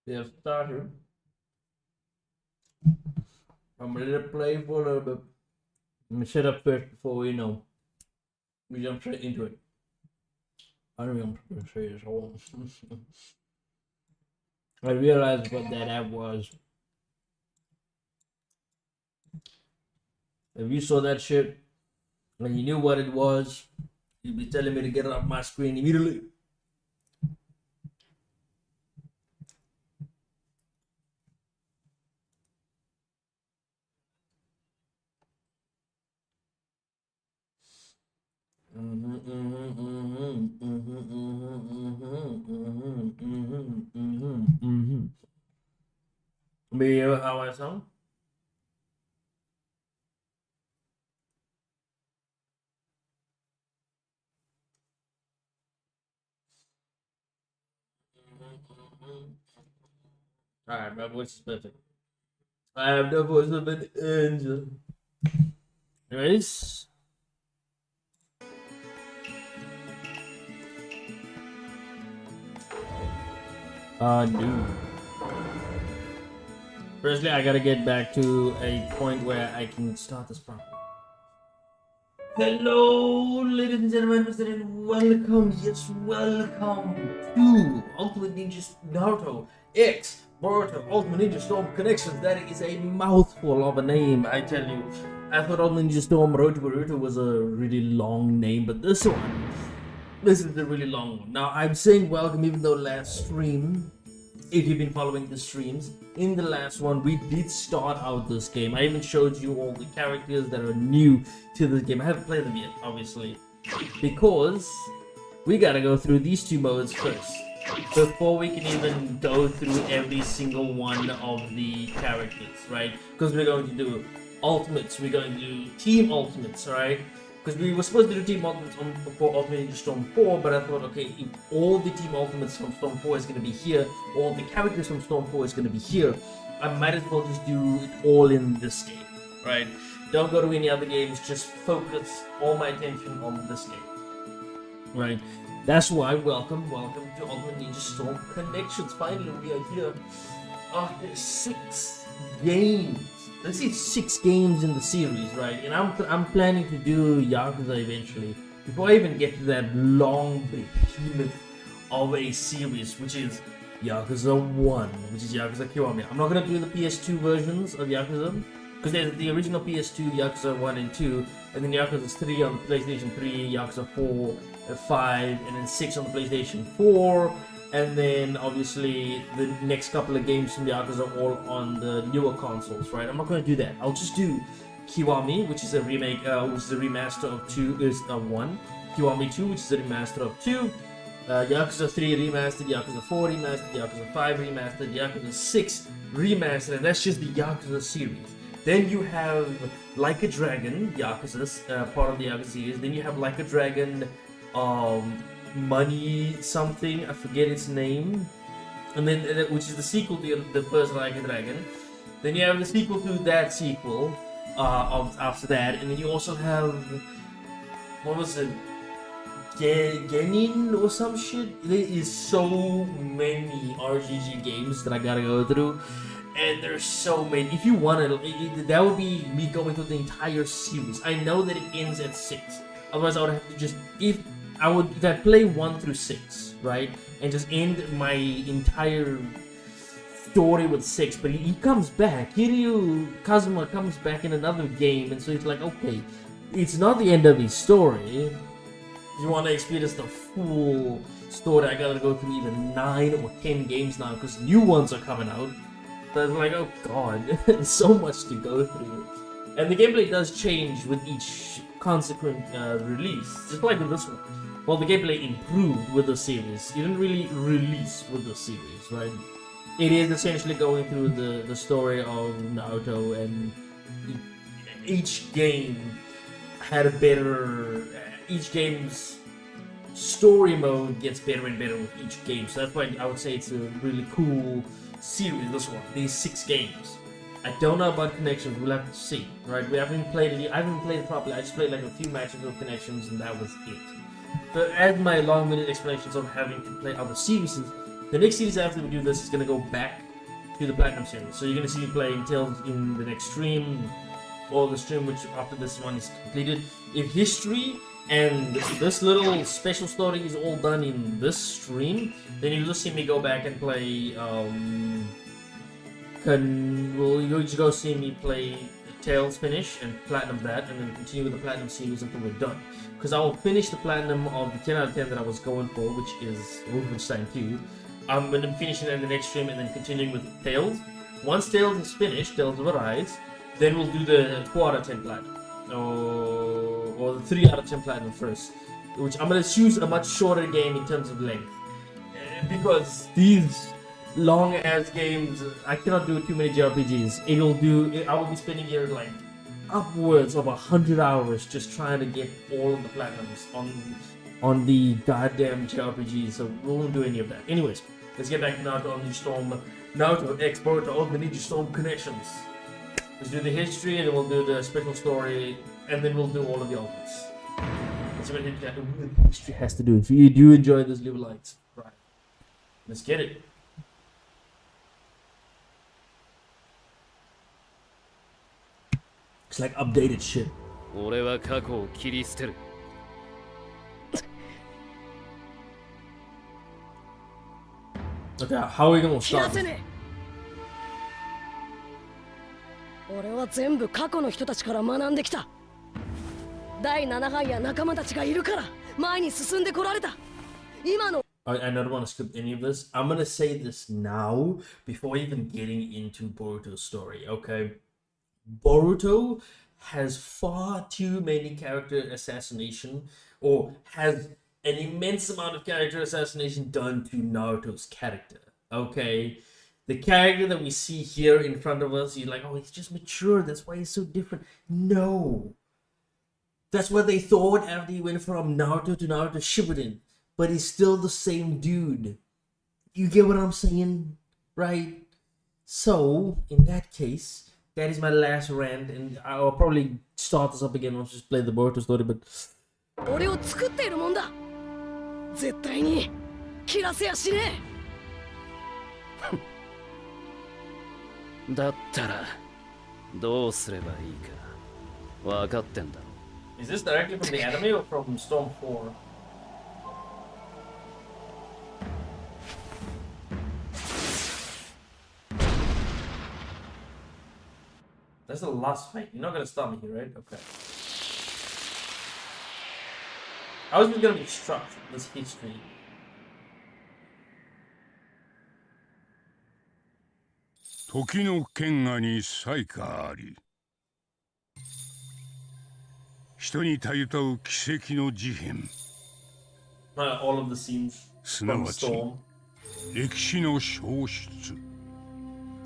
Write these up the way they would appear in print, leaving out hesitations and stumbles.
Yeah, starter. I'm ready to play for a little bit. Let me set up first before we jump straight into it. I don't know what I'm going to say this whole. I realized what that app was. If you saw that shit and you knew what it was, you'd be telling me to get it off my screen immediately. Me, how I sound? Alright, my voice is perfect. I have the voice of an angel. Anyways, dude. Firstly, I gotta get back to a point where I can start this properly. Hello, ladies and gentlemen, and welcome, yes, welcome to Ultimate Ninja Naruto X Boruto Ultimate Ninja Storm Connections. That is a mouthful of a name, I tell you. I thought Ultimate Ninja Storm Road to Boruto was a really long name, but this is a really long one. Now, I'm saying welcome even though last stream, if you've been following the streams, in the last one we did start out this game. I even showed you all the characters that are new to this game. I haven't played them yet, obviously, because we gotta go through these two modes first before we can even go through every single one of the characters, right? Because we're going to do ultimates, we're going to do team ultimates, right? Because we were supposed to do Team Ultimates for Ultimate Ninja Storm 4, but I thought, okay, if all the Team Ultimates from Storm 4 is going to be here, all the characters from Storm 4 is going to be here, I might as well just do it all in this game, right? Don't go to any other games, just focus all my attention on this game, right? That's why, welcome to Ultimate Ninja Storm Connections. Finally, we are here after 6 games. Let's see, 6 games in the series, right? And I'm planning to do Yakuza eventually. Before I even get to that long behemoth of a series, which is Yakuza 1, which is Yakuza Kiwami. I'm not gonna do the PS2 versions of Yakuza, because there's the original PS2 Yakuza 1 and 2, and then Yakuza 3 on PlayStation 3, Yakuza 4, 5, and then 6 on the PlayStation 4. And then obviously the next couple of games from Yakuza are all on the newer consoles, right? I'm not going to do that. I'll just do Kiwami, which is a remake, which is a remaster of 1. Kiwami 2, which is a remaster of 2. Yakuza 3 remastered, Yakuza 4 remastered, Yakuza 5 remastered, Yakuza 6 remastered, and that's just the Yakuza series. Then you have Like a Dragon, Yakuza, part of the Yakuza series. Then you have Like a Dragon, Money something, I forget its name, and then which is the sequel to the first Like a Dragon. Then you have the sequel to that sequel after that, and then you also have, what was it, Genin or some shit. There is so many RPG games that I gotta go through, and there's so many. If you want it, that would be me going through the entire series. I know that it ends at 6, otherwise I would have to just if I play 1 through 6, right, and just end my entire story with 6. But he comes back. Kiryu Kazuma comes back in another game, and so it's like, okay, it's not the end of his story. If you want to experience the full story, I gotta go through either 9 or 10 games now because new ones are coming out. So it's like, oh god, there's so much to go through. And the gameplay does change with each consequent release, just like with this one. Well, the gameplay improved with the series. It didn't really release with the series, right? It is essentially going through the story of Naruto, and each game had a better... Each game's story mode gets better and better with each game. So that's why I would say it's a really cool series, this one. These 6 games. I don't know about Connections, we'll have to see, right? I haven't played it properly. I just played like a few matches with Connections and that was it. So as my long-winded explanations of having to play other series, The next series after we do this is gonna go back to the Platinum series. So you're gonna see me playing Tales in the next stream, or the stream which after this one is completed. If history and this little special story is all done in this stream, then you'll just see me go back and play. You'll just go see me play Tales finish and Platinum that, and then continue with the Platinum series until we're done. Because I will finish the Platinum of the 10 out of 10 that I was going for, which is Wolfenstein 2. I'm going to be finishing it in the next stream and then continuing with Tales. Once Tales is finished, Tales of Arise, then we'll do the 2 out of 10 Platinum. Or the 3 out of 10 Platinum first. Which I'm going to choose a much shorter game in terms of length. Because these long ass games, I cannot do too many JRPGs. I will be spending here like upwards of 100 hours just trying to get all of the platinums on the goddamn JRPGs, so we won't do any of that. Anyways, let's get back to Naruto Ninja Storm, Naruto X Boruto Ultimate Ninja Storm Connections. Let's do the history, and then we'll do the special story, and then we'll do all of the ultimates. Let's see what history has to do. If you do enjoy this, leave a like. Right. Let's get it. It's like updated shit. Okay, how are we gonna start? 俺は全部過去の人たちから学んできた。第7班や仲間たちがいるから前に進んでこられた。今の I don't want to skip any of this. I'm gonna say this now before even getting into Boruto's story, okay? Boruto has far too many character assassination, or has an immense amount of character assassination done to Naruto's character, okay? The character that we see here in front of us, you're like, oh, he's just mature, that's why he's so different. No. That's what they thought after he went from Naruto to Naruto Shippuden. But he's still the same dude. You get what I'm saying? Right? So, in that case, that is my last rant, and I'll probably start this up again once we just play the Boruto story, but... 俺を作っているもんだ。絶対に切らせやしねえ。だったらどうすればいいか分かってんだろ。Is this directly from the anime or from Storm 4? That's the last fight. You're not gonna stop me here, right? Okay. I was just gonna be struck this history. Toki no kenga ni saika ari. Hito ni tayutau kiseki no jihen. All of the scenes from Storm. 歴史の消失。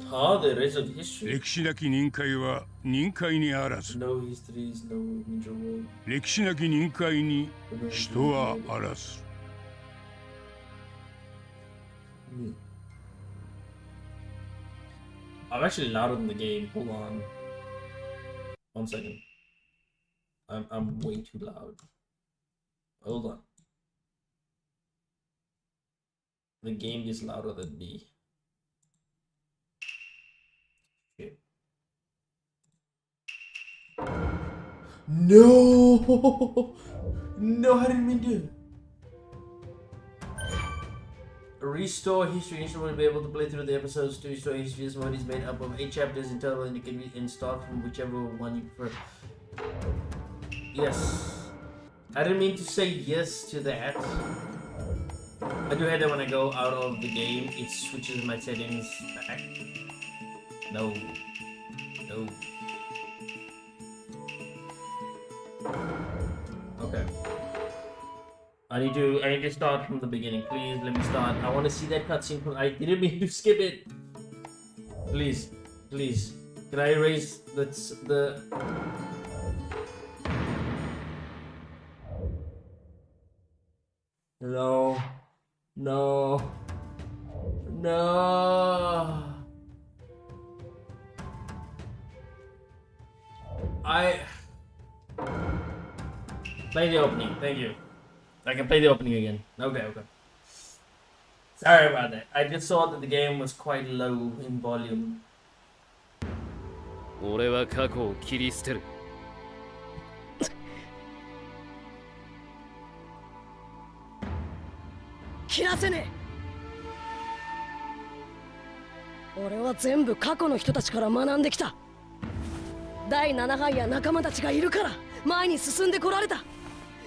Huh? The erasure of history? 歴史なき忍界は忍界にあらず。No histories, no ninja world. 歴史なき忍界に人はあらず。I'm actually louder than the game. Hold on. 1 second. I'm way too loud. Hold on. The game is louder than me. Shit. No! No, I didn't mean to. Restore history. History will be able to play through the episodes to restore history. This mode is made up of 8 chapters in total, and you can start from whichever one you prefer. Yes. I didn't mean to say yes to that. I do have that when I go out of the game, it switches my settings back. No. No. Okay. I need to start from the beginning. Please let me start. I want to see that cutscene from. I didn't mean to skip it. Please, please. Can I erase the? No. No. No. Play the opening. Thank you. I can play the opening again. Okay, okay. Sorry about that. I just saw that the game was quite low in volume. 俺は過去を切り捨てる。切らせねえ。俺は全部過去の人たちから学んできた。第7班や仲間たちがいるから前に進んでこられた。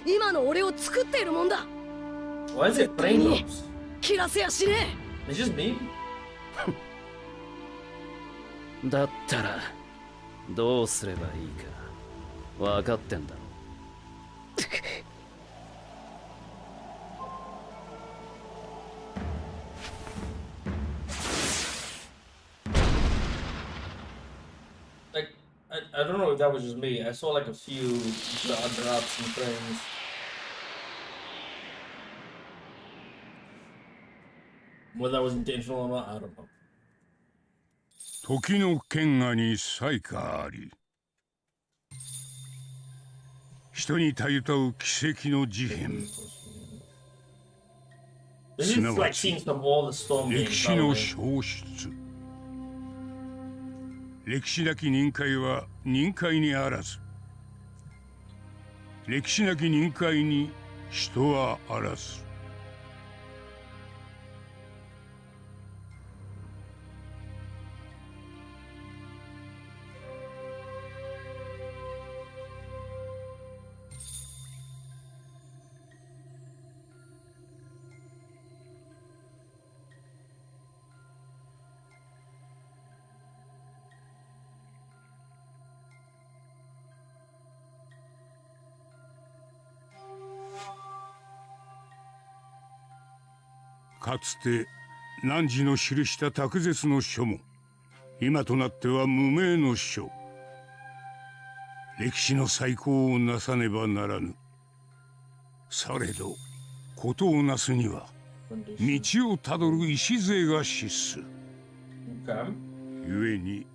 今の俺を作っているもんだ。 Why is it brain drops? 切らせやしねえ。 It's just me. だったらどうすればいいか分かってんだろ。Like, I don't know if that was just me. I saw like a few drops in frames. Whether that was intentional or not, I don't know. 時の剣河に才があり、人にたゆたう奇跡の事変、 This is like scenes from all the Storm 歴 games. 史 by the の way. 消失。歴史なき忍界は忍界にあらず、歴史なき忍界に人はあらず。かつて汝の記した卓絶の書も今となっては無名の書。歴史の再興をなさねばならぬ。されど事をなすには道をたどる礎が必須。 Okay. 故に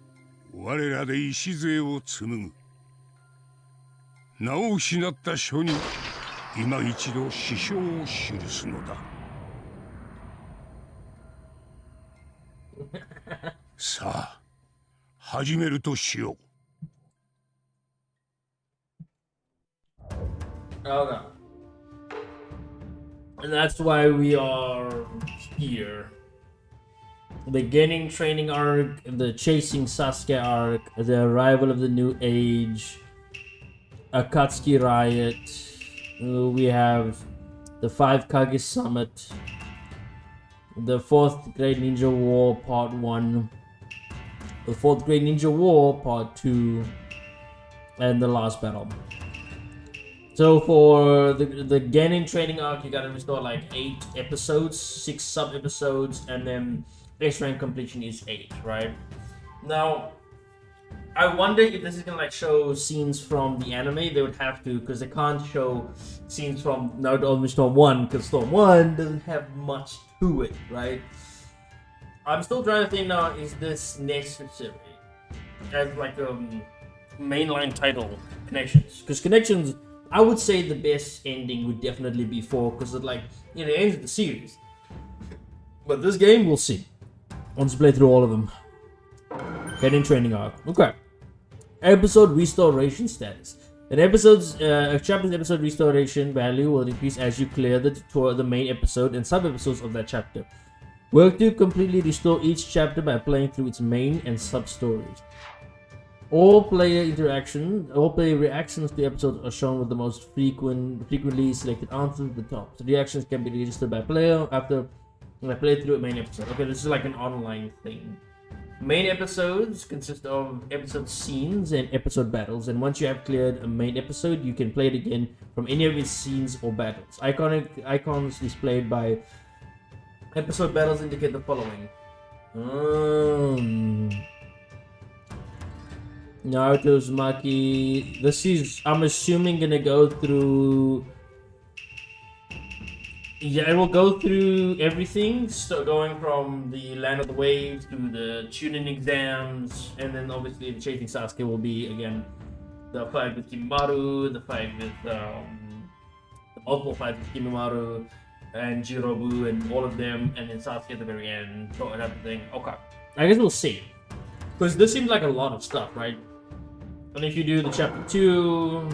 我らで礎を紡ぐ。名を失った書に今一度支障を記すのだ。さあ、始めるとしよう。 Okay. And that's why we are here. The Genin training arc, the chasing Sasuke arc, the arrival of the new age, Akatsuki riot. We have the 5 Kage summit, the 4th Great Ninja War Part 1, the 4th Great Ninja War Part 2, and the last battle. So for the Genin training arc, you gotta restore like 8 episodes, 6 sub-episodes, and then base rank completion is 8, right? Now, I wonder if this is gonna like show scenes from the anime. They would have to, because they can't show scenes from Naruto Ultimate Storm 1, because Storm 1 doesn't have much to it, right? I'm still trying to think now, is this necessary as like a mainline title, Connections? Because Connections, I would say the best ending would definitely be 4, because it like, you know, it ends the series. But this game, we'll see. Once you play through all of them. Getting training arc. Okay. Episode restoration status. An episode's a chapter's episode restoration value will increase as you clear the main episode and sub-episodes of that chapter. Work to completely restore each chapter by playing through its main and sub-stories. All player reactions to episodes are shown with the most frequently selected answers at the top. So reactions can be registered by player after I play through a main episode. Okay, this is like an online thing. Main episodes consist of episode scenes and episode battles, and once you have cleared a main episode, you can play it again from any of its scenes or battles. Icons displayed by episode battles indicate the following. Naruto Uzumaki. This is, I'm assuming, gonna go through. Yeah, it will go through everything, so going from the Land of the Waves to the Chunin exams, and then obviously the Chasing Sasuke will be, again, the fight with Kimimaro, the fight with, the multiple fights with Kimimaro, and Jirobu and all of them, and then Sasuke at the very end, so and everything. Okay, I guess we'll see. Because this seems like a lot of stuff, right? And if you do the chapter 2,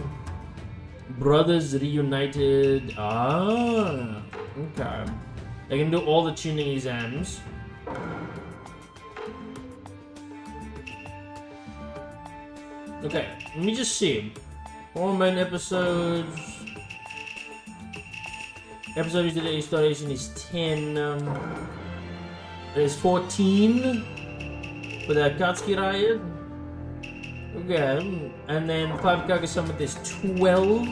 brothers reunited. Ah, okay. They can do all the tuning exams. Okay, let me just see. 4 main episodes. Episode of the installation is 10. There's 14 for the Akatsuki riot. Okay, and then 5 Kage Summit is 12.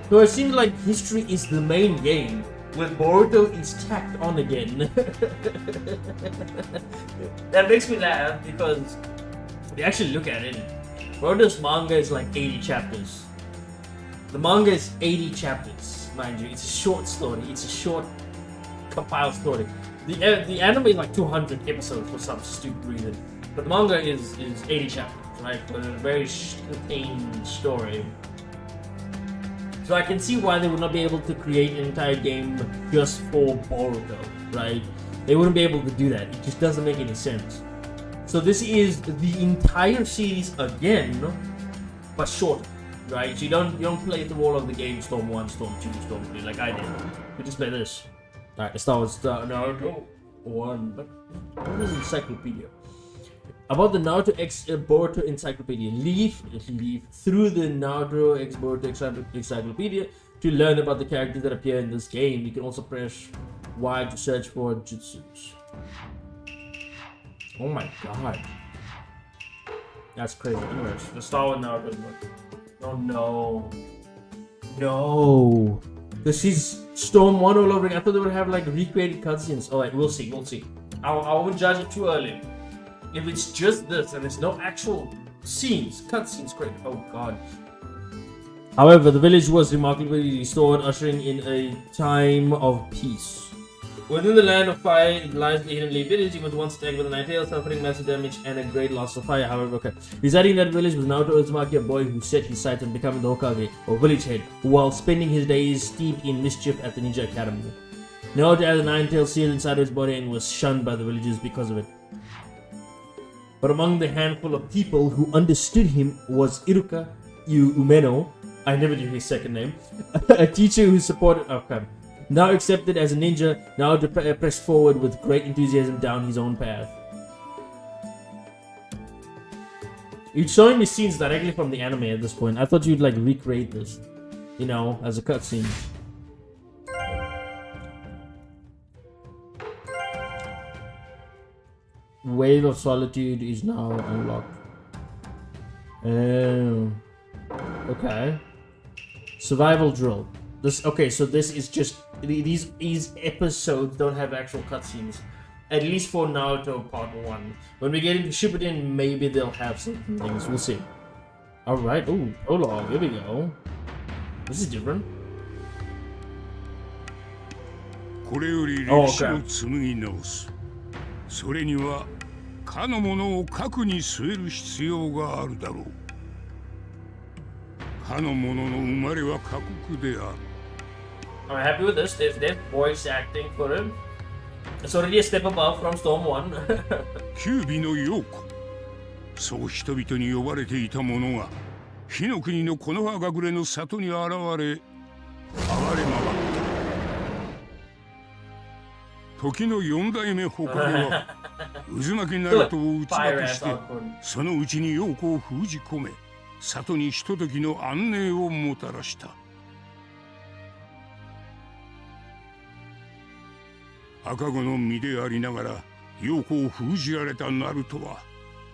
So it seems like history is the main game, with Boruto is tacked on again. That makes me laugh because if you actually look at it, Boruto's manga is like 80 chapters. The manga is 80 chapters, mind you. It's a short story. It's a short compiled story. The anime is like 200 episodes for some stupid reason. But the manga is 80 chapters, right? But a very contained story. So I can see why they would not be able to create an entire game just for Boruto, right? They wouldn't be able to do that. It just doesn't make any sense. So this is the entire series again, but shorter, right? So you don't play through all of the games, Storm 1, Storm 2, Storm 3, like I did. You just play this. Alright, let's start with Naruto 1. What is encyclopedia? About the Naruto X Boruto Encyclopedia. Leaf through the Naruto X Boruto Encyclopedia to learn about the characters that appear in this game. You can also press Y to search for jutsus. Oh my god. That's crazy. Anyways, let's start with Naruto. Oh no. No. This is Storm 1 all over again. I thought they would have like recreated cutscenes. Alright, we'll see. I won't judge it too early. If it's just this and there's no actual scenes, cutscenes, great. Oh god. However, the village was remarkably restored, ushering in a time of peace. Within the land of fire lies the hidden Lee village. It was once attacked with a Nine-Tail, suffering massive damage and a great loss of fire. However, okay. Residing in that village was Naruto Uzumaki, a boy who set his sights on becoming the Hokage, or village head, while spending his days steeped in mischief at the Ninja Academy. Naruto had a Nine-Tail sealed inside his body and was shunned by the villagers because of it. But among the handful of people who understood him was Iruka Umeno. I never knew his second name. A teacher who supported. Okay. Now accepted as a ninja, Naruto pressed forward with great enthusiasm down his own path. You're showing me scenes directly from the anime at this point. I thought you'd like recreate this, you know, as a cutscene. Wave of Solitude is now unlocked. Okay. Survival drill. Okay, so this is just these episodes don't have actual cutscenes, at least for Naruto Part 1. When we get into Shippuden, maybe they'll have some things. We'll see. All right. Oh, prologue. Here we go. This is different. Oh, okay. それにはかの者を核に据える必要があるだろう。かの者の生まれは過酷である。I'm happy with this. They've voice acting for him. It's already a step above from Storm 1. 九尾の陽子。そう人々に呼ばれていた者が火の国の木の葉隠れの里に現れ、暴れ回った。時の四代目火影は渦巻きナルトを打ち負けして、そのうちに陽子を封じ込め、里にひとときの安寧をもたらした。赤子の身でありながら陽子を封じられたナルトは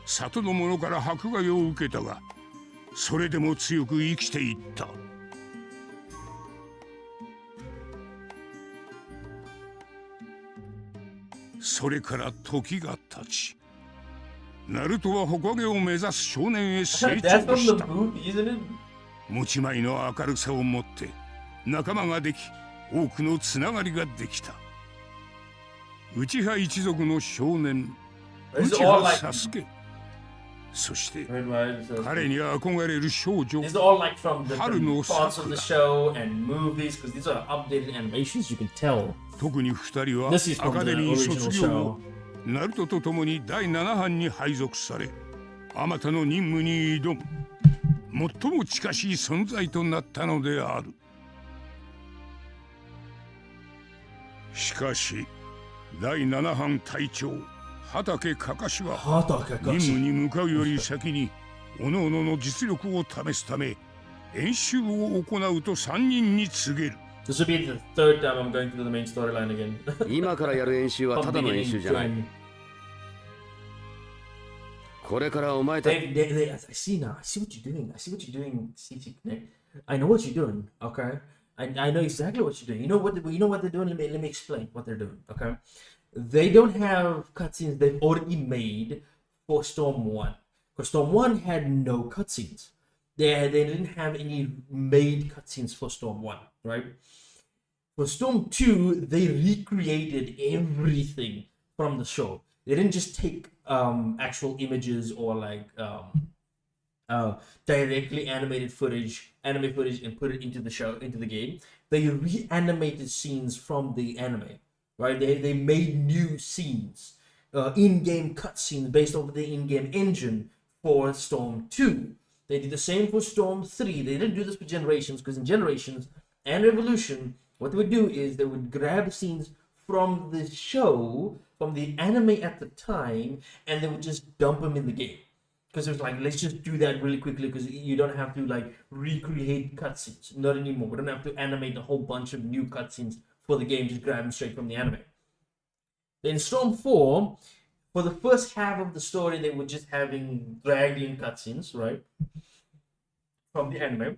里の者から迫害を受けたが、それでも強く生きていった。それから時が経ち、ナルトは火影を目指す少年へ成長した。持ち前の明るさを持って仲間ができ、多くのつながりができた。内派一族の少年、内派サスケ。そして Red Riding says, 彼に憧れる少女 these are all like from the Haruno parts of the Sakura. show and movies because these are updated animations. You can tell. 特に2人は This is ア from カ the デミー original 卒業後 show. ナルトと共に第7班に配属されあまたの任務に挑む最も近しい存在となったのである。しかし第7班隊長畑かかしは任務に向かうより先に各々の実力を試すため演習を行うと3人に告げる。This will be the third time I'm going through the main storyline again. 今からやる演習はただの演習じゃない。これからお前たち I see now. I see what you're doing. I see what you're doing, CT Connect. I know what you're doing. Okay. I know exactly what you're doing. You know what they're doing. Let me explain what they're doing. Okay. They don't have cutscenes they've already made for Storm 1. Because Storm 1 had no cutscenes. They didn't have any made cutscenes for Storm 1, right? For Storm 2, they recreated everything from the show. They didn't just take actual images or like directly anime footage, and put it into the game. They reanimated scenes from the anime. Right, they made new scenes, in-game cutscenes based off the in-game engine for Storm 2. They did the same for Storm 3. They didn't do this for Generations because in Generations and Revolution, what they would do is they would grab scenes from the show, from the anime at the time, and they would just dump them in the game. Because it was like, let's just do that really quickly because you don't have to like recreate cutscenes. Not anymore. We don't have to animate a whole bunch of new cutscenes for the game, just grab them straight from the anime. Then Storm 4, for the first half of the story, they were just having dragged in cutscenes, right? From the anime,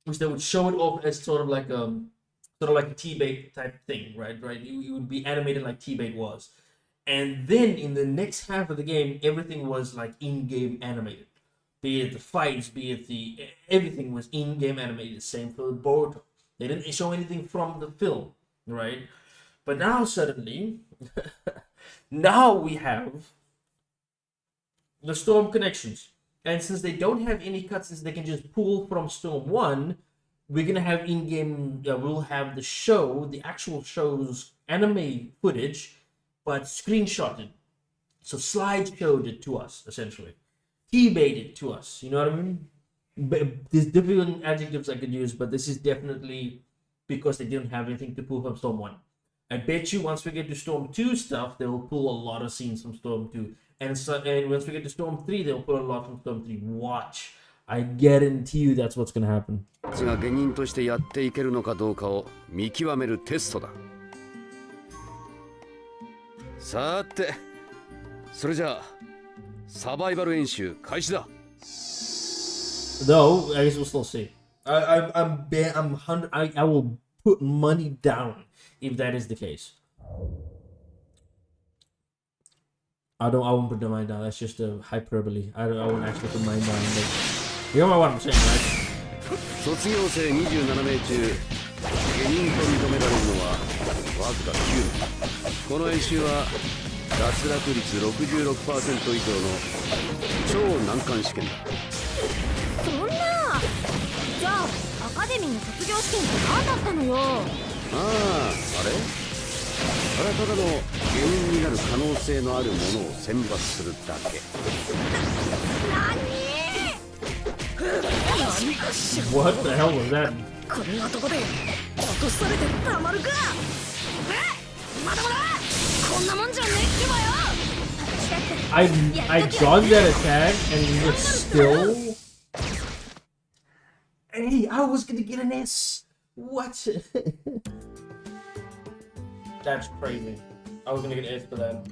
which they would show it off as sort of like a T-bait type thing, right? It would be animated like T-bait was. And then in the next half of the game, everything was like in-game animated. Be it the fights, be it everything was in-game animated. Same for Boruto. They didn't show anything from the film. Right, but now suddenly, now we have the Storm connections, and since they don't have any cutscenes, they can just pull from Storm 1. We're gonna have in-game. We'll have the show, the actual show's anime footage, but screenshotted. So slideshowed it to us essentially, T-baited to us. You know what I mean? There's different adjectives I could use, but this is definitely because they didn't have anything to pull from Storm 1. I bet you once we get to Storm 2 stuff, they'll pull a lot of scenes from Storm 2. And once we get to Storm 3, they'll pull a lot from Storm 3. Watch. I guarantee you that's what's gonna happen. が下人としてやっていけるのかどうかを見極めるテストだ。さて、それじゃあサバイバル演習開始だ。Though, I guess we'll still see. I will put money down if that is the case. I won't put the money down. That's just a hyperbole. I won't actually put money down. But you know what I'm saying, right? 卒業生27名中、下人と認められるのはわずか9名。この演習は脱落率 66% 以上の超難関試験だ。そんな。じゃあアカデミーの卒業試験って何だったのよ。あれただの下人になる可能性のあるものを選抜するだけ。What the hell was that? こんなとこで落とされてたまるか。まだまだこんなもんじゃねえってばよ。I dodged that attack and he was still. Hey, I was gonna get an S. What? That's crazy. I was gonna get an S for that.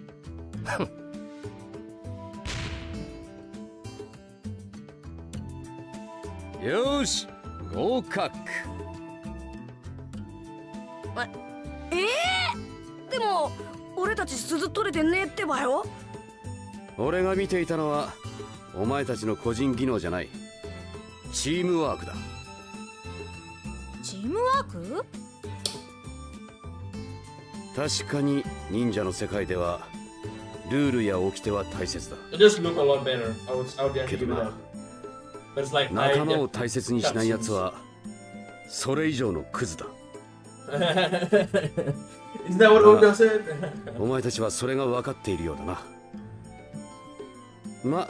よーし、合格。でも俺たち鈴取れてねえってばよ。俺が見ていたのはお前たちの個人技能じゃない。チームワークだ。チームワーク？確かに忍者の世界ではルールや掟は大切だ。 It does look a lot better. I would actually give it that. But it's like 仲間を大切にしない奴はそれ以上のクズだ。Isn't that what Oda said? お前たちはそれが分かっているようだな。ま、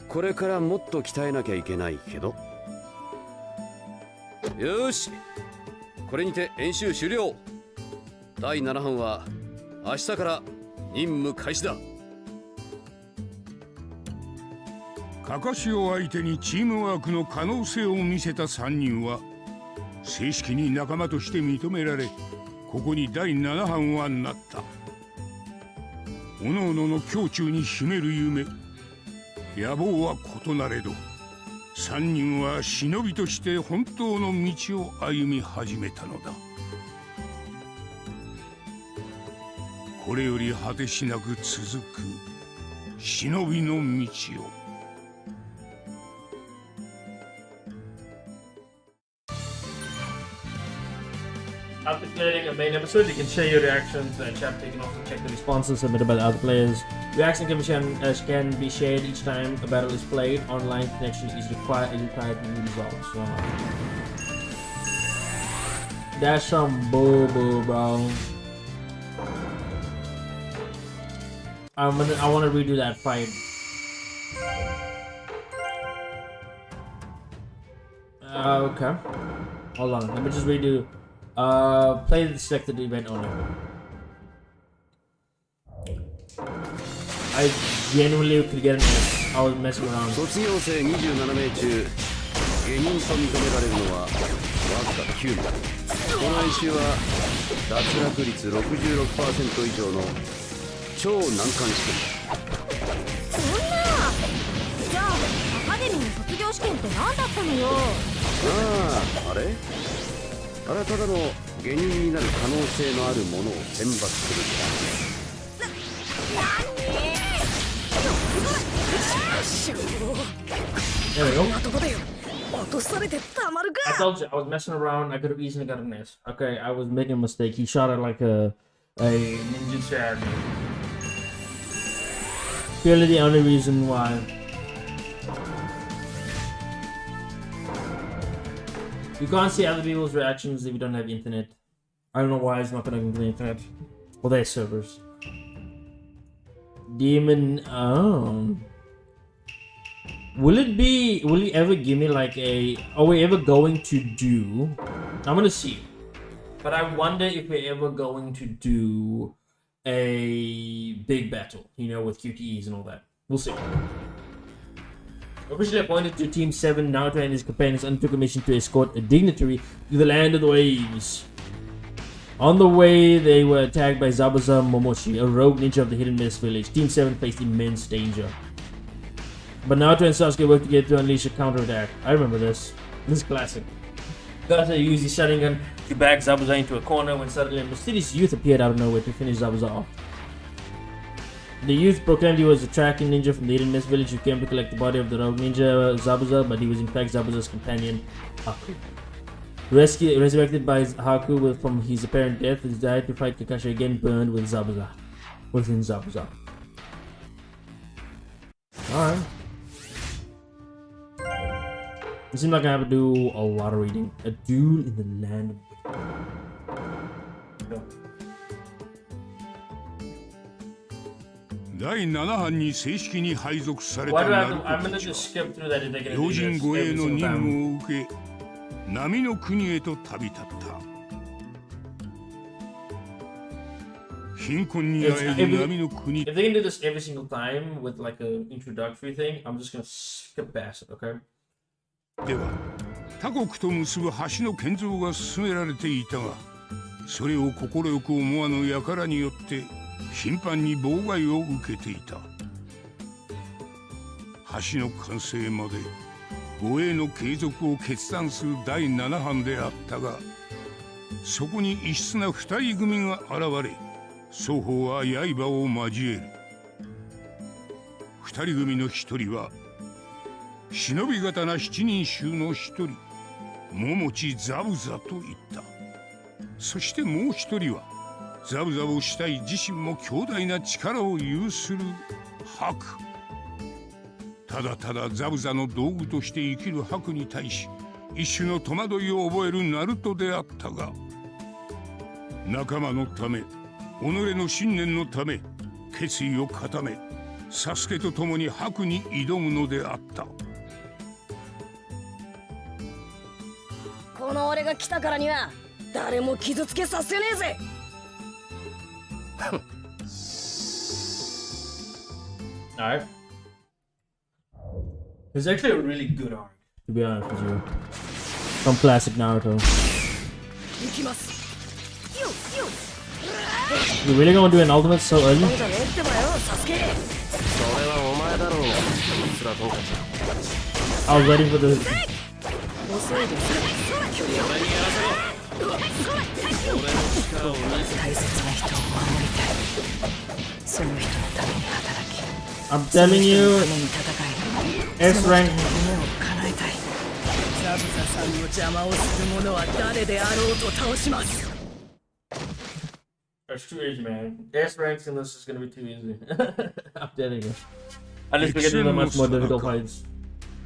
これからもっと鍛えなきゃいけないけど。よし、これにて演習終了。第7班は明日から任務開始だ。カカシを相手にチームワークの可能性を見せた3人は正式に仲間として認められ、ここに第7班はなった。各々の胸中に秘める夢、野望は異なれど、3人は忍びとして本当の道を歩み始めたのだ。これより果てしなく続く忍びの道を。After clearing a main episode, you can share your reactions and chat. You can also check the responses submitted by the other players. Reaction can be shared each time a battle is played. Online connection is required to resolve. So that's some boo, bro. I want to redo that fight. Okay. Hold on. Let me just redo. Play the selected event only. I genuinely could get an S. I was messing around. 卒業生27名中、下人と認められるのはわずか9名。この演習は脱落率66% 以上の超難関試験だ。そんな。じゃあアカデミーの卒業試験って何だったのよ。あれあれはただの下人になる可能性のあるものを選抜するんだ。There we go. どこだよ。落とされてたまる I か。 told you, I was messing around. I could have easily got an S. Okay, I was making a mistake. He shot at like a ninja charity. Purely the only reason why. You can't see other people's reactions if you don't have internet. I don't know why it's not connecting to the internet. Well, their servers. Demon. Will he ever give me like a... Are we ever going to do... I'm gonna see. But I wonder if we're ever going to do a big battle, you know, with QTEs and all that. We'll see. Officially appointed to Team 7, Naruto and his companions undertook a mission to escort a dignitary to the land of the waves. On the way, they were attacked by Zabuza Momoshi, a rogue ninja of the Hidden Mist village. Team 7 faced immense danger. But Naruto and Sasuke worked together to unleash a counterattack. I remember this. This is classic. Gato used his Sharingan to back Zabuza into a corner when suddenly a mysterious youth appeared out of nowhere to finish Zabuza off. The youth proclaimed he was a tracking ninja from the Hidden Mist village who came to collect the body of the rogue ninja Zabuza, but he was in fact Zabuza's companion, Haku. Resurrected by Haku from his apparent death, his desire to fight Kakashi again burned with Zabuza. Within Zabuza. Alright. It seems like I have to do a lot of reading. A duel in the land of...第7班に正式に配属された Why do I ナ have ル to... ト I'm た gonna ち just は skip through that if they're gonna do 要人 this 護衛 every の single 任 time. 務を受け、波の国へと旅立った。貧困にあえぐ波の国 If they can do this every single time with like an introductory thing, I'm just gonna skip past it, okay? では、他国と結ぶ橋の建造が進められていたが、それを快く思わぬ輩によって頻繁に妨害を受けていた。橋の完成まで護衛の継続を決断する第7班であったが、そこに異質な二人組が現れ、双方は刃を交える。二人組の一人は忍び刀七人衆の一人、桃地ザブザと言った。そしてもう一人はザブザブしたい自身も強大な力を有する白。ただただザブザの道具として生きる白に対し一種の戸惑いを覚えるナルトであったが、仲間のため己の信念のため決意を固めサスケと共に白に挑むのであった。この俺が来たからには誰も傷つけさせねえぜ。Alright. It's actually a really good arc, to be honest with you. From classic Naruto. 行きます。You really gonna do an ultimate so early? そうじゃねえってばよ、サスケ。それはお前だろうが、スラトンカチ。 I was waiting for the. 遅いです。距離を。大切な人を守りたい。その人のために働き。I'm telling you, S rank. 夢を叶えたい。ザブザさんの邪魔をする者は誰であろうと倒します。 That's too easy, man. S ranks in this is gonna be too easy. I'm telling you. Unless we get to the much more difficult fights.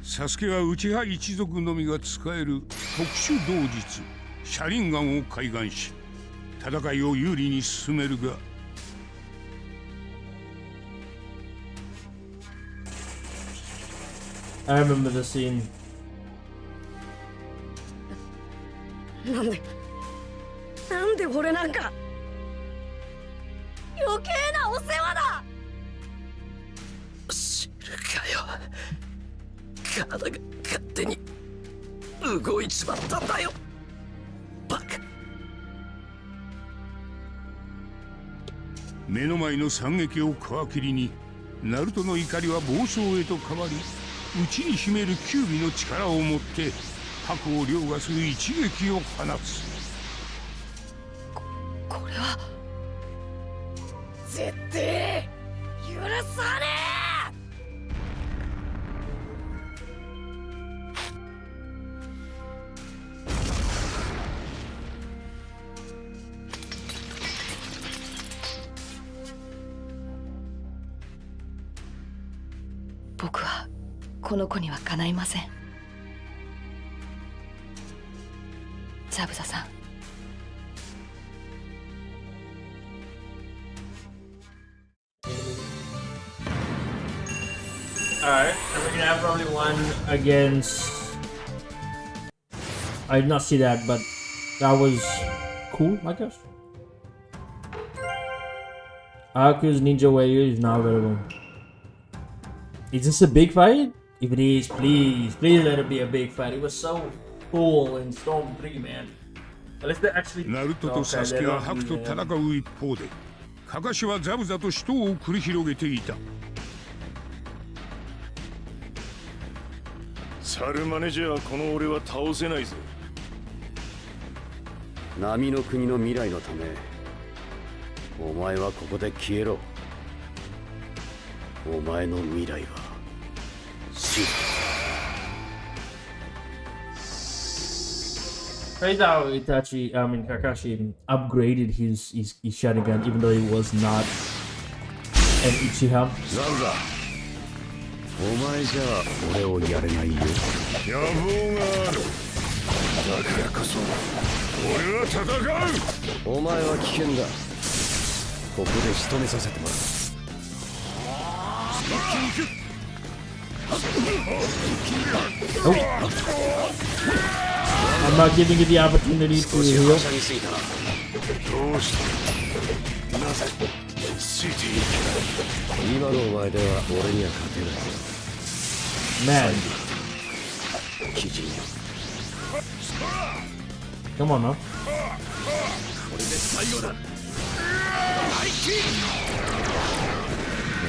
サスケは内派一族のみが使える特殊道術シャリンガンを開眼し戦いを有利に進めるが、I remember the scene. なんで俺なんか余計なお世話だ。知るかよ。体が勝手に動いちまったんだよ。バカ。目の前の惨劇を皮切りにナルトの怒りは暴走へと変わり、内に秘める九尾の力を持って白を凌駕する一撃を放つ。これは絶対許さねえ。僕はこの子にはかないません。ザブザさん。Alright, and we're gonna have probably one against. I did not see that, but that was cool, I guess. Aku's Ninja Warrior is now available. Is this a big fight? If it is, please let it be a big fight. It was so cool in Storm 3, man. Unless they actually. ナルトとサスケは白と戦う一方で、カカシはザブザと死闘を繰り広げていた。サルマネじゃこの俺は倒せないぜ。波の国の未来のため、お前はここで消えろ。お前の未来は死。Praise how Kakashi upgraded his Sharingan even though he was not an Uchiha. ザブザ、お前じゃ俺をやれないよ。野望がある。だからこそ俺は戦う。お前は危険だ。ここで仕留めさせてもらう。I'm not giving you the opportunity to heal. どうしてなぜついていけない。今のお前では俺には勝てない。 Man. 基人よ。 Come on now. これで最後だ。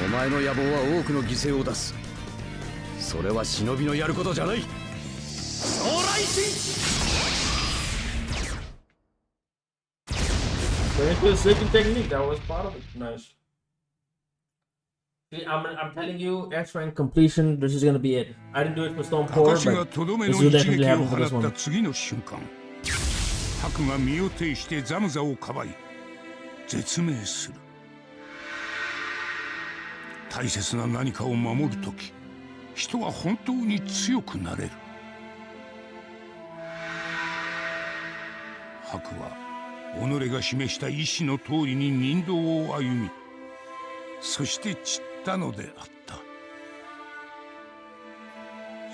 お前の野望は多くの犠牲を出す。それは忍びのやることじゃない。将来心。 Going to a second technique, that was part of it. Nice. See, I'm telling you, X rank completion, this is gonna be it. I didn't do it for Storm 4, カカシが but とどめ this の will 一 definitely 撃を happen for 放 this った one. 次の瞬間、白が身を挺してザムザをかばい絶命する。大切な何かを守るとき、人は本当に強くなれる。白は己が示した意志の通りに人道を歩み、そして散ったのであった。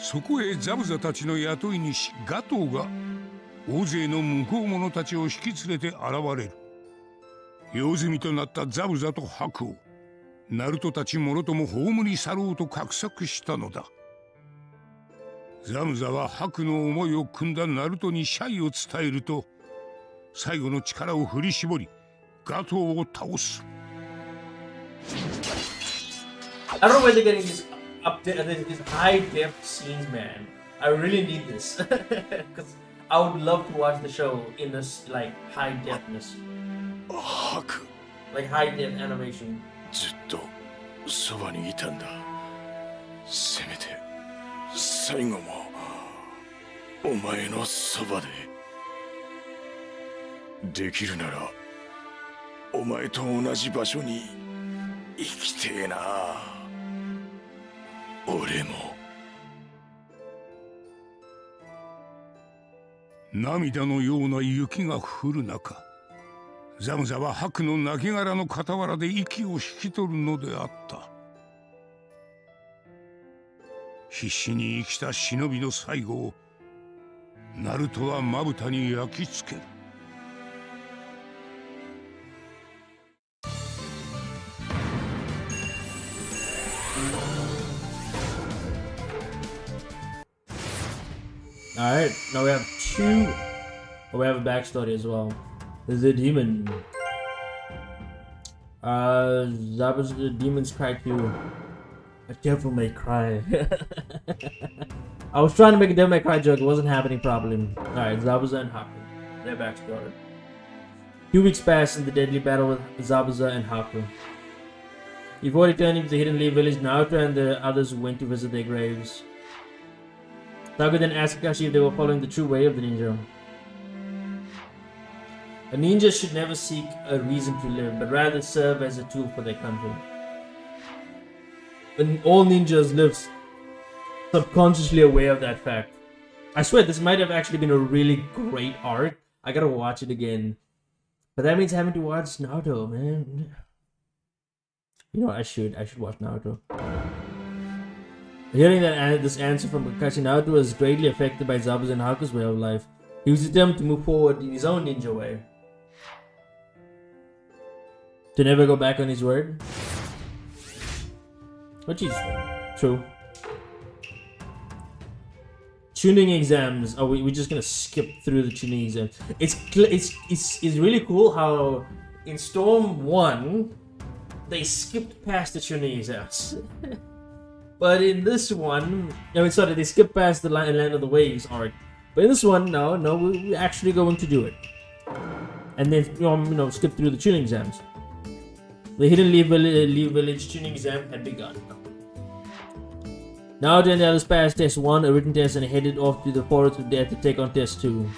そこへザブザたちの雇い主ガトーが大勢の向こう者たちを引き連れて現れる。用済みとなったザブザと白をナルトたちもろとも葬り去ろうと画策したのだ。ザムザは白の思いを汲んだナルトに謝意を伝えると、最後の力を振り絞りガトーを倒す。I don't know where they're getting these these high def scenes, man. I really need this because I would love to watch the show in this like high defness, 白 like high def animation. ずっとそばにいたんだ。せめて最後もお前のそばで。できるならお前と同じ場所に生きてえな。俺も。涙のような雪が降る中、ザムザは白の亡骸の傍らで息を引き取るのであった。必死に生きた忍びの最後をナルトはまぶたに焼き付ける。Alright, now we have two. Oh, we have a backstory as well. The demon. That was the demon's cry too. A devil may cry. I was trying to make a devil may cry joke, it wasn't happening properly. Alright, Zabuza and Haku. Their backstory. 2 weeks passed in the deadly battle with Zabuza and Haku. Before returning to the Hidden Leaf village, Naoto and the others went to visit their graves. Saga then asked Kakashi if they were following the true way of the ninja. A ninja should never seek a reason to live, but rather serve as a tool for their country. And all ninjas live subconsciously aware of that fact. I swear this might have actually been a really great arc. I gotta watch it again. But that means having to watch Naruto, man. You know, I should watch Naruto. Hearing that this answer from Kakashi, Naruto was greatly affected by Zabuza and Haku's way of life. He was determined to move forward in his own ninja way. To never go back on his word. Which is true. Tuning exams. Oh, we're just gonna skip through the tuning exams. It's really cool how in Storm 1 they skipped past the tuning exams. But in this one, they skipped past the Land of the Waves arc. But in this one, no, we're actually going to do it. And then, skip through the tuning exams. The Hidden Leaf Village tuning exam had begun. Now then, the others passed Test 1, a written test, and headed off to the Forest of Death to take on Test 2.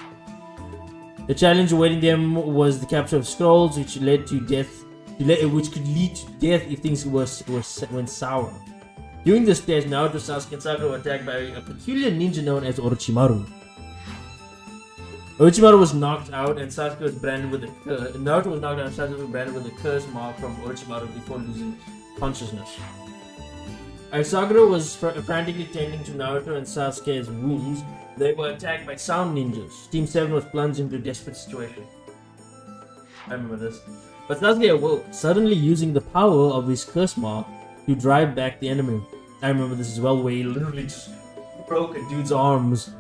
The challenge awaiting them was the capture of scrolls, which led to death, which could lead to death if things went sour. During this test, Naruto, Sasuke, and Sakura were attacked by a peculiar ninja known as Orochimaru. Orochimaru was knocked out, and Sasuke was branded with Naruto was knocked out, and Sasuke was branded with a curse mark from Orochimaru before losing consciousness. As Sakura was frantically tending to Naruto and Sasuke's wounds, they were attacked by sound ninjas. Team 7 was plunged into a desperate situation. I remember this. But Sasuke awoke, suddenly using the power of his curse mark to drive back the enemy. I remember this as well, where he literally just broke a dude's arms.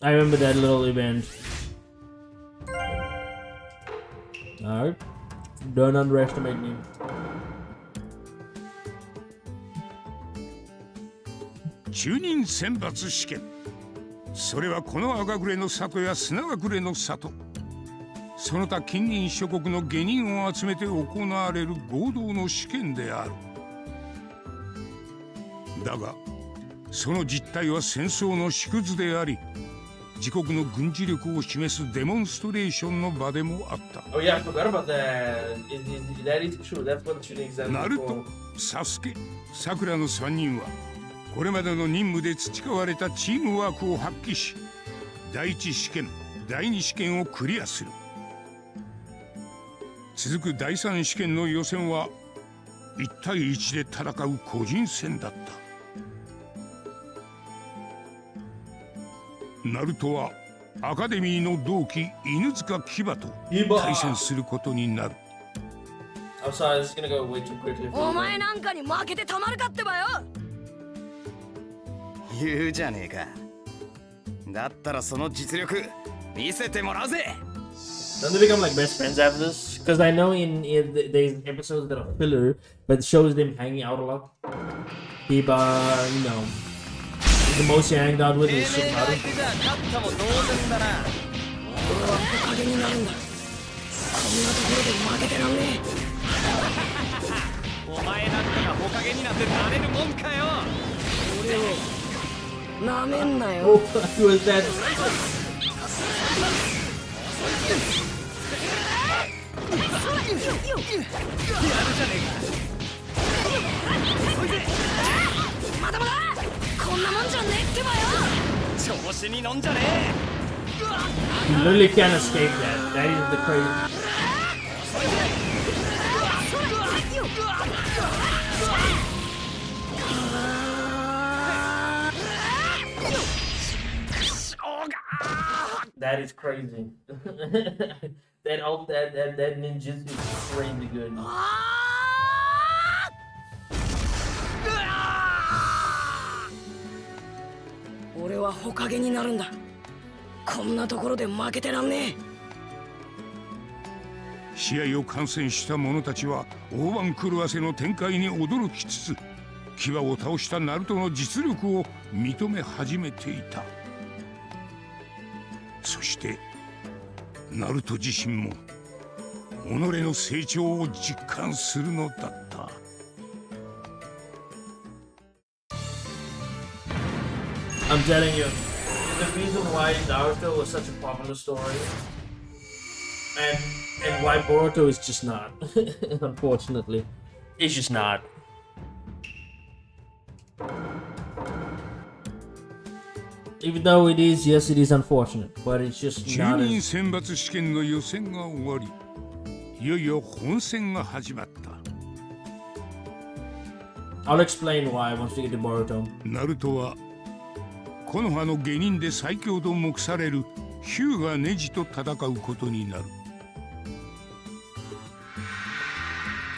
I remember that little event. Alright. Don't underestimate me. Chunin 選抜試験。それはこの赤暮れの里や砂隠れの里。その他近隣諸国の下人を集めて行われる合同の試験である。だが、その実態は戦争の縮図であり、自国の軍事力を示すデモンストレーションの場でもあった。 Oh yeah, I forgot about that. That is true. That's what the shooting exam ナ is ルト for. サスケさくらの3人はこれまでの任務で培われたチームワークを発揮し、第1試験第2試験をクリアする。続く第3試験の予選は1対1で戦う個人戦だった。ナルトはアカデミーの同期犬塚牙と対戦することになる。 I'm sorry, this is gonna go way too quickly. お前なんかに負けてたまるかってばよ。言うじゃねえか。だったらその実力見せてもらうぜ。 Don't they become like best friends after this? Because I know there's episodes that are filler, but it shows them hanging out a lot. Keep, you know, the most you hanged out with is Shikari. じゃ勝ったも同然だな。俺は木陰になるんだ。こんなところで負けてらんねお前なんかが木陰になってなれるもんかよ。え。俺をなめんな Oh, よ。 who is that? まだまだこんなもんじゃねえってばよ。調子に乗んじゃね You literally can't escape that. That is the crazy. That is crazy. that ninjas is crazy good. 俺は木陰になるんだ。こんなところで負けてらんねえ。試合を観戦した者たちは大番狂わせの展開に驚きつつ、牙を倒したナルトの実力を認め始めていた。そしてナルト自身も己の成長を実感するのだった。 I'm telling you, the reason why Naruto was such a popular story, and why Boruto is just not, unfortunately, it's just not. Even though it is, yes, it is unfortunate, but it's just 中 not 任 as. 選抜試験の予選が終わり、いよいよ本戦が始まった。 I'll explain why once we get to Boruto. ナルトは木の葉の下人で最強と目されるヒュウガネジと戦うことになる。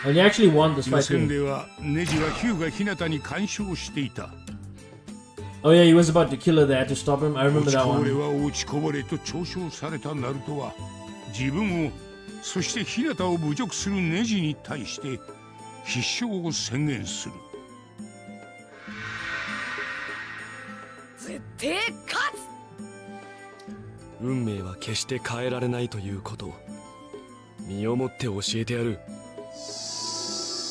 And he actually won this 予 fight 選 too. ではネジはヒュウガヒナタに干渉していた。 Oh yeah, he was about to kill her. They had to stop him. I 落 remember ち that こぼれ one. は落ちこぼれと嘲笑されたナルトは自分をそしてヒナタを侮辱するネジに対して必勝を宣言する。 絶対勝つ。運命は決して変えられないということを身をもって教えてやる。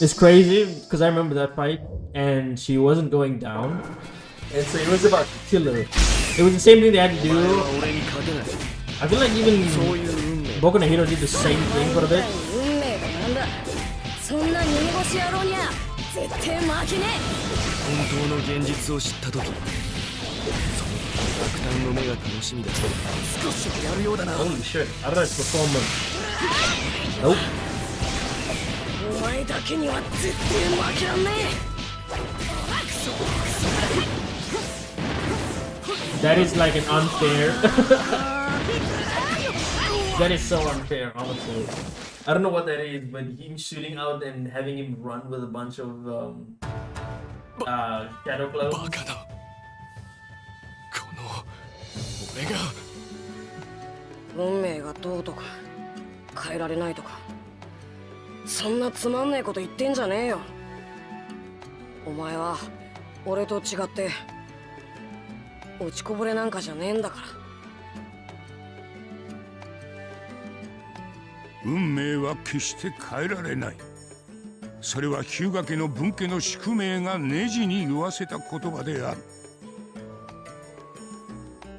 It's crazy because I remember that fight and she wasn't going down. And so he was about to kill her. It was the same thing they had to お前 do. は俺に勝てない。 I feel like even そういう運命。 Boku no Hero did the same thing for a bit. 運命がなんだ。そんな逃げ腰野郎にゃ絶対負けね本当の現実を知った時、その時の落胆の目が楽しみだ。少しはやるようだな。 Holy shit. I don't know his performance. Nope. お前だけには絶対負けらんねえ。 That is like an unfair. That is so unfair, honestly. I don't know what that is, but him shooting out and having him run with a bunch of shadow clones. バカだ。この俺が。運命がどうとか変えられないとかそんなつまんねえこと言ってんじゃねえよ。お前は俺と違って落ちこぼれなんかじゃねえんだから。運命は決して変えられない。それは日向家の分家の宿命がネジに言わせた言葉であ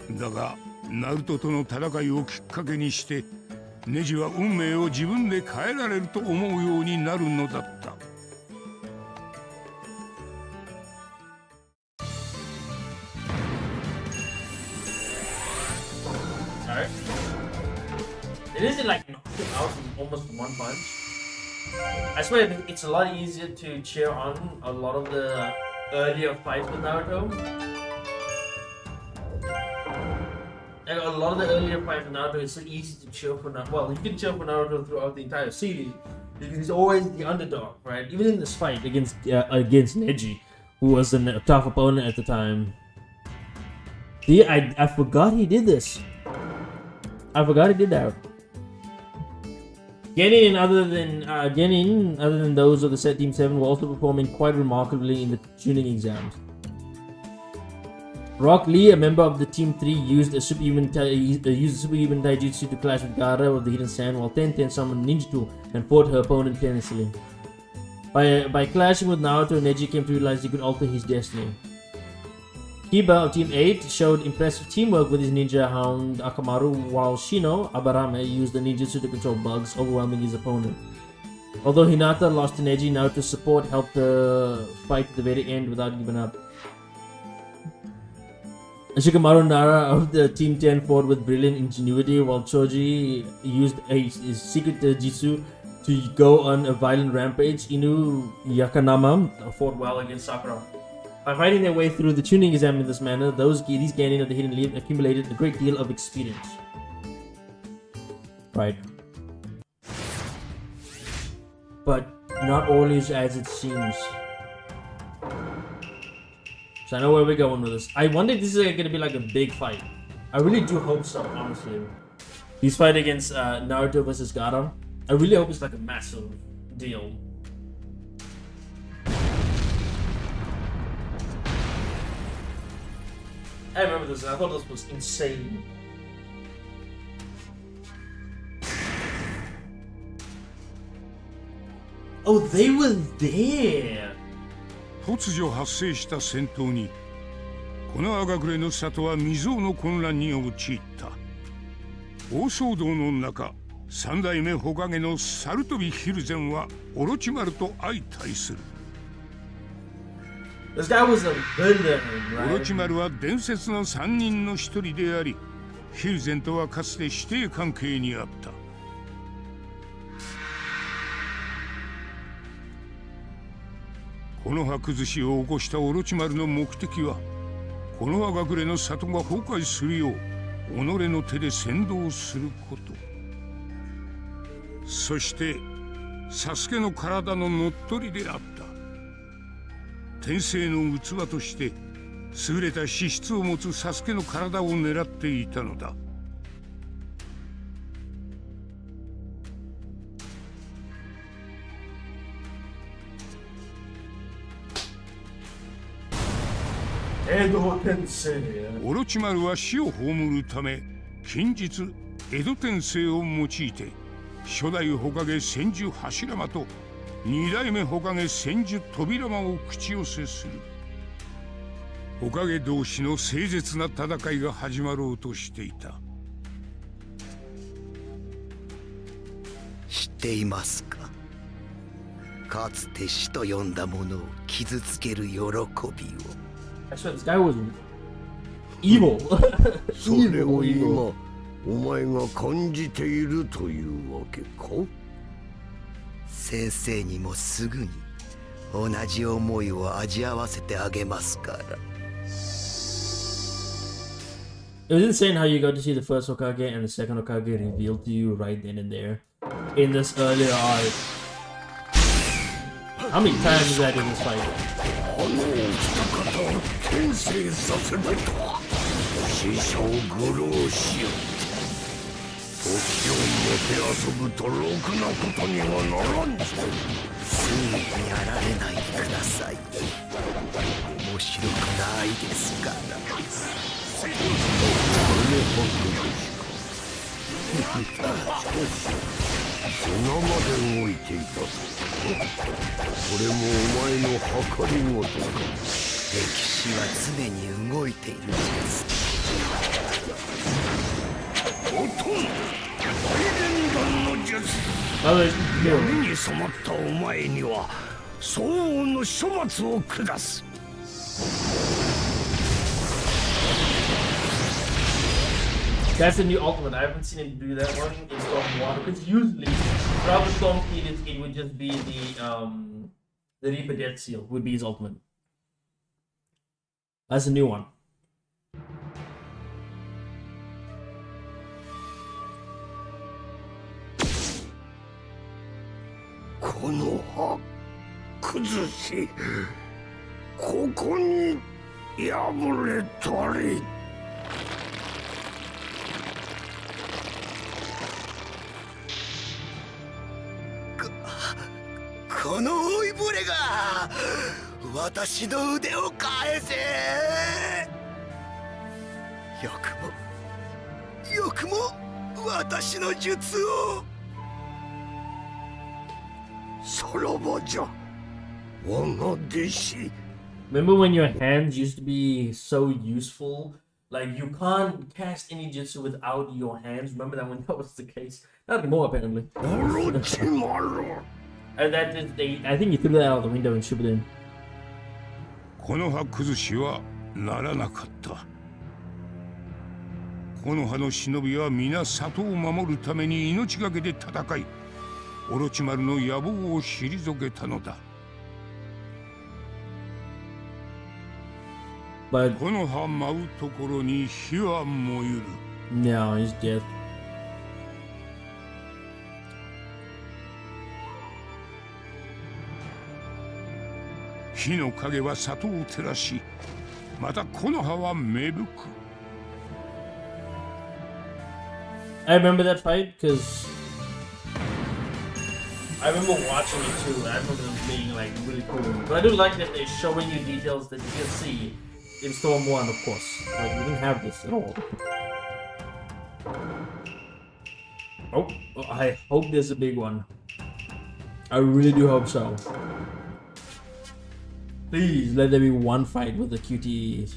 る。だがナルトとの戦いをきっかけにしてネジは運命を自分で変えられると思うようになるのだった。Sorry. It isn't like knock him out in almost one punch. I swear it's a lot easier to cheer on a lot of the earlier fights with Naruto. Like a lot of the earlier fights with Naruto is so easy to cheer for Naruto. Well, you can cheer for Naruto throughout the entire series because he's always the underdog, right? Even in this fight against Neji, who was a tough opponent at the time. See, I forgot he did this. I forgot he did that. Genin, other than those of the set Team 7, were also performing quite remarkably in the tuning exams. Rock Lee, a member of the Team 3, used a superhuman taijutsu to clash with Gaara of the Hidden Sand, while Tenten summoned Ninjutsu and fought her opponent tenaciously. By clashing with Naruto, Neji came to realize he could alter his destiny. Kiba of Team 8 showed impressive teamwork with his ninja hound Akamaru, while Shino Abarame used the ninjutsu to control bugs, overwhelming his opponent. Although Hinata lost to Neji, Naruto's support helped the fight to the very end without giving up. Shikamaru Nara of the Team 10 fought with brilliant ingenuity, while Choji used his secret jutsu to go on a violent rampage. Inu Yakanama fought well against Sakura. By fighting their way through the tuning exam in this manner, these Genin of the Hidden Leaf accumulated a great deal of experience. Right. But not always as it seems. So I know where we're going with this. I wonder if this is going to be like a big fight. I really do hope so, honestly. His fight against Naruto versus Gaara. I really hope it's like a massive deal. I remember this, and I thought this was insane. Oh, they were there! 突如発生した戦闘にこの赤暮れの里は未曾有の混乱に陥った。大騒動の中、三代目火影の猿飛ヒルゼンはオロチマルと相対する。This guy was a villain, right? オロチマルは伝説の3人の一人であり、ヒルゼンとはかつて師弟関係にあった。この葉崩しを起こしたオロチマルの目的は、この赤暮れの里が崩壊するよう己の手で先導すること。そしてサスケの体の乗っ取りであった。天性の器として優れた資質を持つサスケの体を狙っていたのだ。オロチマルは死を葬るため近日江戸天聖を用いて初代火影千手柱間と二代目火影千手扉間を口寄せする。火影同士の凄絶な戦いが始まろうとしていた。知っていますか。かつて死と呼んだものを傷つける喜びを。I swear this guy was evil. それを今お前が感じているというわけか。先生にもすぐに同じ思いを味わわせてあげますから。It was insane how you got to see the first Hokage and the second Hokage revealed to you right then and there in this earlier arc. How many times is that in this fight? 転生させると師匠愚弄しよう。時をもてあそぶとろくなことにはならんぞ。ついにやられないでください。面白くないですから。しかし砂まで動いていたぞ。これもお前の計りごとか。歴史は常に動いているのです。闇に染まったお前には相応の処罰を下す。That's a new ultimate. I haven't seen him do that one in Storm 1 because usually throughout the Storm series it would just be the Reaper Death Seal would be his ultimate. That's a new one. この葉崩し、ここに破れたり。この老いぼれが私の腕を返せ。よくも私の術を。さらばじゃ、我が弟子。 Remember when your hands used to be so useful? Like you can't cast any jutsu without your hands. Remember that when that was the case? Not anymore apparently. And that is I think you threw that out the window and shipped it in. この葉崩しはならなかった。この葉の忍びは皆里を守るために命がけで戦い、オロチマルの野望を退けたのだ。But この葉舞うところに火は燃ゆる。no, he's dead. 火の影は里を照らし、またこの葉は芽吹く。I remember that fight because I remember watching it too. I remember it being like really cool. But I do like that they're showing you details that you can see in Storm 1, of course. Like we didn't have this at all. Oh, I hope there's a big one. I really do hope so. Please let there be one fight with the QTEs.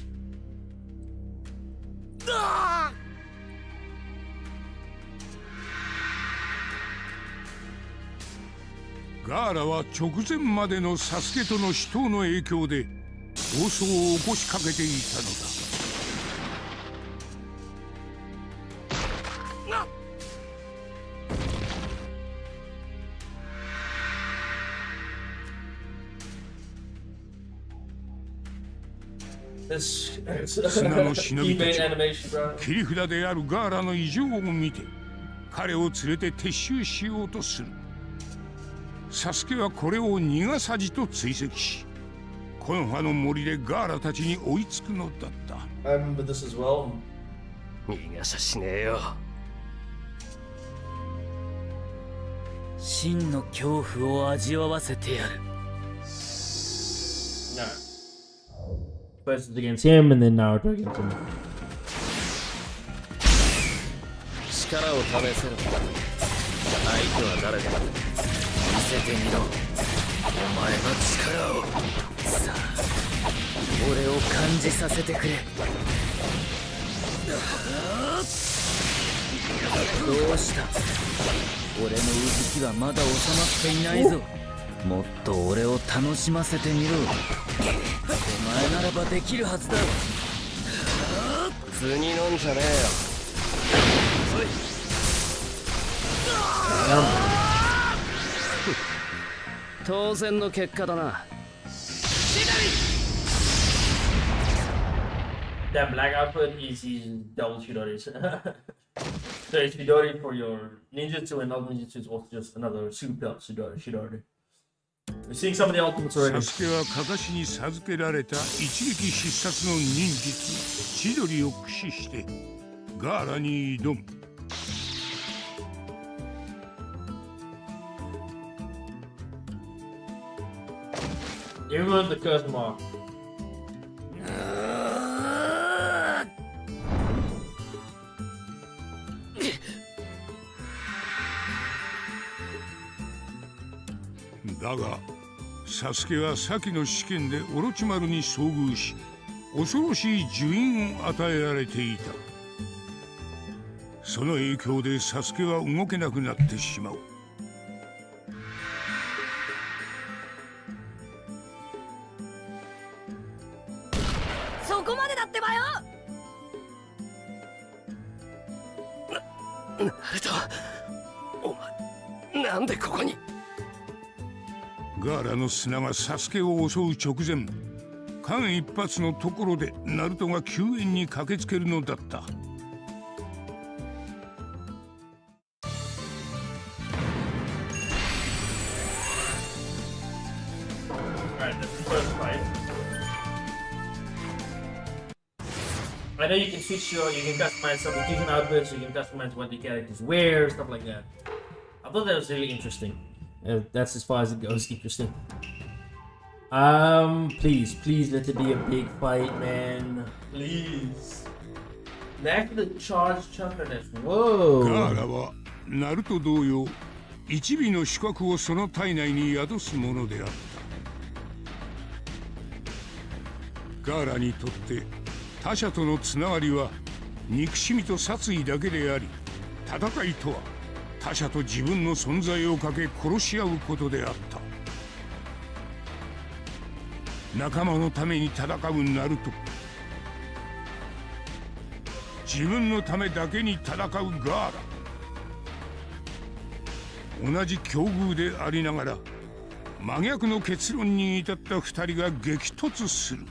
ガーラは直前までのサスケとの死闘の影響で暴走を起こしかけていたのだ。砂の忍びたちは切り札であるガーラの異常を見て彼を連れて撤収しようとする。サスケはこれを逃がさじと追跡し、この葉の森でガーラたちに追いつくのだった。I remember this as well. 逃がしゃしねえよ。真の恐怖を味わわせてやる。No. First it's against him, and then Naruto against him. 力を試せろ。相手は誰だ。見せてみろ。お前の力を。さあ、俺を感じさせてくれ。どうした？俺のうずきはまだ収まっていないぞ。もっと俺を楽しませてみろ。お前ならばできるはずだ。次のんじゃねえよ。当然の結果だな。That black outfit is his double Chidori. So it's Chidori for your ninjutsu, and other ninjutsu is also just another super Chidori. We're seeing some of the ultimates already. サスケはカカシに授けられた一撃必殺の忍術千鳥を駆使してガーラに挑む。Even the curse mark. だがサスケは先の試験でオロチマルに遭遇し恐ろしい呪印を与えられていた。その影響でサスケは動けなくなってしまう。ナルト、お前なんでここに。ガーラの砂がサスケを襲う直前、間一髪のところでナルトが救援に駆けつけるのだった。Alright, that's the first fight. I know you can switch you can customize substitution outfits, you can customize what the characters wear, stuff like that. I thought that was really interesting. That's as far as it goes, interesting. Please let it be a big fight, man. Please. Back to the charged chakra nest. Whoa. ガーラはナルト同様、一尾の主角をその体内に宿すものであった。ガーラにとって他者とのつながりは憎しみと殺意だけであり、戦いとは他者と自分の存在をかけ殺し合うことであった。仲間のために戦うナルト、自分のためだけに戦うガーラ。同じ境遇でありながら真逆の結論に至った二人が激突する。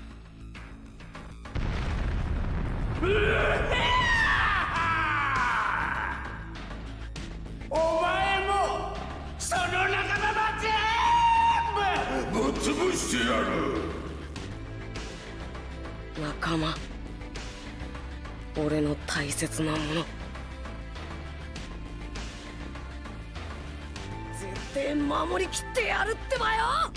お前もその仲間も全部ぶっ潰してやる。仲間、俺の大切なもの、絶対守りきってやるってばよ。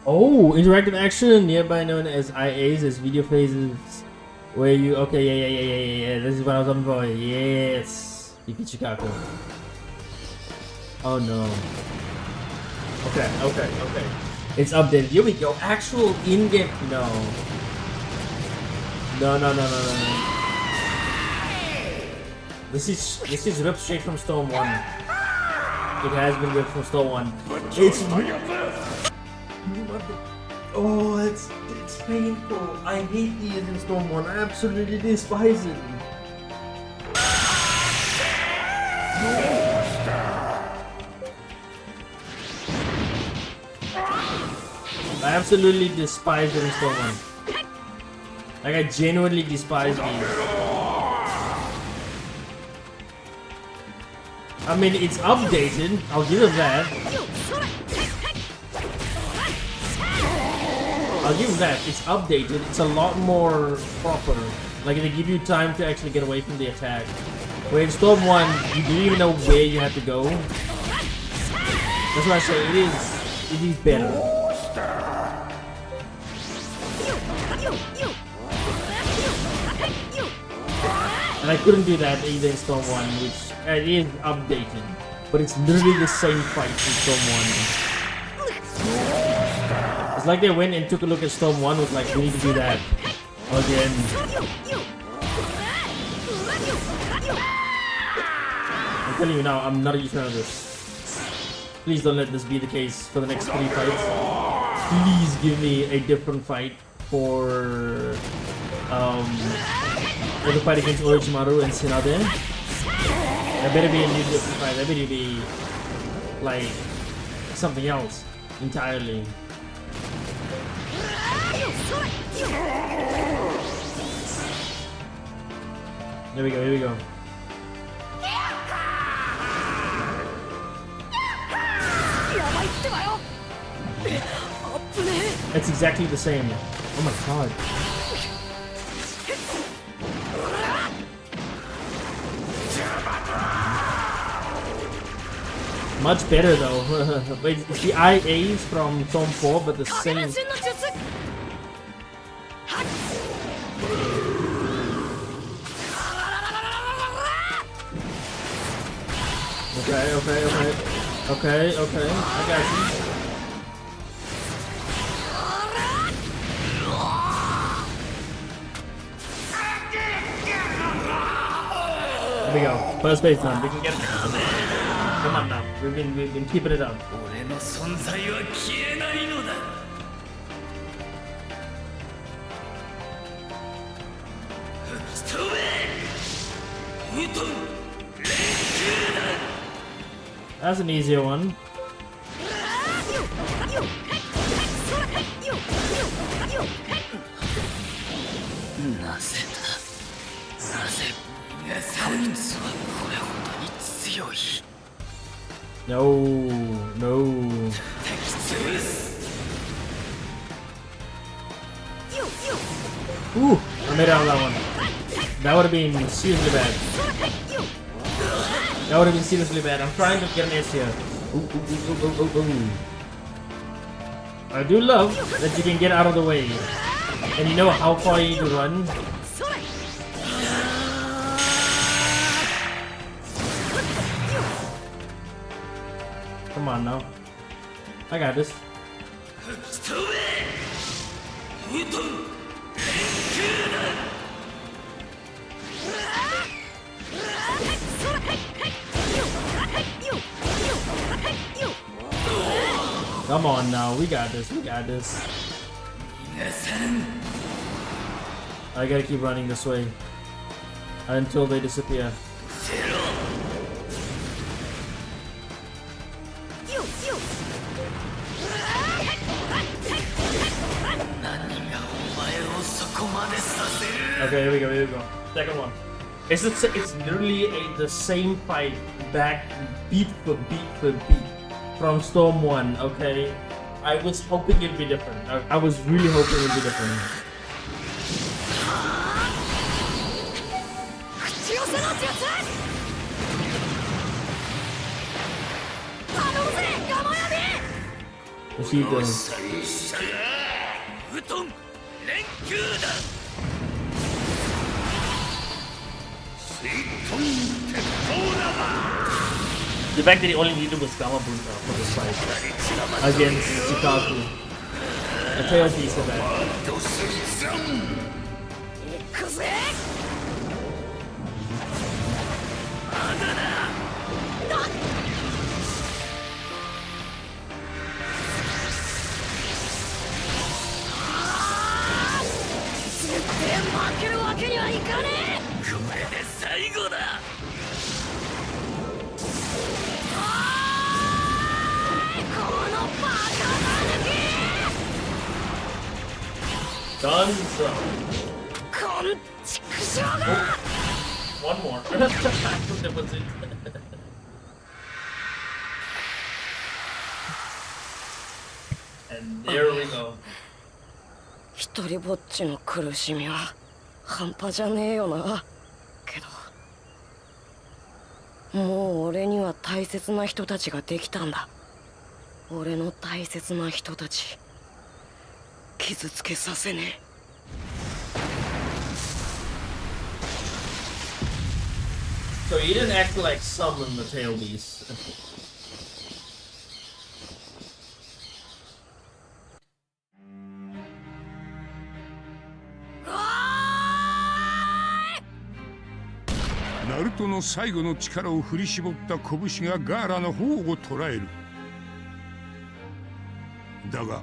Oh, interactive action, nearby known as IAs, as video phases where you okay, yeah. This is what I was looking for. Yes, Ikichikaku. Oh no. Okay. It's updated. Here we go. Actual in-game. No. This is ripped straight from Storm 1. It has been ripped from Storm 1. It's oh, it's painful. I hate these in Storm 1. I absolutely despise it. I absolutely despise it in Storm 1. Like, I genuinely despise these. I mean, it's updated. I'll give it that. I'll give that. It's updated. It's a lot more proper. Like, they give you time to actually get away from the attack. Where in Storm 1, you didn't even know where you had to go. That's why I say it is better. And I couldn't do that either in Storm 1, which it is updated. But it's literally the same fight in Storm 1. It's like they went and took a look at Storm 1, was like, we need to do that again. I'm telling you now, I'm not a huge fan of this. Please don't let this be the case for the next 3 fights. Please give me a different fight for the fight against Orochimaru and Tsunade. That better be a new different fight. That better be like something else entirely. Here we go. That's exactly the same. Oh my god. Much better though. Wait, it's the IAs from Storm 4, but the same. Okay. I got you. There we go. First base done. We can get it. Come on now. We've been keeping it up. 俺の存在は消えないのだ。That's an easier one. なぜだ、なぜこいつはこれほどに強い。 No, no. Ooh, I made it out of that one. That would have been seriously bad. That would have been seriously bad. I'm trying to get an S here. Ooh, ooh, ooh, ooh, ooh, ooh. I do love that you can get out of the way. And you know how far you need to run. Come on now. I got this. Come on now, we got this, we got this. I gotta keep running this way until they disappear. Okay, here we go, here we go. Second one. It's literally the same fight back beat for beat for beat from Storm 1, okay? I was hoping it'd be different. I was really hoping it'd be different. Receive those. The fact that he only needed was Gamma Bunta for this fight against Chikaku. I tell you what he's the best. Done. So. Oh, one more. That was it. And there we go. 一人ぼっちの苦しみは半端じゃねえよな。けどもう俺には大切な人たちができたんだ。俺の大切な人たち傷つけさせねえ。So he didn't act like summon the tail beast.ナルトの最後の力を振り絞った拳がガーラの頬を捉える。だが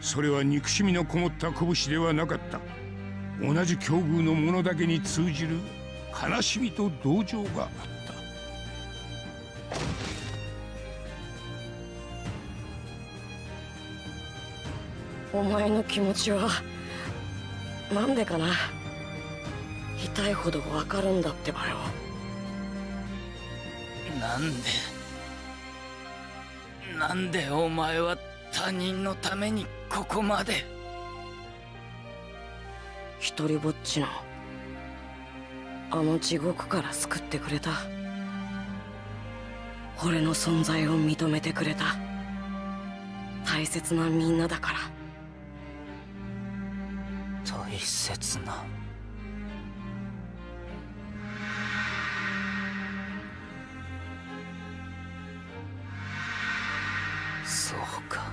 それは憎しみのこもった拳ではなかった。同じ境遇の者だけに通じる悲しみと同情があった。お前の気持ちはなんでかな。痛いほどわかるんだってばよ。なんでお前は他人のためにここまで。一人ぼっちのあの地獄から救ってくれた。俺の存在を認めてくれた大切なみんなだから。大切な。そうか。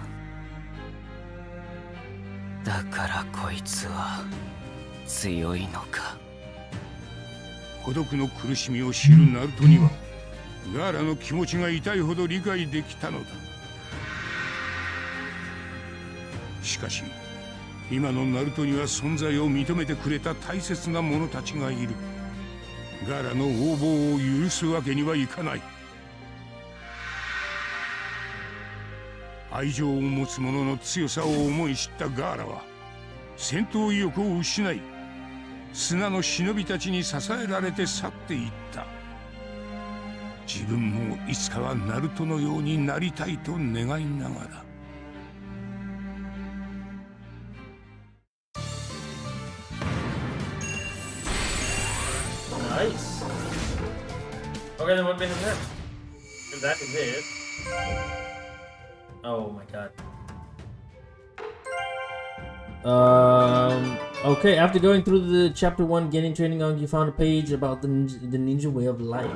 だからこいつは強いのか。孤独の苦しみを知るナルトにはガーラの気持ちが痛いほど理解できたのだ。しかし今のナルトには存在を認めてくれた大切な者たちがいる。ガラの横暴を許すわけにはいかない。愛情を持つ者の強さを思い知ったガーラは戦闘意欲を失い、砂の忍びたちに支えられて去っていった。自分もいつかはナルトのようになりたいと願いながら。Nice. Okay, then what bit is that? If that is it. Oh my god. Okay, after going through the chapter 1 Genin training arc, you found a page about the ninja way of life.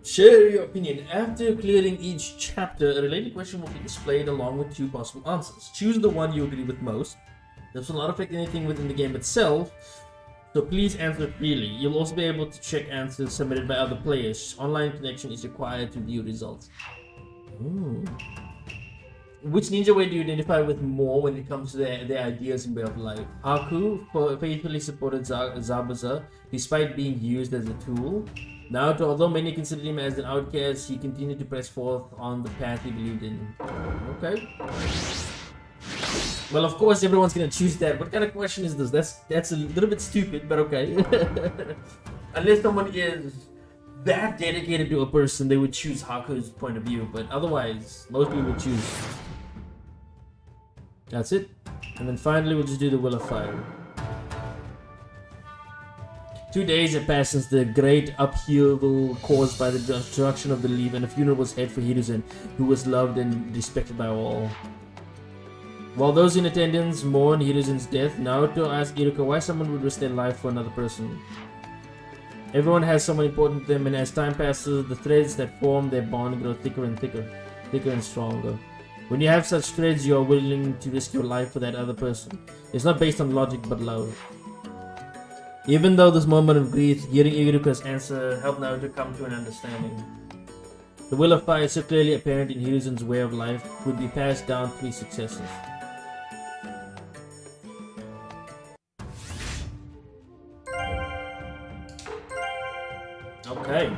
Share your opinion. After clearing each chapter, a related question will be displayed along with 2 possible answers. Choose the one you agree with most. This will not affect anything within the game itself, so please answer freely. You'll also be able to check answers submitted by other players. Online connection is required to view results. Ooh. Which ninja way do you identify with more when it comes to their ideas and way of life? Haku faithfully supported Zabuza despite being used as a tool. Naruto, although many considered him as an outcast, he continued to press forth on the path he believed in. Okay. Well, of course, everyone's gonna choose that. What kind of question is this? That's a little bit stupid, but okay. Unless someone is that dedicated to a person, they would choose Haku's point of view. But otherwise, most people would choose. That's it. And then finally, we'll just do the Will of Fire. 2 days have passed since the great upheaval caused by the destruction of the leaf, and a funeral was held for Hiruzen, who was loved and respected by all. While those in attendance mourned Hiruzen's death, Naruto asked Iruka why someone would risk their life for another person. Everyone has someone important to them, and as time passes, the threads that form their bond grow thicker and thicker and stronger. When you have such threads, you are willing to risk your life for that other person. It's not based on logic, but love. Even though this moment of grief, hearing Iruka's answer helped Naruto come to an understanding. The Will of Fire, so clearly apparent in Hiruzen's way of life, would be passed down to his successors. Okay,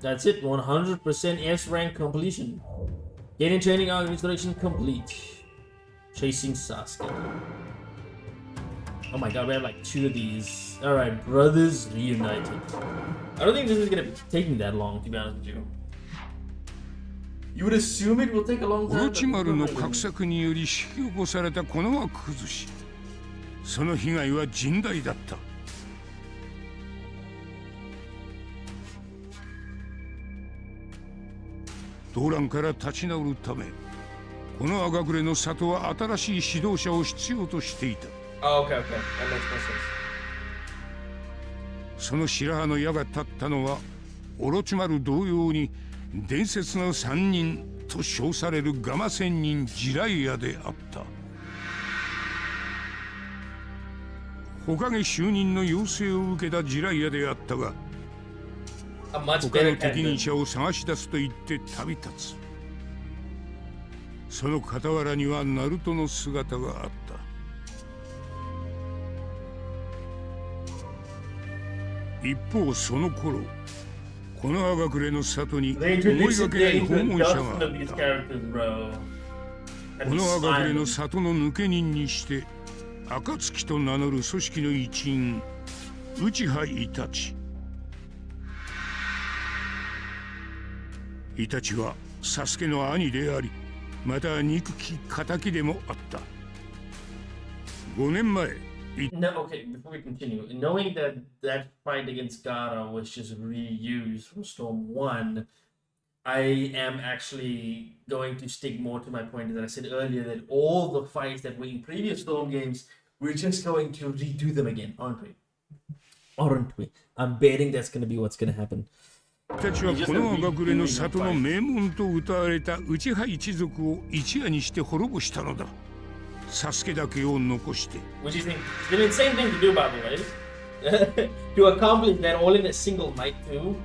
that's it. 100% S rank completion. Genin training arc restoration complete. Chasing Sasuke. Oh my god, we have like 2 of these. Alright, brothers reunited. I don't think this is gonna be taking that long, to be honest with you. You would assume it will take a long time. オロチマルの画策により引き起こされたこの輪崩し。その被害は甚大だった。動乱から立ち直るため、この赤暮れの里は新しい指導者を必要としていた。Oh, okay, okay. That makes more sense. その白羽の矢が立ったのは、オロチマル同様に伝説の3人と称されるガマ仙人ジライアであった。火影就任の要請を受けたジライアであったが、他の適任者を探し出すと言って旅立つ。その傍らにはナルトの姿があった。一方その頃、この赤暮れの里に思いがけない訪問者があった。この赤暮れの里の抜け人にして暁と名乗る組織の一員、内葉イタチ。イタチはサスケの兄であり、また憎き仇でもあった。5年前。No, okay, before we continue, knowing that that fight against Gaara was just reused from Storm 1, I am actually going to stick more to my point that I said earlier, that all the fights that were in previous Storm games, we're just going to redo them again, aren't we? Aren't we? I'm betting that's going to be what's going to happen. たちはこの赤暮れの里の名門と謳われた内葉一族を一夜にして滅ぼしたのだ。サスケだけを残して。Which is an insane thing to do, by the way. To accomplish that all in a single night, too.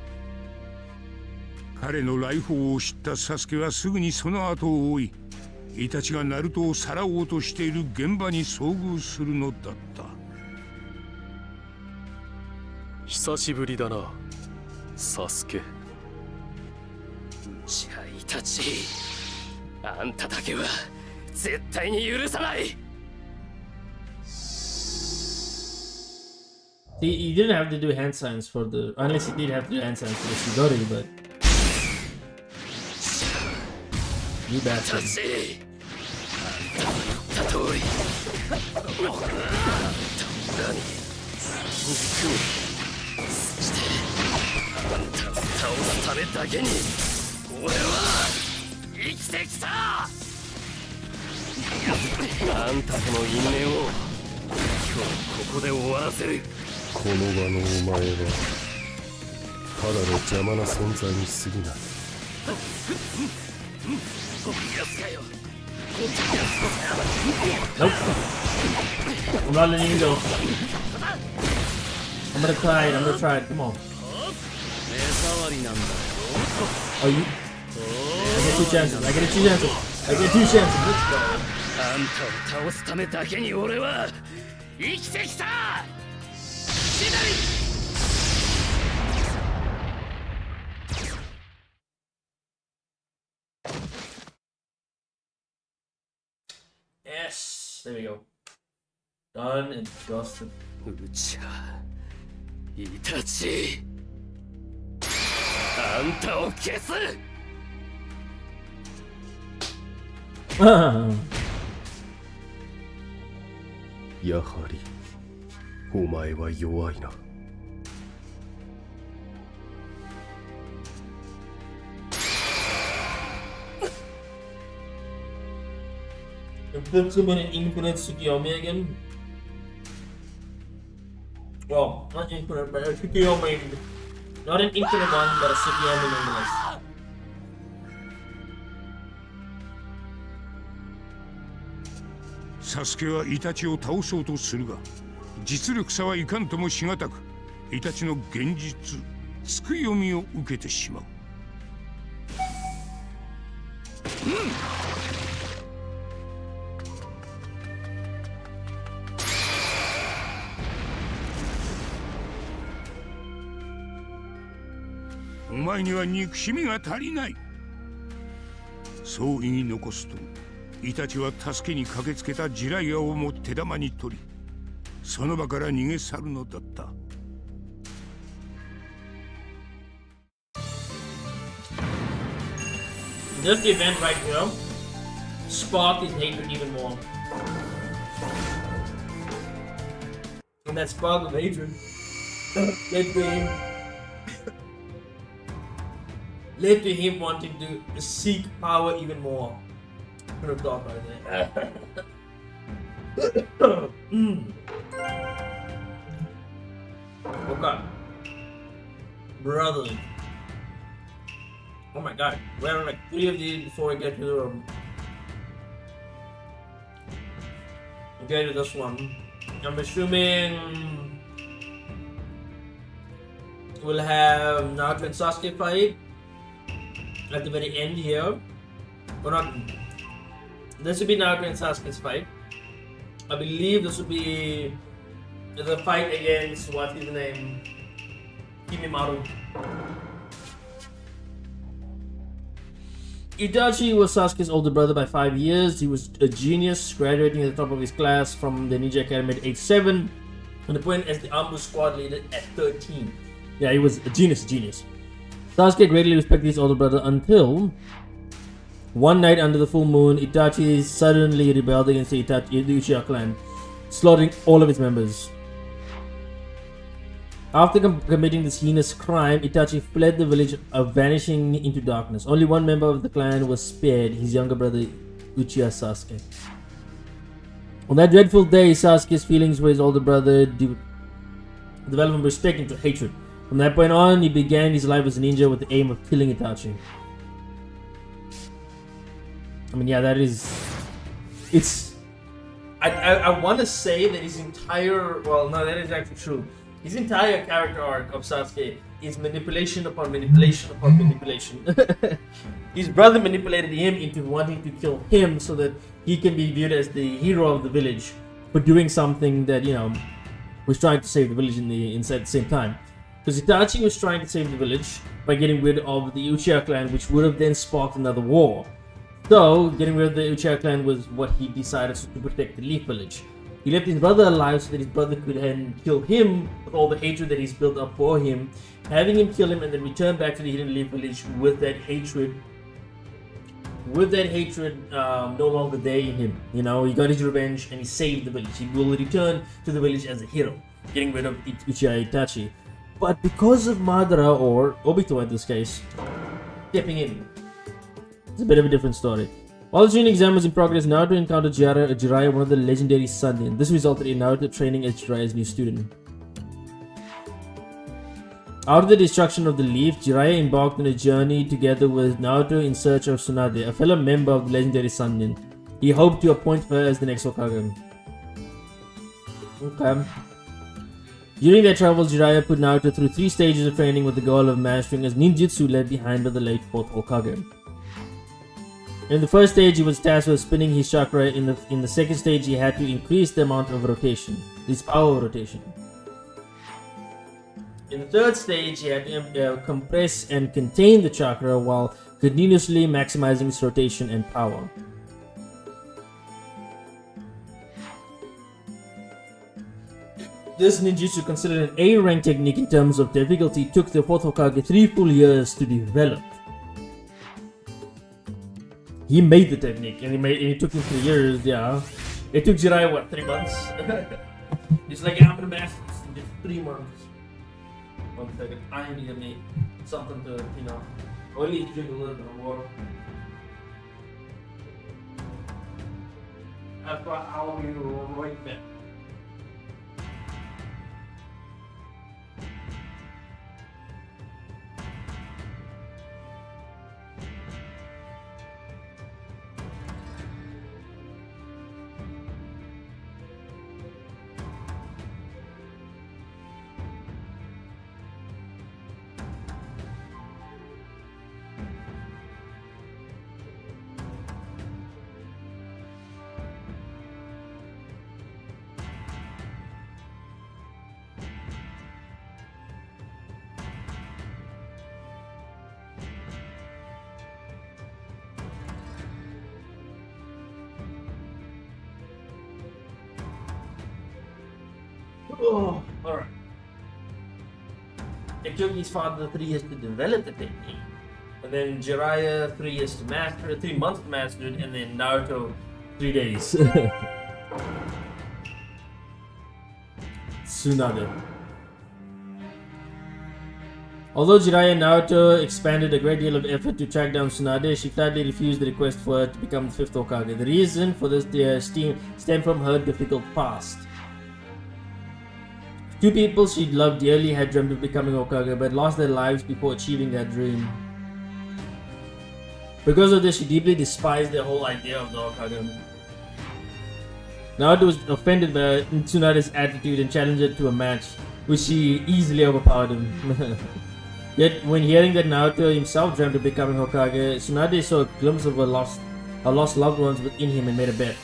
彼の来訪を知ったサスケはすぐにその後を追い、イタチがナルトをさらおうとしている現場に遭遇するのだった。久しぶりだな、サスケ。じゃあイタチ、あんただけは絶対に許さない。 He didn't have to do hand signs for the, unless he did have to do hand signs for the Shigori, but you イタ bastard. チ、あんたの言った通り、あんたの裏に肉を、そしてあんたを倒すためだけに俺は生きてきた。あんたとの因縁を今日ここで終わらせる。この場のお前はただの邪魔な存在に過ぎない。安かよ。 Nope. I'm not letting you go. I'm gonna try it. I'm gonna try it. Come on. 目障りなんだよ。 Oh, you? I get two chances. I get two chances. I get two chances. Let's go. あんたを倒すためだけに俺は生きてきた。シナリ Yes. There we go. Done and dusted. うちゃイタチ、あんたを消す。やはりお前は弱いな。Invincible and infinite Tsukiyomi again. Well, not infinite, but a Tsukiyomi. Not an infinite one, but a Tsukiyomi nonetheless. サスケはイタチを倒そうとするが、実力差はいかんともしがたく、イタチの現実、つく読みを受けてしまう。お前には憎しみが足りない。そう言い残すと、イタチは助けに駆けつけたジライアをも手玉に取り、その場から逃げ去るのだった。This event right here sparked his hatred even more. And that spark of hatred led to him wanting to seek power even more. Could have thought right there. Okay. Brother. Oh my god. We're on like 3 of these before we get to the get to this one. I'm assuming we'll have Naruto and Sasuke fight at the very end here. Or not. This will be Naruto and Sasuke's fight. I believe this will be the fight against what's his name? Kimimaru. Itachi was Sasuke's older brother by 5 years. He was a genius, graduating at the top of his class from the Ninja Academy at age 7, and appointed as the ambush squad leader at 13. Yeah, he was a genius. Sasuke greatly respected his older brother until one night under the full moon, Itachi suddenly rebelled against the Uchiha clan, slaughtering all of its members. After committing this heinous crime, Itachi fled the village, vanishing into darkness. Only one member of the clan was spared, his younger brother Uchiha Sasuke. On that dreadful day, Sasuke's feelings for his older brother developed from respect into hatred. From that point on, he began his life as a ninja with the aim of killing Itachi. I mean, yeah, that is... It's... I want to say that his entire... Well, no, that is actually true. His entire character arc of Sasuke is manipulation upon manipulation upon manipulation. His brother manipulated him into wanting to kill him so that he can be viewed as the hero of the village for doing something that, you know, was trying to save the village at the same time. Because Itachi was trying to save the village by getting rid of the Uchiha clan, which would have then sparked another war. So, getting rid of the Uchiha clan was what he decided to protect the Leaf Village. He left his brother alive so that his brother could then kill him with all the hatred that he's built up for him, having him kill him and then return back to the Hidden Leaf Village with that hatred no longer there in him. You know, he got his revenge and he saved the village. He will return to the village as a hero, getting rid of Uchiha Itachi. But because of Madara, or Obito in this case, stepping in, it's a bit of a different story. While the training exam was in progress, Naruto encountered Jiraiya, one of the legendary Sannin. This resulted in Naruto training as Jiraiya's new student. After the destruction of the leaf, Jiraiya embarked on a journey together with Naruto in search of Tsunade, a fellow member of the legendary Sannin. He hoped to appoint her as the next Hokage. Okay. During their travels, Jiraiya put Naruto through 3 stages of training with the goal of mastering his ninjutsu left behind by the late 4th Hokage. In the first stage, he was tasked with spinning his chakra. In the second stage, he had to increase the amount of rotation, his power of rotation. In the third stage, he had to compress and contain the chakra while continuously maximizing its rotation and power. This ninjutsu, considered an A-rank technique in terms of difficulty, took the 4th Hokage 3 full years to develop. He made the technique, and it took him 3 years. Yeah, it took Jiraiya what, 3 months? It's like, I'm gonna master this in just 3 months. 1 second, I need to make something to, you know, only drink a little bit of water. That's why I'll be right back. Oh, alright. It took his father 3 years to develop the technique. And then Jiraiya 3 years to master it, 3 months to master it, and then Naruto 3 days. Tsunade. Although Jiraiya and Naruto expended a great deal of effort to track down Tsunade, she flatly refused the request for her to become the 5th Hokage. The reason for this stemmed from her difficult past. 2 people she loved dearly had dreamt of becoming Hokage, but lost their lives before achieving that dream. Because of this, she deeply despised the whole idea of the Hokage. Naruto was offended by Tsunade's attitude and challenged her to a match, which she easily overpowered him. Yet, when hearing that Naruto himself dreamt of becoming Hokage, Tsunade saw a glimpse of her lost loved ones within him and made a bet.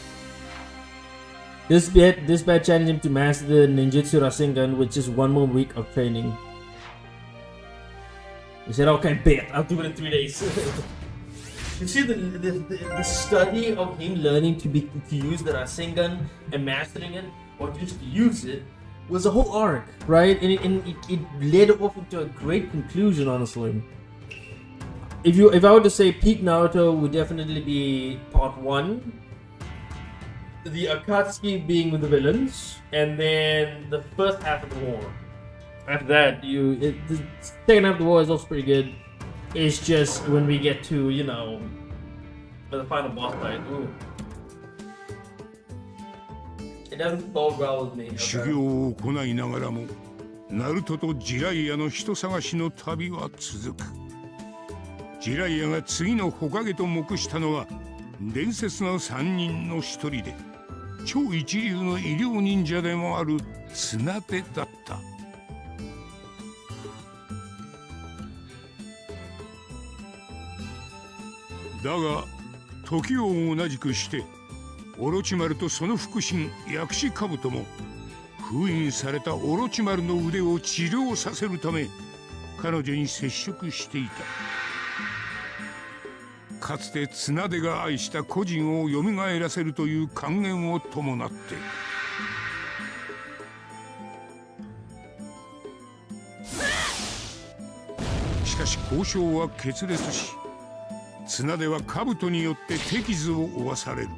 This bet challenged him to master the ninjutsu Rasengan with just 1 more week of training. He said, okay, bet, I'll do it in 3 days. You see the study of him learning to use the Rasengan and mastering it, or just to use it, was a whole arc, right? And it led off into a great conclusion, honestly. If I were to say peak Naruto would definitely be part 1. The Akatsuki being with the villains, and then the first half of the war. After that, the second half of the war is also pretty good. It's just when we get to, you know, the final boss fight. Ooh. It doesn't bode well with me. 修行を行いながらも、ナルトとジライヤの人探しの旅は続く。ジライヤが次のホカゲと目したのは、伝説の3人の1人で、超一流の医療忍者でもある綱手だった。だが時を同じくしてオロチマルとその腹心薬師兜も封印されたオロチマルの腕を治療させるため彼女に接触していた。かつて綱手が愛した故人をよみがえらせるという還元を伴って。しかし交渉は決裂し、綱手は兜によって手傷を負わされる。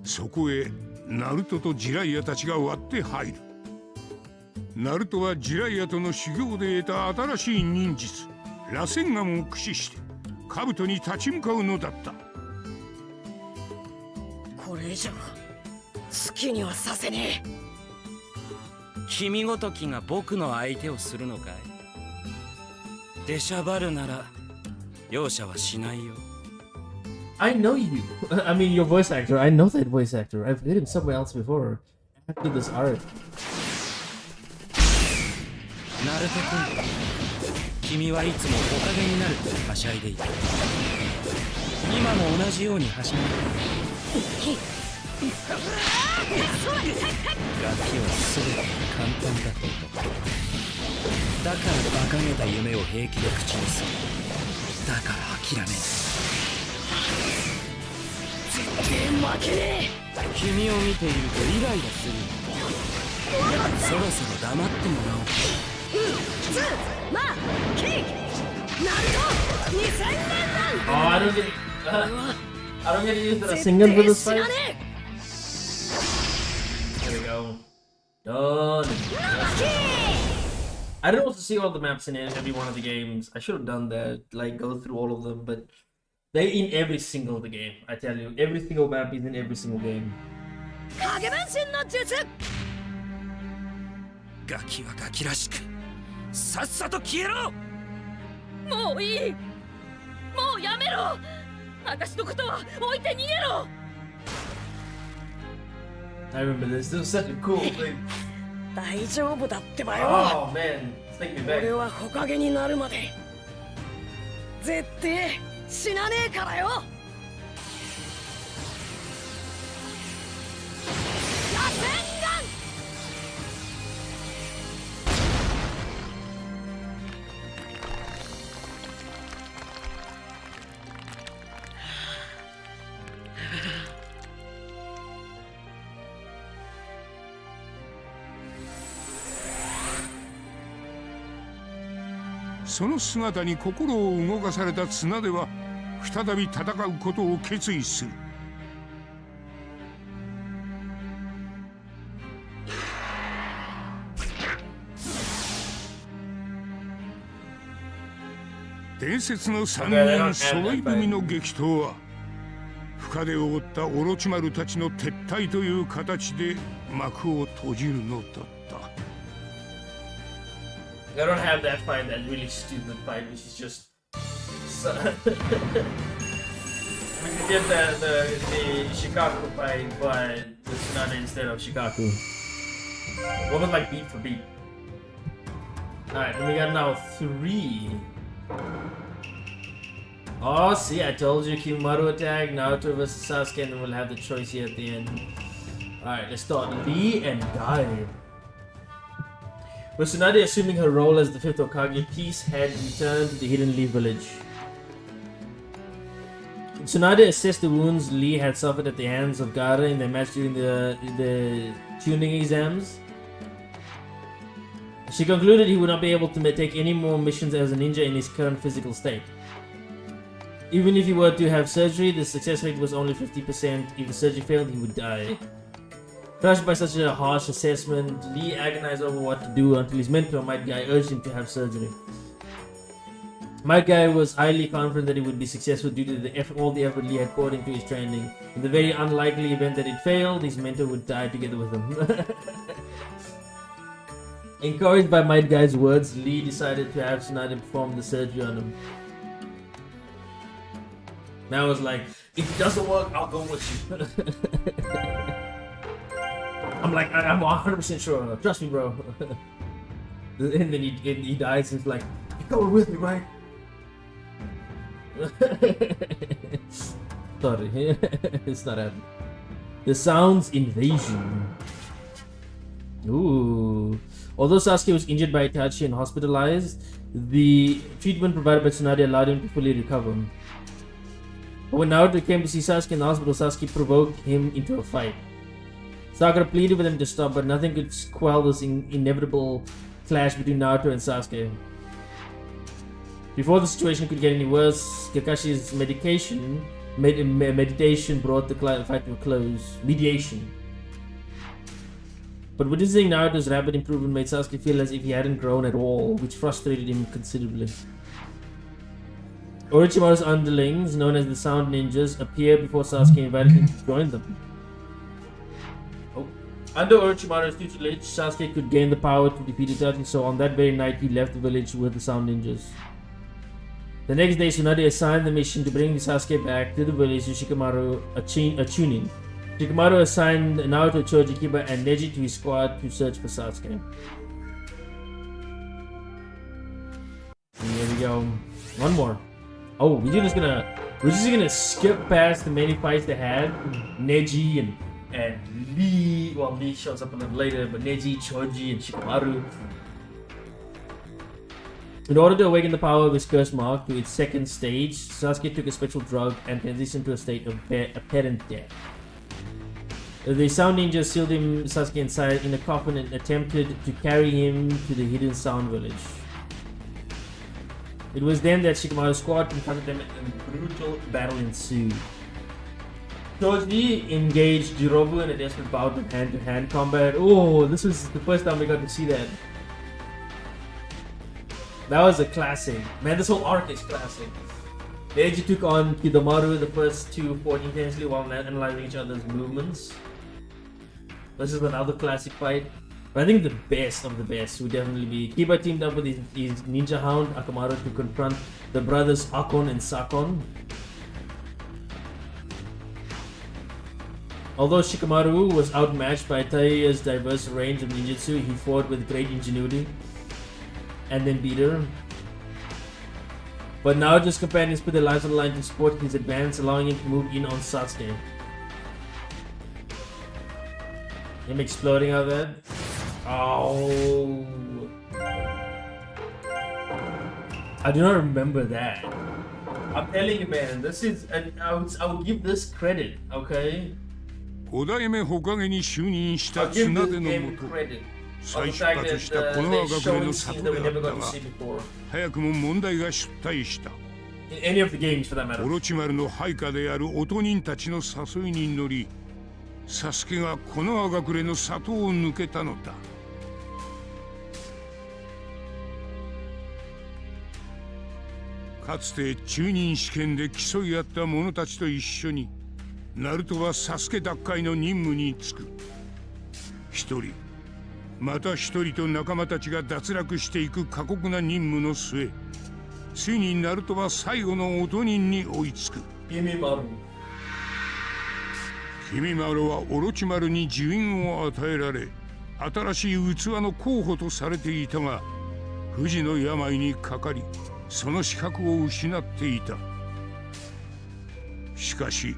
そこへナルトとジライアたちが割って入る。ナルトはジライアとの修行で得た新しい忍術螺旋丸を駆使して兜に立ち向かうのだった。これ以上好きにはさせねえ。君ごときが僕の相手をするのかい。出しゃばるなら容赦はしないよ。I know you. I mean, your voice actor. I know that voice actor. I've heard him somewhere else before. After this art. ナルト君、君はいつもおかげになるとはしゃいでいた。今も同じようにはしゃいでいる。ガキは全て簡単だと思った。だから馬鹿げた夢を平気で口にする。だから諦めない。絶対負けねえ。君を見ているとイライラする。そろそろ黙ってもらおう。Oh, I don't get. I don't get to use the single for this fight. There we go. Done. I didn't want to see all the maps in every one of the games. I should have done that, like go through all of them, but they in every single the game. I tell you, every single map is in every single game. ガキはガキらしくさっさと消えろ。もういい。もうやめろ。私のことは置いて逃げろ。I remember this. This was such a cool thing. 大丈夫だってばよ。 Oh man, let's take me 俺 back. は火影になるまで絶対死なねえからよ。螺旋丸。その姿に心を動かされた綱手は再び戦うことを決意する。伝説の三人揃い踏みの激闘は深手を負ったオロチマルたちの撤退という形で幕を閉じるのだった。I don't have that fight, that really stupid fight, which is just. I mean, they did the Shikaku fight, but it's not instead of Shikaku. What was like beat for beat? Alright, then we got now 3. Oh, see, I told you Kimaru attack, Naruto vs Sasuke, and then we'll have the choice here at the end. Alright, let's start Lee and Guy. With Tsunade assuming her role as the 5th Hokage, peace had returned to the Hidden Lee village. Tsunade assessed the wounds Lee had suffered at the hands of Gaara in their match during the tuning exams. She concluded he would not be able to take any more missions as a ninja in his current physical state. Even if he were to have surgery, the success rate was only 50%. If the surgery failed, he would die. Crushed by such a harsh assessment, Lee agonized over what to do until his mentor, Might Guy, urged him to have surgery. Might Guy was highly confident that he would be successful due to all the effort Lee had poured into his training. In the very unlikely event that it failed, his mentor would die together with him. Encouraged by Might Guy's words, Lee decided to have Tsunade perform the surgery on him. Now was like, if it doesn't work, I'll go with you. I'm like, I'm 100% sure. Trust me, bro. And then he dies. And he's like, you're coming with me, right? Sorry, it's not happening. The Sound's invasion. Ooh. Although Sasuke was injured by Itachi and hospitalized, the treatment provided by Tsunade allowed him to fully recover. But when Naruto came to see Sasuke in the hospital, Sasuke provoked him into a fight. Sakura pleaded with him to stop, but nothing could quell this inevitable clash between Naruto and Sasuke. Before the situation could get any worse, Kakashi's meditation brought the fight to a close. Mediation. But witnessing Naruto's rapid improvement made Sasuke feel as if he hadn't grown at all, which frustrated him considerably. Orochimaru's underlings, known as the Sound Ninjas, appeared before Sasuke invited him to join them. Under Orochimaru's tutelage, Sasuke could gain the power to defeat Itachi, so on that very night he left the village with the Sound Ninjas. The next day, Tsunade assigned the mission to bring Sasuke back to the village to Shikamaru a tuning. Shikamaru assigned Naruto, Choji, Kiba, and Neji to his squad to search for Sasuke. And here we go. One more. Oh, we're just gonna skip past the many fights they had. Neji and Lee. Well, Lee shows up a little later, but Neji, Choji, and Shikamaru. In order to awaken the power of his curse mark to its second stage, Sasuke took a special drug and transitioned to a state of apparent death. The Sound Ninjas sealed Sasuke inside in a coffin and attempted to carry him to the hidden Sound village. It was then that Shikamaru's squad confronted them and a brutal battle ensued. Choji engaged Jirobu in a desperate bout of hand-to-hand combat. Oh, this was the first time we got to see that. That was a classic. Man, this whole arc is classic. Neji took on Kidomaru. The first two fought intensely while analyzing each other's movements. This is another classic fight. But I think the best of the best would definitely be Kiba teamed up with his ninja hound Akamaru to confront the brothers Akon and Sakon. Although Shikamaru was outmatched by Taiya's diverse range of ninjutsu, he fought with great ingenuity and then beat her. But Naruto's companions put their lives on the line to support his advance, allowing him to move in on Sasuke. Him exploding out there. Oh, I do not remember that. I'm telling you, man, this is. I would give this credit, okay? 5代目火影に就任した I'll give 綱 this 手の game もと credit. 再出発したこの葉隠れの里であったが before. 早くも問題が出題した In any of the games for that matter. オロチマルの配下である音人たちの誘いに乗りサスケがこの葉隠れの里を抜けたのだかつて中任試験で競い合った者たちと一緒にナルトはサスケ奪回の任務に就く一人また一人と仲間たちが脱落していく過酷な任務の末ついにナルトは最後の音人に追いつく君丸はオロチマルに呪印を与えられ新しい器の候補とされていたが不治の病にかかりその資格を失っていたしかし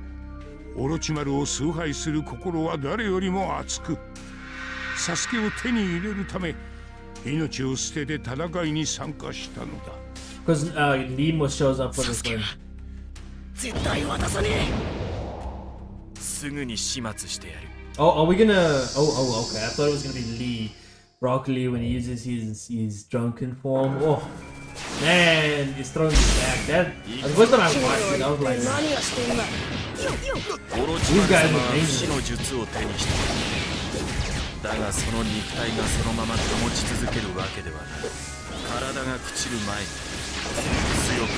オロチマルを崇拝する心は誰よりも熱くサスケを手に入れるため命を捨てて戦いに参加したのだ Because Lim shows up for this one. 絶対渡さねえすぐに始末してやる Oh, are we gonna? Oh, okay. I thought it was gonna be Lee, Rock Lee, when he uses his drunken form. Oh, man, he's throwing me back. That the first time I watched it, I was like, these guys are amazing. の術を手にしただがその肉体がそのまま保ち続けるわけではない体が朽ちる前に強く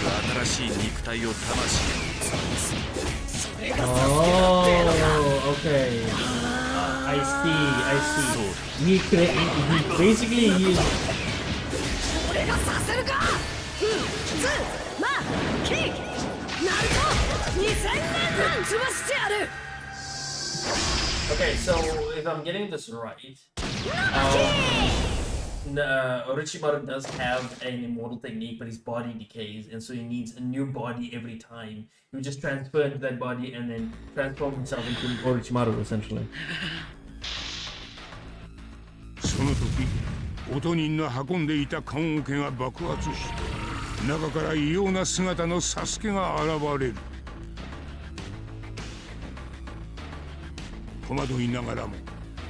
新しい肉体を魂に移すそれがサスケだってのか okay. I see. He basically he. 俺がさせるかまあキーナルト2000年潰してやる Okay, so if I'm getting this right, Orochimaru does have an immortal technique, but his body decays, and so he needs a new body every time. He would just transfer into that body and then transform himself into Orochimaru, essentially. その時音人の運んでいた棺桶が爆発し、中から異様な姿のサスケが現れる。戸惑いながらも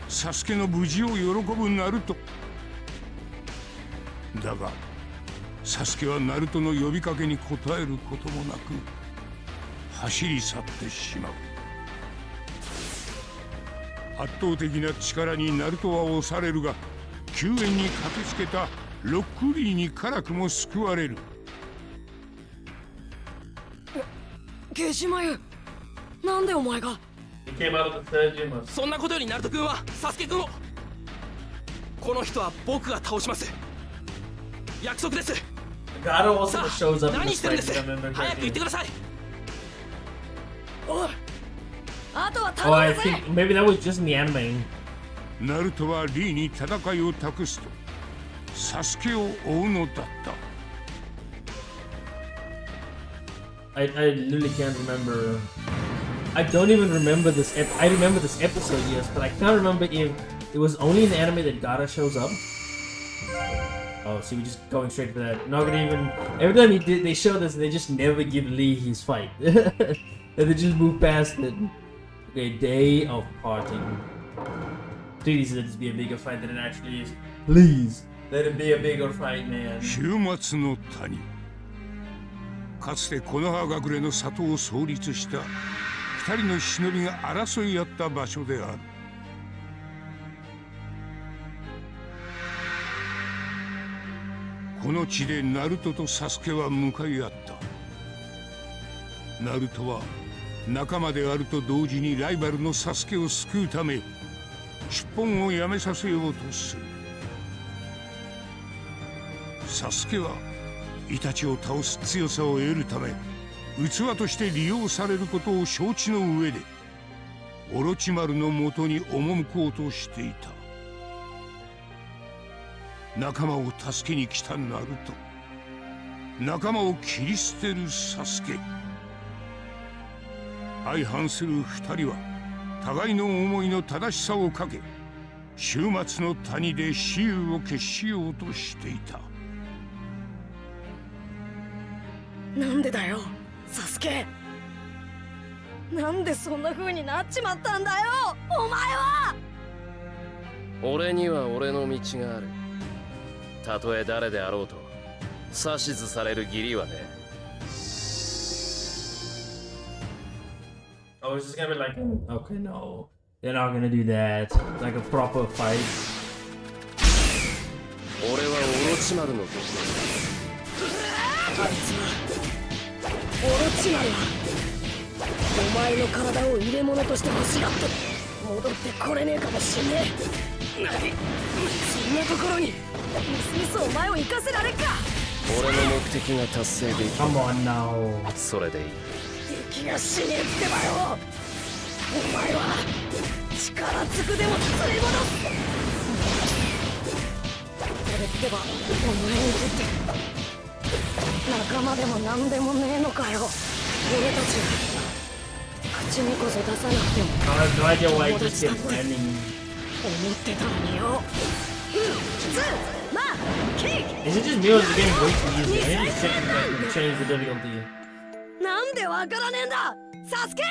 サスケの無事を喜ぶナルト。だがサスケはナルトの呼びかけに応えることもなく走り去ってしまう。圧倒的な力にナルトは押されるが、救援に駆けつけたロックリーに辛くも救われる。ゲシマユ、なんでお前が。 He came out of the third gym of そんなことよりナルト君はサスケ君を。この人は僕が倒します。約束です。 Gaara also さ shows あ up in 何 this してるん fight, です。 if I remember 早く言っ correctly. てください。おい、あとは Oh, I 頼むぜ。 think maybe that was just in the anime. ナルトはリーに戦いを託すとサスケを追うのだった。 I literally can't remember. I don't even remember this. I remember this episode, yes, but I can't remember if it was only in the anime that Gaara shows up. Oh, see, we're just going straight for that. Not gonna even. Every time they show this, they just never give Lee his fight. And they just move past it. Okay, day of parting. Please let this be a bigger fight than it actually is. Please let it be a bigger fight, man. 週末の谷。かつて木の葉隠れの里を創立した二人の忍びが争い合った場所である。この地でナルトとサスケは向かい合った。ナルトは仲間であると同時にライバルのサスケを救うため出奔をやめさせようとする。サスケはイタチを倒す強さを得るため器として利用されることを承知の上でオロチマルのもとに赴こうとしていた。仲間を助けに来たナルト、仲間を切り捨てるサスケ。相反する二人は互いの思いの正しさをかけ終末の谷で雌雄を決しようとしていた。なんでだよ、サスケ。なんでそんな風になっちまったんだよ、お前は。俺には俺の道がある。たとえ誰であろうと指図される義理はね。 Oh, it's just gonna be like, okay, no, they're not gonna do that. Like a proper fight. 俺はオロチマルのことだ。あいつはオロチマルはお前の体を入れ物として欲しがって戻ってこれねえかもしんねえ。何、そんなところにみすみすお前を生かせられっか。俺の目的が達成できる。 Come on now. それでいい。敵が死ねえってばよ。お前は力ずくでも連れ戻す。俺ってばお前にとって仲間でも何でもねえのかよ。俺たちは口にこそ出さなくても I have no idea why 友 he 達 just だっ kept て landing. 思ってたのによ。Is it just me or is the game way too easy? I need to check if I can change the difficulty. なんでわからねえんだ、サスケ。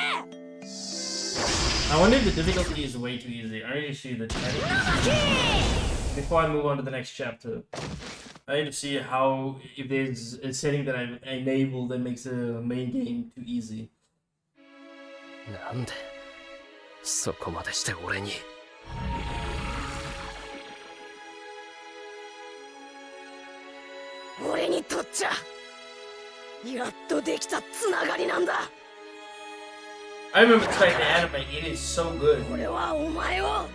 I wonder if the difficulty is way too easy. I need to see the before I move on to the next chapter. I need to see how, if there's a setting that I've enabled that makes the main game too easy. なんでそこまでして俺に。俺にとっちゃやっとできたつながりなんだ。 I remember playing the anime. It is so good. 俺はお前を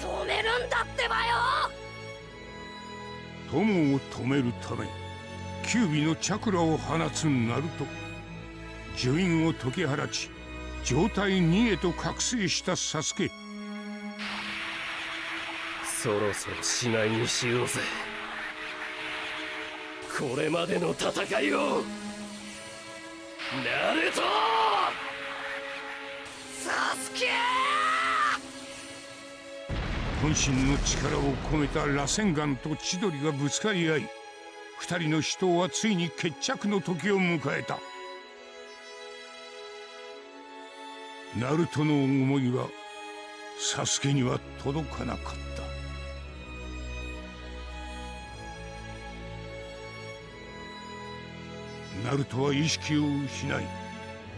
止めるんだってばよ。友を止めるため九尾のチャクラを放つナルト、呪印を解き放ち状態2へと覚醒したサスケ。そろそろしないにしようぜ。これまでの戦いを。ナルトサスケ渾身の力を込めた螺旋岩と千鳥がぶつかり合い、二人の死闘はついに決着の時を迎えた。ナルトの思いはサスケには届かなかった。ナルトは意識を失い、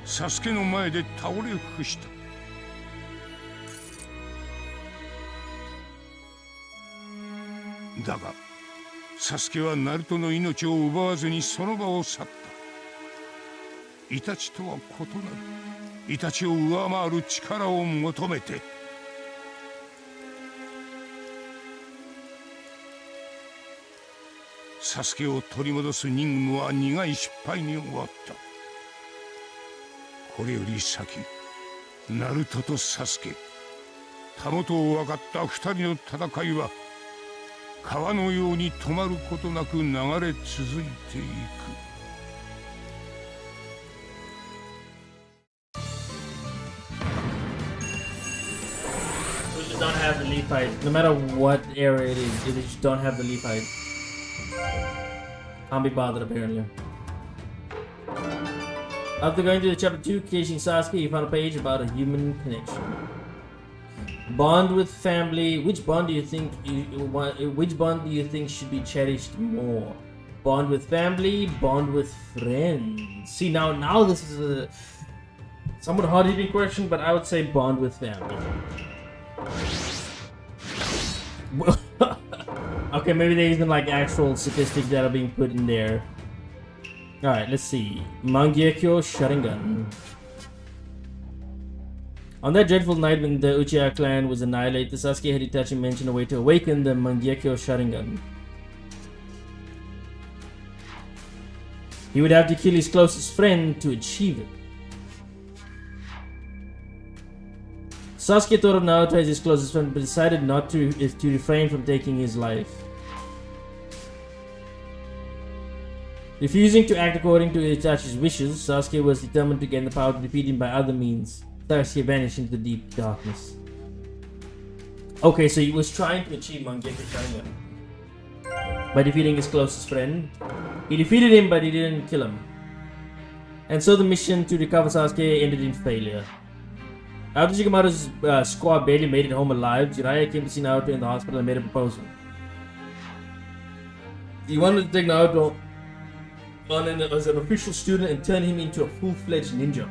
サスケの前で倒れ伏した。だがサスケはナルトの命を奪わずにその場を去った。イタチとは異なる、イタチを上回る力を求めて。サスケを取り戻す任務は苦い失敗に終わった。これより先、ナルトとサスケ、たもとを分かった二人の戦いは川のように止まることなく流れ続いていく。We just don't have the lead fight. No matter what area it is, they just don't have the lead fight. Can't be bothered apparently. After going to the chapter 2, Keishin Sasuke, you found a page about a human connection. Bond with family. Which bond do you think should be cherished more? Bond with family, bond with friends. See, now this is a somewhat hard-hitting question, but I would say bond with family. Okay, maybe there isn't like actual statistics that are being put in there. Alright, let's see. Mangekyo Sharingan. On that dreadful night when the Uchiha clan was annihilated, Sasuke had Itachi mention a way to awaken the Mangekyo Sharingan. He would have to kill his closest friend to achieve it. Sasuke thought of Naruto as his closest friend, but decided not to refrain from taking his life. Refusing to act according to Itachi's wishes, Sasuke was determined to gain the power to defeat him by other means. Sasuke vanished into the deep darkness. Okay, so he was trying to achieve Mangekyo Sharingan by defeating his closest friend. He defeated him, but he didn't kill him. And so the mission to recover Sasuke ended in failure. After Shikamaru's squad barely made it home alive, Jiraiya came to see Naruto in the hospital and made a proposal. He wanted to take Naruto on as an official student and turn him into a full-fledged ninja.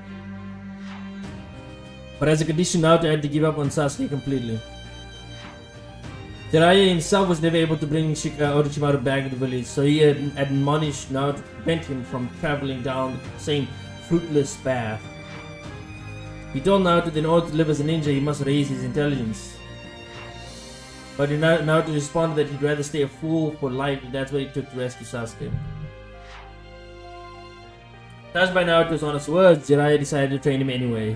But as a condition, Naruto had to give up on Sasuke completely. Jiraiya himself was never able to bring Orochimaru back to the village, so he had admonished Naruto to prevent him from traveling down the same fruitless path. He told Naruto that in order to live as a ninja, he must raise his intelligence. But Naruto responded that he'd rather stay a fool for life if that's what it took to rescue Sasuke. Touched by Naruto's honest words, Jiraiya decided to train him anyway.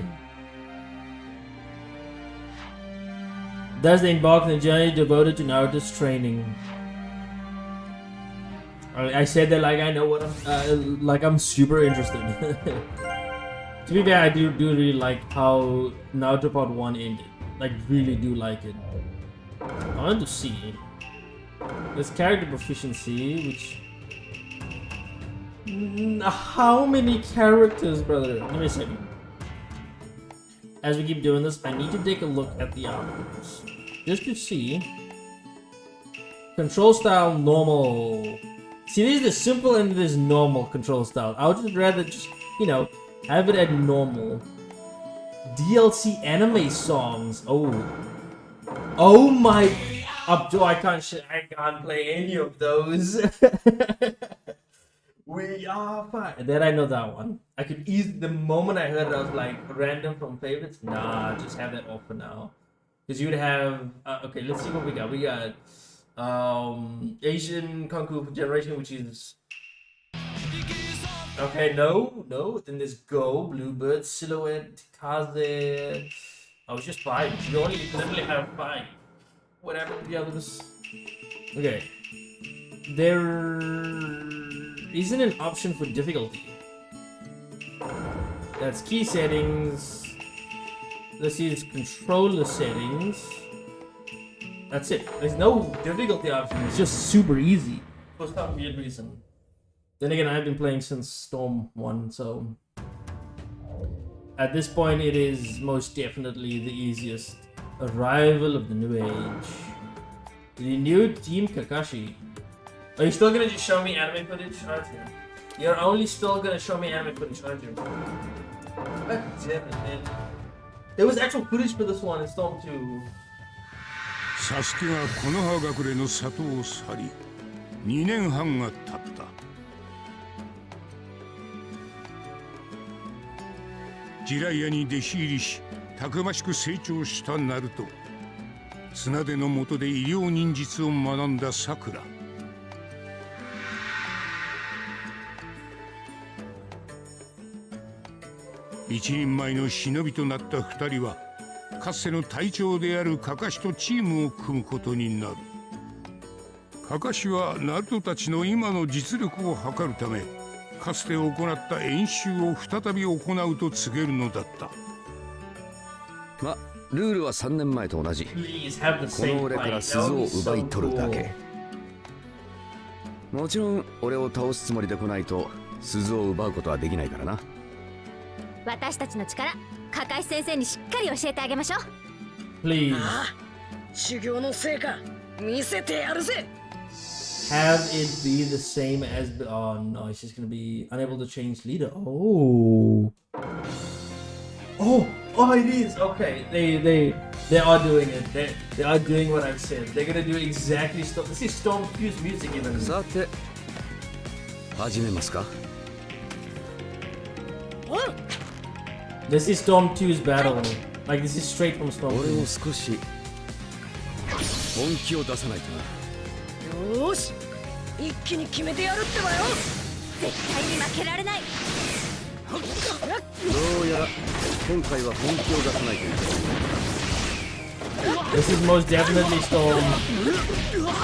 Thus they embarked on a journey devoted to Naruto's training. I said that like I know what I'm, like I'm super interested. To be fair, I do really like how Naruto Part 1 ended. Like, really do like it. I want to see. There's character proficiency, which... How many characters, brother? Give me a second. As we keep doing this, I need to take a look at the outputs. Just to see. Control style, normal. See, there's the simple and there's normal control style. I would just rather just, you know, have it at normal. DLC anime songs. Oh my. Up to I can't play any of those. We are fine. Then I know that one. I could easily, the moment I heard it, I was like, random from favorites. Nah, just have that off for now. Because you would have, okay, let's see what we got. We got Asian Kung Fu Generation, which is, okay, no. Then there's Go, Bluebird, Silhouette, Kaze. Oh, it's just 5. You only literally have 5. What happened to the others? Okay. There isn't an option for difficulty. That's key settings. Let's see, it's controller settings. That's it. There's no difficulty option. It's just super easy for some weird reason. Then again, I've been playing since Storm 1, so at this point it is most definitely the easiest. Arrival of the New Age. Renewed Team Kakashi. Are you still gonna just show me anime footage, aren't you? You're only still gonna show me anime footage, aren't you? God damn it, man. There was actual footage for this one in Storm 2. サスケが木の葉隠れの里を去り2年半が経った。ジライアに弟子入りしたくましく成長したナルト。綱手の下で医療忍術を学んださくら。一人前の忍びとなった二人はかつての隊長であるカカシとチームを組むことになる。カカシはナルトたちの今の実力を測るためかつて行った演習を再び行うと告げるのだった。ま、ルールは3年前と同じ。この俺から鈴を奪い取るだけ。もちろん俺を倒すつもりで来ないと鈴を奪うことはできないからな。私たちの力、カカシ先生にしっかり教えてあげましょう。Please. 修行の成果見せてやるぜ。Have it be the same as the, oh no, it's just gonna be unable to change leader. Oh, it is. Okay, they are doing it. They are doing what I've said. They're gonna do exactly. This is Storm 2's music even. さて始めますか。This is Storm 2's battle. Like this is straight from Storm 2. 俺も少し本気を出さないとな。よーし、一気に決めてやるってばよ。絶対に負けられない。どうやら今回は本気を出さないといけない。 This is most definitely Storm.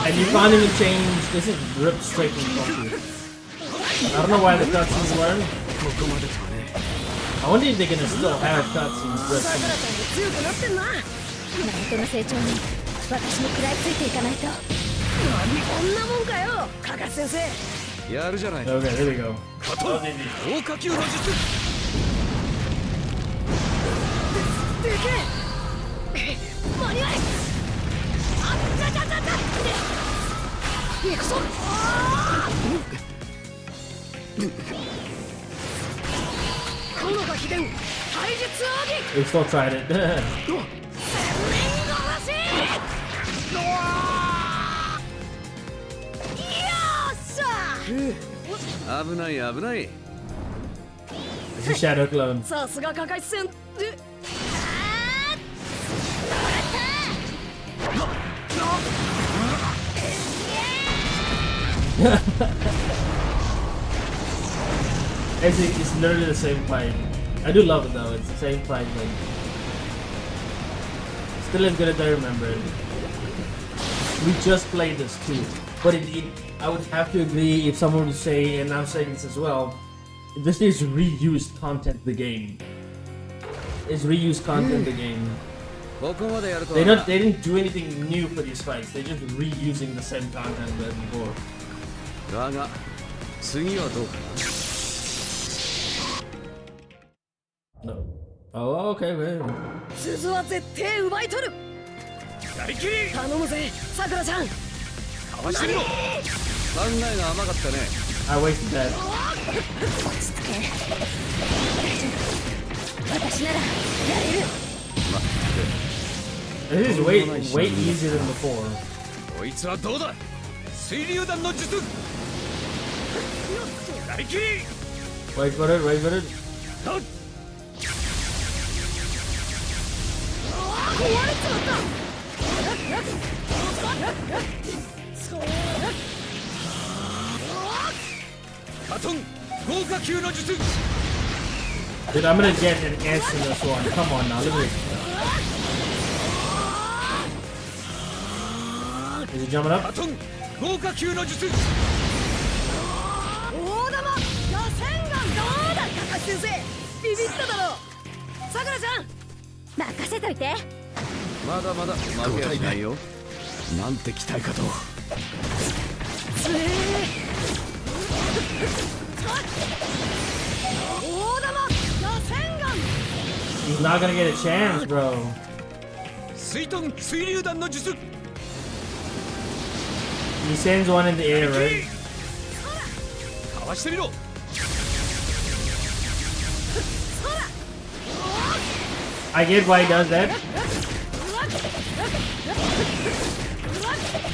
And you can't even change. This is ripped straight from Storm 2. I don't know why the cutscenes weren't. ここまでとはね。I wonder if they're gonna still have cutscenes. さくらちゃんも強くなってんな。ナルトの成長に私も食らいついていかないと。こんなもんかよ、カカシ先生。やるじゃない。 Okay, there we go. 加藤大火球の術。でけえ。間に合い。あっちゃちゃちゃちゃ。行くぞ。このガキ伝体術奥義。 We still tried it. 千年殺し。よっしゃ。危ない危ない。 This is Shadow Clone. さすがカカシ戦。で。It's literally the same fight. I do love it though. It's the same fight. Like, still as good as I remember it. We just played this too, but I would have to agree if someone would say, and I'm saying this as well, this is reused content. The game. It's reused content. The game. They didn't do anything new for these fights. They're just reusing the same content as before. だが次はどうかな。 No. Oh, okay, wait. 鈴は絶対奪い取る。やりきり。頼むぜ、さくらちゃん。かわしてみろ。考えが甘かったね。I wasted that. 落ち着け。私ならやれる。 This is way easier than before. こいつはどうだ。水流弾の術。やりきり。 Wait for it, wait for it. 壊れちまった。カトン豪華級の術。 Dude, I'm gonna get an S in this one. Come on now, look at this. Is it jumping up? バトン豪華級の術。大玉螺旋丸どうだ高橋先生、ビビっただろ。さくらちゃん任せといて。まだまだ負けはしないよ。なんて期待かと。つえ大玉螺旋丸。 He's not gonna get a chance, bro. 水遁水流弾の術。 He sends one in the air, right? かわしてみろ。 I get why he does that.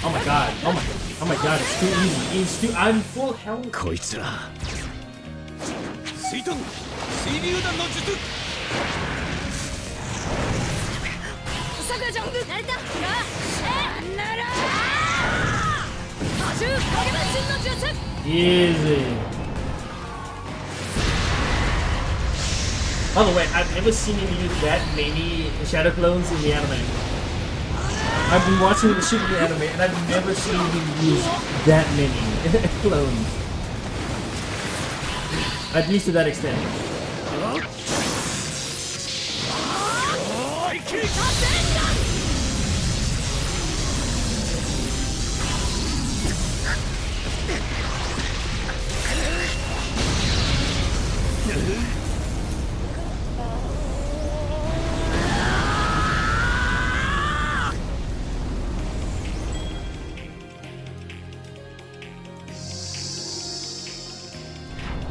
Oh my god. Oh my god, it's too easy. It's too I'm full health. こいつら。水遁水流弾の術。さくらちゃん、なれた。なら。波動影分身の術。 Easy. By the way, I've never seen him use that many shadow clones in the anime. I've been watching the shit in the anime and I've never seen him use that many clones. At least to that extent.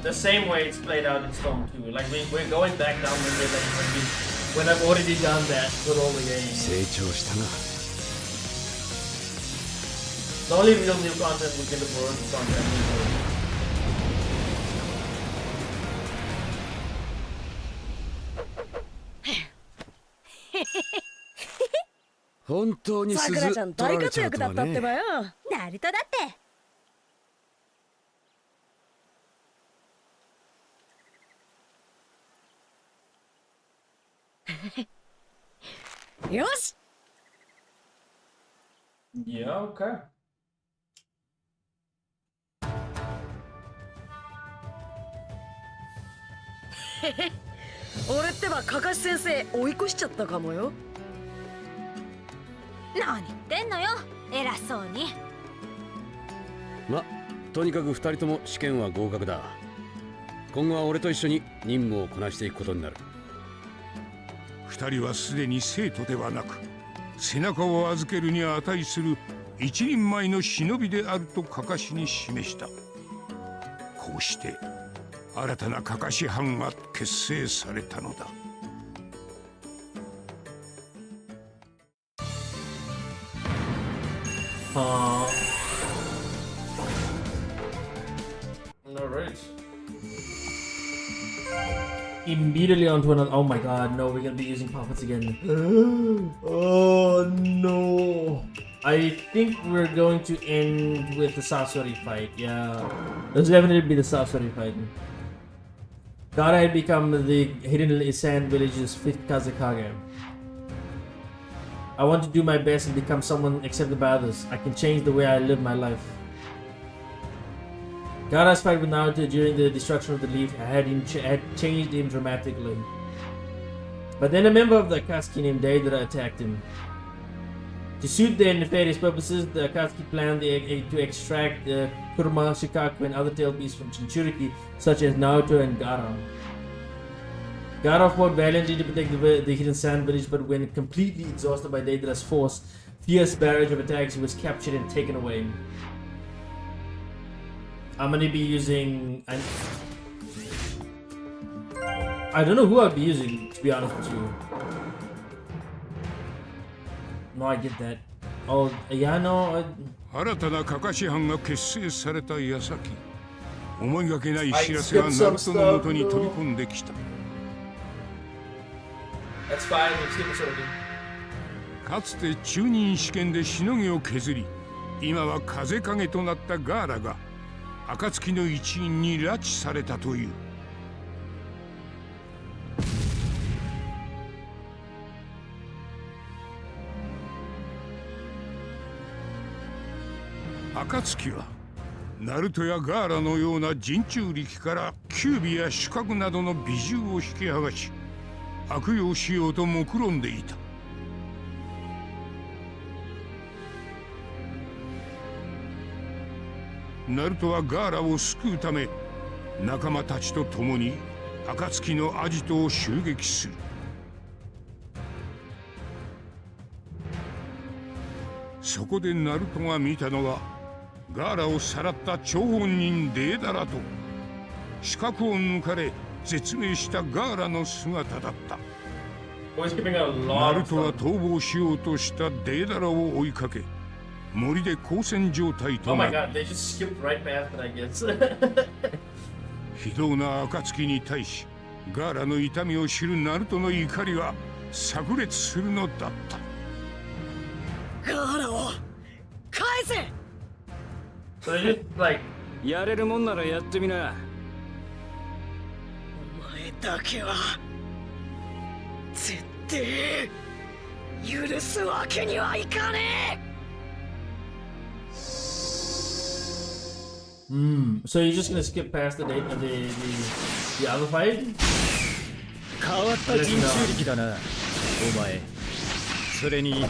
The same way it's played out in Storm 2. Like we're going back down the river when I've already done that with all the games. 成長したな。 The only real new content we can look forward to is content. 本当に鈴さくらちゃん大取られちゃう活躍だったってとはね。ばよ。ナルトだって。よし。 Yeah, okay. 俺ってばかかし先生追い越しちゃったかもよ。何言ってんのよ、偉そうに。ま、とにかく2人とも試験は合格だ。今後は俺と一緒に任務をこなしていくことになる。2人はすでに生徒ではなく、背中を預けるに値する一人前の忍びであるとかかしに示した。こうして新たなかかし班が結成されたのだ。Alright. Immediately onto another. Oh my god, no, we're gonna be using puppets again. Oh no. I think we're going to end with the Sasori fight. Yeah. Let's definitely be the Sasori fight. Gara had become the Hidden Sand Village's 5th Kazekage. I want to do my best and become someone accepted by others. I can change the way I live my life. Gaara's fight with Naruto during the destruction of the leaf had changed him dramatically. But then a member of the Akatsuki named Deidara attacked him. To suit their nefarious purposes, the Akatsuki planned to extract Kurama, Shikaku, and other tail beasts from Jinchuriki, such as Naruto and Gaara. Gaara fought valiantly to protect the Hidden Sand Village, but when completely exhausted by Deidara's fierce barrage of attacks, he was captured and taken away. I'm gonna be using... I don't know who I'll be using, to be honest with you. No, I get that. Oh, yeah, no... 新たなかかし班が結成された矢先、思いがけない知らせがナルトの元に飛び込んできた。That's fine, we'll skip it something. かつて中忍試験でしのぎを削り、今は風影となったガーラが暁の一員に拉致されたという。暁はナルトやガーラのような人中力からキュービや主角などの美獣を引き剥がし悪用しようと目論んでいた。ナルトはガーラを救うため仲間たちと共に暁のアジトを襲撃する。そこでナルトが見たのはガーラをさらった張本人デーダラと視覚を抜かれ絶命したガーラの姿だった。ナルトは逃亡しようとしたデーダラを追いかけ森で交戦状態となる。非道な暁に対しガーラの痛みを知るナルトの怒りは炸裂するのだった。ガーラを返せ。So they just like やれるもんならやってみな。お前だけは絶対許すわけにはいかねえ。So you're just gonna skip past the date of the other fight? 変わった人中力だなお前。それに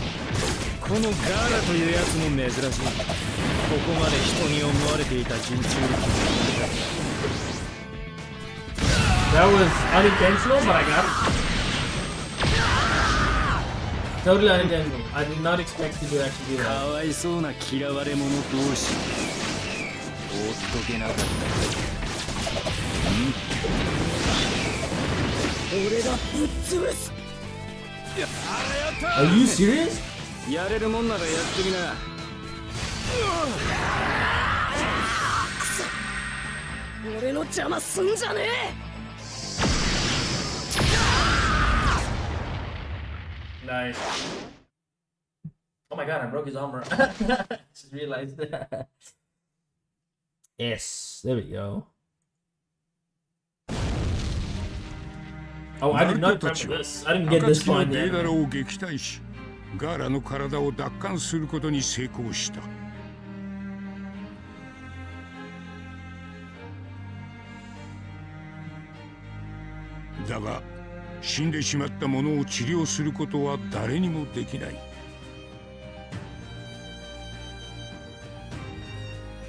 このガーラというやつも珍しい。ここまで人に思われていた人中力。 That was unintentional, but I got it. Totally unintentional. I did not expect you to actually do か that. わいそうな嫌われ者同士。放っとけなかった。俺がぶっ潰す。 Are you serious? やれるもんならやってみな。俺の邪魔すんじゃねえ。 Nice. Oh my god, I broke his armor. Just realized that. Yes, there we go. Oh, I did not prep for this. I didn't get this 暁 far の in デ the ーダラ anime. を撃退しガーラの体を奪還することに成功した。だが死んでしまった者を治療することは誰にもできない。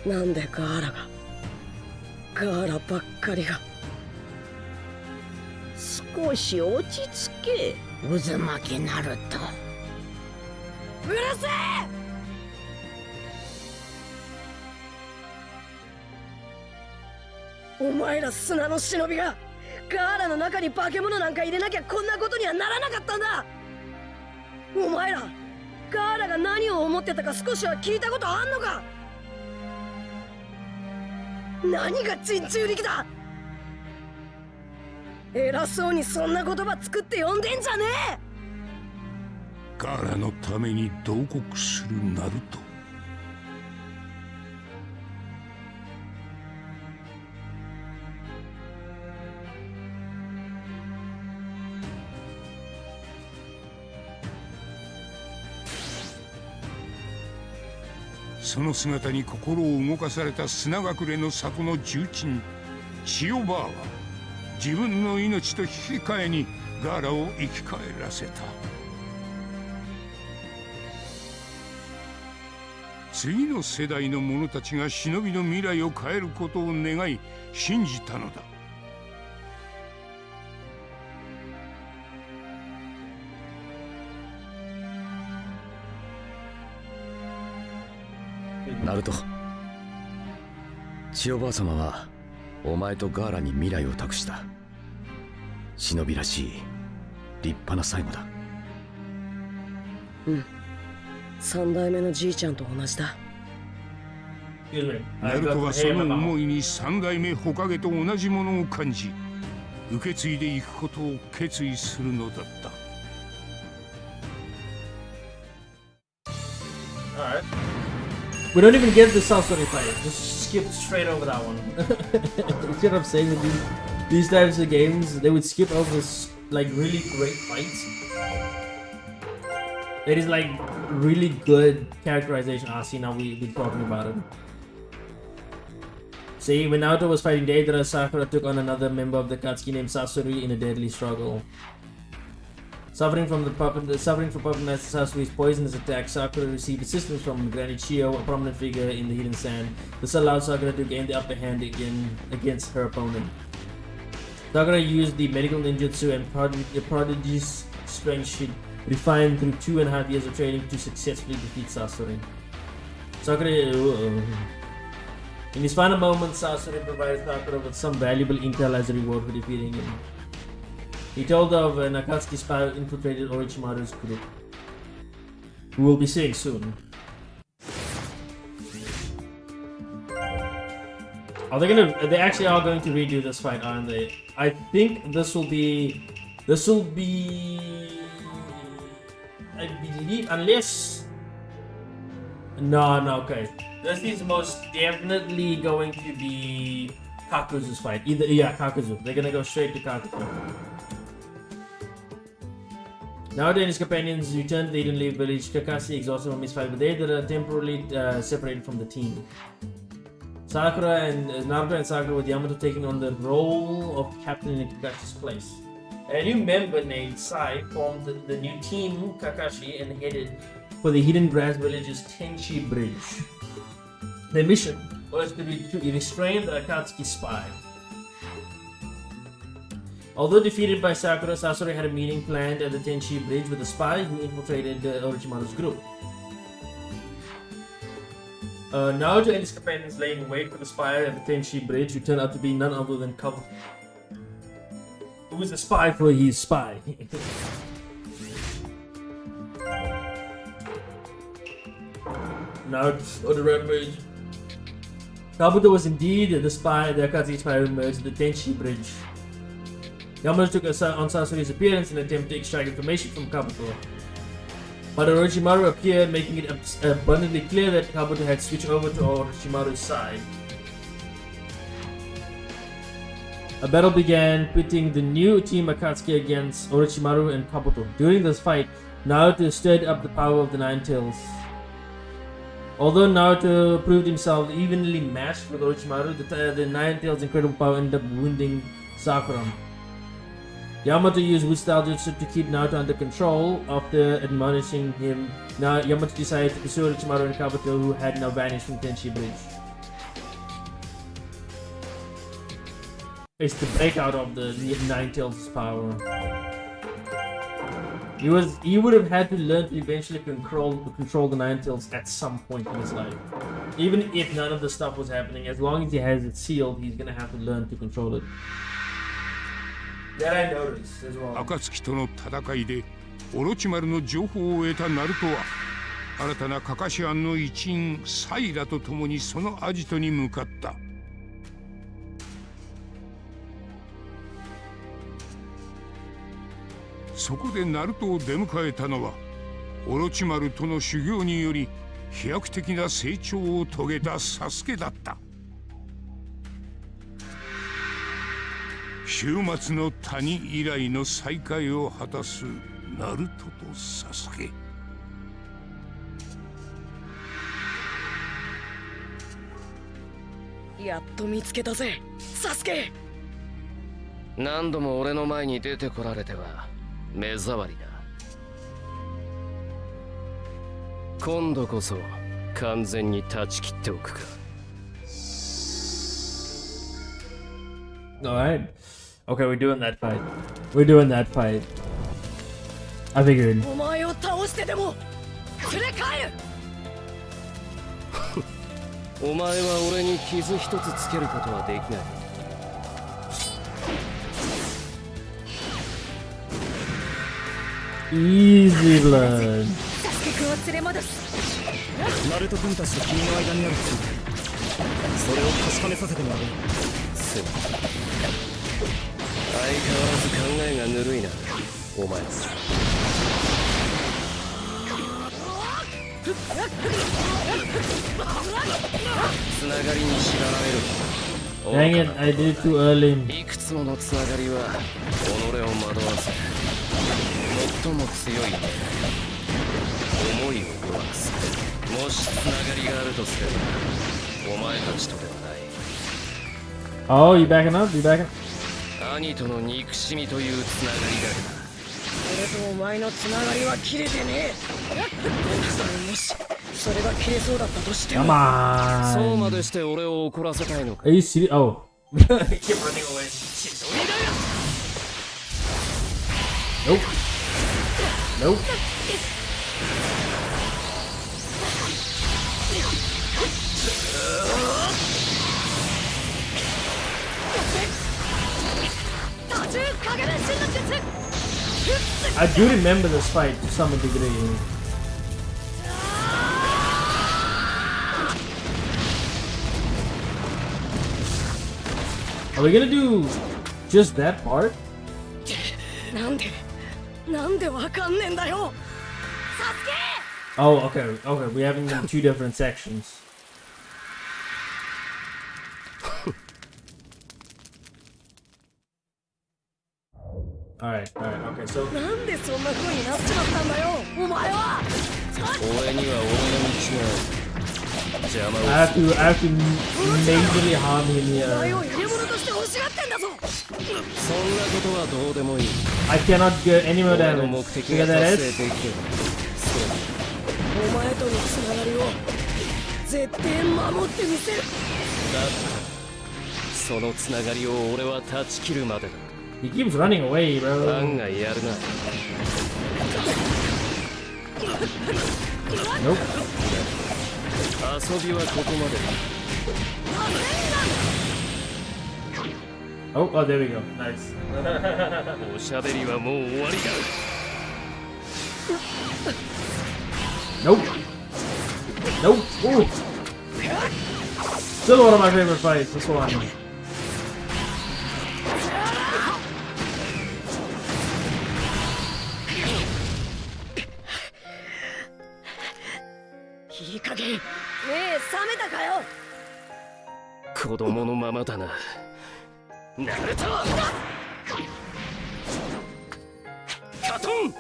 なんでガーラばっかりが。少し落ち着け渦巻きナルト。うるせえ。お前ら砂の忍びがガーラの中に化け物なんか入れなきゃこんなことにはならなかったんだ。お前らガーラが何を思ってたか少しは聞いたことあんのか。何が人中力だ。偉そうにそんな言葉作って呼んでんじゃねえ。ガーラのために同国するナルト。その姿に心を動かされた砂隠れの里の重鎮チオバーは自分の命と引き換えにガーラを生き返らせた。次の世代の者たちが忍びの未来を変えることを願い信じたのだ。ナルト、千代ばあ様はお前とガーラに未来を託した。忍びらしい立派な最後だ。うん、三代目のじいちゃんと同じだ。ナルトはその思いに三代目火影と同じものを感じ受け継いでいくことを決意するのだった。Alright. We don't even get the South Story fight. Just skip straight over that one. You know what I'm saying with these types of games? They would skip over like really great fights. It is like really good characterization. Ah, see, now we've been talking about it. See, when Naruto was fighting Deidara, Sakura took on another member of the Akatsuki named Sasori in a deadly struggle. Suffering from Puppet Master Sasori's poisonous attack, Sakura received assistance from Granny Chio, a prominent figure in the Hidden Sand. This allowed Sakura to gain the upper hand again against her opponent. Sakura used the medical ninjutsu and prodigy's strength she refined through 2.5 years of training to successfully defeat Sasori. In his final moments, Sasori provided Sakura with some valuable intel as a reward for defeating him. He told of an Akatsuki spy who infiltrated Orochimaru's group, who we'll be seeing soon. They actually are going to redo this fight, aren't they? I think this will be, I believe, unless, no, okay. This is most definitely going to be Kakuzu's fight. Kakuzu. They're gonna go straight to Kakuzu. Naruto and his companions return to the Hidden Leaf village. Kakashi, exhausted from his fight with Deidara, temporarily separated from the team. Naruto and Sakura with Yamato taking on the role of captain in Kakashi's place. A new member named Sai formed the new team Kakashi and headed for the Hidden Grass Village's Tenchi Bridge. Their mission was to restrain the Akatsuki spy. Although defeated by Sakura, Sasori had a meeting planned at the Tenchi Bridge with a spy who infiltrated Orochimaru's group. Naruto and his companions lay in wait for the spy at the Tenchi Bridge, who turned out to be none other than Kabuto, who was a spy for his spy. Naruto on the rampage. Kabuto was indeed the spy, the Akatsuki spy who emerged at the Tenchi Bridge. Yamato took on Sasori's appearance in an attempt to extract information from Kabuto. But Orochimaru appeared, making it abundantly clear that Kabuto had switched over to Orochimaru's side. A battle began, pitting the new team Akatsuki against Orochimaru and Kabuto. During this fight, Naruto stirred up the power of the Nine Tails. Although Naruto proved himself evenly matched with Orochimaru, the Nine Tails' incredible power ended up wounding Sakura. Yamato used Witch-style jutsu to keep Naruto under control. After admonishing him, Yamato decided to pursue Orochimaru and Kabuto, who had now vanished from Tenchi Bridge. It's the breakout of the Nine Tails' power. He would have had to learn to eventually control the Nine Tails at some point in his life. Even if none of the stuff was happening, as long as he has it sealed, he's gonna have to learn to control it. That I noticed as well. 暁との戦いでオロチマルの情報を得たナルトは新たなカカシ庵の一員サイラと共にそのアジトに向かった。そこでナルトを出迎えたのはオロチマルとの修行により飛躍的な成長を遂げたサスケだった。週末の谷以来の再会を果たすナルトとサスケ。やっと見つけたぜ、サスケ。何度も俺の前に出てこられては目障りだ。今度こそ完全に断ち切っておくか。Alright. Okay, we're doing that fight. We're doing that fight. I figured. お前を倒してでも連れ帰る。お前は俺に傷一つつけることはできない。Easy blood. サスケ君を連れ戻す。ナルト君たちと君の間にあるつそれを確かめさせてもらう。相変わらず考えがぬるいな、お前。つながりに縛られる。Dang it, I did it too early. いくつものつながりは己を惑わせ、最も強い思いを弱くする。もしつながりがあるとすれば、お前たちとではない。Oh, you backing up? You backing? 兄との憎しみというつながりだけど。俺とお前のつながりは切れてねえ。もしそれが切れそうだったとしても、 Come on. そうまでして俺を怒らせたいのか。 Are you serious? Oh. He kept running away. Nope. Nope. I do remember this fight to some degree. Are we gonna do just that part? なんでわかんねえんだよ。 Oh, okay, okay. We're having them two different sections. Alright, okay, so なんでそんな風になっちまったんだよ、お前は。俺には俺の道がある。邪魔を I have to majorly harm him お前 here. を入れ物として欲しがってんだぞ。そんなことはどうでもいい。 I cannot get any more 俺の damage. 目的 You が get that 達 is? 成できれば。お前とのつながりを絶対守ってみせる。だったそのつながりを俺は断ち切るまでだ。 He keeps running away, 案 bro. 外やるな。 Nope. 遊びはここまでだ。 Oh, there we go. Nice. おしゃべりはもう終わりだ。 Nope. Nope. Ooh. Still one of my favorite fights. This one.いい加減、目覚めたかよ。子供のままだな。ナルト。カトン。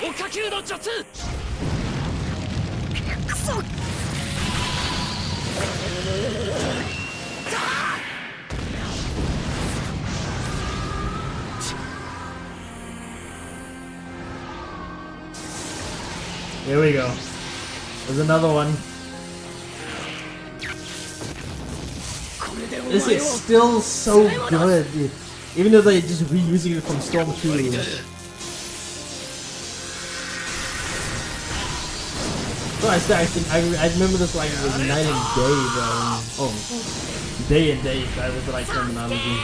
おかきゅうの術。くそ。 Here we go. There's another one. This is still so good, even though they're just reusing it from Storm 2. So I remember this like it was night and day, bro. Oh, day and day. That was the right terminology.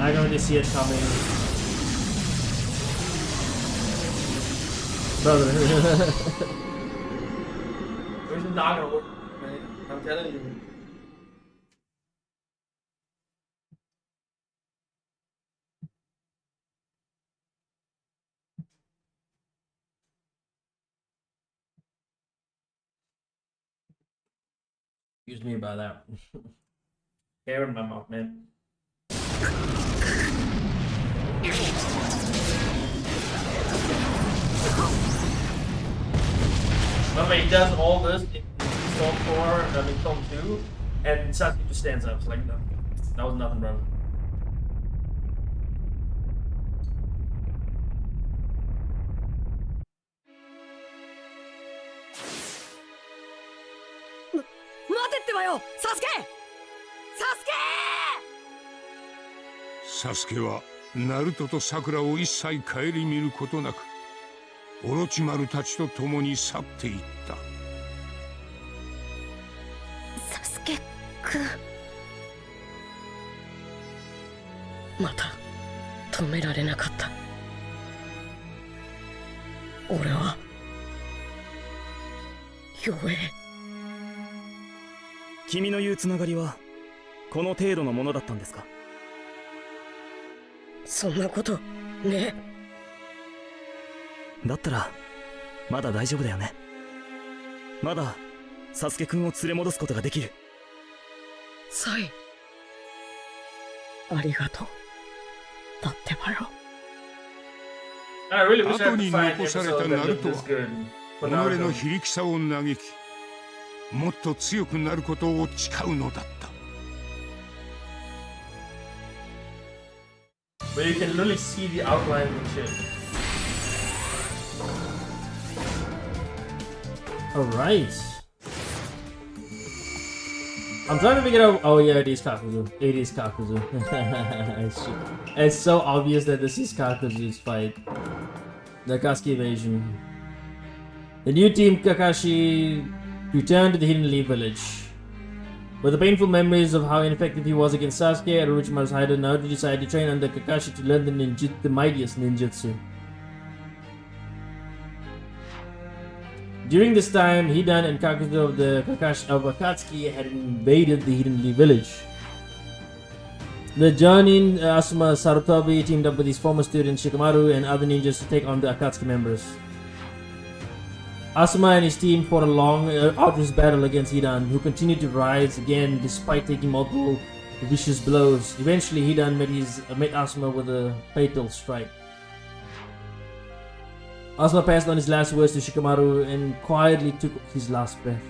I can already see it coming. Brother. This is not gonna work, man. I'm telling you. Excuse me about that. Hair in my mouth, man. Remember, he does all this in Storm 4, I mean Storm 2, and Sasuke just stands up. It's like, no, that was nothing, bro. 待てってばよ、サスケ。サスケはナルトとサクラを一切顧みることなくオロチマルたちと共に去っていった。サスケくん。また止められなかった。俺は弱え。君の言うつながりはこの程度のものだったんですか？そんなことね。だったらまだ大丈夫だよね。まだサスケくんを連れ戻すことができる。サイ、ありがとう。だってばよ。後に残されたナルトは己の非力さを嘆きもっと強くなることを誓うのだった。 But you can literally see the outline of the ship. Alright. I'm trying to figure out. Oh, yeah, it is Kakuzu. It is Kakuzu. It's so obvious that this is Kakuzu's fight. The Akatsuki invasion. The new team Kakashi returned to the Hidden Leaf Village. With the painful memories of how ineffective he was against Sasuke and Orochimaru's Haida, Naruto decided to train under Kakashi to learn the mightiest ninjutsu. During this time, Hidan and Kakuzu of the Akatsuki had invaded the Hidden Leaf Village. The Jonin, Asuma, Sarutobi teamed up with his former student Shikamaru and other ninjas to take on the Akatsuki members. Asuma and his team fought a long, arduous battle against Hidan, who continued to rise again despite taking multiple vicious blows. Eventually, Hidan met Asuma with a fatal strike. Asuma passed on his last words to Shikamaru and quietly took his last breath.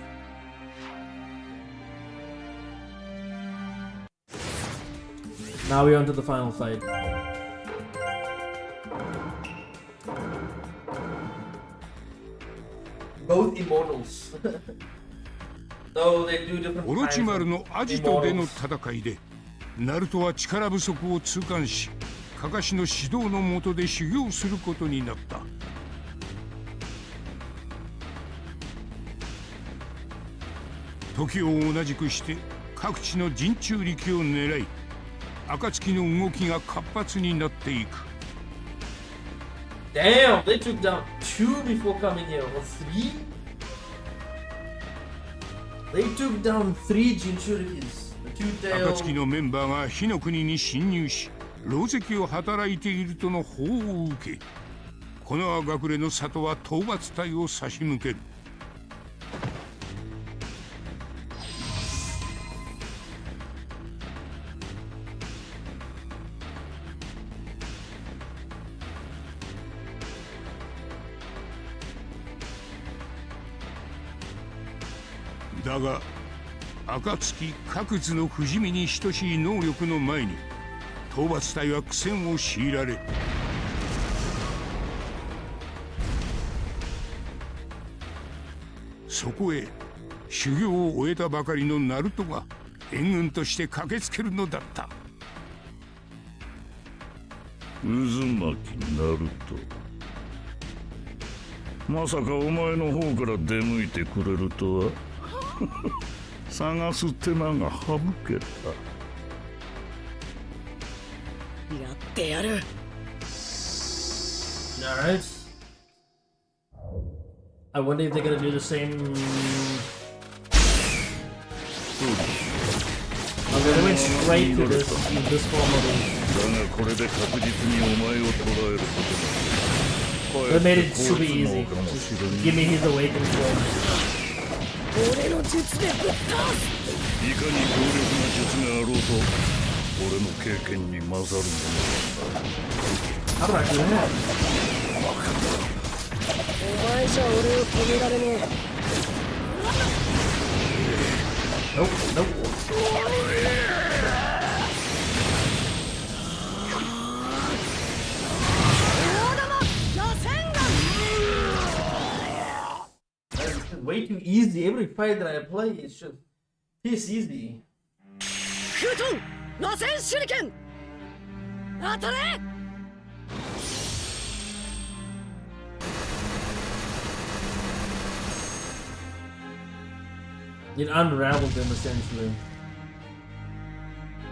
Now we're on to the final fight. Both immortals. Though they do different オロチマルのアジトでの戦いでナルトは力不足を痛感し、カカシの指導の下で修行することになった。時を同じくして各地の陣中力を狙い、暁の動きが活発になっていく。Damn, they took down 2 before coming here, or 3? They took down 3 Jinchurikis. The 2-tailed... 暁のメンバーが火の国に侵入し、狼藉を働いているとの報を受け、この隠れの里は討伐隊を差し向ける。だが暁各図の不死身に等しい能力の前に討伐隊は苦戦を強いられる。そこへ修行を終えたばかりのナルトが援軍として駆けつけるのだった。渦巻きナルト、まさかお前の方から出向いてくれるとは。探す手間が省けた。やってやる。Alright. I wonder if they're gonna do the same. Okay, they went straight to this form of it. だがこれで確実にお前を捕らえることだ。 They made it super easy. Just give me his awakened form. 俺の術でぶっ倒す。いかに強力な術があろうと俺の経験に勝るものだ。 How do I do that? お前じゃ俺を止められねえ。 Nope, nope. Way too easy. Every fight that I play is just this easy. クートン、螺旋手裏剣。当たれ。It unraveled them essentially.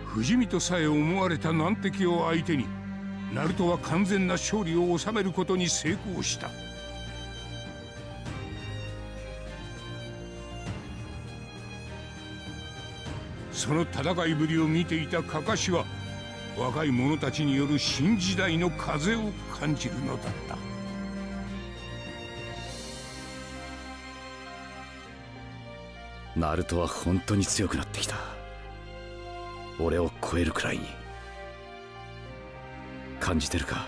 不死身とさえ思われた難敵を相手に、ナルトは完全な勝利を収めることに成功した。その戦いぶりを見ていたカカシは若い者たちによる新時代の風を感じるのだった。ナルトは本当に強くなってきた。俺を超えるくらいに。感じてるか？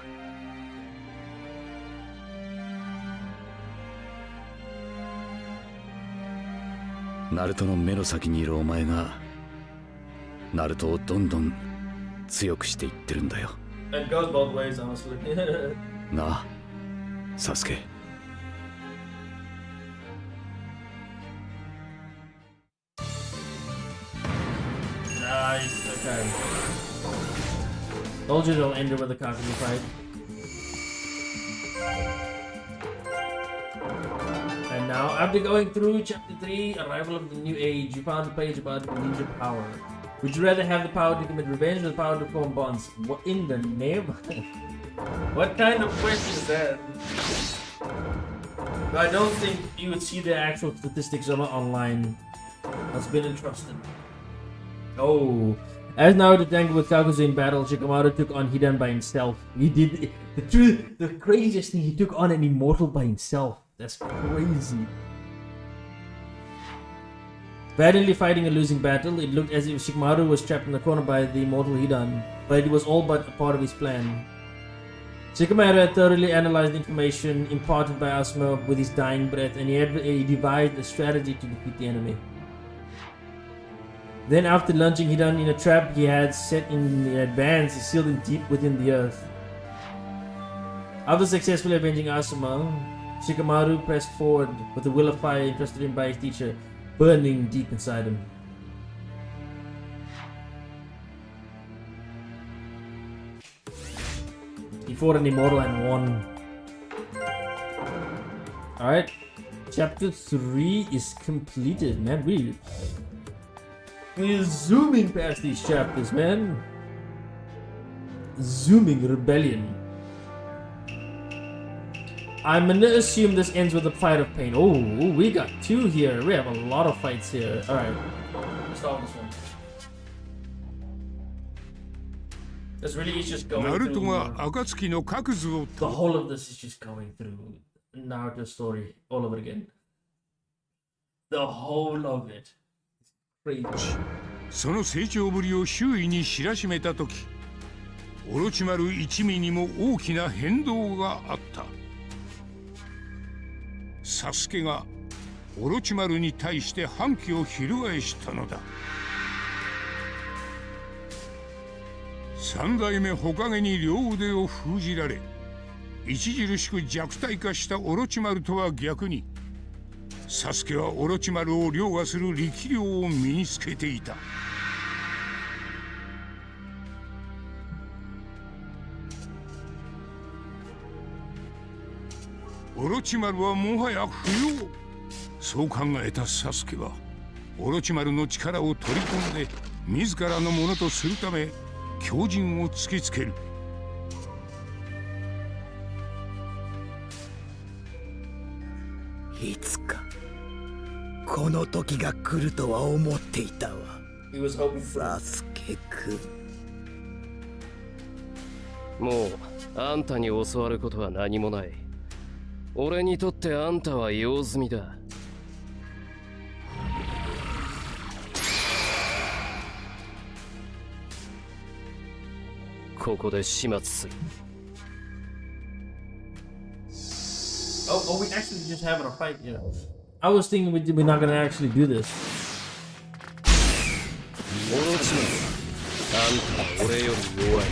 ナルトの目の先にいるお前がナルトをどんどん強くしていってるんだよ。 It goes both ways, honestly. なあ、サスケ。Nice. Okay. Told you they'll end it with a Kakuzu fight. And now, after going through Chapter 3, Arrival of the New Age, you found a page about ninja power. Would you rather have the power to commit revenge or the power to form bonds? What in the name? What kind of question is that? I don't think you would see the actual statistics on online. Has been entrusted. Oh. As Naruto tangled with Kakuzu in battle, Shikamaru took on Hidan by himself. He did the craziest thing, he took on an immortal by himself. That's crazy. Valiantly fighting a losing battle, it looked as if Shikamaru was trapped in the corner by the immortal Hidan, but it was all but a part of his plan. Shikamaru had thoroughly analyzed the information imparted by Asuma with his dying breath, and he devised a strategy to defeat the enemy. Then, after launching Hidan in a trap he had set in advance, he sealed him deep within the earth. After successfully avenging Asuma, Shikamaru pressed forward with the will of fire entrusted him by his teacher, burning deep inside him. He fought an immortal and won. Alright, chapter 3 is completed, man. We're zooming past these chapters, man. Zooming rebellion. I'm gonna assume this ends with a fight of pain. Oh, we got 2 here. We have a lot of fights here. Alright, let's start with this one. This really is just going through. The whole of this is just going through Naruto's story all over again. The whole of it. Crazy. その成長ぶりを周囲に知らしめたとき、オロチマル一味にも大きな変動があった。サスケがオロチマルに対して反旗を翻したのだ。三代目火影に両腕を封じられ、著しく弱体化したオロチマルとは逆に、サスケはオロチマルを凌駕する力量を身につけていた。オロチマルはもはや不要。そう考えたサスケはオロチマルの力を取り込んで自らのものとするため強靭を突きつける。いつかこの時が来るとは思っていたわ。サスケくん。もうあんたに教わることは何もない。俺にとってあんたは用済みだ。ここで始末する。Oh, we actually just having a fight, yeah. I was thinking we're not gonna actually do this. オロチマル、あんたは俺より弱い。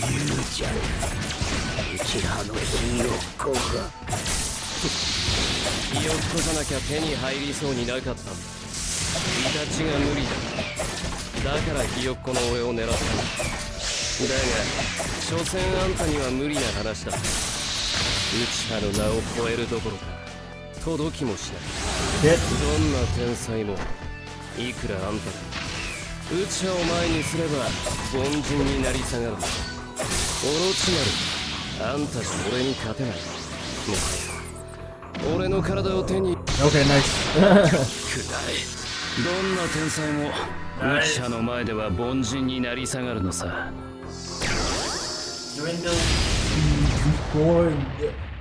言うじゃない。うちらのひよっこが。ひよっこじゃなきゃ手に入りそうになかったんだ。イタチが無理だ。だからひよっこの俺を狙ったんだ。だが、所詮あんたには無理な話だ。ウチハの名を超えるどころか届きもしない。どんな天才もいくらあんたがウチハを前にすれば凡人になり下がる。オロチマル、あんたじゃ俺に勝てない。もはや俺の体を手に。 Okay, nice. くらい。どんな天才もウチハの前では凡人になり下がるのさ。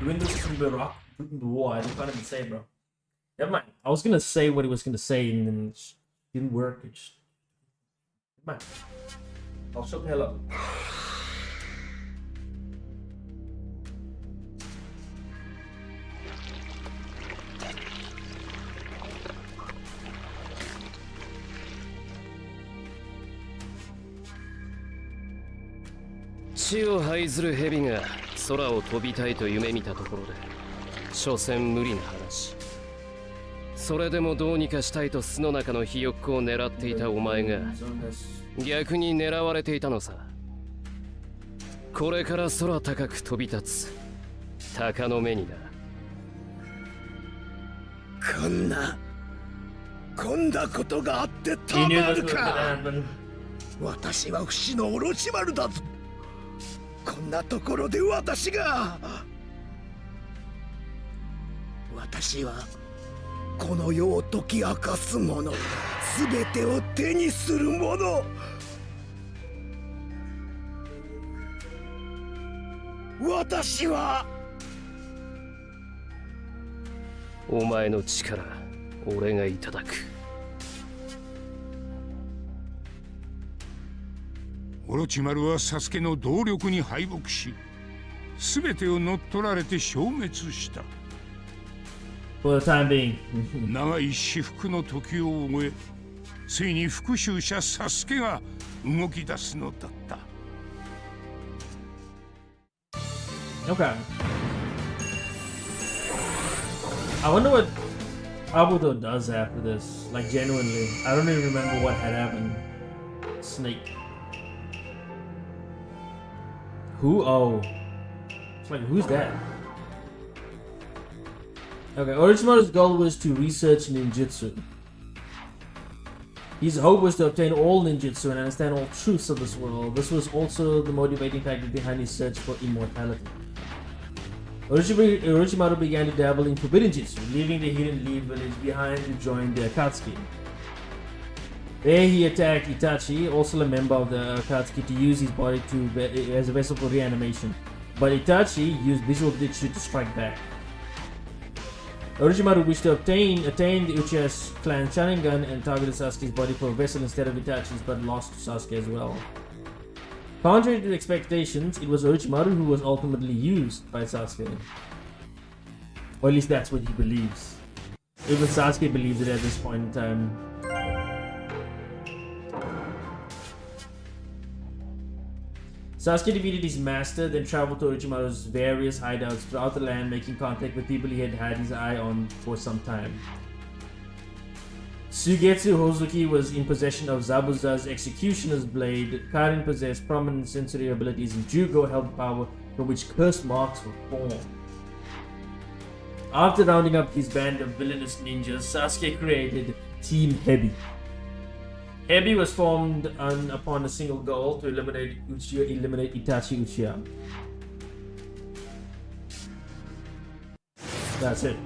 Doing this from the rock, the wall. I can't even say, bro. Never mind. I was gonna say what he was gonna say, and then it just didn't work. It just. Never mind. I'll shut the hell up. 地を這いずる蛇が空を飛びたいと夢見たところで所詮無理な話。それでもどうにかしたいと巣の中のひよっこを狙っていたお前が逆に狙われていたのさ。これから空高く飛び立つ鷹の目にな。こんなことがあってた He knew ま this る was gonna か。 happen. 私は不死のオロチマルだぞ。こんなところで私はこの世を解き明かすもの、すべてを手にするもの。私はお前の力、俺がいただく。オロチマルはサスケの動力に敗北し、全てを乗っ取られて消滅した。For the time being. 長い至福の時を終え、ついに復讐者サスケが動き出すのだった。Okay. I wonder what Abuto does after this. Like, genuinely. I don't even remember what had happened. Snake. Who? Oh. It's like, who's that? Okay, Orochimaru's goal was to research ninjutsu. His hope was to obtain all ninjutsu and understand all truths of this world. This was also the motivating factor behind his search for immortality. Orochimaru began to dabble in forbidden jutsu, leaving the hidden Leaf village behind to join the Akatsuki. There he attacked Itachi, also a member of the Akatsuki, to use his body as a vessel for reanimation. But Itachi used visual jutsu to strike back. Orochimaru wished to attain the Uchiha's clan Sharingan and targeted Sasuke's body for a vessel instead of Itachi's, but lost to Sasuke as well. Contrary to expectations, it was Orochimaru who was ultimately used by Sasuke. Or at least that's what he believes. Even Sasuke believes it at this point in time. Sasuke defeated his master, then traveled to Orochimaru's various hideouts throughout the land, making contact with people he had had his eye on for some time. Suigetsu Hozuki was in possession of Zabuza's executioner's blade, Karin possessed prominent sensory abilities, and Jugo held power from which cursed marks were formed. After rounding up his band of villainous ninjas, Sasuke created Team Hebi. Hebi was formed upon a single goal to eliminate Itachi Uchiha. That's it.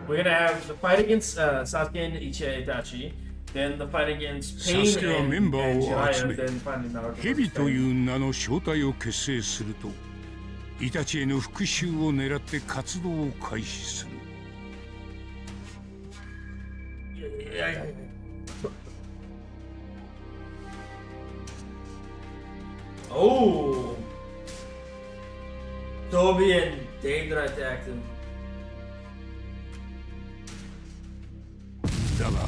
We're gonna have the fight against Sasuke and Itachi, then the fight against Pain and Jiraiya, then finally Naruto. ヘビという名の正体を結成すると、イタチへの復讐を狙って活動を開始する。Oh! Toby and Daedra attacked him. だが、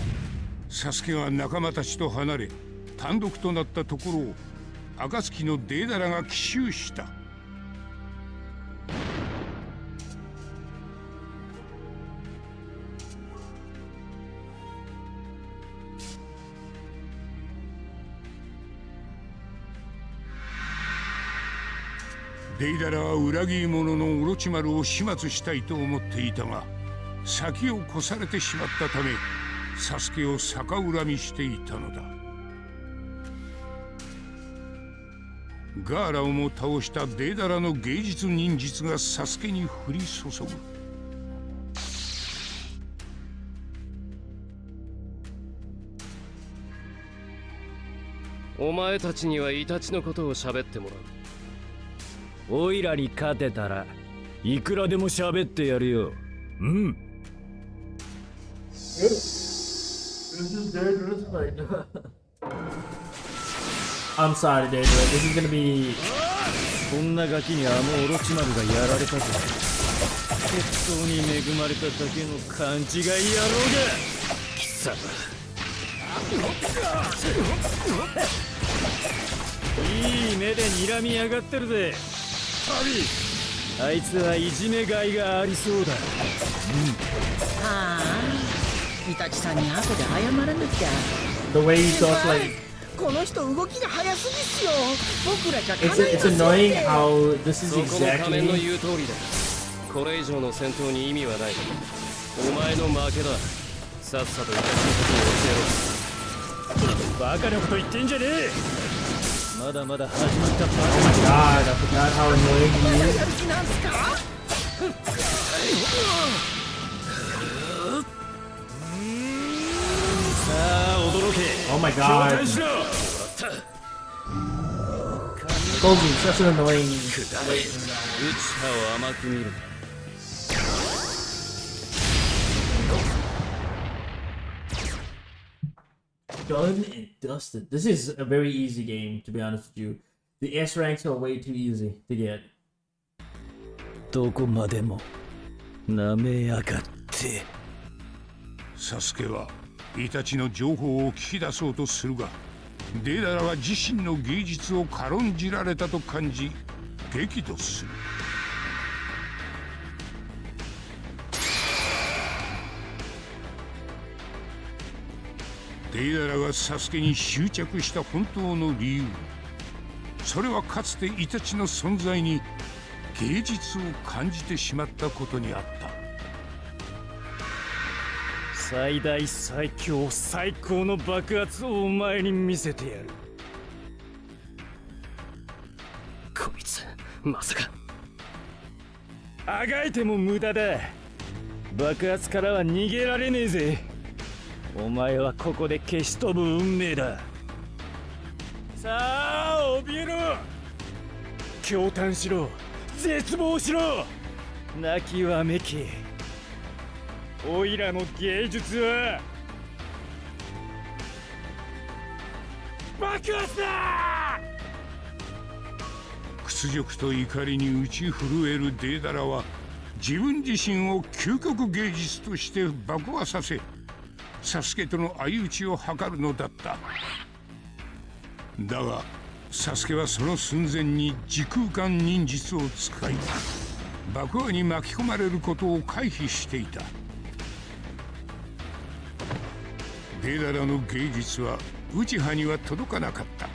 サスケが仲間たちと離れ、単独となったところを、暁のデーダラが奇襲した。デイダラは裏切り者のオロチマルを始末したいと思っていたが、先を越されてしまったため、サスケを逆恨みしていたのだ。ガーラをも倒したデイダラの芸術忍術がサスケに降り注ぐ。お前たちにはイタチのことを喋ってもらう。おいらに勝てたらいくらでも喋ってやるよ。うん。I'm sorry, Daedra. This is gonna be. こんなガキにあのオロチマルがやられたぞ。鉄道に恵まれただけの勘違い野郎が。貴様、いい目で睨みやがってるぜタビ。あいつはいじめがいがありそうだ。ああ、イタチさんに後で謝らなきゃ。 The way he talks, like この人動きが速すぎっすよ。僕らじゃ叶いま it's せん annoying how this is そこも仮面の exactly. 言う通りだ。これ以上の戦闘に意味はない。お前の負けだ。さっさとイタチのことを教えろ。バカなこと言ってんじゃねえ。まだまだ始まったばか Oh my god, I forgot how annoying he や is. る気なんすか。さあ驚け。 Oh my god. 交代しろ。 Told you, such an annoying. 内派を甘く見る。Done and dusted. This is a very easy game, to be honest with you. The S ranks are way too easy to get. どこまでも舐めやがって。サスケはイタチの情報を聞き出そうとするが、デダラは自身の芸術を軽んじられたと感じ激怒する。デダラがサスケに執着した本当の理由、それはかつてイタチの存在に芸術を感じてしまったことにあった。最大最強最高の爆発をお前に見せてやる。こいつまさかあがいても無駄だ。爆発からは逃げられねえぜ。お前はここで消し飛ぶ運命だ。さあ怯えろ。驚嘆しろ。絶望しろ。泣きわめき。おいらの芸術は爆発だ。屈辱と怒りに打ち震えるデーダラは自分自身を究極芸術として爆破させ、サスケとの相打ちを図るのだった。だがサスケはその寸前に時空間忍術を使い、爆破に巻き込まれることを回避していた。デーダラの芸術は内派には届かなかった。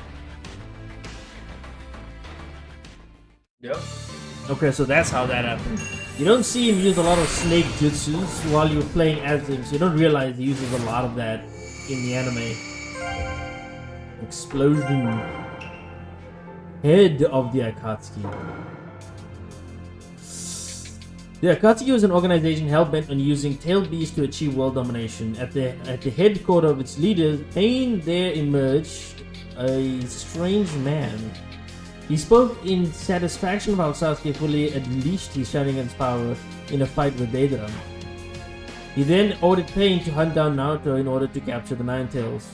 Yep. Okay, so that's how that happened. You don't see him use a lot of snake jutsus while you're playing as him, so you don't realize he uses a lot of that in the anime. Explosion. Head of the Akatsuki. The Akatsuki was an organization hell-bent on using tailed beasts to achieve world domination. At the headquarters of its leaders, there emerged a strange man. He spoke in satisfaction about Sasuke fully unleashed his Sharingan's power in a fight with Deidara. He then ordered Pain to hunt down Naruto in order to capture the Nine Tails.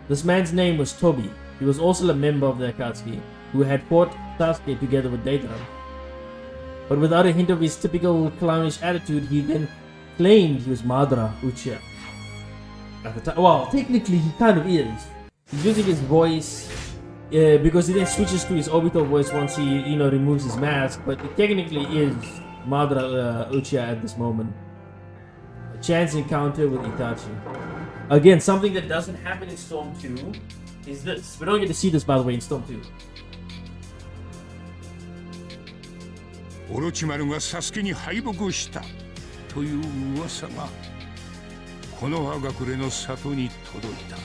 This man's name was Tobi. He was also a member of the Akatsuki, who had fought Sasuke together with Deidara. But without a hint of his typical clownish attitude, he then claimed he was Madara Uchiha. At the time, well, technically he kind of is. He's using his voice because he then switches to his Obito voice once he, removes his mask. But it technically is Madara Uchiha at this moment. A chance encounter with Itachi. Again, something that doesn't happen in Storm 2 is this. We don't get to see this, by the way, in Storm 2. オロチマルがサスケに敗北したという噂がこの葉隠れの里に届いた。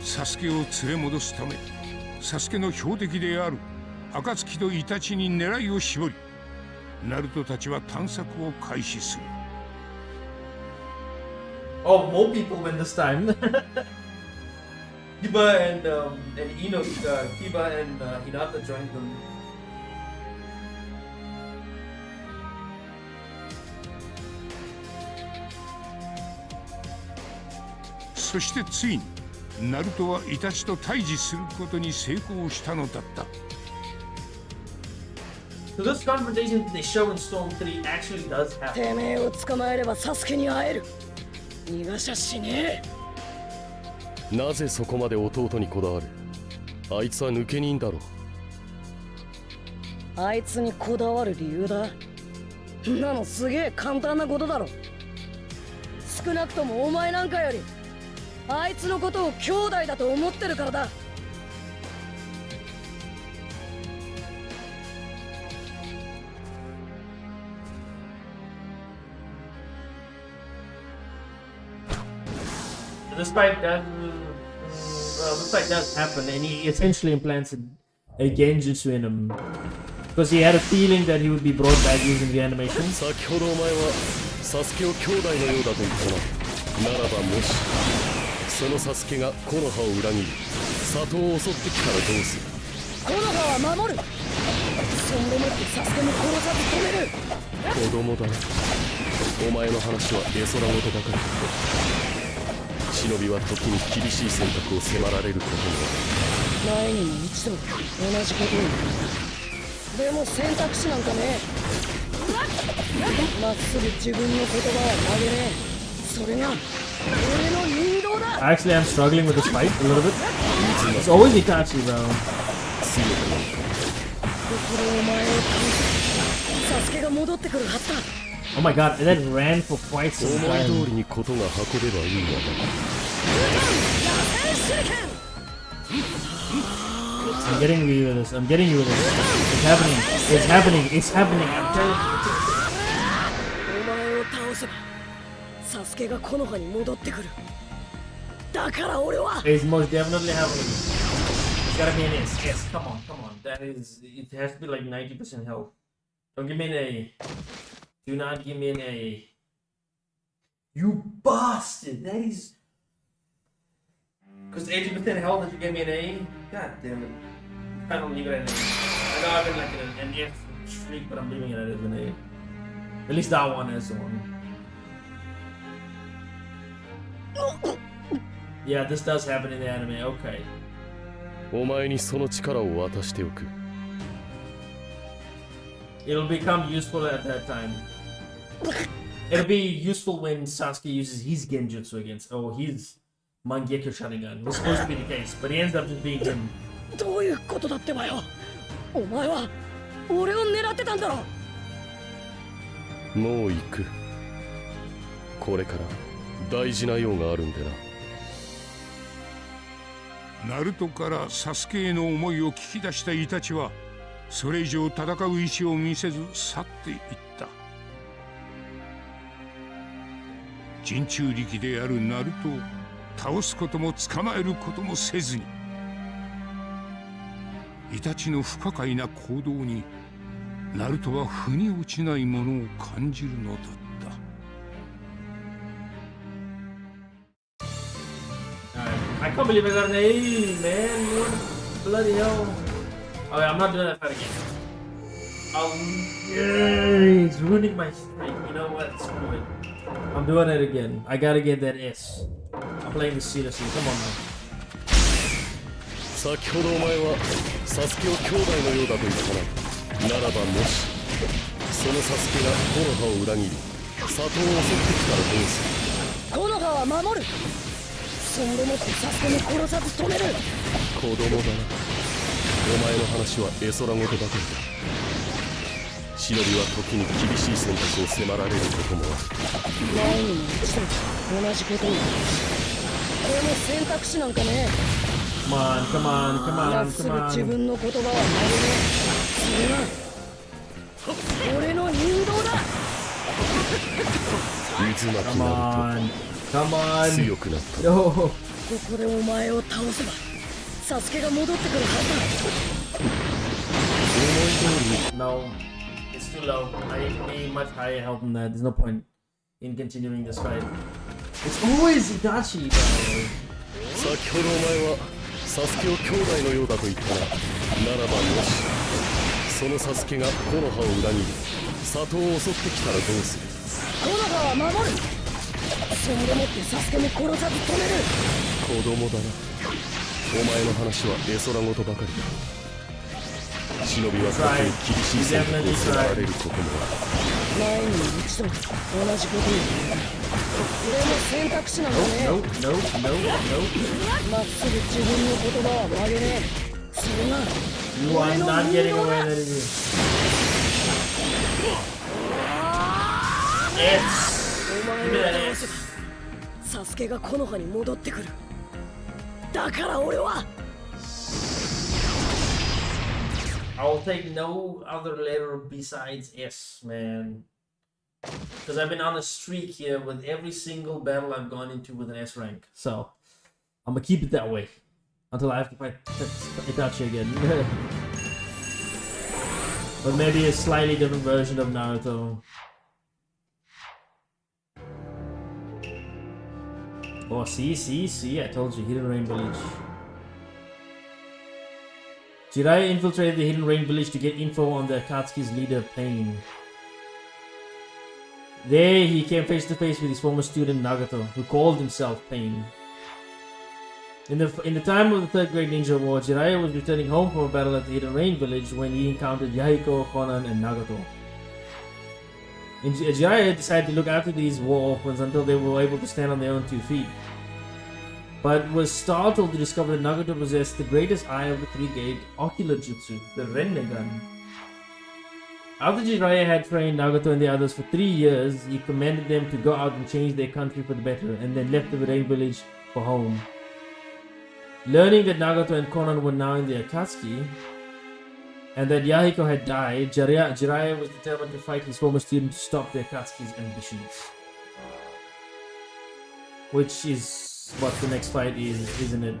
サスケを連れ戻すため、サスケの標的である暁とイタチに狙いを絞り、ナルトたちは探索を開始する。Oh, more people win this time. Kiba and Ino, Kiba and Hinata joined them. そしてついにナルトはイタチと対峙することに成功したのだった。So this confrontation that they show in Storm 3 actually does happen. てめえを捕まえればサスケに会える。逃がしゃしねえ。なぜそこまで弟にこだわる？あいつは抜け人だろう。あいつにこだわる理由だ。んなのすげえ簡単なことだろ。少なくともお前なんかよりあいつのことを兄弟だと思ってるからだ。This fight does happen, and he essentially implants a genjutsu in him because he had a feeling that he would be brought back using the animation. 先ほどお前はサスケを兄弟のようだと言ったな。ならばもしそのサスケが木の葉を裏切り里を襲ってきたらどうする？木の葉は守る。そんでもってサスケも殺さず止める。子供だな。お前の話は絵空事ばかりだ。忍びは時に厳しい選択を迫られることも前にも一度同じことに。でも選択肢なんかねえ。まっすぐ自分の言葉は投げねえ。それが俺の人道だ。 Actually, I'm struggling with this fight a little bit. It's always Itachi, bro. ここでお前を倒す。サスケが戻ってくるはずだ。Oh my god, that ran for quite some 思い time. 通りにことが運べばいいわな。I'm getting you with this. I'm getting you with this. It's happening. It's happening. It's happening. I'm telling you. お前を倒せばサスケが木の葉に戻ってくる。だから俺は It's most definitely happening. It's gotta be an S. Yes, come on, come on. That is. It has to be like 90% health. Don't give me an A. Do not give me an A. You bastard! That is. Because 80% health that you gave me an A? God damn it. I don't leave it at an A. I know I've been like an F streak, but I'm leaving it as an A. At least that one is the one. Yeah, this does happen in the anime. Okay. お前にその力を渡しておく。It'll become useful at that time. It'll be useful when Sasuke uses his genjutsu against, his Mangekyo Sharingan. It was supposed to be the case, but he ends up just being him. どういうことだってばよ。お前は俺を狙ってたんだろ。もう行く。これから大事な用があるんでな。ナルトからサスケへの思いを聞き出したイタチはそれ以上戦う意思を見せず去っていった。人中力であるナルトを倒すことも捕まえることもせずに、イタチの不可解な行動にナルトは腑に落ちないものを感じるのだった。I can't believe I got an A, man. Bloody hell. Okay, I'm not doing that fight again. Yeah, it's ruining my streak. You know what? Screw it. I'm doing it again. I gotta get that S. I'm playing this seriously. Come on, man. 先ほどお前はサスケを兄弟のようだと言ったな。ならばもしそのサスケが木の葉を裏切り里を襲ってきたらどうする？木の葉は守る。そんでもってサスケも殺さず止める。子供だな。お前の話は絵空事ばかりだ。忍びは時に厳しい選択を迫られることもある。前にも一度同じことに。これも選択肢なんかね。Come on, come on, come まっ on, すぐ come 自 on. 分の言葉は投げねえ。それが俺の人道だ。渦巻き Come な on, る come と on. 強くなった。 No. ここでお前を倒せばサスケが戻ってくるはずだ。 No. It's too low. I need much higher health than that. There's no point in continuing this fight. It's always Itachi, bro. 先ほどお前はサスケを兄弟のようだと言ったな。ならばもしそのサスケが木の葉を裏切り里を襲ってきたらどうする？木の葉は守る。そんでもってサスケも殺さず止める。子供だな。お前の話は絵空事ばかりだ。忍びは時に厳しい選択を迫られることもある。前に一度同じこと言う。これも選択肢なんだね。 Nope, nope, nope, nope. まっすぐ自分の言葉は曲げねえ。それが You are not getting away with it. Yes. お前を倒せばサスケが木の葉に戻ってくる。だから俺は I'll take no other letter besides S, man. Because I've been on a streak here with every single battle I've gone into with an S rank. So, I'm gonna keep it that way. Until I have to fight Itachi again. But maybe a slightly different version of Naruto. Oh, see, I told you, Hidden Rain Village. Jiraiya infiltrated the Hidden Rain Village to get info on the Akatsuki's leader, Pain. There, he came face to face with his former student Nagato, who called himself Pain. In the time of the Third Great Ninja War, Jiraiya was returning home from a battle at the Hidden Rain Village when he encountered Yahiko, Konan, and Nagato. And Jiraiya decided to look after these war orphans until they were able to stand on their own 2 feet. But was startled to discover that Nagato possessed the greatest eye of the three-gate ocular jutsu, the Rinnegan. After Jiraiya had trained Nagato and the others for 3 years, he commanded them to go out and change their country for the better, and then left the Rain Village for home. Learning that Nagato and Konan were now in the Akatsuki, and that Yahiko had died, Jiraiya was determined to fight his former student to stop the Akatsuki's ambitions. Which is what the next fight is, isn't it?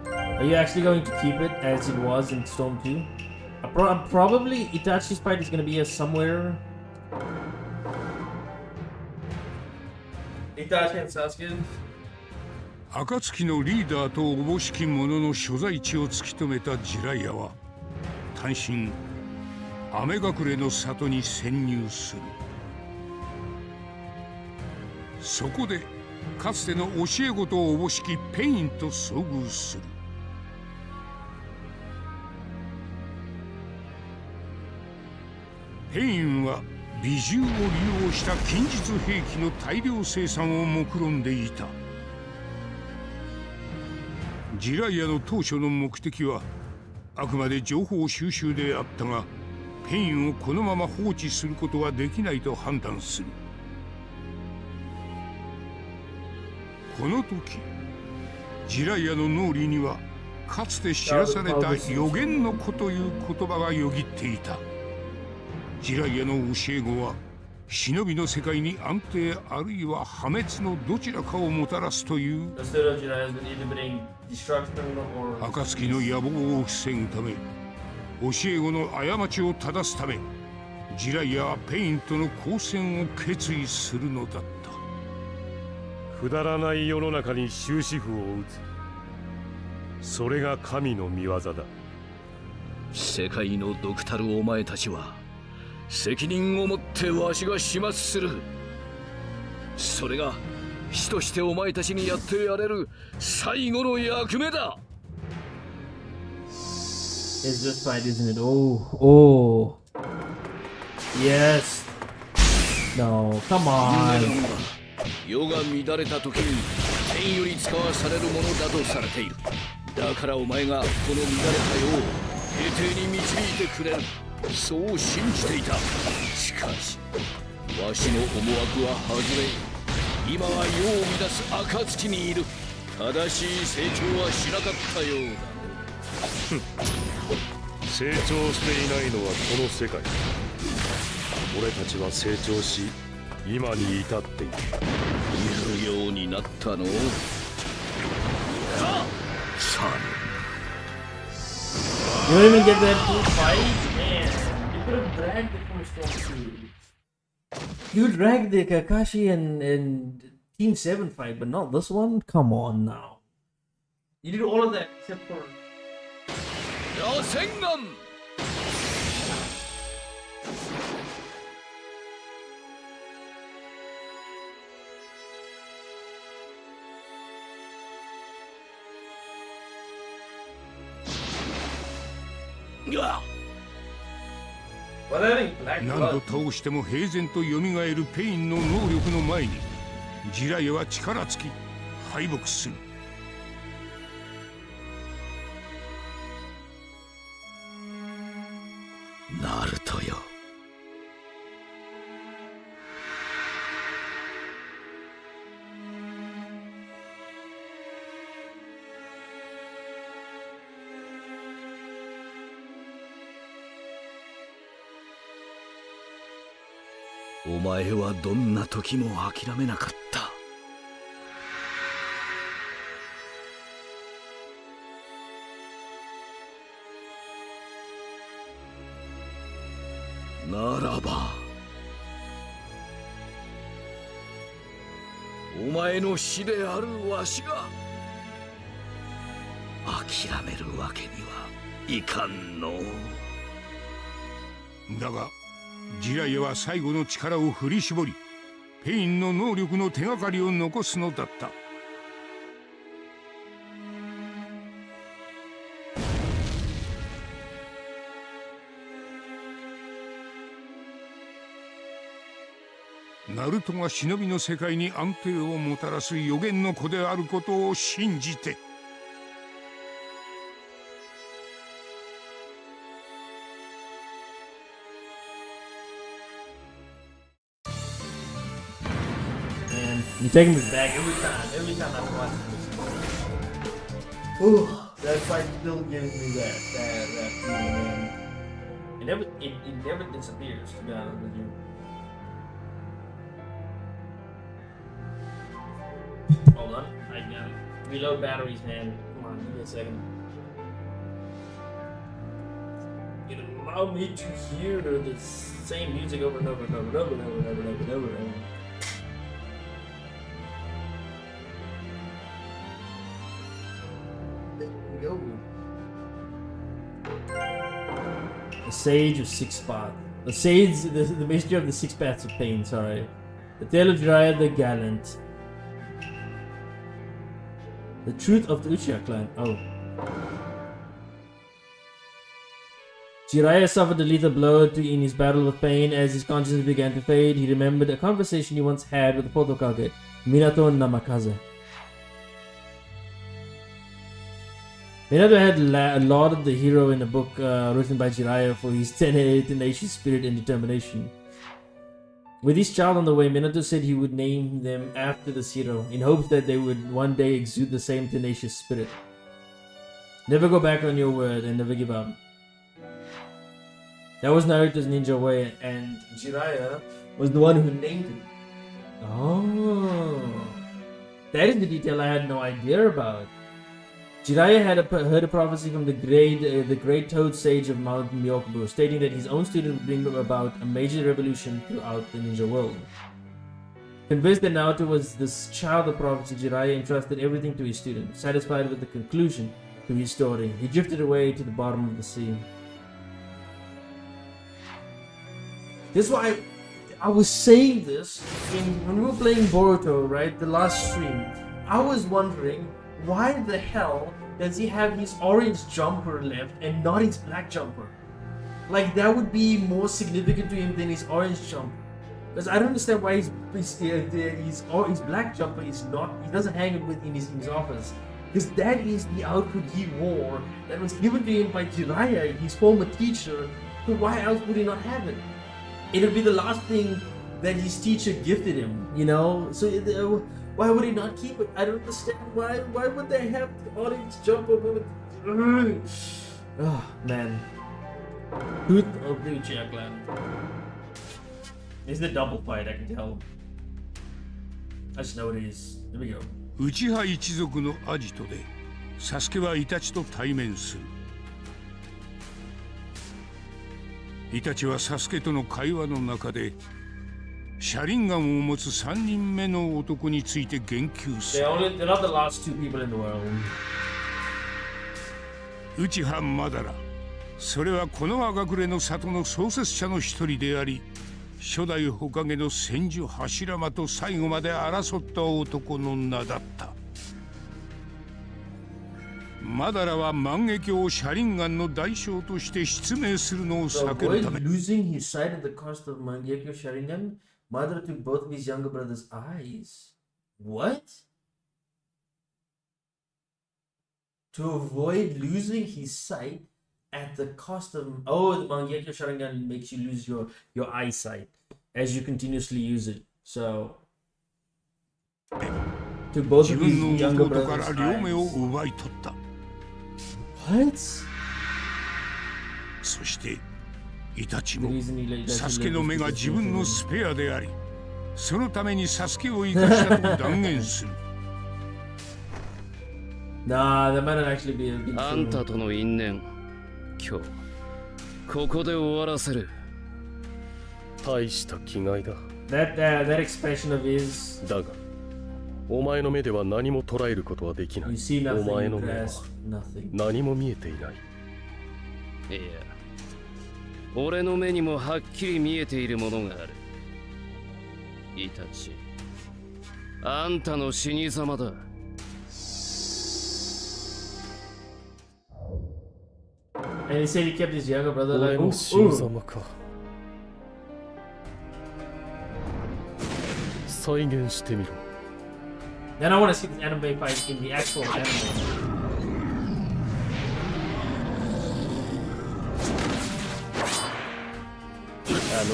Are you actually going to keep it as it was in Storm 2? Probably Itachi's fight is going to be here somewhere. Itachi and Sasuke. 暁のリーダーとおぼしき者の所在地を突き止めたジライアは単身雨隠れの里に潜入する。そこでかつての教え子とおぼしきペインと遭遇する。ペインは美獣を利用した近日兵器の大量生産を目論んでいた。ジライアの当初の目的はあくまで情報収集であったが、ペインをこのまま放置することはできないと判断する。この時ジライアの脳裏にはかつて知らされた予言の子という言葉がよぎっていた。ジライアの教え子は忍びの世界に安定あるいは破滅のどちらかをもたらすという暁の野望を防ぐため、教え子の過ちを正すため、ジライアはペインとの交戦を決意するのだった。くだらない世の中に終止符を打つ。それが神の御業だ。世界のドクタルお前たちは責任を持ってわしが始末する。それが師としてお前たちにやってやれる最後の役目だ。 It's this fight, isn't it? Oh. Yes. No, come on. 世が乱れた時に天より使わされるものだとされている。だからお前がこの乱れた世を平定に導いてくれる。そう信じていた。しかしわしの思惑は外れ、今は世を乱す暁にいる。正しい成長はしなかったようだ。成長していないのはこの世界。俺たちは成長し今に至っている。見るようになったの。さあ You don't even get that full fight? Man, you could have dragged it from Storm 2. You dragged the Kakashi and Team 7 fight, but not this one? Come on now. You did all of that except for... Rasengan! Well, that ain't black 何度 blood. 倒しても平然と蘇るペインの能力の前にジライは力尽き敗北する。ナルトよ。お前はどんな時も諦めなかった。ならばお前の死であるわしが諦めるわけにはいかんの。だがジライは最後の力を振り絞りペインの能力の手がかりを残すのだった。ナルトが忍びの世界に安定をもたらす予言の子であることを信じて。You're taking me back every time I watch this. Ooh, that fight still gives me that feeling, man. It never disappears, to be honest with you. Hold on, I gotta reload batteries, man. Come on, give me a second. It allowed me to hear the same music over and over and over and over and over and over and over and over. Go. The Sage of Six Paths. The Sage, the mystery of the Six Paths of Pain, sorry. The Tale of Jiraiya the Gallant. The Truth of the Uchiha Clan. Oh. Jiraiya suffered a lethal blow in his battle with Pain. As his consciousness began to fade, he remembered a conversation he once had with the Portokage, Minato Namikaze. Minato had lauded the hero in a book written by Jiraiya for his tenacious spirit and determination. With his child on the way, Minato said he would name them after this hero, in hopes that they would one day exude the same tenacious spirit. Never go back on your word and never give up. That was Naruto's ninja way, and Jiraiya was the one who named him. Oh, that is the detail I had no idea about. Jiraiya had heard a prophecy from the great Toad Sage of Mount Myokubu, stating that his own student would bring about a major revolution throughout the ninja world. Convinced that Naruto was this child of prophecy, Jiraiya entrusted everything to his student. Satisfied with the conclusion to his story, he drifted away to the bottom of the sea. This is why I was saying this when we were playing Boruto, right? The last stream. I was wondering, why the hell does he have his orange jumper left and not his black jumper? Like, that would be more significant to him than his orange jumper. Because I don't understand why his black jumper is not, he doesn't hang it in his office. Because that is the outfit he wore that was given to him by Jiraiya, his former teacher. So why else would he not have it? It'll be the last thing that his teacher gifted him, you know? So why would he not keep it? I don't understand. Why would they have the orange jumper with it? Oh, man. Truth of the Uchiha Clan. This is the double fight, I can tell. I just know what it is. Here we go. 内派一族のアジトでサスケはイタチと対面する。イタチはサスケとの会話の中で車輪ガンを持つ3人目の男について言及する。They're not the last two people in the world. 内派マダラ、それはこの葉隠れの里の創設者の一人であり、初代火影の千住柱間と最後まで争った男の名だった。マダラは万華鏡車輪ガンの代償として失明するのを To 避けるた avoid め losing his sight at the cost of Mangekyo Sharingan, Madara took both of his younger brother's eyes. What? To avoid losing his sight at the cost of... Oh, the Mangekyo Sharingan makes you lose your eyesight as you continuously use it. So... took both 自 of his 分の younger 弟から brother's 両目を eyes. 奪い取った。 What? そしてイタチも The reason he let サス Itachi ケ live の was 目が because 自 he 分 was の in- スペアであり、そのためにサスケを生かしたと断言する。 Nah, that might not actually be a big あん thing. たとの因縁、今日ここで終わらせる。大した気概だ。 That expression of his... だが、お前の目では何も捉えることはできな You い。 see お nothing, 前 you の目は grasp nothing. 何も見えていない。いや、俺の目にもはっきり見えているものがある。イタチ、あんたの死に様だ。And he said he kept his younger brother 俺 like, の ooh, 死に ooh. 様か。再現してみろ。 Then I want to see this anime fight in the actual anime.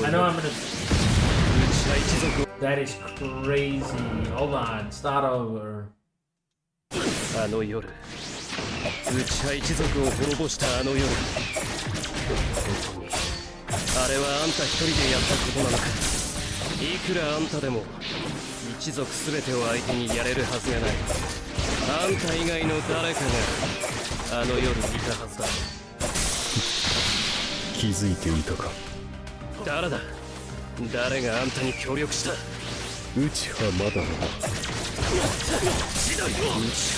I know I'm gonna... That is crazy. Hold on, start over. あの夜、ウチハ一族を滅ぼしたあの夜、本当にあれはあんた一人でやったことなのか。いくらあんたでも一族すべてを相手にやれるはずがない。あんた以外の誰かがあの夜いたはずだ。気づいていたか。誰だ？誰があんたに協力した？うちはまだだ。千鳥。うち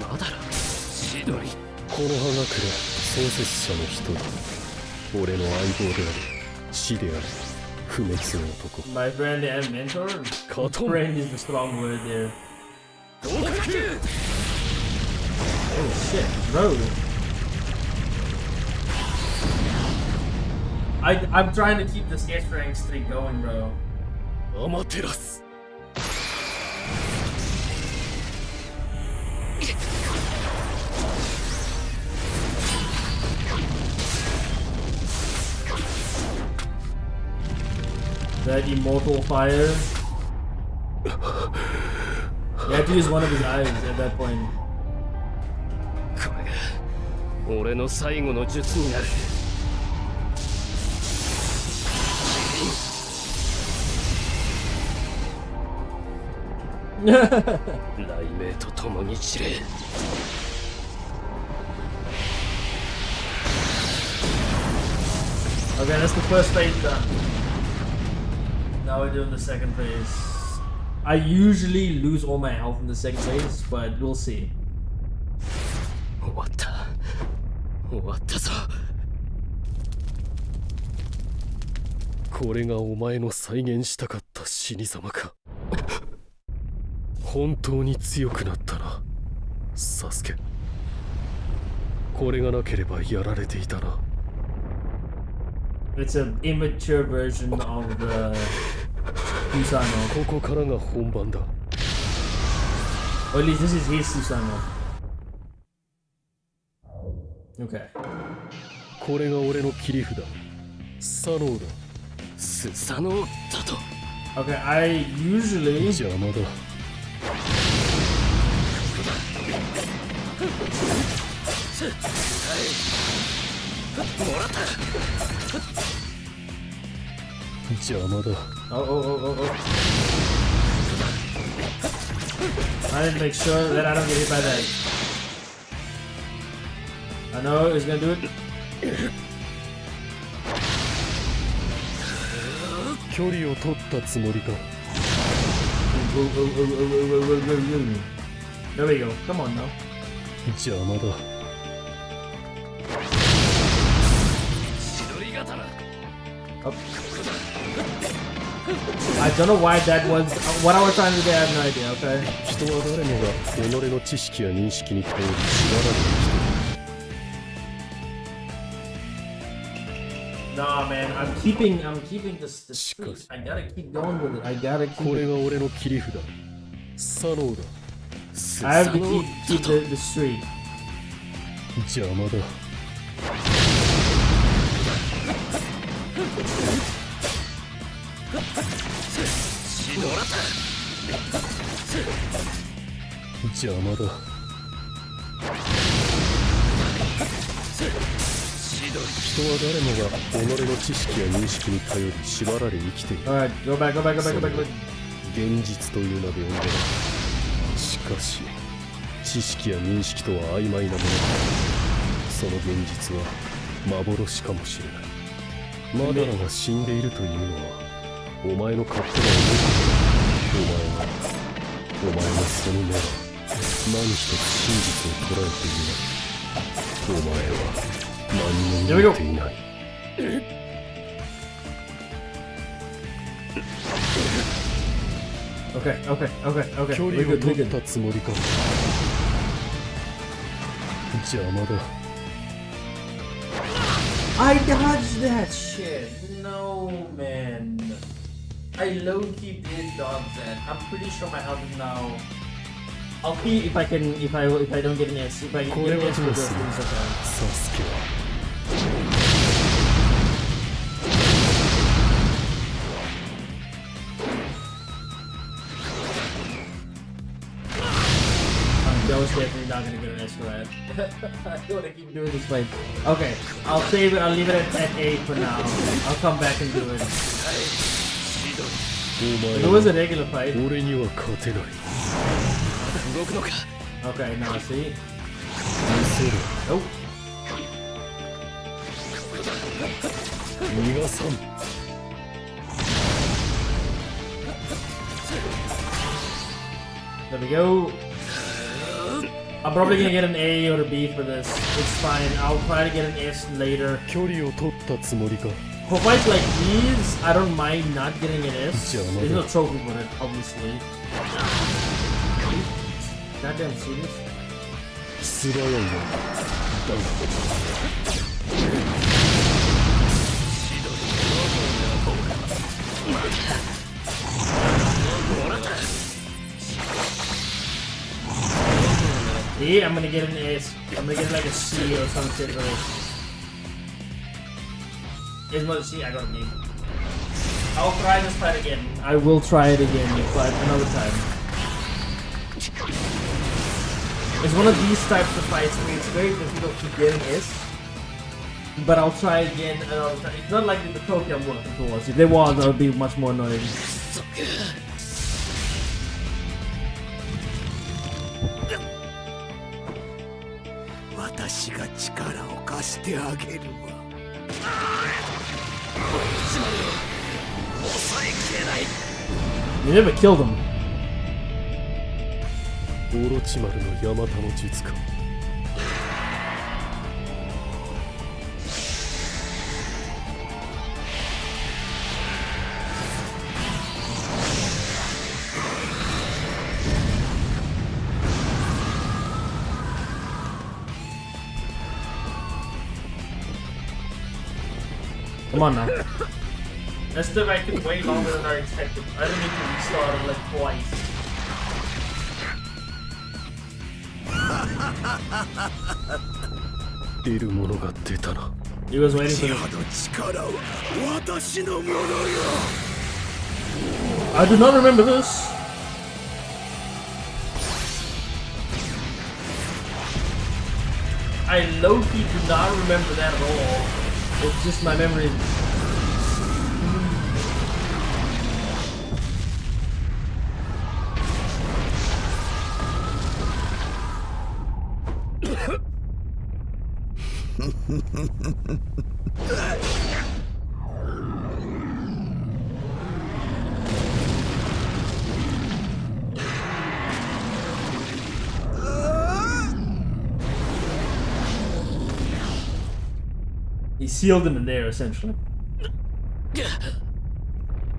はまだだ。千鳥。この葉がくれ創設者の一人。俺の相棒であり、師であり、不滅の男。 My friend and mentor? Friend is the strong word there. Oh shit, bro. I'm trying to keep the sketch rank streak going, bro. アマテラス。That immortal fire. You had to use one of his eyes at that point. これが俺の最後の術になる。雷鳴と共に散れ。Okay, that's the first phase done. Now we're doing the second phase. I usually lose all my health in the second phase, but we'll see. 終わった。終わったぞ。これがお前の再現したかった死に様か。本当に強くなったな、サスケ。これがなければやられていたな。It's an immature version of the Susanoo. ここからが本番だ。Or at least this is his Susanoo. Okay. これが俺の切り札、スサノオだ。スサノオだと。Okay, I usually... 邪魔だ。もらった。邪魔だ。Oh. I need to make sure that I don't get hit by that. I know he's gonna do it. 距離を取ったつもりか。There we go. Come on now. 邪魔だ。千鳥刀。Up. I don't know why that was what I was trying to do. I have no idea. Okay. 人は誰もが己の知識や認識に頼り縛られて生きている。 Nah, man, I'm keeping this streak. I gotta keep going with it. I gotta keep. これが俺の切り札。サノーだ。 I have to keep the streak. 邪魔だ。邪魔だ。人は誰もが己の知識や認識に頼り縛られ生きている。Alright, go back. 現実という名で呼んでな。しかし、知識や認識とは曖昧なものだ。その現実は幻かもしれない。マダラが死んでいるというのは、お前の勝手な思いだ。お前のその目は何一つ真実を捉えていない。お前は何も見えていない。Okay. 距離を取ったつもりか。邪魔だ。I dodged that shit. No, man. I low-key did dodge that. I'm pretty sure my health is now. I'll see if I can. If I don't get an S. If I get an S for this, then it's okay. Sasuke. I was definitely not gonna get an S for that. I wanna keep doing this fight. Okay, I'll save it. I'll leave it at 8 for now. I'll come back and do it. If it was a regular fight. Okay, now see. Nope. There we go. I'm probably gonna get an A or a B for this. It's fine. I'll try to get an S later. For fights like these, I don't mind not getting an S. There's no trophy for it, obviously. Goddamn serious. See, I'm gonna get an S. I'm gonna get like a C or some shit for this. It's not a C, I got an E. I'll try this fight again. I will try it again, but another time. It's one of these types of fights where it's very difficult to get an S. But I'll try again another time. It's not like the Tokyo one if it was. If there was, that would be much more annoying. 私が力を貸してあげるわ。抑えきれない。You never killed him. オロチマルのヤマタの術か。Come on now. That stuff I took way longer than I expected. I didn't need to restart it like twice. He was waiting for me. I do not remember this. I low-key do not remember that at all. It's just my memory. He sealed him in there, essentially.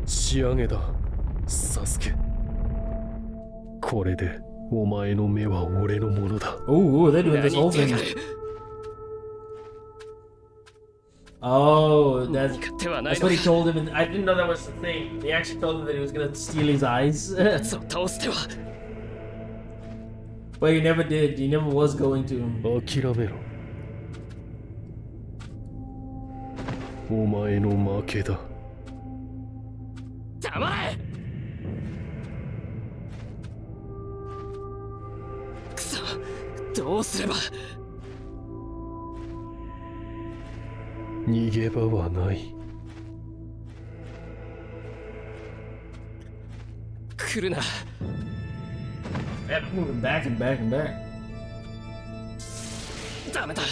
仕上げだサスケ。これでお前の目は俺のものだ。 Oh, they're doing this whole thing. Oh, that's what he told him, and I didn't know that was the thing. He actually told him that he was gonna steal his eyes. But he never did. He never was going to. 諦めろ。お前の負けだ。黙れ。くそ、どうすれば。逃げ場はない。来るな。Kept moving back and back and back. ダメだ。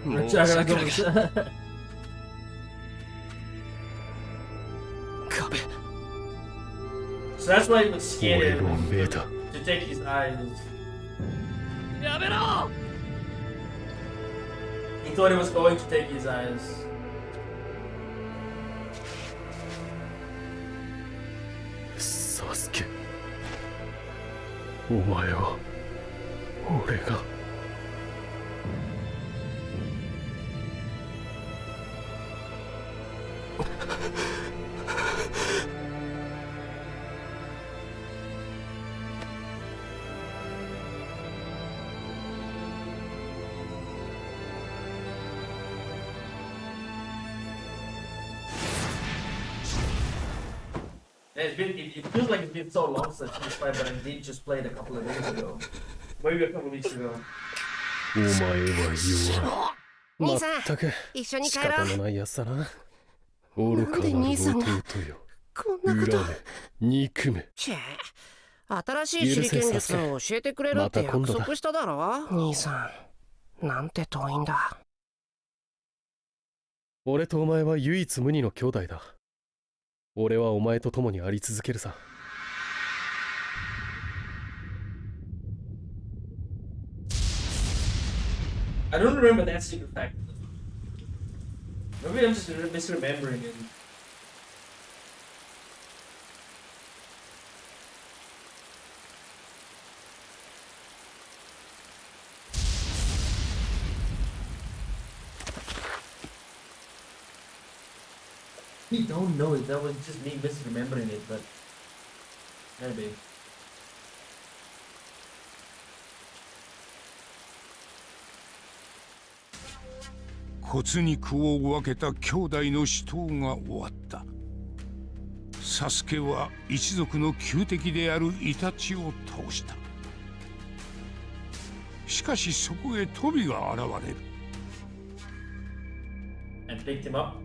もう桜が。壁。So that's why he was scared of him to take his eyes. やめろ。He thought he was going to take his eyes. サスケ、お前は俺が。It feels like it's been so long since this fight, but I did just play it a couple of days ago. Maybe a couple of weeks ago. お前は弱い。兄さん、全く一緒に仕帰ろう。方のないやつだな。愚かなる兄さんが弟よ。こんなこと。恨め、憎め。チェ新しい手裏剣術を教えてくれるって約束しただろ。兄さん、なんて遠いんだ。俺とお前は唯一無二の兄弟だ。俺はお前と共にあり続けるさ。I don't remember that secret fact. Maybe I'm just misremembering it. We don't know it. That was just me misremembering it, but maybe. 骨肉を分けた兄弟の死闘が終わった。サスケは一族の旧敵であるイタチを倒した。しかしそこへトビが現れる。And picked him up.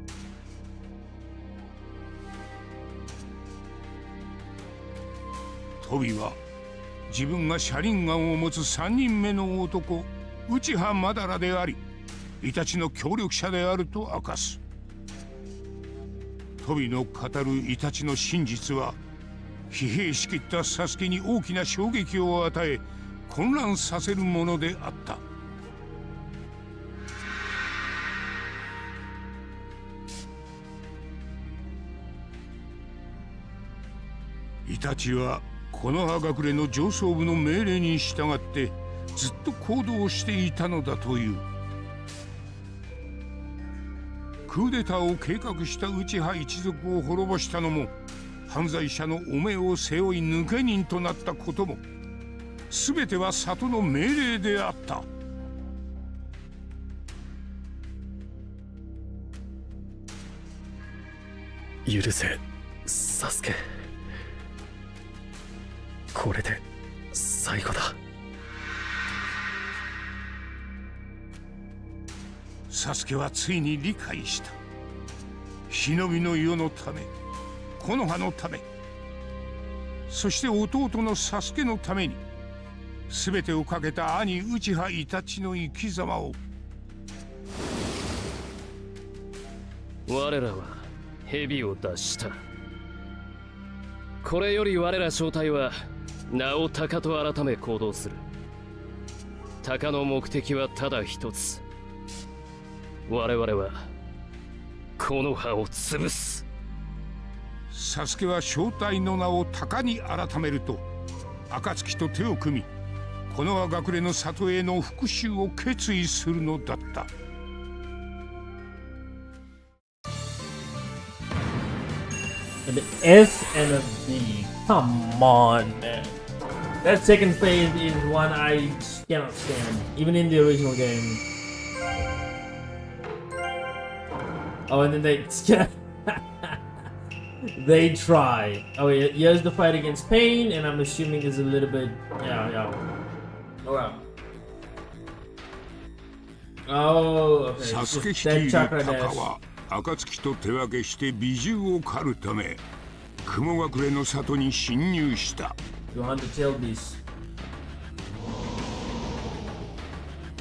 トビは自分が車輪ガンを持つ3人目の男内葉マダラであり、イタチの協力者であると明かす。トビの語るイタチの真実は疲弊しきったサスケに大きな衝撃を与え混乱させるものであった。イタチはこの葉隠れの上層部の命令に従ってずっと行動していたのだという。クーデターを計画した内葉一族を滅ぼしたのも、犯罪者の汚名を背負い抜け人となったことも、全ては里の命令であった。許せ、サスケ。これで最後だ。サスケはついに理解した。忍びの世のため、木の葉のため、そして弟のサスケのために、全てをかけた兄内葉イタチの生き様を。我らは蛇を脱した。これより我ら正体は名を鷹と改め行動する。鷹の目的はただ一つ。我々はこの葉を潰す。サスケは正体の名を鷹に改めると、暁と手を組みこの隠れの里への復讐を決意するのだった。An S and a B. Come on, man. That second phase is one I cannot stand, even in the original game. Oh, and then they try. Oh, yeah, here's the fight against Pain, and I'm assuming is a little bit, yeah. Oh, wow. Oh, okay. サスケ率いる鷹は暁と手分けして美獣を狩るため雲隠れの里に侵入した。You want to tell this?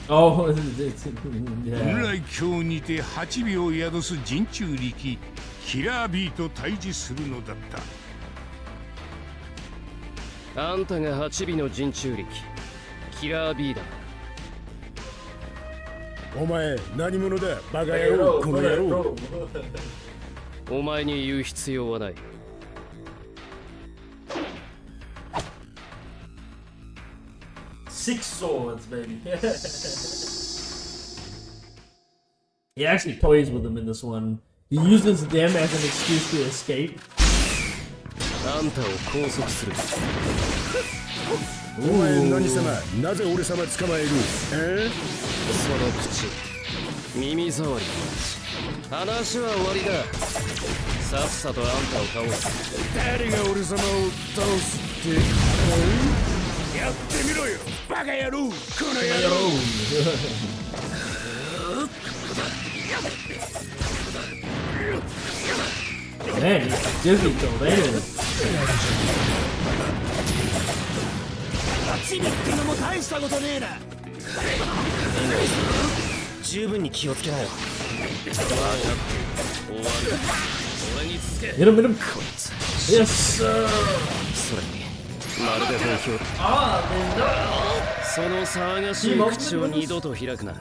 Oh, yeah. 本来今日にて8秒宿す人中力キラー B と対峙するのだった。あんたが8尾の人中力キラー B だ。お前何者だバカ野郎、この野郎。お前に言う必要はない。6 swords, baby. He actually toys with them in this one. He uses them as an excuse to escape. あんたを拘束する。お前何様、なぜ俺様捕まえる？その口、耳障り。話は終わりだ。さっさとあんたを倒す。誰が俺様を倒すって？やってみろよ、バカ野郎、この野郎。Man, he's difficult, ain't it? チビってのも大したことねえな。十分に気をつけなよ。Hit him, hit him. Yes, sir. それにまるで本気を。その騒がしい口を二度と開くな。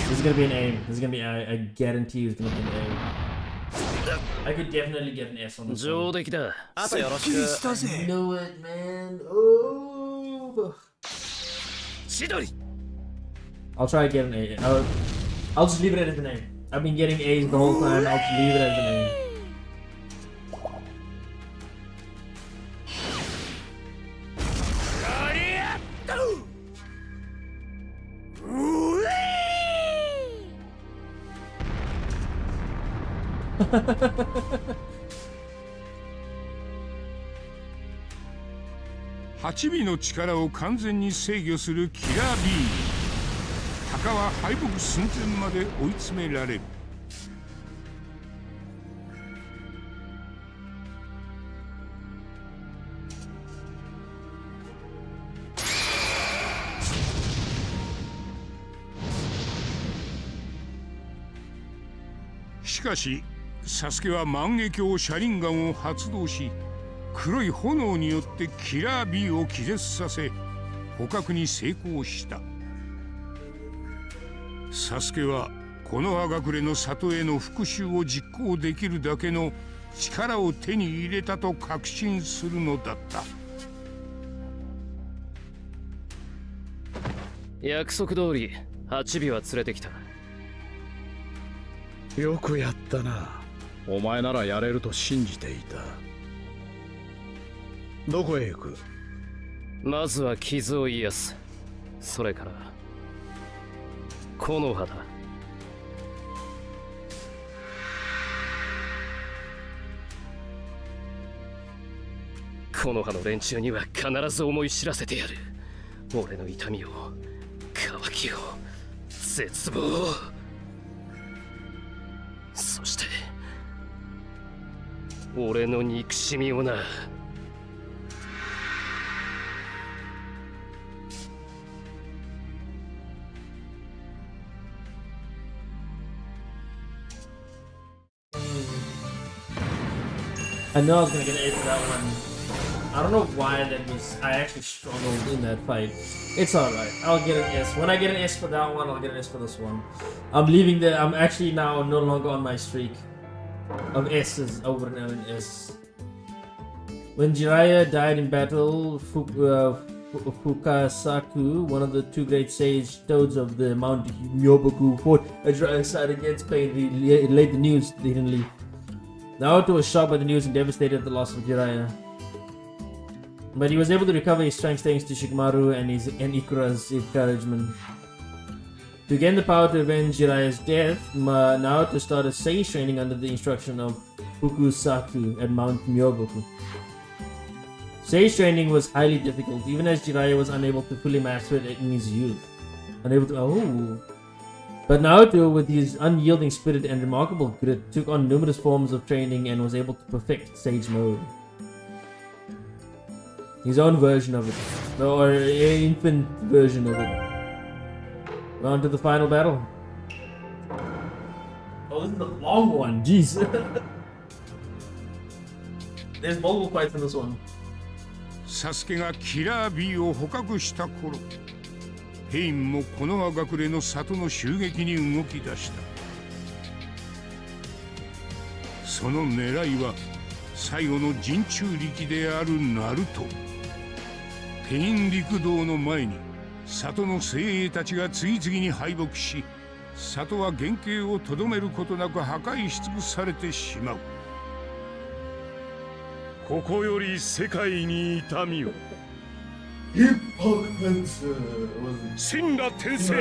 This is gonna be an aim. This is gonna be, I guarantee it's gonna be an aim. I could definitely get an S on this one. 上出来だ。あとよろしく。I knew it, man. Oh. 千鳥。I'll try to get an A. I'll just leave it as an A. I've been getting A's the whole time. I'll just leave it as an A.8尾の力を完全に制御するキラー B。 鷹は敗北寸前まで追い詰められる。しかしサスケは万華鏡車輪ガンを発動し黒い炎によってキラー B を気絶させ捕獲に成功した。サスケはこの葉隠れの里への復讐を実行できるだけの力を手に入れたと確信するのだった。約束通り8尾は連れてきた。よくやったな。お前ならやれると信じていた。どこへ行く？まずは傷を癒す。それから木の葉だ。木の葉の連中には必ず思い知らせてやる。俺の痛みを、渇きを、絶望を。そして俺の憎しみをな。I know I was gonna get an A for that one. I don't know why that was. I actually struggled in that fight. It's alright. I'll get an S. When I get an S for that one, I'll get an S for this one. I'm leaving the. I'm actually now no longer on my streak. of S's over and over in S. When Jiraiya died in battle, Fukasaku, one of the two great sage toads of the Mount Myoboku, fought at Jiraiya's side against pain. He relayed the news. They didn't leave. Naruto was shocked by the news and devastated at the loss of Jiraiya. But he was able to recover his strength thanks to Shikamaru and Ikura's encouragement. To gain the power to avenge Jiraiya's death, Naruto started sage training under the instruction of Fukusaku at Mount Myoboku. Sage training was highly difficult, even as Jiraiya was unable to fully master it in his youth. But Naruto, with his unyielding spirit and remarkable grit, took on numerous forms of training and was able to perfect Sage mode. His own version of it, or an infant version of it. We're on to the final battle. Oh, this is a long one, jeez. There's multiple fights in this one. サスケがキラー B を捕獲した頃、ペインもこの葉隠れの里の襲撃に動き出した。その狙いは最後の陣中力であるナルト。ペイン陸道の前に里の精鋭たちが次々に敗北し、里は原形をとどめることなく破壊し尽くされてしまう。ここより世界に痛みを。神羅転生。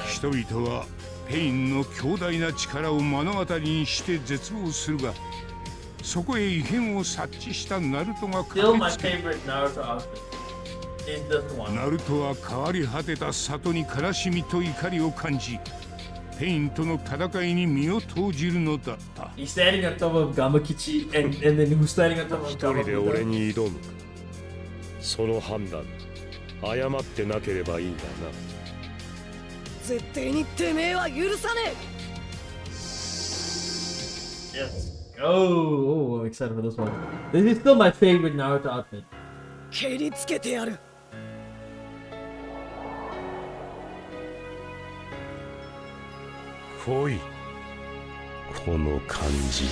人々はペインの強大な力を目の当たりにして絶望するが、そこへ異変を察知したナルトが駆けつける。ナルトは変わり果てた里に悲しみと怒りを感じ、ペインとの戦いに身を投じるのだった。一人で俺に挑む。その判断、誤ってなければいいがな。絶対にてめえは許さねえ。Oh, I'm excited for this one. This is still my favorite Naruto outfit. 蹴りつけてやる。来い。この感じ。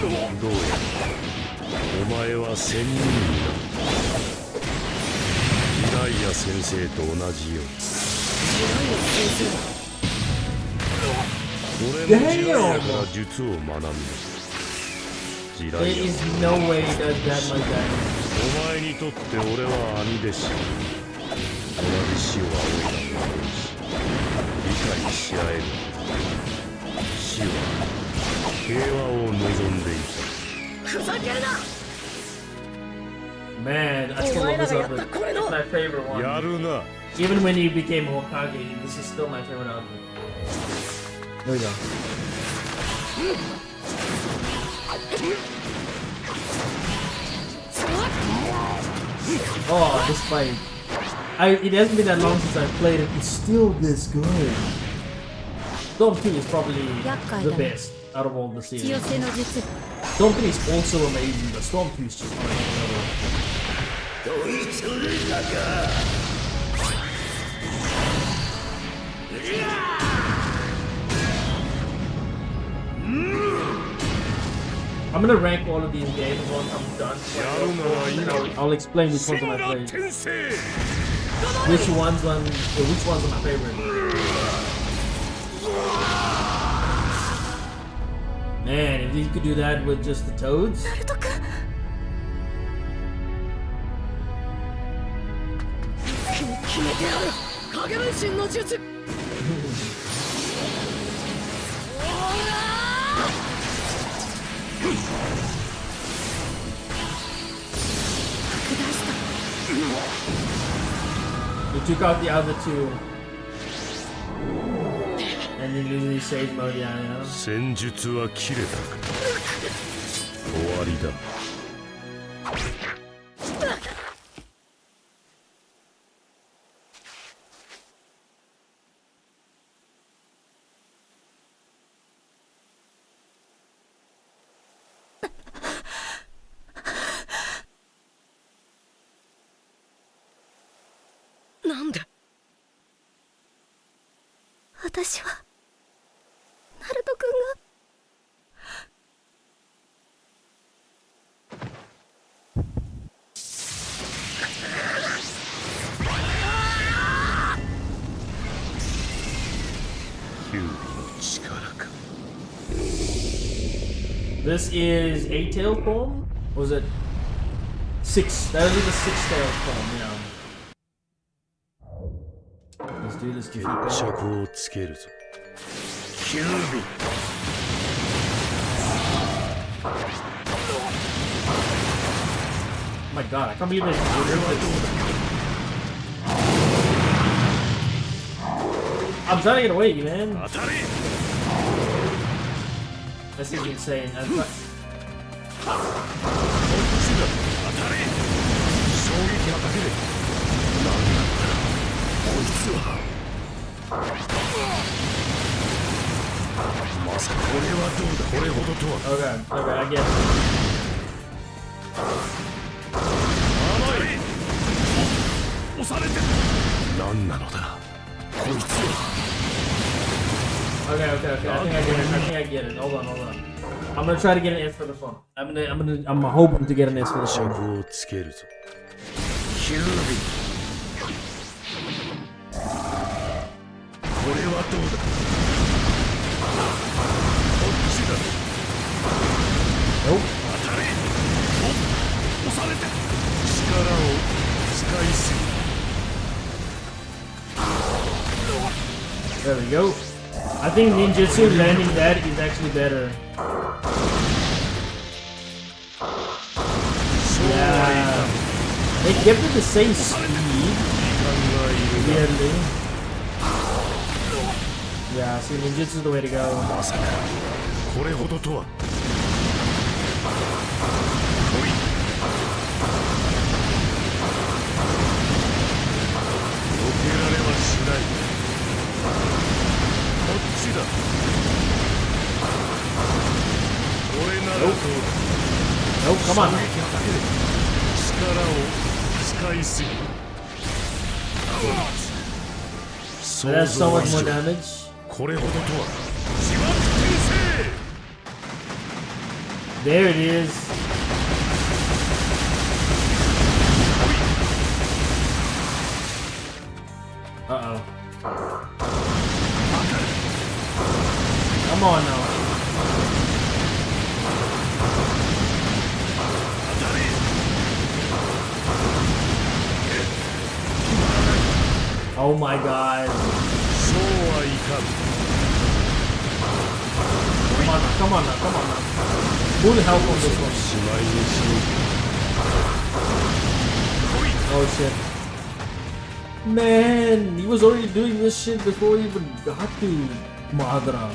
どうやらお前は仙人だ。ジライア先生と同じよ。俺もジライアから術を学んだ。ジライア。お前にとって俺は兄弟子。同じ死を仰いだ者同士。理解し合える。死は平和を望んでいた。ふざけるな。Man, I still love this outfit. It's my favorite one. Even when he became Hokage, this is still my favorite outfit. There we go. Oh, this fight. It hasn't been that long since I've played it. It's still this good. Storm 2 is probably the best out of all the series. Storm 3 is also amazing, but Storm 2 is just on another level. I'm gonna rank all of these games once I'm done. I'll explain which ones are my favorite. Which ones are my favorite. Man, if you could do that with just the toads. We took out the other two. And then losing his sage mode, yeah, yeah. 戦術は切れた。終わりだ。なんで？私はナルト君がキュービの力か。 This is 8-tail form? Or was it 6? That would be the 6-tail form, yeah. Let's do this, defeat that. 着をつけるぞ。キュービ。Oh my god, I can't believe it. I'm trying to get away, man. This is insane. Okay, I get it. 押されてる。何なのだこいつは。 Okay. I think I get it. Hold on. I'm gonna try to get an S for this one. I'm hoping to get an S for this one. 着をつけるぞ。キュービ。これはどうだ。こっちだ。Nope. 当たれ。押されて。力を使いすぎ。 There we go. I think ninjutsu landing that is actually better. Yeah. They kept it the same speed. Weirdly. Yeah, see, ninjutsu is the way to go. まさかこれほどとは。避けられはしない。こっちだ。これならどうだ。 Nope, come on. 力を使いすぎ。 So that's so much more damage. これほどとは。自爆転生。 There it is. Uh-oh. Come on now. Oh my god. Come on now. Full help on this one. Oh shit. Man, he was already doing this shit before he even got to Madara.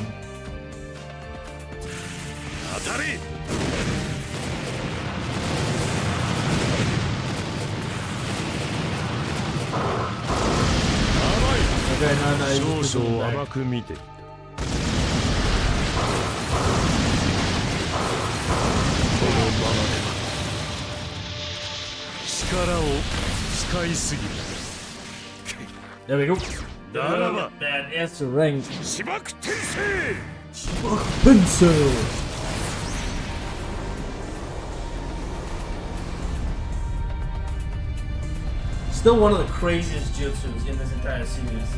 Okay, no, he's just pushing back. 力を使いすぎる。 There we go. Daraba. That S rank. 自爆転生。 Pencil. Still one of the craziest jutsus in this entire series.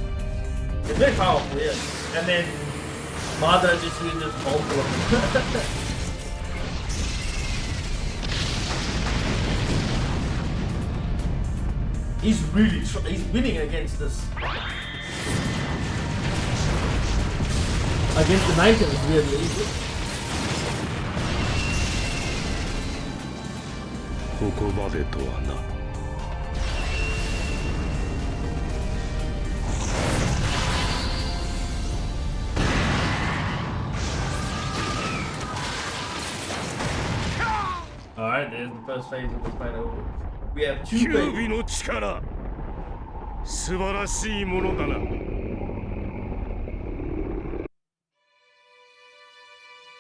It's very powerful, yes. And then Madara just used this multiple of them. He's really he's winning against this. Against the Ninja is really easy. ここまでとはな。 Alright, there's the first phase of this fight over. We have 2 キュー phases. ビの力。素晴らしいものだな。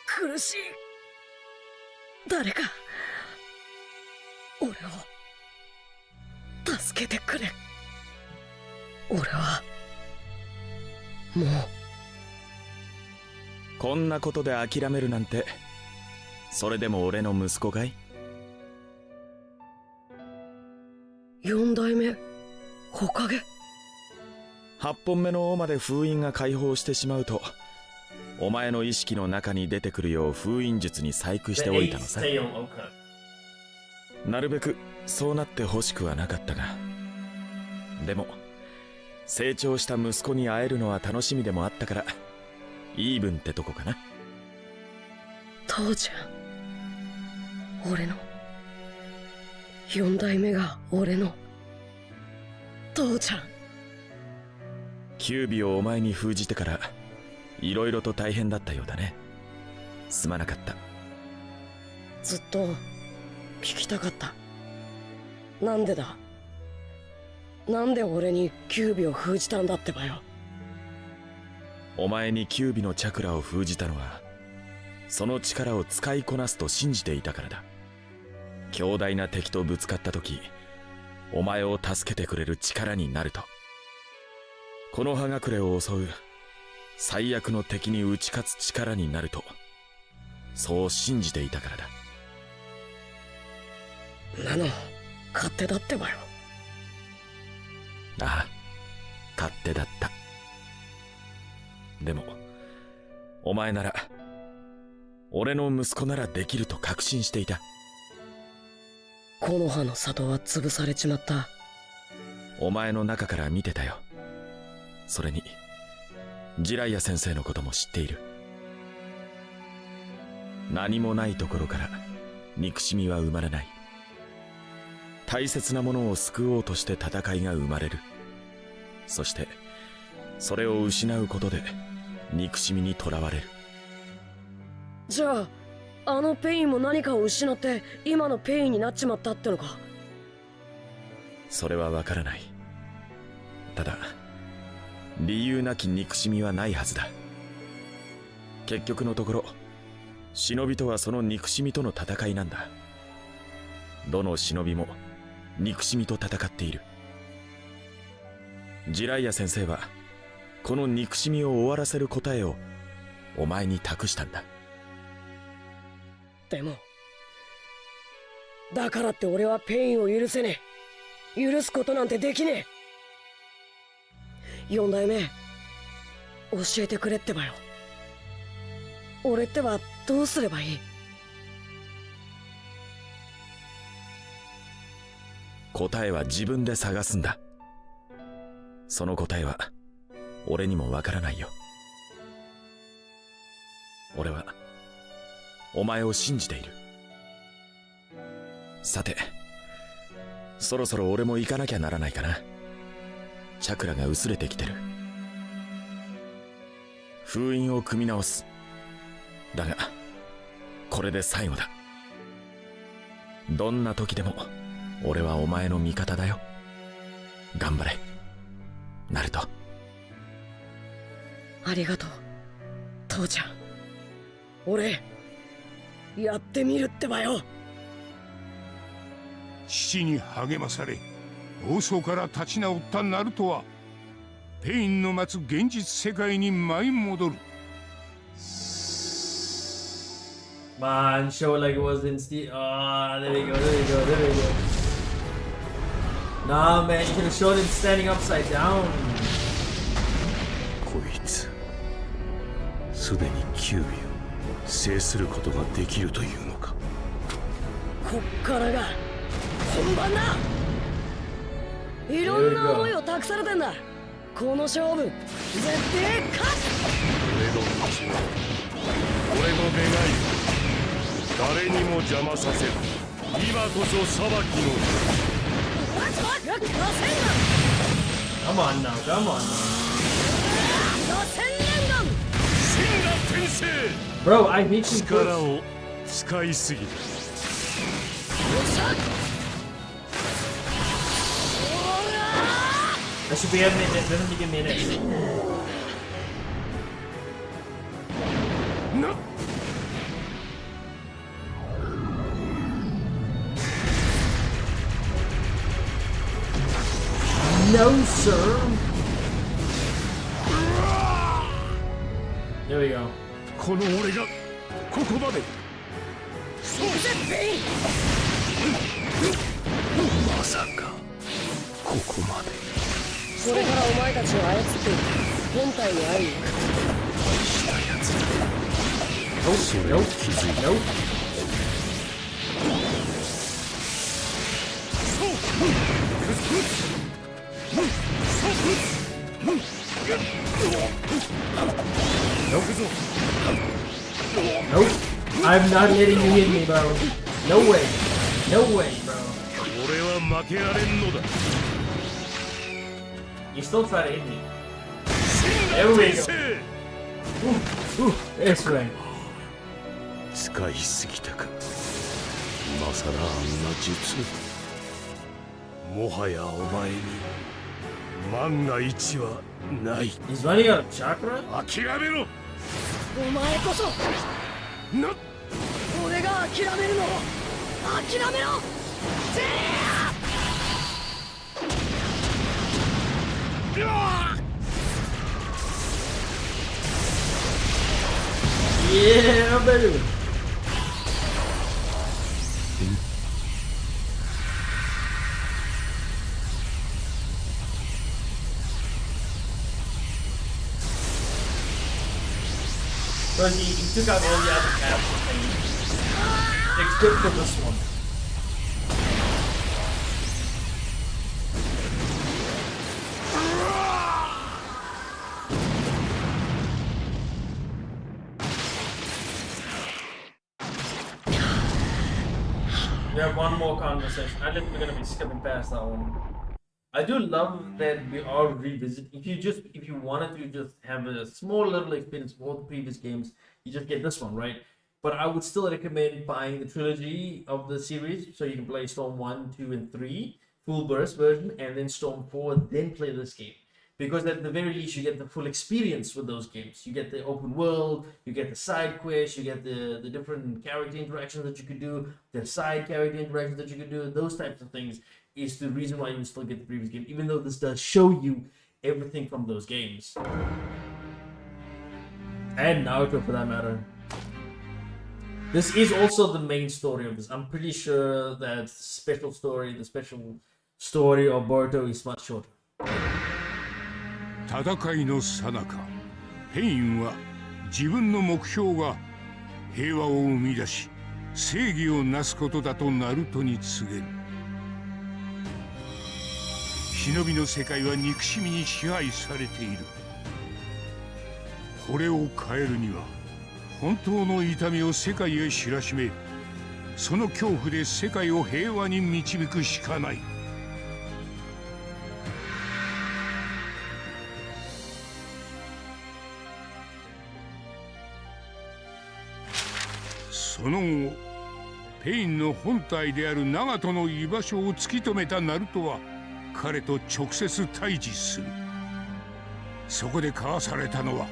苦しい。誰か俺を助けてくれ。俺はもうこんなことで諦めるなんて、それでも俺の息子かい？四代目火影。8本目の尾まで封印が解放してしまうと、お前の意識の中に出てくるよう封印術に細工しておいたのさ。なるべくそうなってほしくはなかったが、でも成長した息子に会えるのは楽しみでもあったから、イーブンってとこかな。父ちゃん、俺の四代目が俺の父ちゃん。キュービをお前に封じてからいろいろと大変だったようだね。すまなかった。ずっと聞きたかった。なんでだ、なんで俺にキュービを封じたんだってばよ。お前にキュービのチャクラを封じたのは、その力を使いこなすと信じていたからだ。強大な敵とぶつかった時、お前を助けてくれる力になると。この葉隠れを襲う最悪の敵に打ち勝つ力になると、そう信じていたからだ。なの勝手だってばよ。ああ、勝手だった。でもお前なら、俺の息子ならできると確信していた。木の葉の里は潰されちまった。お前の中から見てたよ。それにジライア先生のことも知っている。何もないところから憎しみは生まれない。大切なものを救おうとして戦いが生まれる。そしてそれを失うことで憎しみにとらわれる。じゃああのペインも何かを失って今のペインになっちまったってのか？それはわからない。ただ理由なき憎しみはないはずだ。結局のところ忍びとはその憎しみとの戦いなんだ。どの忍びも憎しみと戦っている。ジライア先生はこの憎しみを終わらせる答えをお前に託したんだ。でもだからって俺はペインを許せねえ。許すことなんてできねえ。四代目教えてくれってばよ。俺ってばどうすればいい？答えは自分で探すんだ。その答えは俺にもわからないよ。俺はお前を信じている。さて、そろそろ俺も行かなきゃならないかな。チャクラが薄れてきてる。封印を組み直す。だがこれで最後だ。どんな時でも俺はお前の味方だよ。頑張れナルト。ありがとう父ちゃん。俺やってみるってばよ。父に励まされ暴走から立ち直ったナルトはペインの待つ現実世界に舞い戻る。 Man, show it like it was in Steve. Ah, there we go, there we go, there we go. Nah, man, you could have showed him standing upside down. こいつすでにキュービを制することができるというのか。こっからが本番だ。いろんな思いを託されてんだ。この勝負絶対勝つ。俺の道は俺の願いを誰にも邪魔させる。今こそ裁きの。 Come on now, come on now. Bro, I hate you. 力を使いすぎる。That should be a minute, doesn't be a minute. No. No, sir. There we go. この俺がここまで。まさかここまで。これからお前たちを操っている本体に会いに行く。したやつだ。 Nope. それを気づいた。 Nope. Nope. I'm not letting you hit me, bro. No way. No way, bro. 俺は負けられんのだ。 You still try to hit me. There we go. Ooh, that's right. 使いすぎたか。今さらあんな術。もはやお前に万が一はない。 He's running out of chakra? 諦めろ。お前こそな。俺が諦めるのを諦めろ。Yeah, baby. So he took out all the other capsules except for this one. We have one more conversation. I think we're gonna be skipping past that one. I do love that we are revisiting. If you wanted to just have a small little experience for all the previous games, you just get this one, right? But I would still recommend buying the trilogy of the series, so you can play Storm 1, 2, and 3, full burst version, and then Storm 4, then play this game. Because at the very least, you get the full experience with those games. You get the open world, you get the side quests, you get the different character interactions that you could do, the side character interactions that you could do, those types of things is the reason why you still get the previous game, even though this does show you everything from those games. And Naruto for that matter. This is also the main story of this. I'm pretty sure that the special story of Boruto is much shorter. 戦いの最中、ペインは自分の目標が平和を生み出し正義をなすことだとナルトに告げる。忍びの世界は憎しみに支配されている。これを変えるには本当の痛みを世界へ知らしめ、その恐怖で世界を平和に導くしかない。その後、ペインの本体であるナガトの居場所を突き止めたナルトは彼と直接対峙する。そこで交わされたのは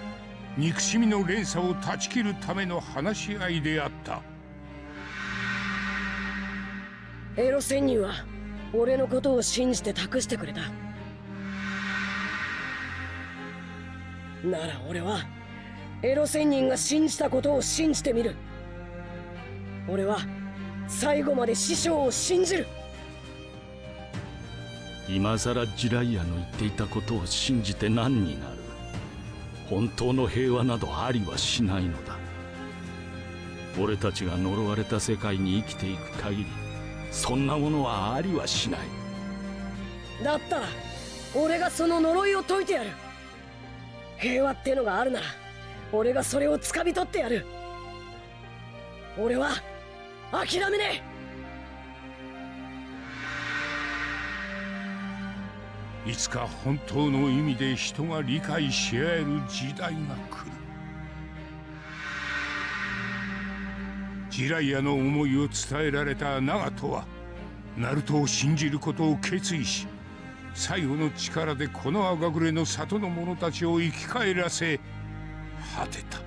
憎しみの連鎖を断ち切るための話し合いであった。エロ仙人は俺のことを信じて託してくれた。なら俺はエロ仙人が信じたことを信じてみる。俺は最後まで師匠を信じる。今さらジライアの言っていたことを信じて何になる。本当の平和などありはしないのだ。俺たちが呪われた世界に生きていく限り、そんなものはありはしない。だったら俺がその呪いを解いてやる。平和ってのがあるなら俺がそれを掴み取ってやる。俺は諦めねえ。いつか本当の意味で人が理解し合える時代が来る。ジライアの思いを伝えられたナガトはナルトを信じることを決意し、最後の力でこの赤暮れの里の者たちを生き返らせ果てた。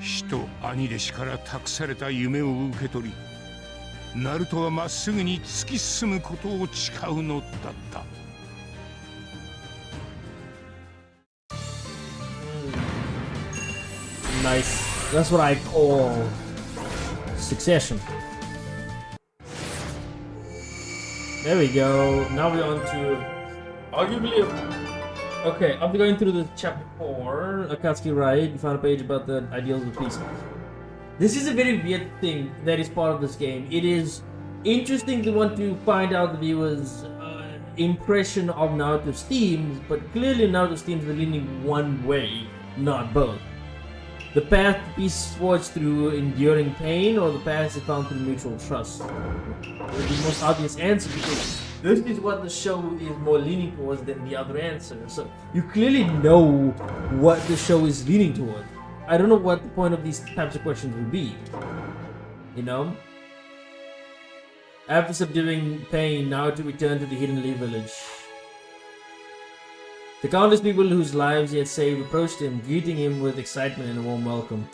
死と兄弟子から託された夢を受け取り、ナルトはまっすぐに突き進むことを誓うのだった。Nice. That's what I call succession. There we go. Now we're on to arguably. Okay, after going through the chapter 4, Akatsuki Ride, you found a page about the ideals of peace. This is a very weird thing that is part of this game. It is interesting to want to find out the viewer's impression of Naruto's themes, but clearly Naruto's themes are leaning one way, not both. The path to peace is forged through enduring pain, or the path is found through mutual trust. The most obvious answer, because this is what the show is more leaning towards than the other answer. So you clearly know what the show is leaning towards. I don't know what the point of these types of questions would be. You know? After subduing pain, now to return to the Hidden Leaf Village. The countless people whose lives he had saved approached him, greeting him with excitement and a warm welcome.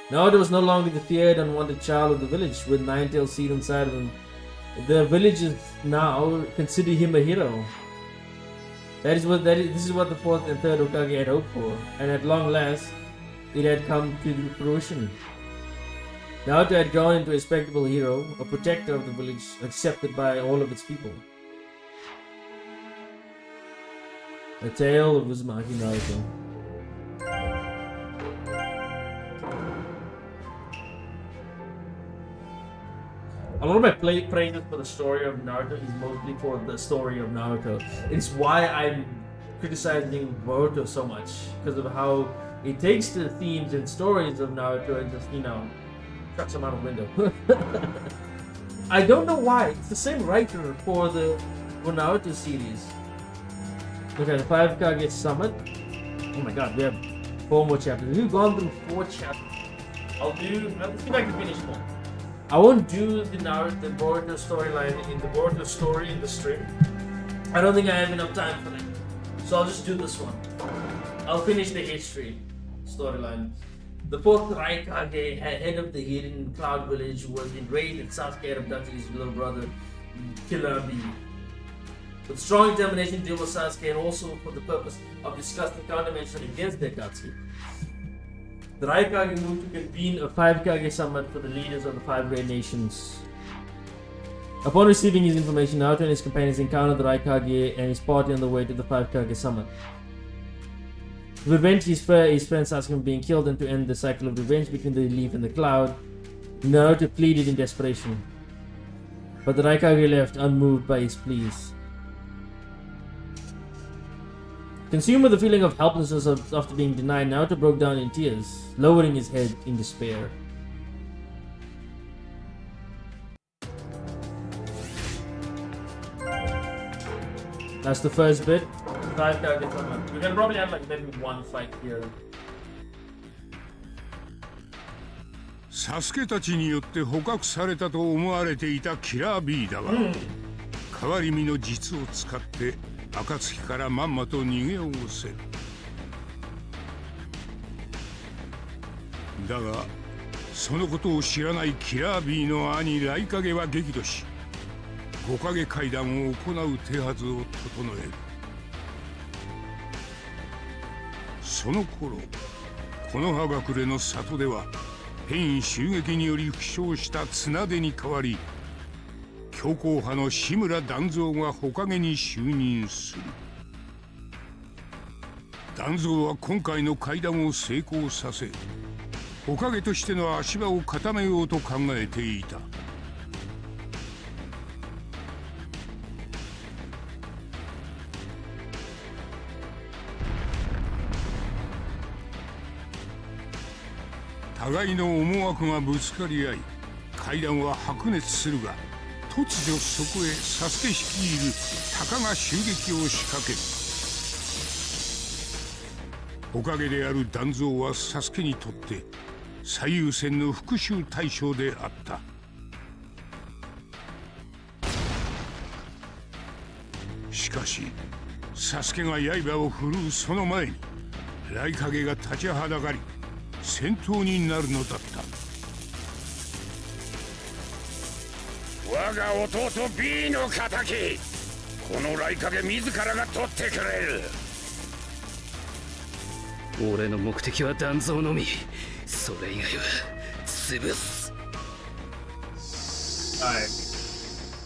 Naruto was no longer the feared, unwanted child of the village, with Nine-Tailed seed inside of him. The villagers now consider him a hero. This is what the fourth and third Hokage had hoped for, and at long last, it had come to fruition. Naruto had grown into a respectable hero, a protector of the village, accepted by all of its people. A tale of Uzumaki Naruto. A lot of my praises for the story of Naruto is mostly for the story of Naruto. It's why I'm criticizing Boruto so much, because of how it takes the themes and stories of Naruto and just, you know, chucks them out of the window. I don't know why. It's the same writer for the Naruto series. Okay, the 5 Kage Summit. Oh my god, we have 4 more chapters. We've gone through 4 chapters. Let's see if I can finish one. I won't do the Boruto storyline in the Boruto story in the stream. I don't think I have enough time for that. So I'll just do this one. I'll finish the history storyline. The 4th Raikage, head of the Hidden Cloud Village, was enraged that Sasuke had abducted his little brother, Killer Bee. With strong determination to deal with Sasuke, and also for the purpose of discussing countermeasures against Dekatsuki. The Raikage moved to convene a 5 Kage summit for the leaders of the 5 great nations. Upon receiving his information, Naruto and his companions encountered the Raikage and his party on the way to the 5 Kage summit. To prevent his friend Sasuke from being killed and to end the cycle of revenge between the leaf and the cloud, Naruto pleaded in desperation. But the Raikage left unmoved by his pleas. Consumed with the feeling of helplessness after being denied, Naruto broke down in tears, lowering his head in despair. That's the first bit. 5 targets on one. We can probably have like maybe one fight here. サスケたちによって捕獲されたと思われていたキラー B だが、変わり身の術を使って暁からまんまと逃げおおせる。だがそのことを知らないキラー B の兄ライカゲは激怒し、五影階段を行う手はずを整える。その頃、木の葉隠れの里では変異襲撃により負傷した綱手に代わり、強硬派の志村団蔵が火影に就任する。団蔵は今回の会談を成功させ、火影としての足場を固めようと考えていた。互いの思惑がぶつかり合い、会談は白熱するが、突如そこへサスケ率いる鷹が襲撃を仕掛ける。火影である団蔵はサスケにとって最優先の復讐対象であった。しかしサスケが刃を振るうその前にライカゲが立ちはだかり戦闘になるのだった。我が弟 B の敵、このライカゲ自らが取ってくれる。俺の目的は断蔵のみ。それ以外は潰す。 Alright.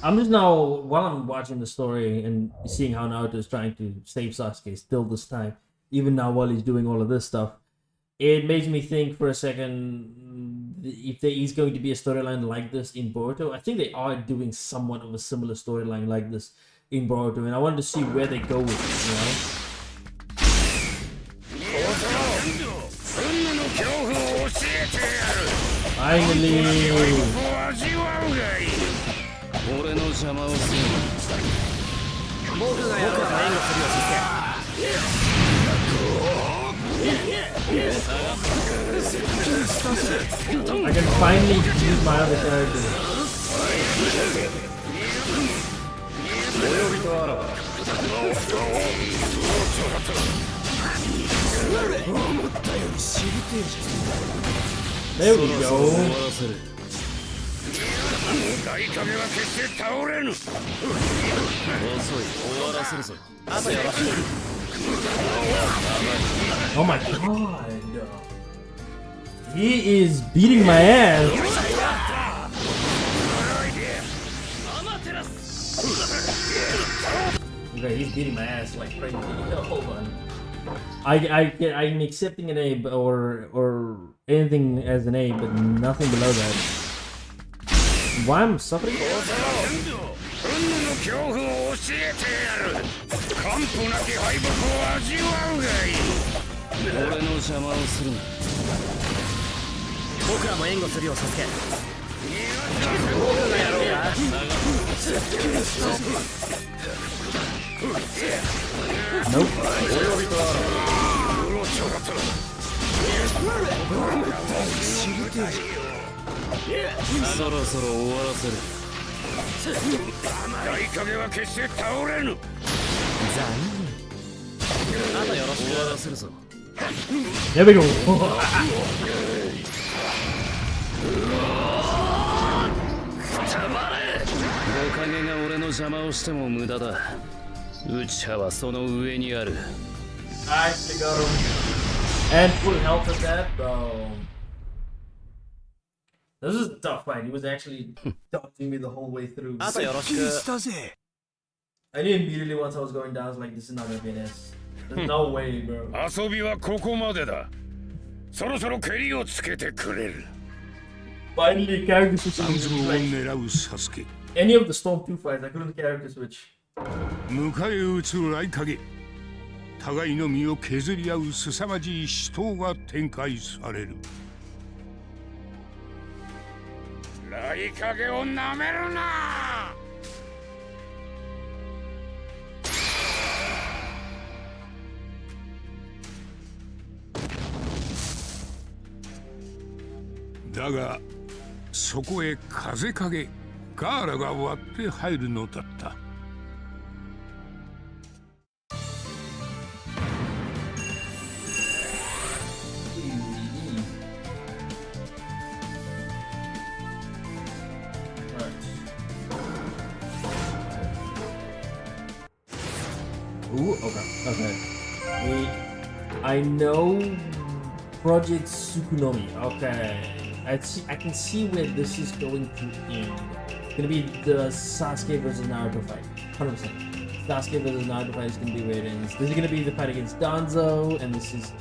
I'm just now, while I'm watching the story and seeing how Naruto is trying to save Sasuke still this time, even now while he's doing all of this stuff, it makes me think for a second if there is going to be a storyline like this in Boruto. I think they are doing somewhat of a similar storyline like this in Boruto, and I wanted to see where they go with it, you know? Finally! 俺の邪魔をする。僕がやろうか。援護するよ、I can finally use my other character. お呼びとあらば。 There we go. 大影は決して倒れぬ。遅い、終わらせるぞ。あとよろしく。 Oh my god. He is beating my ass. Okay, he's beating my ass like crazy. Hold on. I'm accepting an A or anything as an A, but nothing below that. Why am I suffering? 運の恐怖を教えてやる。完膚なき敗北を味わうがいい。俺の邪魔をするな。僕らも援護するよ、サスケ。僕がやろうか。Nope. お呼びとあらば。そろそろ終わらせる。大影は決して倒れぬ。あとよろしく。終わらせるぞ。 There we go. おかげが俺の邪魔をしても無駄だ。ウチハはその上にある。I actually got him. And full health at that, bro. This is a tough fight. He was actually dodging me the whole way through. I knew immediately once I was going down, I was like, this is not gonna be an S. There's no way, bro. 遊びはここまでだ。そろそろ蹴りをつけてくれる。 Finally, character switching. 残像を狙うサスケ。 Any of the Storm 2 fights, I couldn't character switch. 迎え撃つ雷影。互いの身を削り合う凄まじい死闘が展開される。雷影をなめるな。だがそこへ風影ガーラが割って入るのだった。Ooh, okay. I know Project Tsukunomi. Okay. I can see where this is going to end. It's gonna be the Sasuke versus Naruto fight. 100%. Sasuke versus Naruto fight is gonna be where it ends. This is gonna be the fight against Danzo, and this is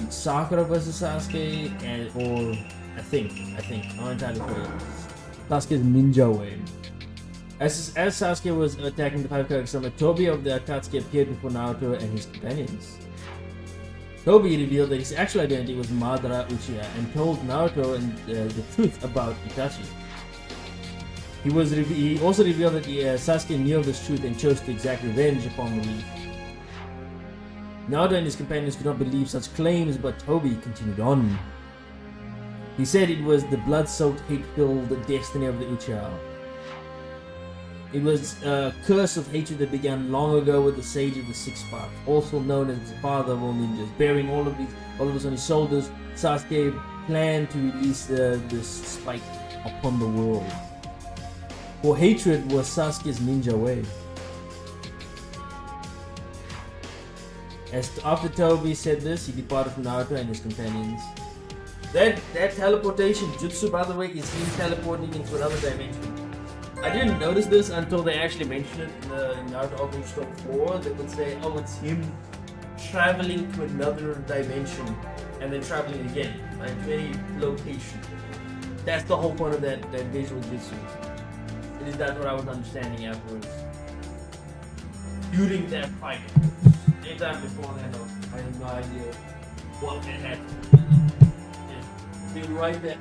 Sakura versus Sasuke, or I think. I'm not entirely sure. Sasuke's ninja way. As Sasuke was attacking the Five-Character Summit, Tobi of the Akatsuki appeared before Naruto and his companions. Tobi revealed that his actual identity was Madara Uchiha and told Naruto the truth about Itachi. He also revealed that Sasuke knew of this truth and chose to exact revenge upon the leaf. Naruto and his companions could not believe such claims, but Tobi continued on. He said it was the blood-soaked, hate-filled destiny of the Uchiha. It was a curse of hatred that began long ago with the Sage of the Six Paths, also known as the father of all ninjas. Bearing all of this on his shoulders, Sasuke planned to release this spike upon the world. For hatred was Sasuke's ninja way. After Toby said this, he departed from Naruto and his companions. That teleportation jutsu, by the way, is him teleporting into another dimension. I didn't notice this until they actually mentioned it in the Naruto Ultimate Storm 4. They would say, oh, it's him traveling to another dimension and then traveling again, like to any location. That's the whole point of that visual jutsu. At least that's what I was understanding afterwards. During that fight. Anytime before that, I had no idea what had happened. They were right there.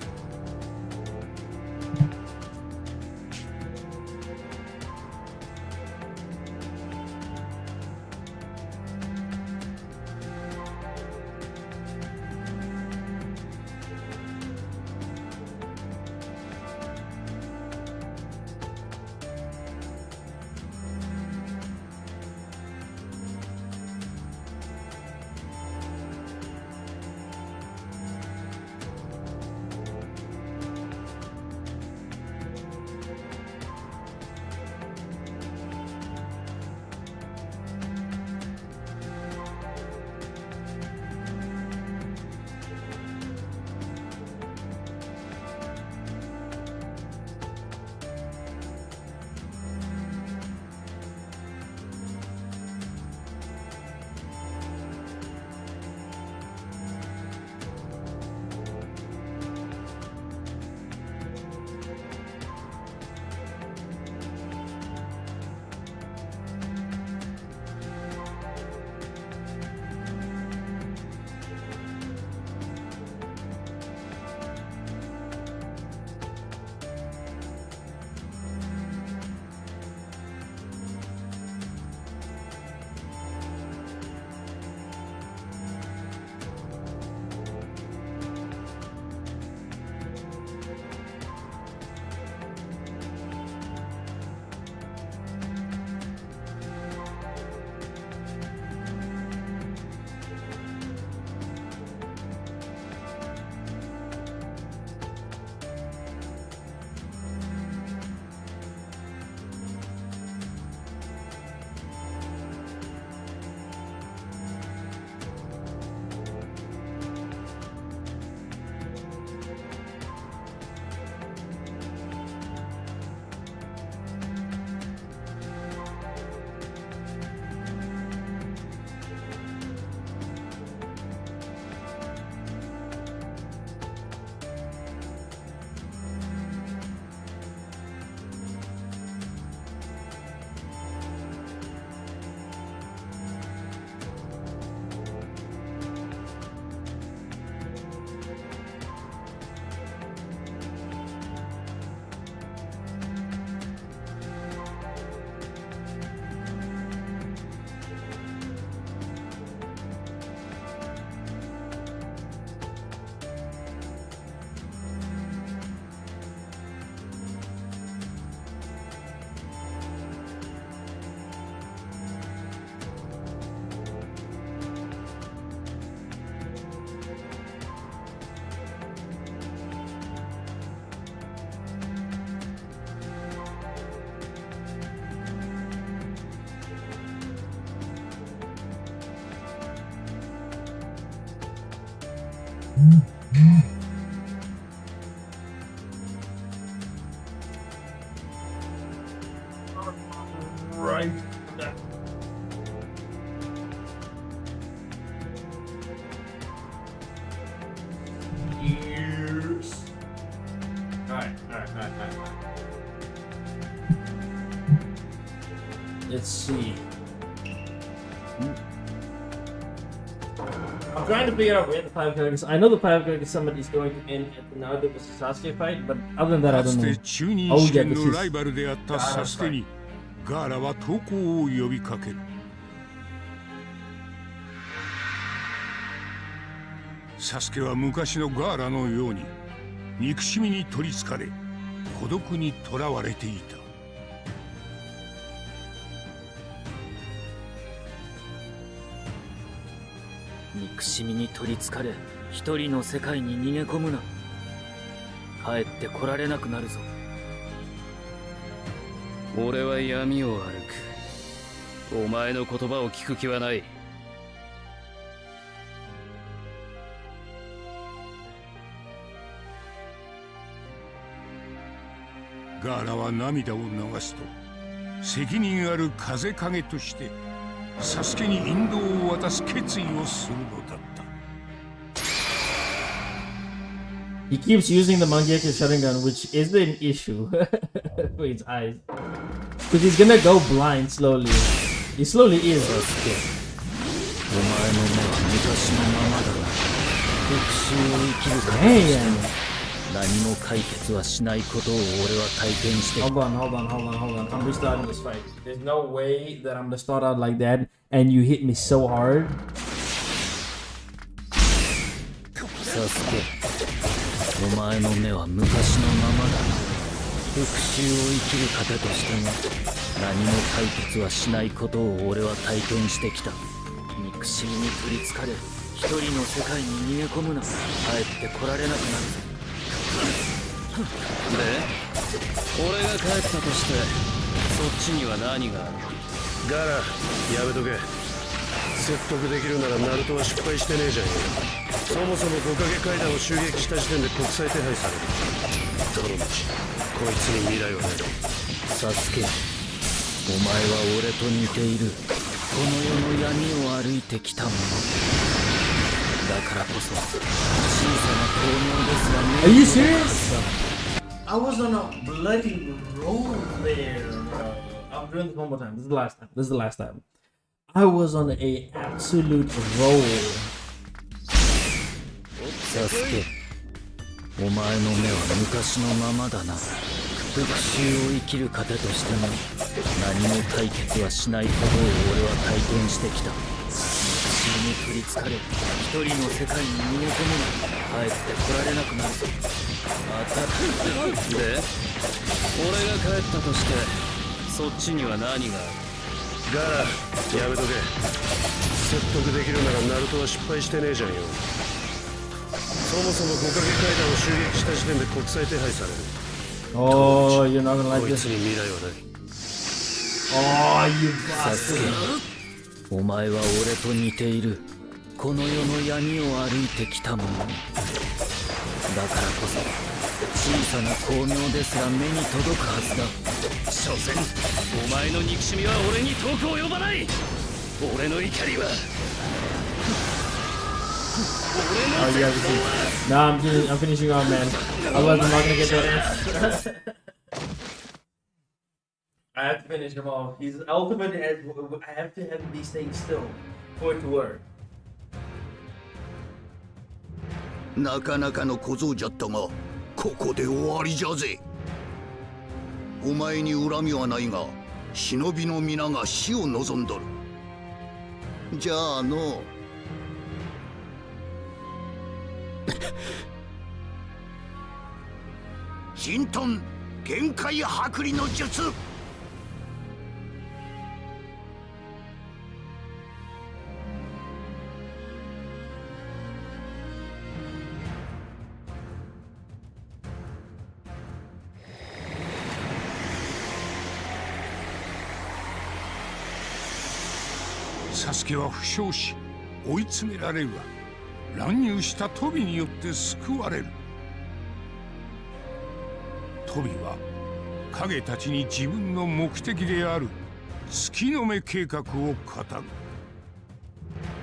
Right. Years. Alright. Let's see. I'm trying to figure out where the 5 characters. I know the 5 characters summit is going to end at the Naruto vs Sasuke fight, but other than that, I don't know. Oh yeah, this is Gaara's fight. ガーラは投降を呼びかける。サスケは昔のガーラのように憎しみに取りつかれ孤独に囚われていた。憎しみに取りつかれ一人の世界に逃げ込むな。帰ってこられなくなるぞ。俺は闇を歩く。お前の言葉を聞く気はない。ガーラは涙を流すと、責任ある風影としてサスケに引導を渡す決意をするのだった。 He keeps using the Mangekyo Sharingan, which is an issue for his eyes. Because he's gonna go blind slowly. He slowly is. お前の目は昔のままだが、復讐を生きるからとしても何も解決はしないことを俺は体験して。 Hold on. I'm restarting this fight. There's no way that I'm gonna start out like that and you hit me so hard. サスケ、お前の目は昔のままだ。復讐を生きる糧としても何も解決はしないことを俺は体験してきた。憎しみに取りつかれ一人の世界に逃げ込むな。帰ってこられなくなるぞ。で、俺が帰ったとしてそっちには何がある？ガラ、やめとけ。説得できるならナルトは失敗してねえじゃんよ。そもそも五影階段を襲撃した時点で国際手配される。どの道こいつに未来はない。サスケ、お前は俺と似ている。この世の闇を歩いてきたものだからこそ、小さな巧妙ですが目 Are you に届くは serious? ずだ。 I was on a bloody roll there, bro. I'm doing this one more time. This is the last time. I was on a absolute roll. サスケ、お前の目は昔のままだな。復讐を生きる糧としても何も解決はしないことを俺は体験してきた。死に取りつかれ一人の世界に逃げ込むな。帰ってこられなくなるぞ。またで、俺が帰ったとしてそっちには何がある？ガラ、やめとけ。説得できるならナルトは失敗してねえじゃんよ。そもそも五影階段を襲撃した時点で国際手配される。Oh, you're not gonna like こい this. つに未来はない。 Oh, you サスケ、 bastard. お前は俺と似ている。この世の闇を歩いてきたものだからこそ、小さな巧妙ですら目に届くはずだ。所詮お前の憎しみは俺に遠く及ばない。俺の怒りは Oh, you have to see. Nah, I'm finishing off, man. Otherwise, I'm not gonna get that. I have to finish him off. His ultimate has. I have to have these things still for it to work. なかなかの小僧じゃったが、ここで終わりじゃぜ。お前に恨みはないが、忍びの皆が死を望んどる。じゃあの人遁限界剥離の術。サスケは負傷し追い詰められるが、乱入したトビによって救われる。トビは影たちに自分の目的である月の目計画を語る。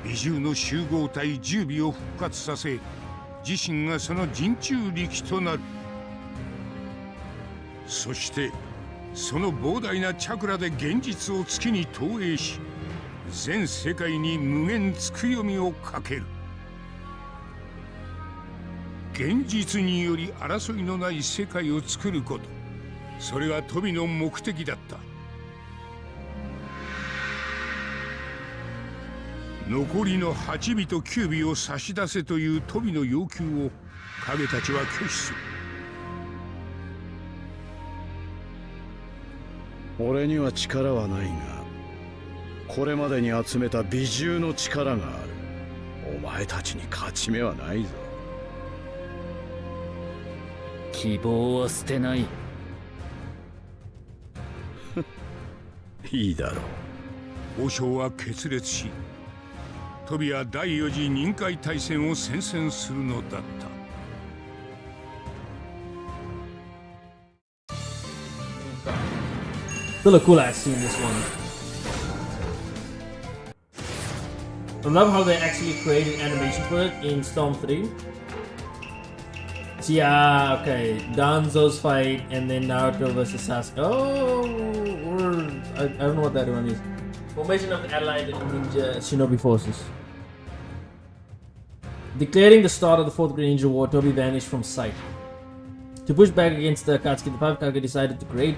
美獣の集合体10尾を復活させ、自身がその人中力となる。そしてその膨大なチャクラで現実を月に投影し、全世界に無限つくよみをかける。現実により争いのない世界を作ること、それがトビの目的だった。残りの8尾と9尾を差し出せというトビの要求を影たちは拒否する。俺には力はないが、これまでに集めた美獣の力がある。お前たちに勝ち目はないぞ。希望は捨てない。いいだろう。交渉は決裂し、トビは第4次任界大戦を宣戦するのだった。Still a cool ass scene, this one. I love how they actually created animation for it in Storm 3. So yeah, okay, Danzo's fight and then Naruto versus Sasuke. Oh, I don't know what that one is. Formation of Allied Ninja Shinobi Forces. Declaring the start of the Fourth Great Ninja War, Tobi vanished from sight. To push back against the Akatsuki, the five Kage decided to create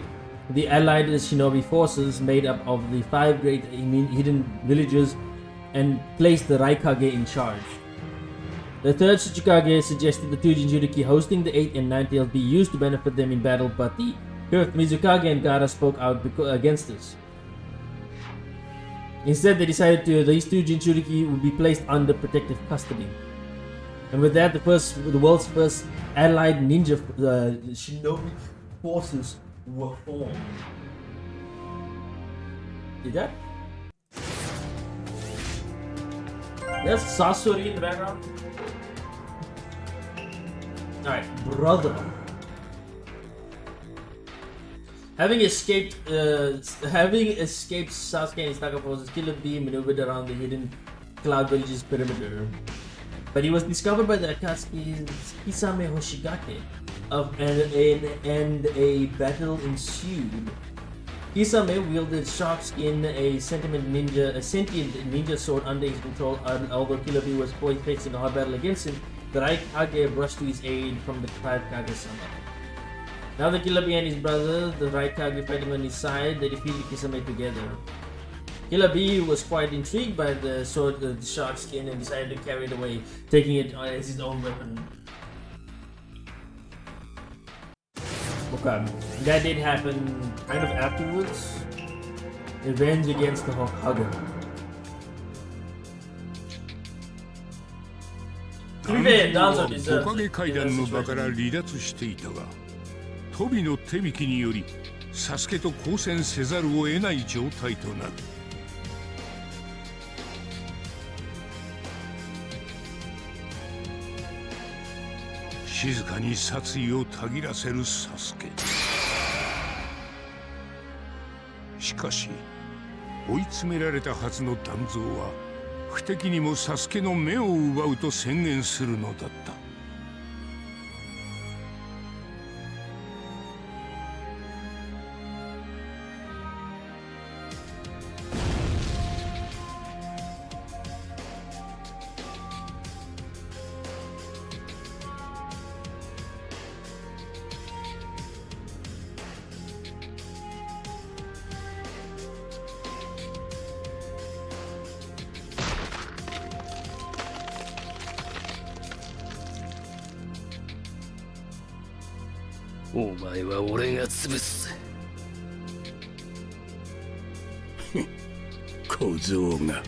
the Allied Shinobi Forces made up of the 5 great hidden villages and placed the Raikage in charge. The third Tsuchikage suggested the 2 Jinchuriki hosting the 8th and 9th tails be used to benefit them in battle, but the 5th Mizukage and Gaara spoke out against this. Instead, they decided these 2 Jinchuriki would be placed under protective custody. And with that, the world's first allied ninja shinobi forces were formed. Did that? There's Sasori in the background. Alright, brother. Having escaped Sasuke and his Taka forces, Killer Bee maneuvered around the hidden Cloud Village's perimeter. But he was discovered by the Akatsuki's Kisame Hoshigake, and a battle ensued. Kisame wielded shark skin, a sentient ninja sword under his control. Although Killer Bee was facing a hard battle against him, the Raikage rushed to his aid from the 5 Kage-sama. Now the Killer Bee and his brother, the Raikage, fighting on his side, they defeated Kisame together. Killer Bee was quite intrigued by the sword, the shark skin, and decided to carry it away, taking it as his own weapon. Okay, that did happen kind of afterwards. Revenge against the Hokage. To be fair, Danzo deserves it. トカゲ階段の場から離脱していたが、トビの手引きにより、サスケと交戦せざるを得ない状態となる。静かに殺意をたぎらせるサスケ。しかし追い詰められたはずの団蔵は不敵にもサスケの目を奪うと宣言するのだった。お前は俺が潰す。小僧が。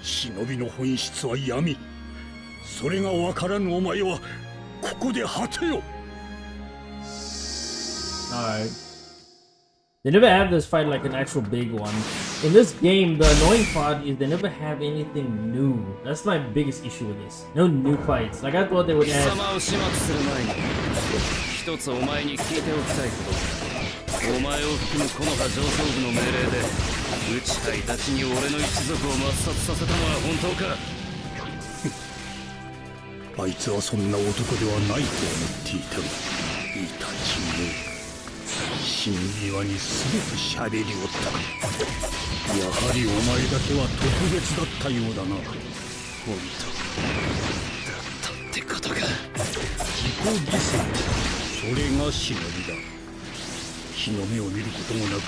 忍びの本質は闇。それが分からぬお前はここで果てよ。Alright. They never have this fight like an actual big one. In this game, the annoying part is they never have anything new. That's my biggest issue with this. No new fights. Like I thought they would add. 一つお前に聞いておきたいこと。お前を含む木の葉上層部の命令で。ウチハイたちに俺の一族を抹殺させたのは本当か。あいつはそんな男ではないと思っていたが、イタチめ、死に際に全て喋りおったか。やはりお前だけは特別だったようだな。本当だったってことか。自己犠牲、それが忍びだ。日の目を見ることもなく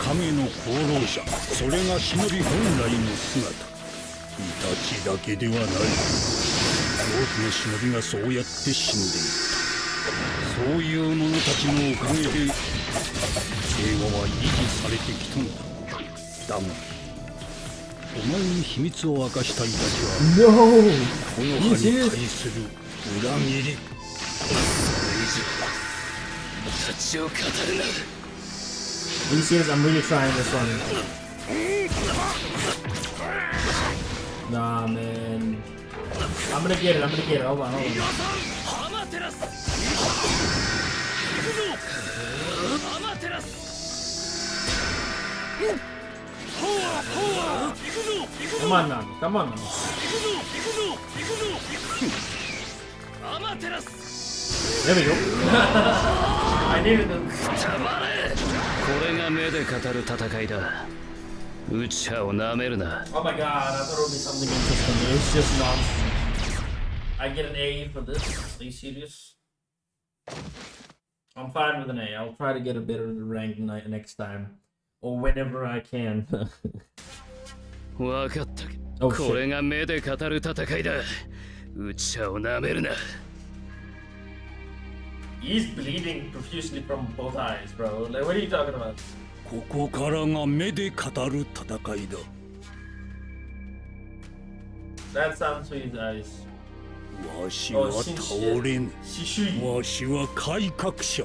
影の功労者、それが忍び本来の姿。イタチだけではない。多くの忍びがそうやって死んでいった。そういう者たちのおかげで平和は維持されてきたのだ。だがお前に秘密を明かしたイタチはこの葉に対する裏切り立ちを語るな。 Are you serious? I'm really trying this one. Nah, man. I'm gonna get it. Hold on. アマテラス。行くぞ。アマテラス。Come on now. アマテラス。 There we go. I needed them. これが目で語る戦いだ。うちはをなめるな。 Oh my god, I thought it would be something interesting. It's just nonsense. I get an A for this. Are you serious? I'm fine with an A. I'll try to get a better rank next time. Or whenever I can. わかった。 Oh, これが目で語る戦いだ。うちはをなめるな。 He's bleeding profusely from both eyes, bro. Like, what are you talking about? ここからが目で語る戦いだ。 That sounds to his eyes. わしは倒れぬ。わしは改革者。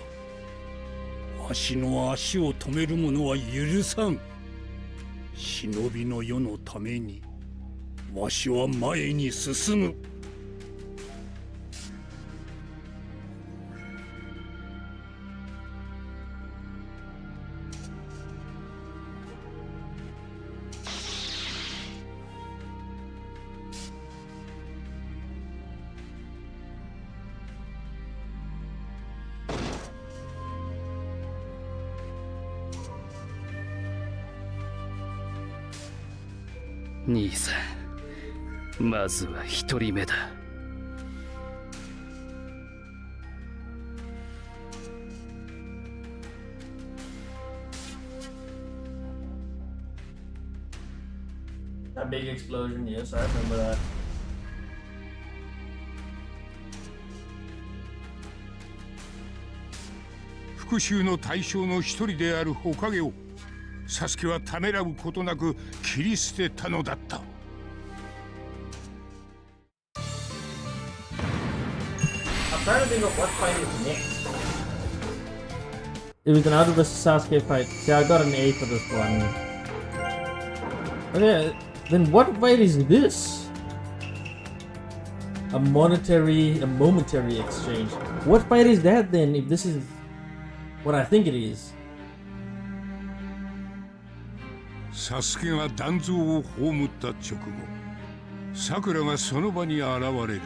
わしの足を止める者は許さん。忍びの世のためにわしは前に進む。兄さん、まずは一人目だ。That big explosion, yes, I remember that. 復讐の対象の一人である火影をサスケはためらうことなく切り捨てたのだった。I'm trying to think of what fight is next. It was an Naruto vs Sasuke fight. See, I got an A for this one. Okay, then what fight is this? A momentary exchange. What fight is that then, if this is what I think it is? サスケが断蔵を葬った直後、さくらがその場に現れる。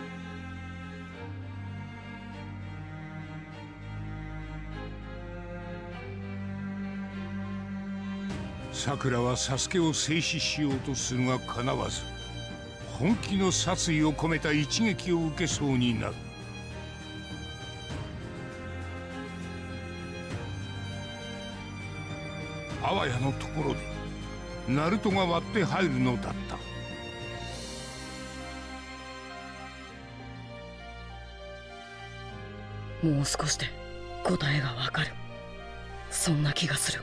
さくらはサスケを制止しようとするがかなわず、本気の殺意を込めた一撃を受けそうになる。あわやのところでナルトが割って入るのだった。もう少しで答えがわかる。そんな気がする。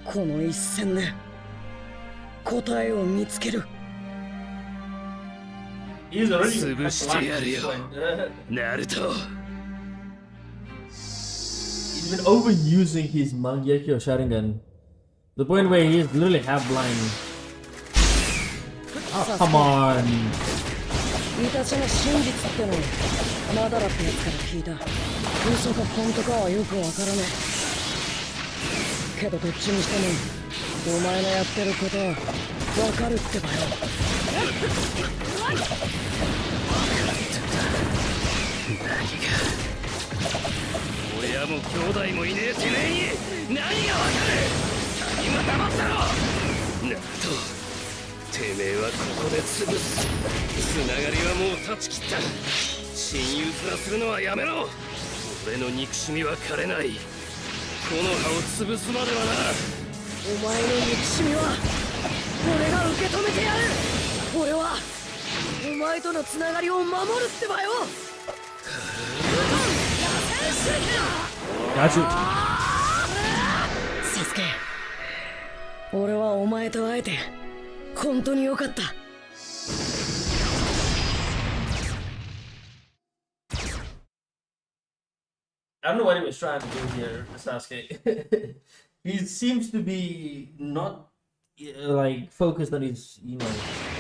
この一戦で答えを見つける。潰してやるよ、ナルト。He's been overusing his Mangyakyo Sharingan. The point where he is literally half blind. Oh, come on. イタチの真実ってのマダラってやつから聞いた。嘘か本当かはよくわからねえ。けどどっちにしてもお前のやってることはわかるってばよ。何が、親も兄弟もいねえてめえに何がわかる。他人は黙ったろ。ナルト、てめえはここで潰す。つながりはもう断ち切った。親友面するのはやめろ。俺の憎しみは枯れない。この葉を潰すまではな。お前の憎しみは俺が受け止めてやる。俺はお前とのつながりを守るってばよ。Got you. サスケ、俺はお前と会えて本当によかった。I don't know what he was trying to do here, Sasuke. He seems to be not like focused on his,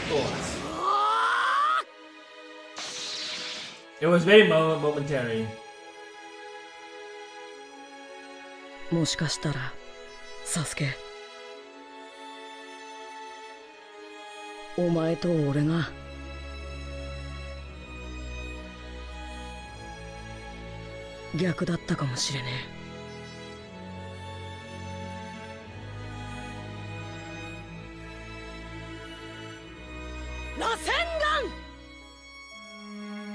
thoughts. It was very momentary. もしかしたらサスケ、お前と俺が逆だったかもしれねえ。螺旋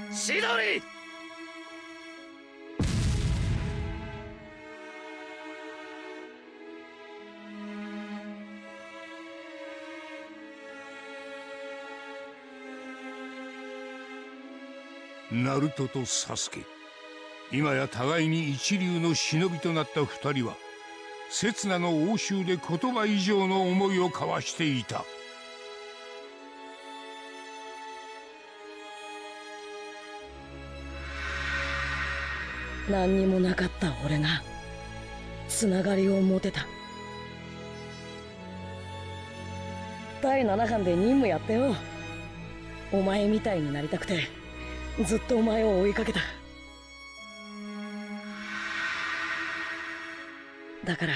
岩シドリ。ナルトとサスケ、今や互いに一流の忍びとなった二人は刹那の応酬で言葉以上の思いを交わしていた。何にもなかった俺がつながりを持てた。第7班で任務やってよ。お前みたいになりたくてずっとお前を追いかけた。だから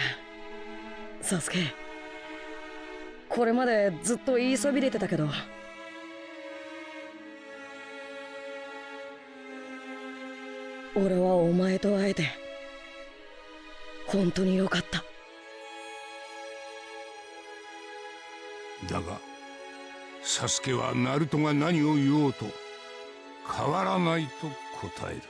サスケ、これまでずっと言いそびれてたけど、俺はお前と会えて本当によかった。だがサスケはナルトが何を言おうと変わらないと答える。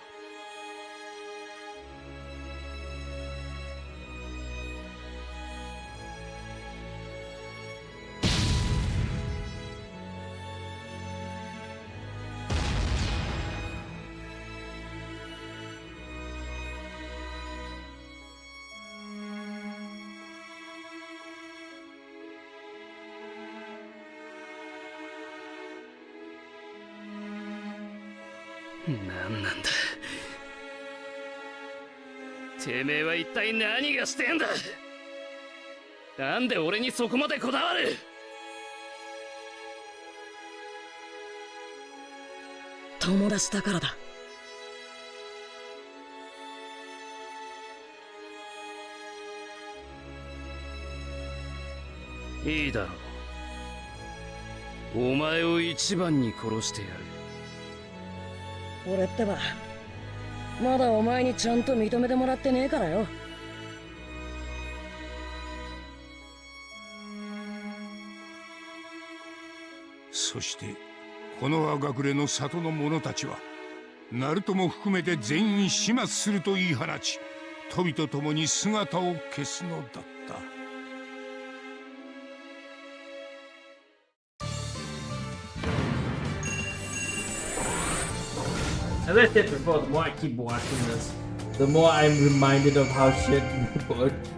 なんなんだ、てめえは一体何がしてんだ。なんで俺にそこまでこだわる。友達だからだ。いいだろう、お前を一番に殺してやる。俺ってばまだお前にちゃんと認めてもらってねえからよ。そしてこの葉隠れの里の者たちはナルトも含めて全員始末すると言い放ち、トビと共に姿を消すのだった。As I said before, the more I keep watching this, the more I'm reminded of how shit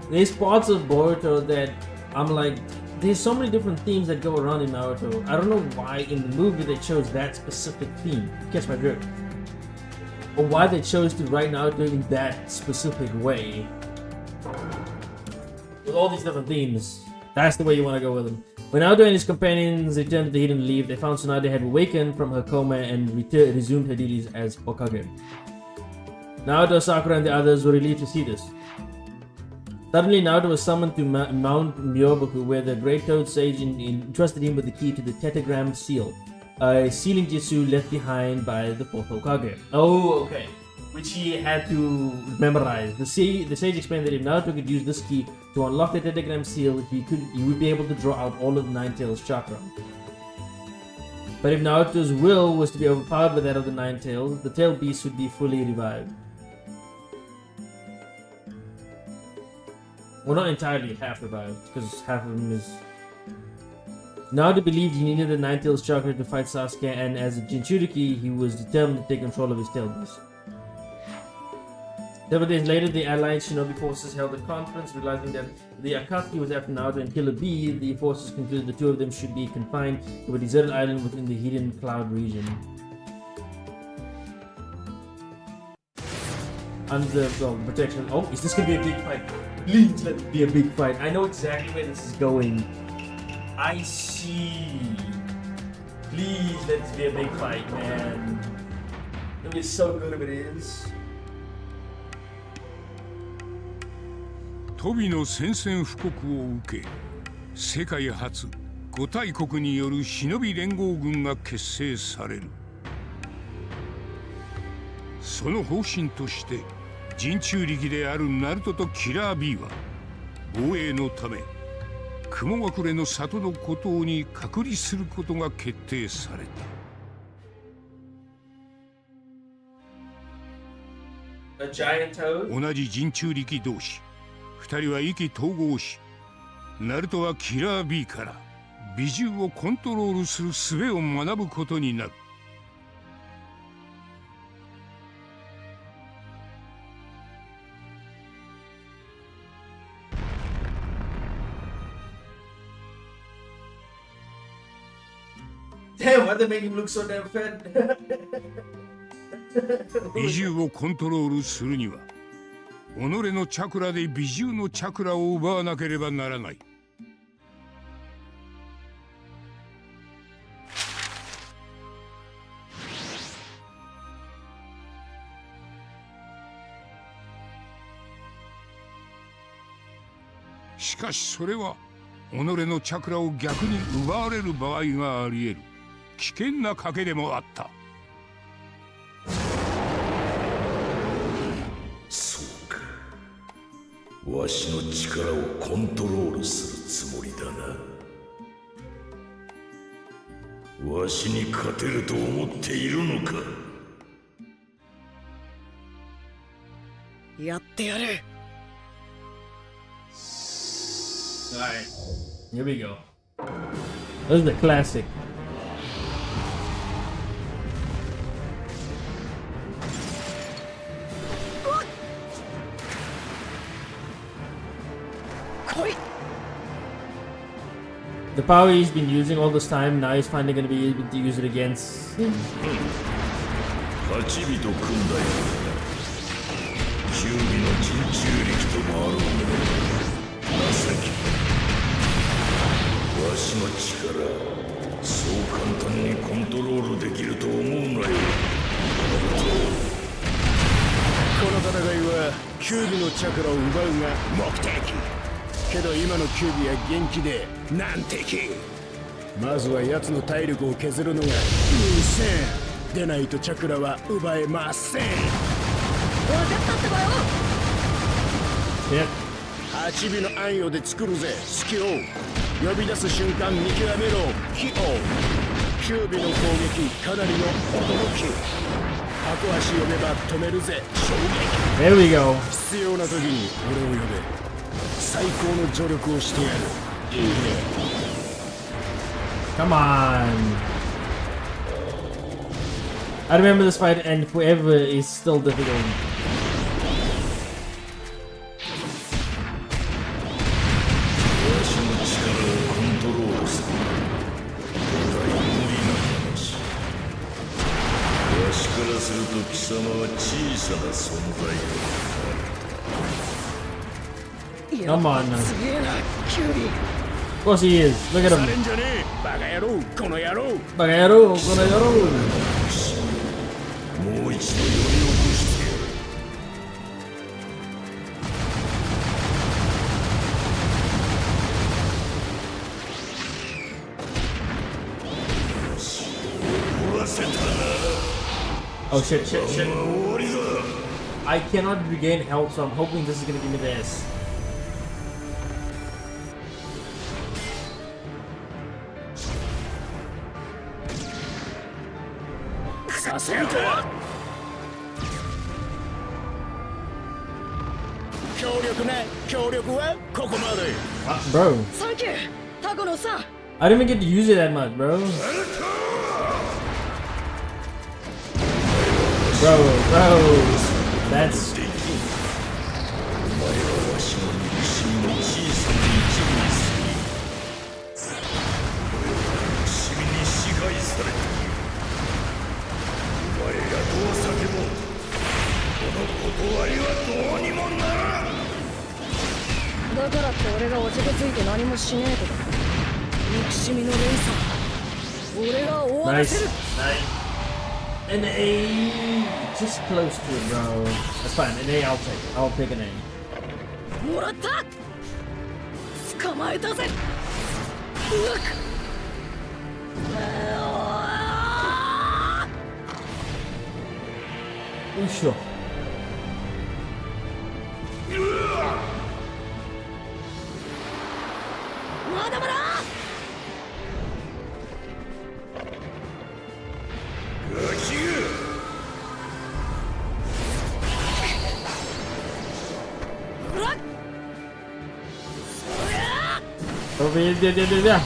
there's parts of Boruto that I'm like, there's so many different themes that go around in Naruto. I don't know why in the movie they chose that specific theme. Catch my drift. Or why they chose to write Naruto in that specific way. With all these different themes, that's the way you want to go with them. When Naruto and his companions returned to the Hidden Leaf, they found Tsunade had awakened from her coma and resumed her duties as Hokage. Naruto, Sakura, and the others were relieved to see this. Suddenly, Naruto was summoned to Mount Myoboku, where the Great Toad Sage entrusted him with the key to the Tetragram Seal, a sealing jutsu left behind by the fourth Hokage. Oh, okay. Which he had to memorize. The sage explained that if Naruto could use this key to unlock the Tetragram Seal, he would be able to draw out all of the Nine Tails chakra. But if Naruto's will was to be overpowered by that of the Nine Tails, the Tail Beast would be fully revived. Well, not entirely half revived, because half of him is... Naruto believed he needed the Nine Tails chakra to fight Sasuke, and as a Jinchuriki, he was determined to take control of his Tail Beast. Several days later, the Allied Shinobi forces held a conference, realizing that the Akatsuki was after Naruto and Killer Bee. The forces concluded the two of them should be confined to a deserted island within the Hidden Cloud region. under protection. Oh, is this gonna be a big fight? Please let it be a big fight. I know exactly where this is going. I see. Please let this be a big fight, man. It'll be so good if it is. トビの宣戦布告を受け、世界初5大国による忍び連合軍が結成される。その方針として人中力であるナルトとキラー B は防衛のため雲隠れの里の孤島に隔離することが決定された。 A giant toad? 同じ人中力同士2人は意気投合し、ナルトはキラー B から美獣をコントロールする術を学ぶことになる。Damn, why they make him look so damn fat? 美獣をコントロールするには己のチャクラで美獣のチャクラを奪わなければならない。しかしそれは己のチャクラを逆に奪われる場合があり得る危険な賭けでもあった。そうか、わしの力をコントロールするつもりだな。わしに勝てると思っているのか。やってやる。Alright, here we go. This is the classic. The power he's been using all this time, now he's finally going to be able to use it against him. 8人組んだようだ。9尾の人中力ともあろうが情け。わしの力、そう簡単にコントロールできると思うなよ。この戦いはキュービのチャクラを奪うが目的。けど今のキュービは元気で難敵。まずは奴の体力を削るのが優先でないとチャクラは奪えません。分かったってばよ。8尾の暗夜で作るぜスキルを呼び出す瞬間見極めろキオ。キュービの攻撃かなりの驚き。箱足呼べば止めるぜ衝撃。 There we go. 必要な時に俺を呼べ。最高の助力をしてやる。いいね。 Come on. I remember this fight and forever is still difficult. わしの力をコントロールする。これは無理な話。わしからすると貴様は小さな存在だ。 Come on now. Of course he is. Look at him. Bagayaro, kono yaro. もう一度呼び起こしてやる。終わらせたな。 Oh shit, shit, shit. I cannot regain health, so I'm hoping this is gonna give me this. Bro. I didn't even get to use it that much, bro. Bro. That's... わりはどうにもならん。だからって俺がおじけついて何もしねえとか、憎しみの連鎖、俺が終わらせる。 An A, just close to it, bro. That's fine. An A, I'll pick an A. もらった。捕まえたぜ。うわっ。よいしょ。まだまだ。ガキが。うわっ。Over here, there.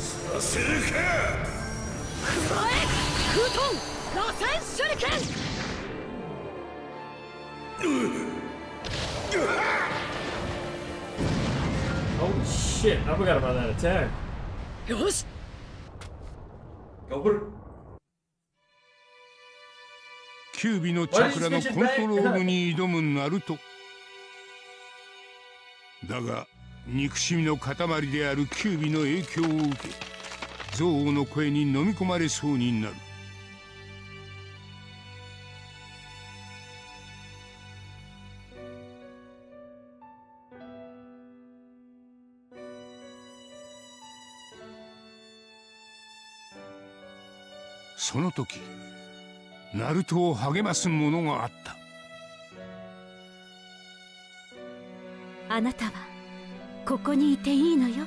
させるか。くらえ。空遁螺旋手裏剣。Holy shit! I forgot about that attack. よし。 Go for it. キュービのチャクラのコントロールに挑むナルト。だが憎しみの塊であるキュービの影響を受け、憎悪の声に飲み込まれそうになる。その時ナルトを励ますものがあった。あなたはここにいていいのよ、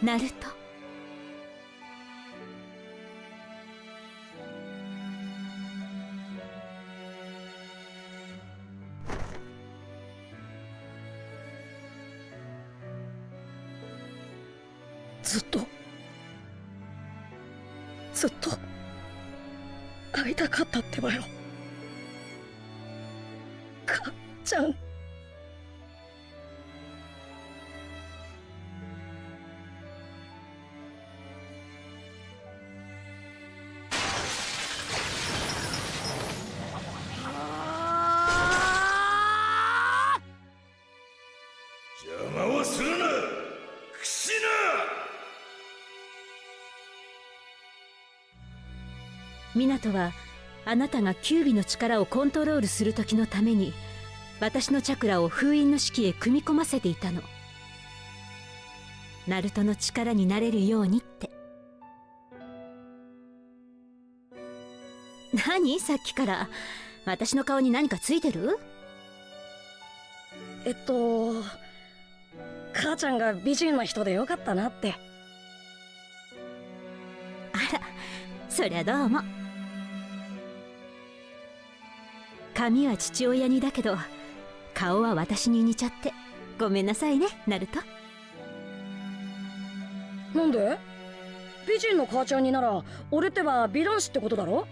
ナルト。ずっと会いたかったってばよ。母ちゃん。邪魔をするな、クシナ。湊はあなたがキュービの力をコントロールする時のために私のチャクラを封印の式へ組み込ませていたの。ナルトの力になれるようにって。何さっきから私の顔に何かついてる？母ちゃんが美人な人でよかったなって。あら、そりゃどうも。髪は父親にだけど顔は私に似ちゃってごめんなさいね、ナルト。なんで？美人の母ちゃんになら俺ってば美男子ってことだろ。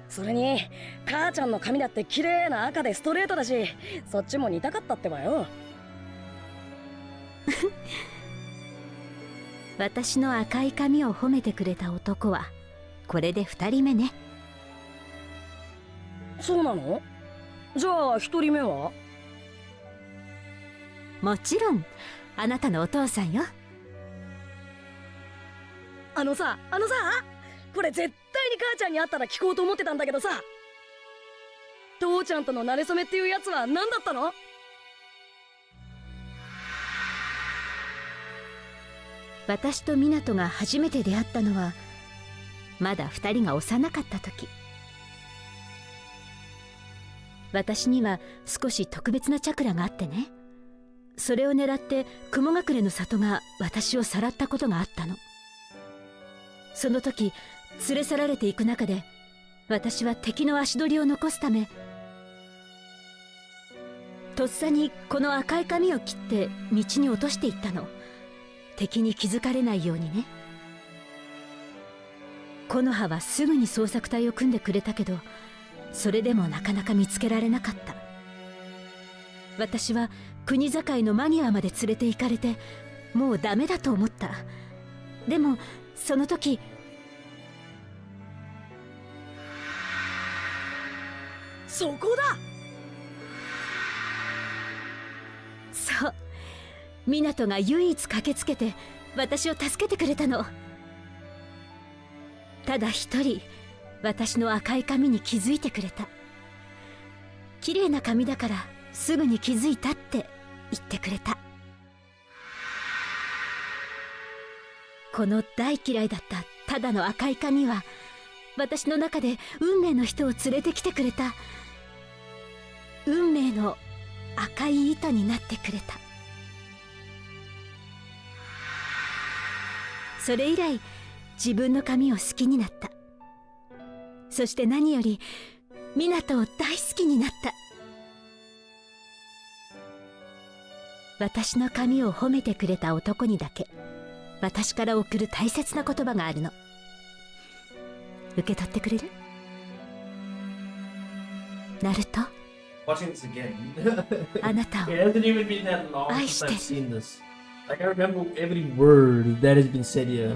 それに母ちゃんの髪だって綺麗な赤でストレートだし、そっちも似たかったってばよ。私の赤い髪を褒めてくれた男はこれで2人目ね。そうなの？じゃあ1人目は？もちろんあなたのお父さんよ。あのさこれ絶対に母ちゃんに会ったら聞こうと思ってたんだけどさ、父ちゃんとの馴れ初めっていうやつは何だったの？私と湊が初めて出会ったのはまだ2人が幼かった時。私には少し特別なチャクラがあってね、それを狙って雲隠れの里が私をさらったことがあったの。その時連れ去られていく中で私は敵の足取りを残すためとっさにこの赤い髪を切って道に落としていったの。敵に気づかれないようにね。木の葉はすぐに捜索隊を組んでくれたけど、それでもなかなか見つけられなかった。私は国境の間際まで連れて行かれて、もうダメだと思った。でもその時、そこだ。そう、湊が唯一駆けつけて私を助けてくれたの。ただ一人、私の赤い髪に気づいてくれた。綺麗な髪だからすぐに気づいたって言ってくれた。この大嫌いだったただの赤い髪は、私の中で運命の人を連れてきてくれた。運命の赤い糸になってくれた。それ以来自分の髪を好きになった。そして何より湊を大好きになった。私の髪を褒めてくれた男にだけ私から贈る大切な言葉があるの。受け取ってくれる？ナルト。Watching this again. あなたを It hasn't even been that long 愛 since して I've seen this. Like I remember every word that has been said here.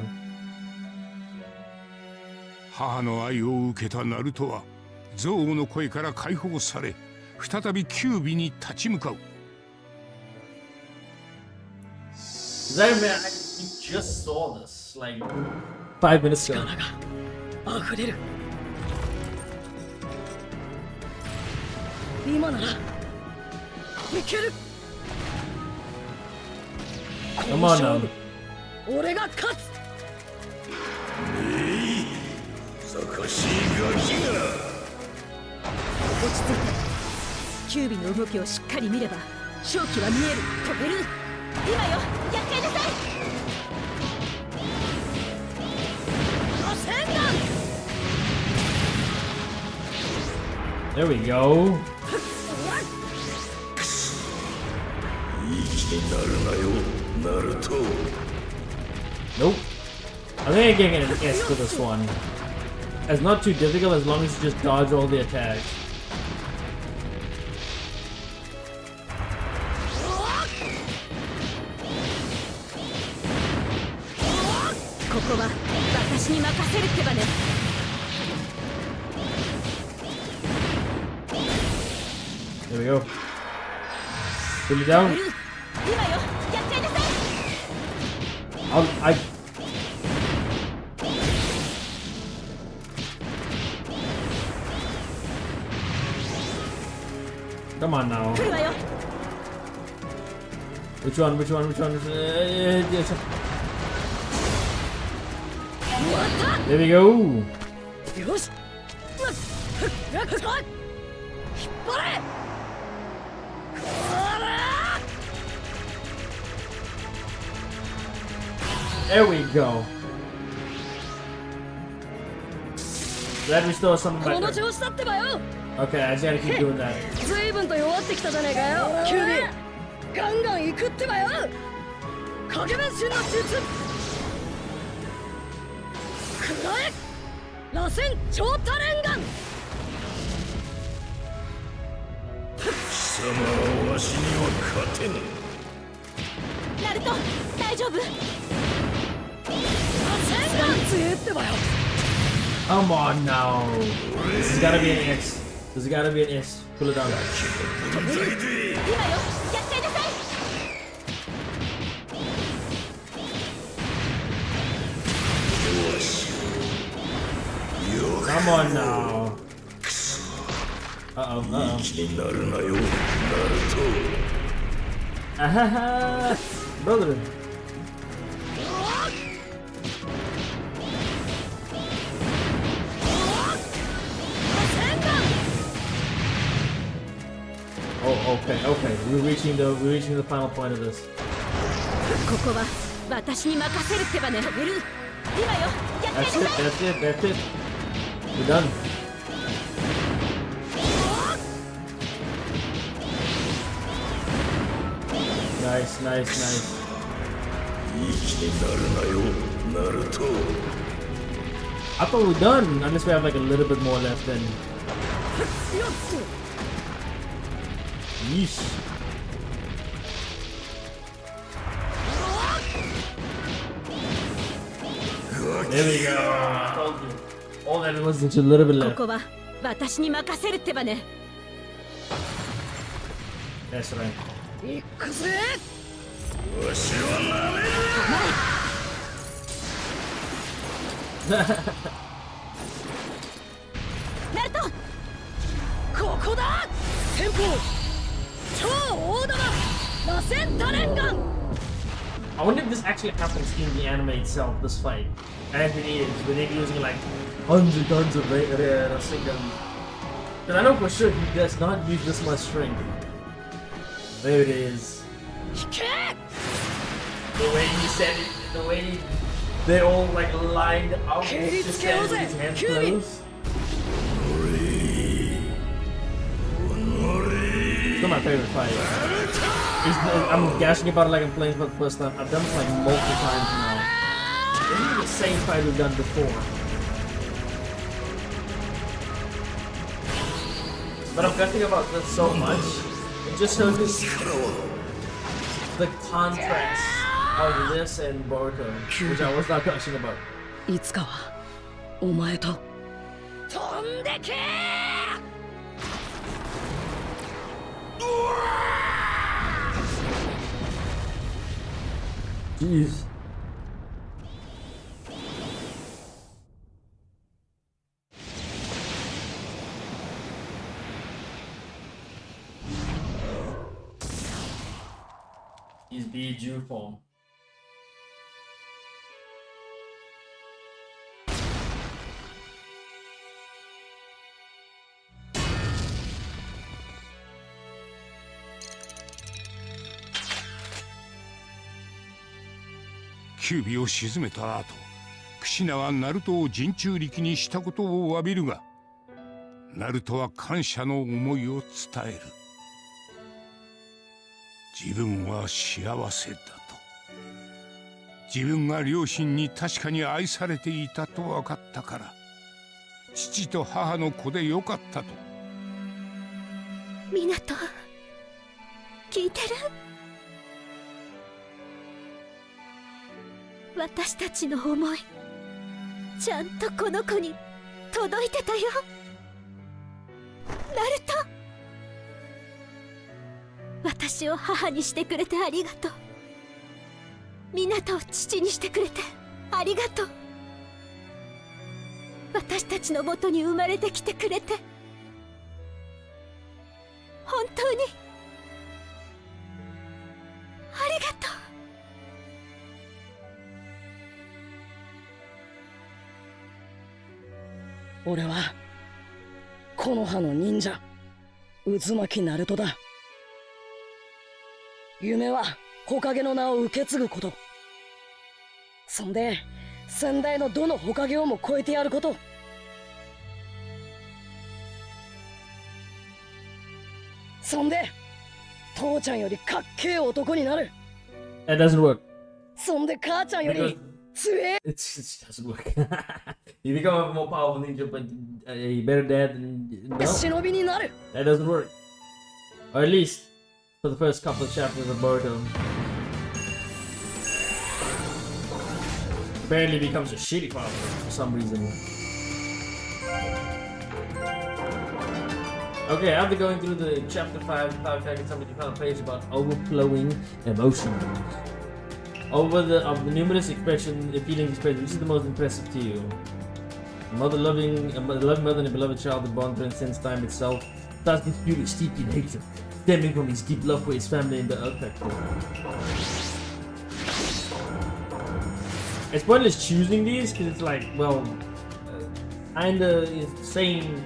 母の愛を受けたナルトは憎悪の声から解放され、再びキュービに立ち向かう。Cause I remember we just saw this like 5 minutes ago. 溢れる。今ならいける。 Come on now. 俺が勝つ。探しガキが。落ち着いて。キュービの動きをしっかり見れば勝機は見える。飛べる。今よ、やっちゃいなさい。螺旋弾。 There we go. 生きてなるなよ、ナルト。 Nope. I think I can get an S for this one. It's not too difficult as long as you just dodge all the attacks. ここは私に任せるってばね。There we go. Pull you down. 今よ、やっちゃいなさい。I Come on now. 来るわよ。 Which one? Which one? Which one? There we go. よし。引っ張れ。 There we go. That restores some of こ my の turn. 調子だってばよ。 Okay, I just gotta keep doing that. 随分と弱ってきたじゃねえかよ。キュービー、ガンガン行くってばよ。影分身の術。くらえ。螺旋超多連眼。貴様はわしには勝てぬ。ナルト、大丈夫？ Come on now. This has gotta be an S. This has gotta be an S. Pull it down. 今よ、やっちゃいなさい。 Come on now. Uh-oh, uh-oh. 気になるなよ、ナルト。 Ahaha! Brother. Oh, okay, okay. We're reaching the final point of this. ここは私に任せるってばね。飛べる。今よ、やっ That's ちゃい it, なさい。 that's it, that's it. We're done. Nice, nice, nice. 気になるなよ、ナルト。 I thought we're done, unless we have like a little bit more left then. Yeesh. There we go. I told you. All that was just a little bit left. ここは私に任せるってばね。 That's right. 行くぜ。わしはなめるナルト、ここだ。先鋒、超大玉螺旋多連眼。 I wonder if this actually happens in the anime itself, this fight. And if it is, when they're using like tons and tons of wrestling guns. Because I know for sure he does not use this much strength. There it is. The way he said it, the way they all like lined up, just standing with his hands closed. Still my favorite fight. I'm guessing about it like I'm playing for the first time. I've done it like multiple times now. This is the same fight we've done before. But I'm gutting about this so much. It just shows us the contrast of this and Boruto, which I was not gushing about. いつかはお前と飛んでけー。 Jeez. He's Biju form.九尾を沈めた後、櫛名はナルトを陣中力にしたことを詫びるが、ナルトは感謝の思いを伝える。自分は幸せだと。自分が両親に確かに愛されていたと分かったから、父と母の子でよかったと。湊、聞いてる？私たちの思い、ちゃんとこの子に届いてたよ。ナルト、私を母にしてくれてありがとう。湊を父にしてくれてありがとう。私たちの元に生まれてきてくれて本当にありがとう。俺は木の葉の忍者渦巻ナルトだ。夢は火影の名を受け継ぐこと、そんで先代のどの火影をも超えてやること、そんで父ちゃんよりかっけえ男になる。 That doesn't work. そんで母ちゃんより強え。 It doesn't work. You become a more powerful ninja, but a better dad than no. That doesn't work. Or at least for the first couple of chapters of Boruto. Apparently becomes a shitty father for some reason. Okay, after going through the chapter 5 seconds, somebody found a page about overflowing emotions. Over the numerous expressions, feelings expressed, which is the most impressive to you? A loving mother and a beloved child, the bond transcends time itself. Thus, this beauty is steeped in hatred, stemming from his deep love for his family and the Earth Factor. It's pointless choosing these because it's like, well, kinda is saying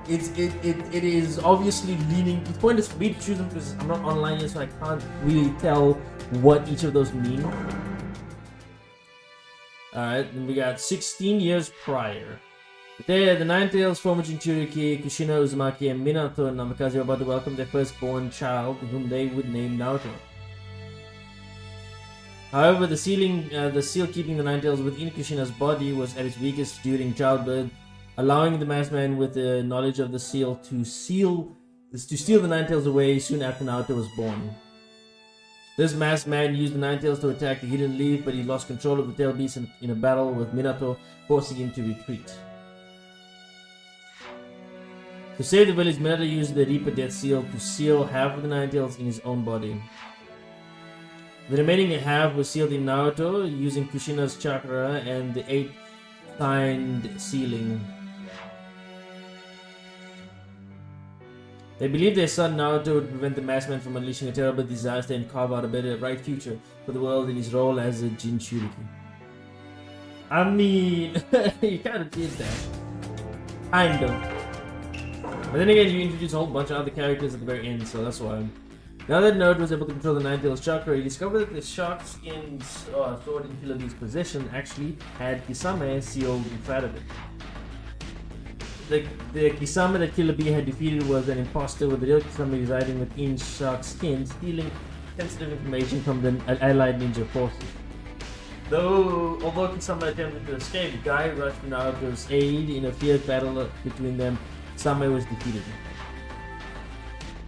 it is obviously leaning. It's pointless for me to choose them because I'm not online yet, so I can't really tell what each of those mean. Alright, then we got 16 years prior. There, the Nine Tails, former Jinchuriki, Kushina Uzumaki, and Minato and Namikaze are about to welcome their firstborn child, whom they would name Naruto. However, the seal keeping the Nine Tails within Kushina's body was at its weakest during childbirth, allowing the masked man with the knowledge of the seal to steal the Nine Tails away soon after Naruto was born. This masked man used the Ninetales to attack the Hidden Leaf, but he lost control of the Tail Beast in a battle with Minato, forcing him to retreat. To save the village, Minato used the Reaper Death Seal to seal half of the Ninetales in his own body. The remaining half was sealed in Naruto using Kushina's chakra and the 8-tined sealing. They believed their son Naruto would prevent the masked man from unleashing a terrible disaster and carve out a better, bright future for the world in his role as a Jinchuriki. I mean, you kind of did that. Kind of. But then again, you introduce a whole bunch of other characters at the very end, so that's why. Now that Naruto was able to control the Ninetales chakra, he discovered that the shark skins stored in Killer Bee's possession actually had Kisame sealed inside of it. The Kisame that Killer Bee had defeated was an imposter, with the real Kisame residing within shark skin, stealing sensitive information from the allied ninja forces. Although Kisame attempted to escape, Guy rushed to Naruto's aid in a fierce battle between them. Kisame was defeated.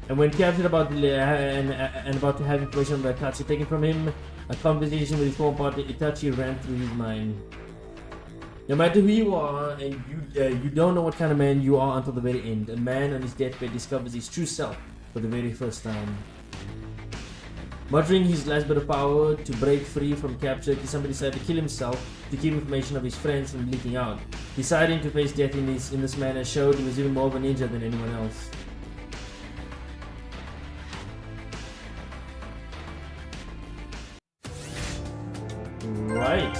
And when captured about to have information on the Akatsuki taken from him, a conversation with his former partner Itachi ran through his mind. No matter who you are, and you don't know what kind of man you are until the very end. A man on his deathbed discovers his true self for the very first time. Muttering his last bit of power to break free from capture, Kisame decided to kill himself to keep information of his friends from leaking out. Deciding to face death in this manner showed he was even more of a ninja than anyone else. Right.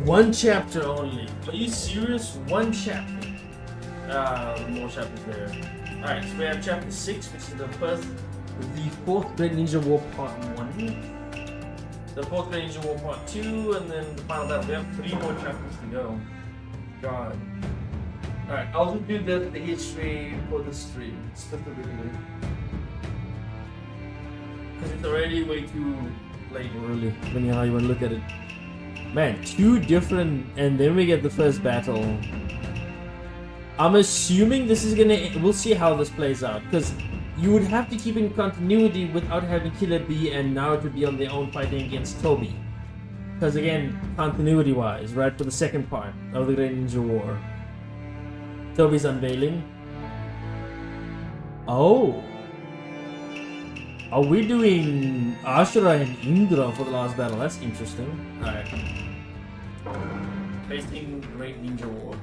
One chapter only. Are you serious? One chapter. More chapters there. Alright, so we have chapter 6, which is the 4th Great Ninja War Part 1. The 4th Great Ninja War Part 2, and then the final battle. We have 3 more chapters to go. God. Alright, I'll just do the history for the stream, specifically. Because it's already way too late or early, depending on how you want to look at it. Man, 2 different, and then we get the first battle. I'm assuming this is we'll see how this plays out, because you would have to keep in continuity without having Killer Bee and Naruto be on their own fighting against Toby. Because again, continuity wise, right, for the second part of the Great Ninja War. Toby's unveiling. Oh! Are we doing Ashura and Indra for the last battle? That's interesting. Alright. Facing Great Ninja War.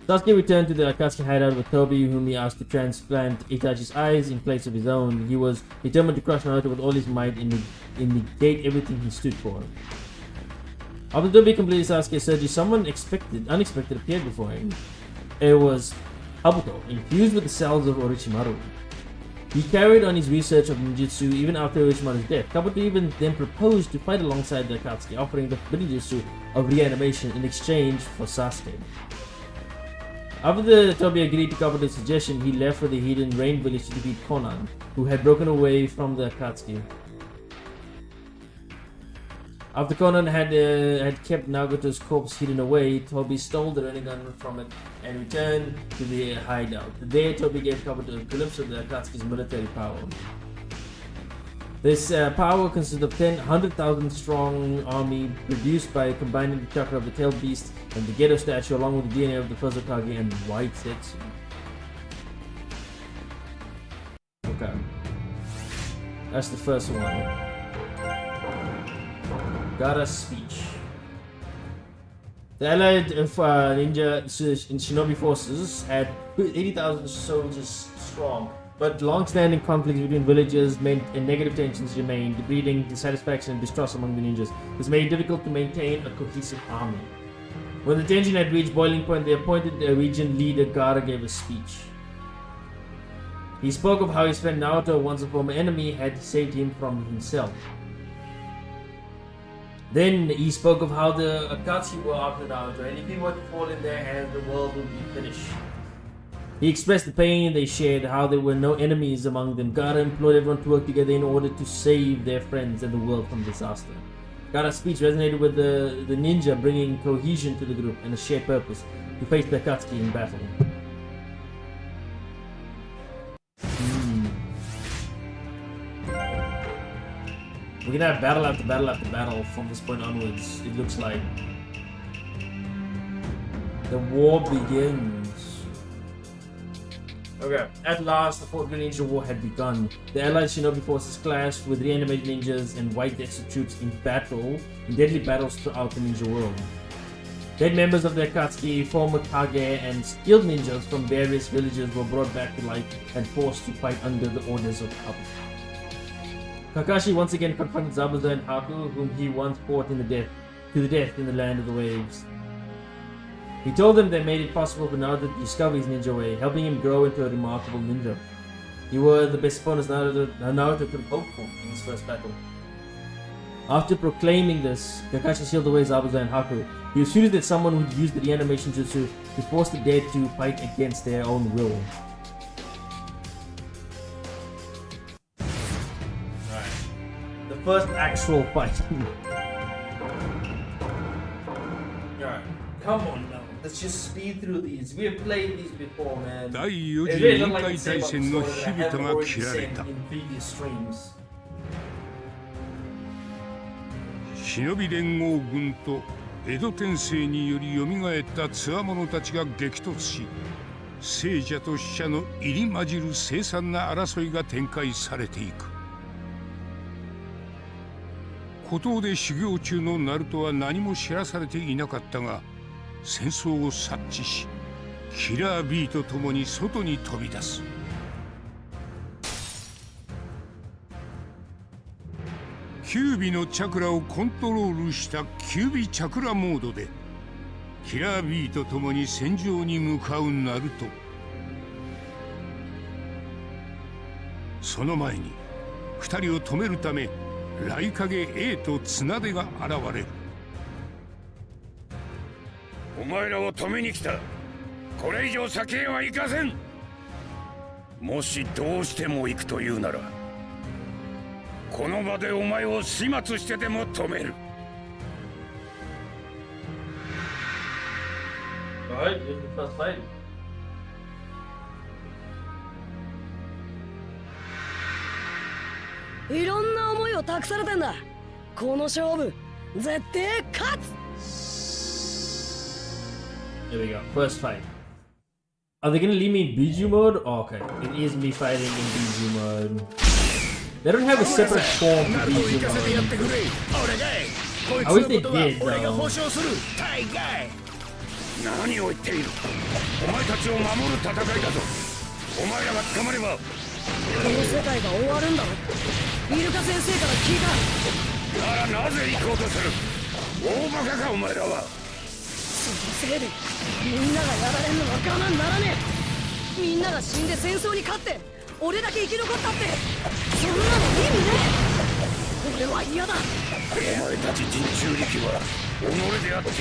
Sasuke returned to the Akatsuki hideout with Toby, whom he asked to transplant Itachi's eyes in place of his own. He was determined to crush Naruto with all his might and negate everything he stood for. After Toby completed Sasuke's surgery, someone unexpected appeared before him. It was Kabuto, infused with the cells of Orochimaru. He carried on his research of ninjutsu even after Orochimaru's death. Kabuto even then proposed to fight alongside the Akatsuki, offering the ninjutsu of reanimation in exchange for Sasuke. After Toby agreed to Kabuto's suggestion, he left for the hidden rain village to defeat Konan, who had broken away from the Akatsuki. After Konan had kept Nagato's corpse hidden away, Toby stole the Rinnegan from it and returned to the hideout. There, Toby gave Kabuto a glimpse of the Akatsuki's military power. This power consists of 100,000 strong army produced by combining the chakra of the tail beast and the Gedo statue along with the DNA of the first Hokage and White Setsu. Okay. That's the first one. Gaara's speech. The allied ninja shinobi forces had 80,000 soldiers strong, but long-standing conflicts between villages and negative tensions remained, breeding dissatisfaction and distrust among the ninjas. This made it difficult to maintain a cohesive army. When the tension had reached boiling point, the appointed region leader Gaara gave a speech. He spoke of how his friend Naruto, once a former enemy, had saved him from himself. Then he spoke of how the Akatsuki were after Naruto, and if he were to fall in their hands, the world would be finished. He expressed the pain they shared, how there were no enemies among them. Gaara implored everyone to work together in order to save their friends and the world from disaster. Gaara's speech resonated with the ninja, bringing cohesion to the group and a shared purpose to face the Akatsuki in battle. We're gonna have battle after battle after battle from this point onwards. It looks like the war begins. Okay, at last the Fourth Greninja War had begun. The Allied Shinobi forces clashed with reanimated ninjas and white desert troops in deadly battles throughout the ninja world. Dead members of the Akatsuki, former Kage, and skilled ninjas from various villages were brought back to life and forced to fight under the orders of Kabuto. Kakashi once again confronted Zabuza and Haku, whom he once fought to the death in the Land of the Waves. He told them they made it possible for Naruto to discover his ninja way, helping him grow into a remarkable ninja. You were the best opponents Naruto could hope for in his first battle. After proclaiming this, Kakashi sealed away Zabuza and Haku. He assumed that someone would use the reanimation jutsu to force the dead to fight against their own will. Right. The first actual fight. Alright, come on now. Let's just speed through these. We have played these before, man. 第4次 It's really 臨 not 海 like the 大 same 戦の episode that I 火 have 蓋が already 切られ said た in previous streams. 忍び連合軍と江戸天聖により蘇った強者たちが激突し、聖者と死者の入り混じる凄惨な争いが展開されていく。孤島で修行中のナルトは何も知らされていなかったが、戦争を察知し、キラー B と共に外に飛び出す。9尾のチャクラをコントロールした9尾チャクラモードでキラー B と共に戦場に向かうナルト。その前に2人を止めるため雷影 A と綱手が現れる。お前らを止めに来た。これ以上先へは行かせん。もしどうしても行くというならこの場でお前を始末してでも止める。Alright, this is the first fight. いろんな思いを託されてんだ。この勝負絶対勝つ。 Here we go. First fight. Are they gonna leave me in Biju mode? Oh, okay. It is me fighting in Biju mode. They don't have a separate form for Biju mode. I wish they did, though. 何を言っている。お前たちを守る戦いだぞ。お前らが捕まればこの世界が終わるんだろ。イルカ先生から聞いた。ならなぜ行こうとする。大バカかお前らは。そのせいでみんながやられるのは我慢ならねえ。みんなが死んで戦争に勝って俺だけ生き残ったってそんなの意味ねえ。俺は嫌だ。お前たち人中力は己であって己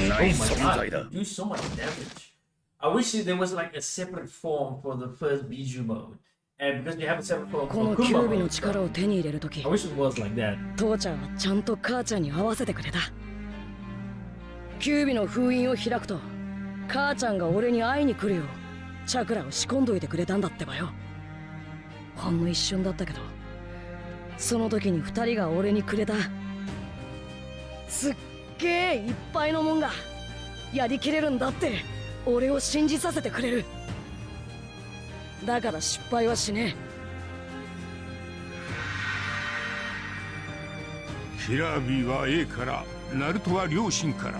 でない存在だ。 Do so much damage. I wish there was like a separate form for the first Biju mode. And because you have a separate form この for キュ Kuma ービの mode. 力を手に入れるとき I wish it was like that. 父ちゃんはちゃんと母ちゃんに合わせてくれた。キュービの封印を開くと母ちゃんが俺に会いに来るようチャクラを仕込んどいてくれたんだってばよ。ほんの一瞬だったけどその時に二人が俺にくれたすっげえいっぱいのもんがやりきれるんだって俺を信じさせてくれる。だから失敗はしねキラー B は A からナルトは両親から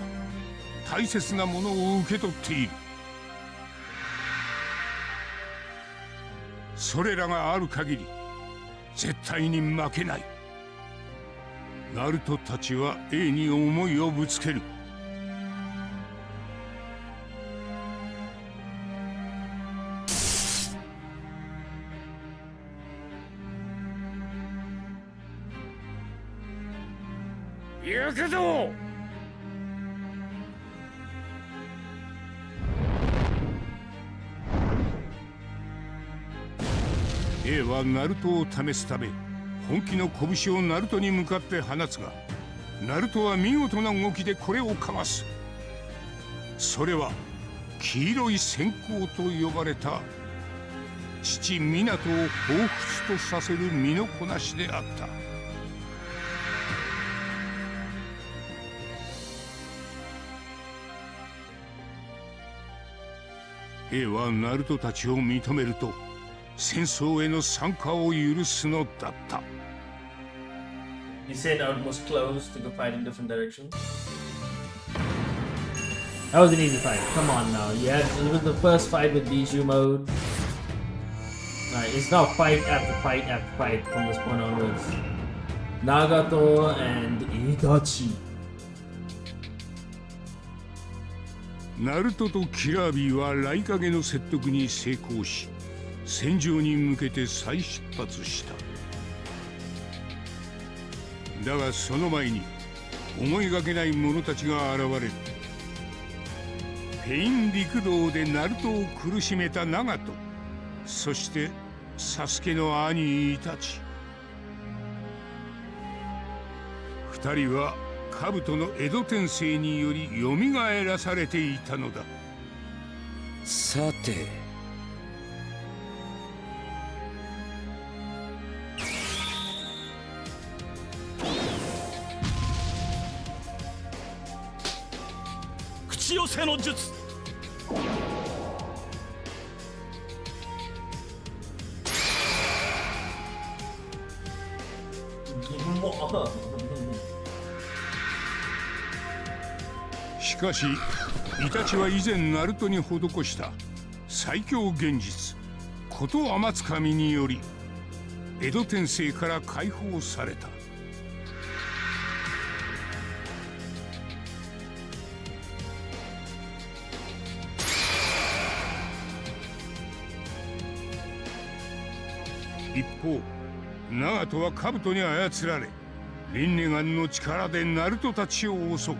大切なものを受け取っている。それらがある限り絶対に負けない。ナルトたちは A に思いをぶつける。行くぞ。A はナルトを試すため本気の拳をナルトに向かって放つが、ナルトは見事な動きでこれをかわす。それは黄色い閃光と呼ばれた父湊を彷彿とさせる身のこなしであった。兵はナルトたちを認めると戦争への参加を許すのだった。 You said almost close to go fight in different directions. That was an easy fight. Come on now. You had it was the first fight with Bijou mode. Alright, it's now fight after fight after fight from this point onwards. Nagato and Itachi. ナルトとキラービーは雷影の説得に成功し、戦場に向けて再出発した。だがその前に思いがけない者たちが現れる。ペイン陸道でナルトを苦しめたナガト、そしてサスケの兄イタチ。二人は兜の江戸天聖によりよみがえらされていたのだ。さて口寄せの術。しかしイタチは以前ナルトに施した最強現実こと天つかみにより江戸天聖から解放された。一方ナガトは兜に操られリンネガンの力でナルトたちを襲う。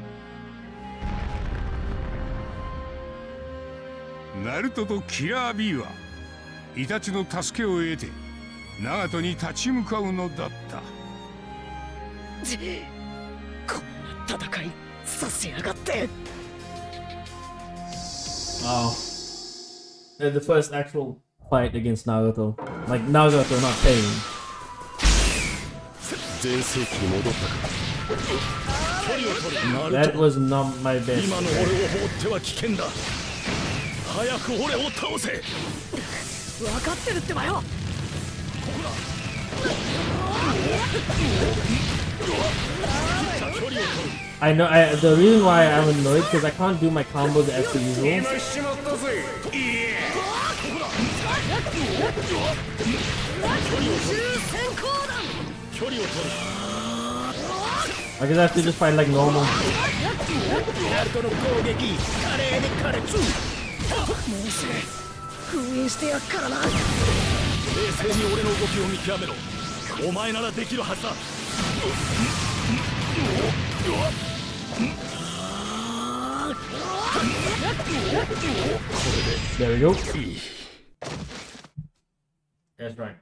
ナルトとキラー B はイタチの助けを得てナガトに立ち向かうのだった。こんな戦いさせやがって。Oh. The first actual fight against Nagato. Like Nagato, not Pain. 全盛期に戻ったか。 That was not my best. 今の俺を放っては危険だ。早く俺を倒せ。分かってるってばよ。 I know. The reason why I'm annoyed because I can't do my combos as per usual. I guess I have to just fight like normal. もうすぐ封印してやっからな。冷静に俺の動きを見極めろ。お前ならできるはずだ。 There we go. That's right.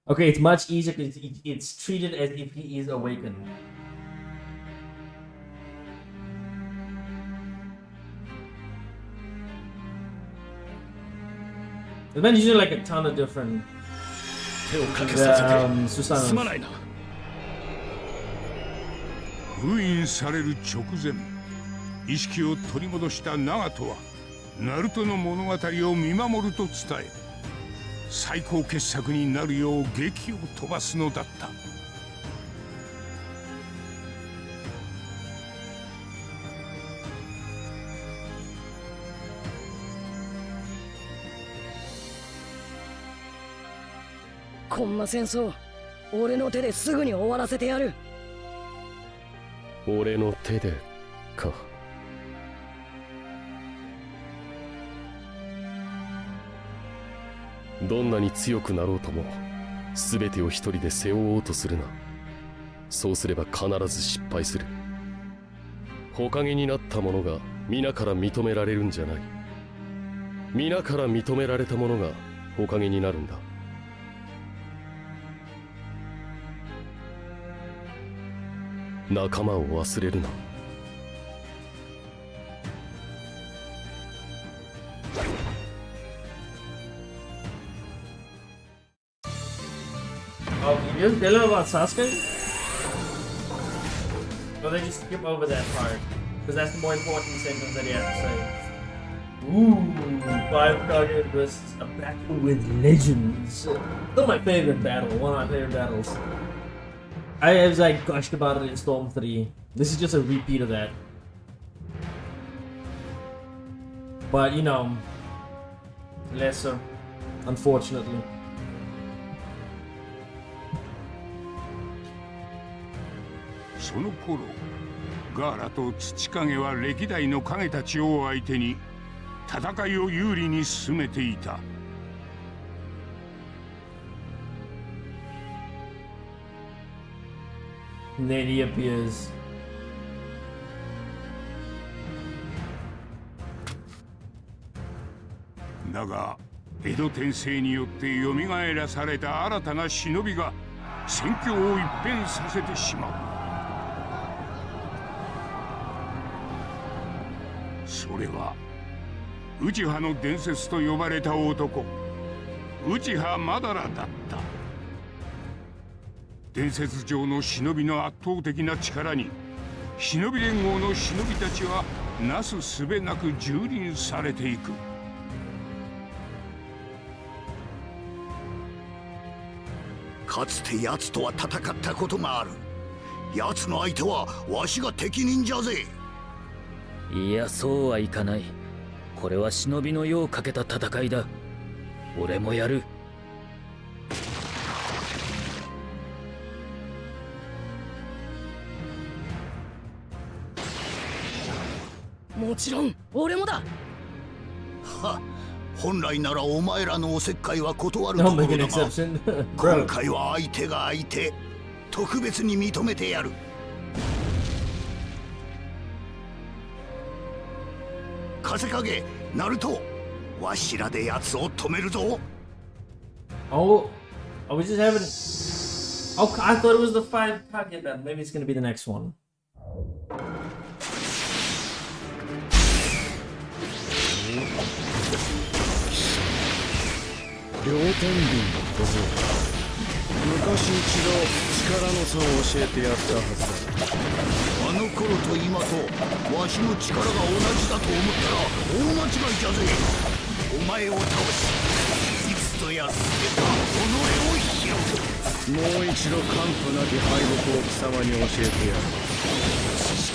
Okay, it's much easier because it's treated as if he is awakened. There's been usually like a ton of different Susanos. 封印される直前意識を取り戻したナガトはナルトの物語を見守ると伝え最高傑作になるよう檄を飛ばすのだった。こんな戦争俺の手ですぐに終わらせてやる。俺の手でか。どんなに強くなろうとも全てを一人で背負おうとするな。そうすれば必ず失敗する。火影になった者が皆から認められるんじゃない。皆から認められた者が火影になるんだ。仲間を忘れるな。Oh, you didn't tell her about Sasuke? Or they just skip over that part? Because that's the more important sentence that he has to say. Ooh, 5 Kage versus a battle with legends. Still my favorite battle, one of my favorite battles. As I gushed about it in Storm 3, this is just a repeat of that. But, you know, lesser, unfortunately. その頃、ガーラと土影は歴代の影たちを相手に戦いを有利に進めていた。And then he appears. だが、江戸天聖によって蘇らされた新たな忍びが戦況を一変させてしまう。それは内派の伝説と呼ばれた男、内派マダラだった。伝説上の忍びの圧倒的な力に忍び連合の忍びたちはなすすべなく蹂躙されていく。かつて奴とは戦ったことがある。奴の相手はわしが適任じゃぜ。いや、そうはいかない。これは忍びの世をかけた戦いだ。俺もやる。もちろん俺もだ。は、本来ならお前らのおせっかいは断るところだが今回は相手が相手、特別に認めてやる。風影、ナルト、わしらで奴を止めるぞ。Oh, are we just having? Oh, I thought it was the 5 Kage battle. Maybe it's gonna be the next one. 両天秤小僧、昔一度力の差を教えてやったはずだ。あの頃と今とわしの力が同じだと思ったら大間違いじゃぜ。お前を倒し、いつぞや捨てた己を拾う。もう一度完膚なき敗北を貴様に教えてやる。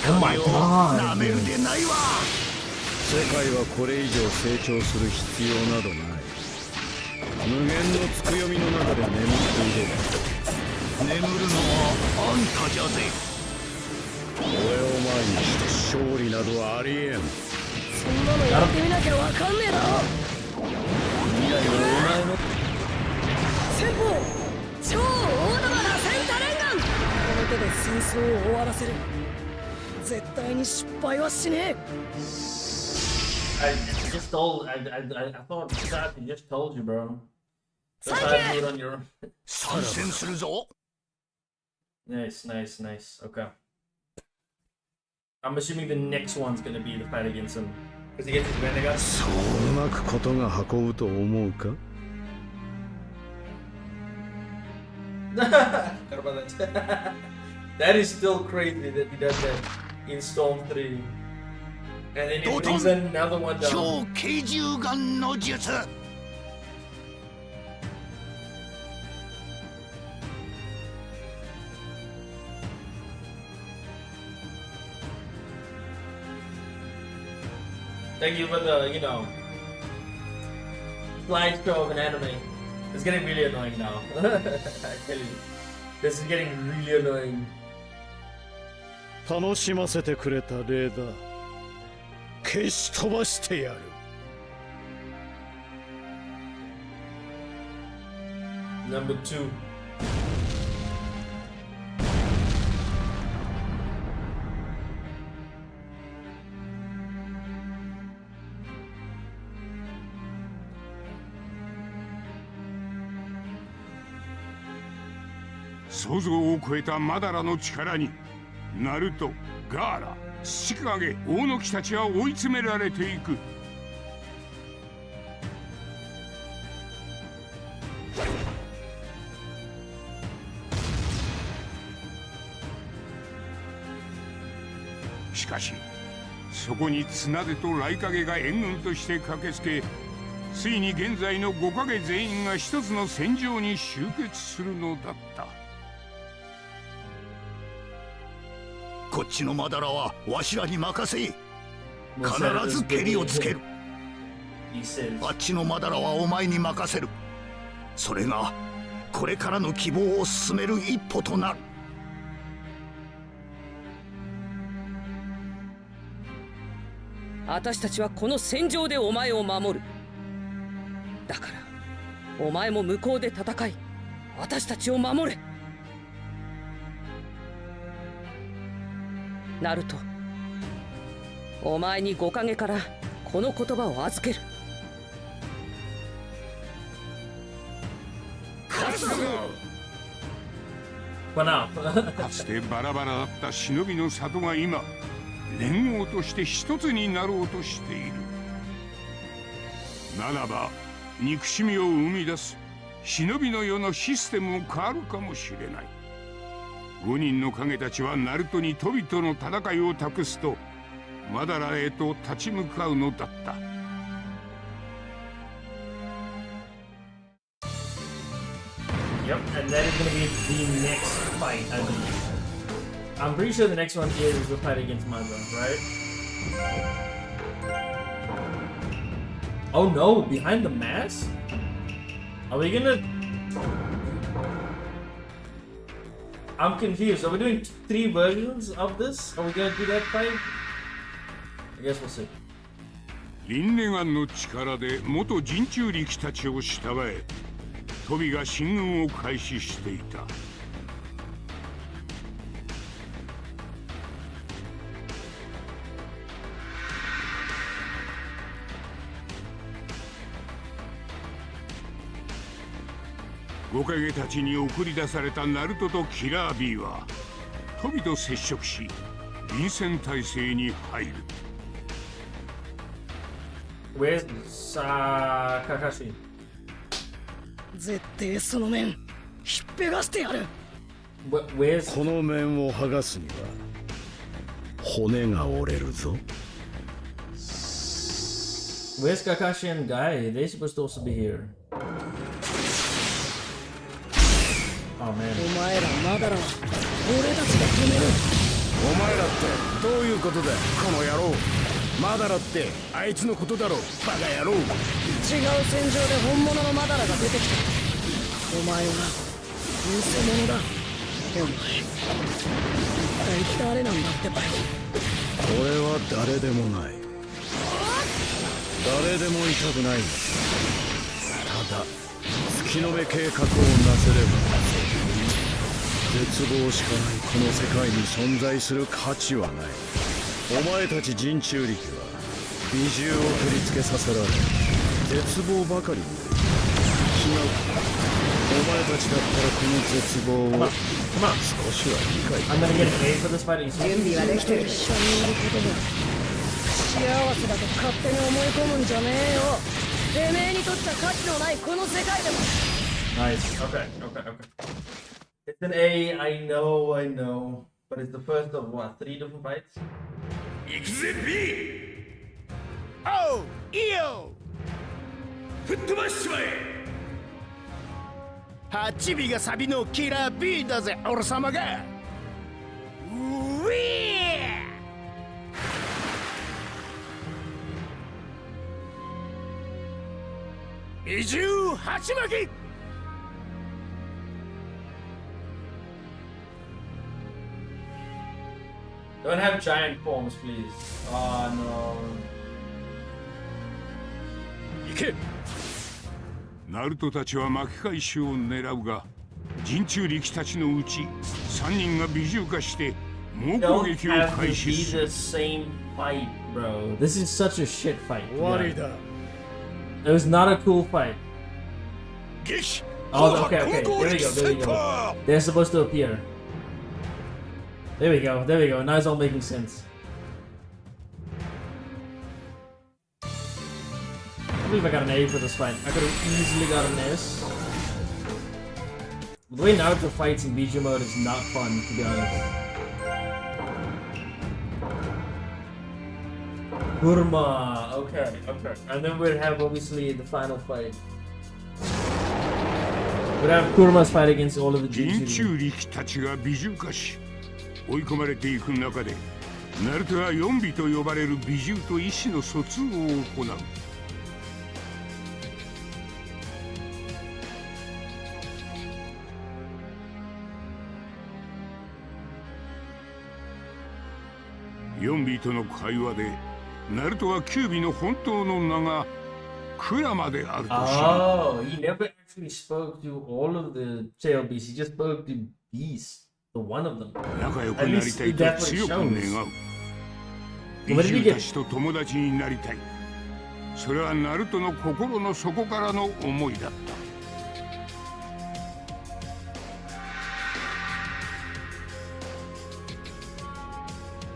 力をなめるでないわ。世界はこれ以上成長する必要などない。無限のつくよみの中で眠っている。眠るのはあんたじゃぜ。俺を前にして勝利などはありえん。そんなのやってみなきゃわかんねえだろ。未来はお前の。先方、超大玉螺旋多連眼。この手で戦争を終わらせる。絶対に失敗はしねえ。I just told. I thought he just told you, bro. That's how you do it on your own. 参戦するぞ。Nice, nice, nice. Okay. I'm assuming the next one's gonna be the fight against him. Because he gets his Renegade. そううまくことが運ぶと思うか。Forgot about that. That is still crazy that he does that in Storm 3. And then he brings another one down. 超軽銃眼の術。Thank you for the, you know, slideshow of an anime. It's getting really annoying now. I tell you. This is getting really annoying. 楽しませてくれた礼だ。消し飛ばしてやる。Number 2. "想像を超えたマダラの力にナルト、ガーラ、土影、大野木たちは追い詰められていく。しかしそこに綱手と雷影が援軍として駆けつけ、ついに現在の5影全員が一つの戦場に集結するのだった。こっちのマダラはわしらに任せ。必ず蹴りをつける。あっちのマダラはお前に任せる。それがこれからの希望を進める一歩となる。私たちはこの戦場でお前を守る。だからお前も向こうで戦い、私たちを守れ。ナルト、お前に5影からこの言葉を預ける。勝つぞ。かつてバラバラだった忍びの里が今連合として一つになろうとしている。ならば憎しみを生み出す忍びの世のシステムも変わるかもしれない。5人の影たちはナルトにトビとの戦いを託すとマダラへと立ち向かうのだった。Yep, and that is going to be the next fight, I believe. I'm pretty sure the next one is the fight against Madara, right? Oh no, behind the mask? Are we gonna... I'm confused. Are we doing 3 versions of this? Are we gonna do that fight? I guess we'll see. リンネガンの力で元人中力たちを従え、トビが進軍を開始していた。5影たちに送り出されたナルトとキラー B はトビと接触し臨戦態勢に入る。Where's Kakashi? 絶対その面ひっぺがしてやる。Where's この面を剥がすには骨が折れるぞ。Where's Kakashi and Guy? They're supposed to also be here. Oh man. お前らまだら俺たちが止める。お前らってどういうことだこの野郎。マダラってあいつのことだろバカ野郎。違う戦場で本物のマダラが出てきた。お前は偽物だ。お前一体誰なんだってばよ。俺は誰でもない。誰でも痛くない。ただ月の目計画をなせれば絶望しかないこの世界に存在する価値はない。お前たち人中力は美獣を取り付けさせられ絶望ばかりに違う。お前たちだったらこの絶望を少しは理解準備はできてる。一緒にいることが幸せだと勝手に思い込むんじゃねえよ。てめえにとっちゃ価値のないこの世界でも。 Nice. Okay. It's an A. I know. But it's the first of what? 3 different fights? 行くぜ B。 おういいよ。吹っ飛ばしちまえ。8尾がサビのキラー B だぜ俺様が。ウィー。移住鉢巻き。Don't have giant forms, please. Oh no. 行け。ナルトたちは巻き返しを狙うが、人中力たちのうち3人が美獣化して猛攻撃を開始する。 Same fight, bro. This is such a shit fight. 終わりだ。 It was not a cool fight. Oh, okay. There we go. They're supposed to appear. There we go. Now it's all making sense. I believe I got an A for this fight. I could have easily got an S. The way Naruto fights in Bijou mode is not fun, to be honest. Kurama. Okay. And then we'd have obviously the final fight. We'd have Kurama's fight against all of the 人中力たちが美獣化し追い込まれていく中でナルトは四尾と呼ばれる美獣と意思の疎通を行う。四尾との会話でナルトは九尾の本当の名がクラマであると知る。Oh, he never actually spoke to all of the tail beasts. He just spoke to beasts, the one of them. 仲良くなりたいと強く願う。美獣たちと友達になりたい。それはナルトの心の底からの思いだっ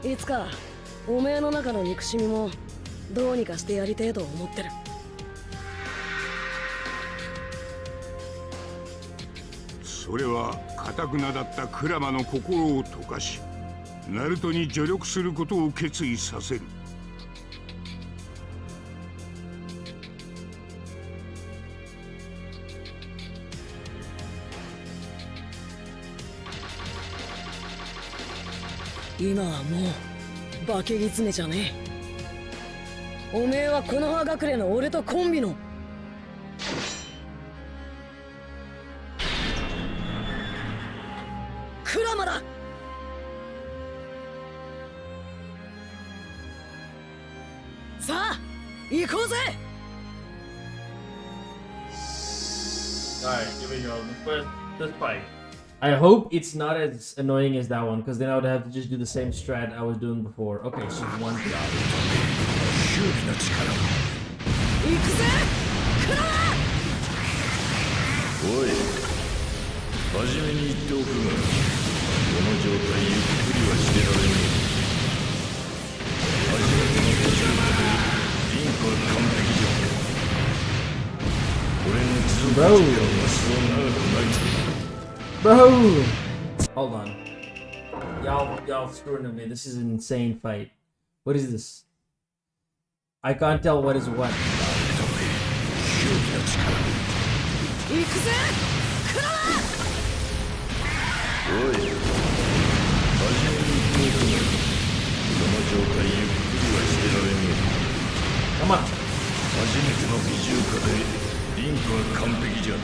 た。いつかおめえの中の憎しみもどうにかしてやりてえと思ってる。それは堅くなだったクラマの心を溶かしナルトに助力することを決意させる。今はもう化け狐じゃねえ。おめえはこの葉隠れの俺とコンビのクラマだ。さあ行こうぜ。 Alright, here we go. This fight. I hope it's not as annoying as that one, because then I would have to just do the same strat I was doing before. Okay, so one shot. おい、初めに言っておくが、この状態ゆっくりはしてられねえ。初めての途中までリンクは完璧じゃ。俺の持続時間はそう長くないぞ。 Bro! Hold on. Y'all screwing with me. This is an insane fight. What is this? I can't tell what is what. 行くぜクラマ。おい、初めに言っておくが、この状態ゆっくりはしてられねえ。Come on. 初めての美獣化でリンクは完璧じゃ。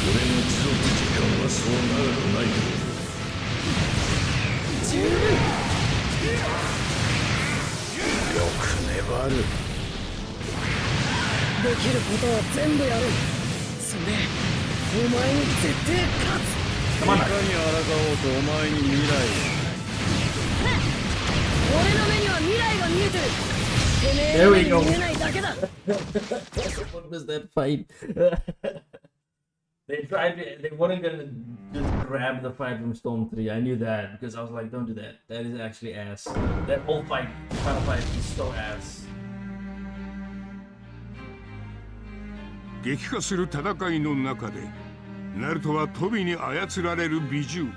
俺の持続時間はそう長くないぞ。十分。よく粘る。できることは全部やる。それお前に絶対勝つ。いかに抗おうとお前に未来俺の目には未来が見えてる。てめえ There の we 目に go. 見えないだけだ。 What was that fight? They weren't gonna just grab the fight from Storm 3. I knew that because I was like, don't do that. That is actually ass. That whole fight, final fight, is so ass. 激化する戦いの中でナルトはトビに操られる美獣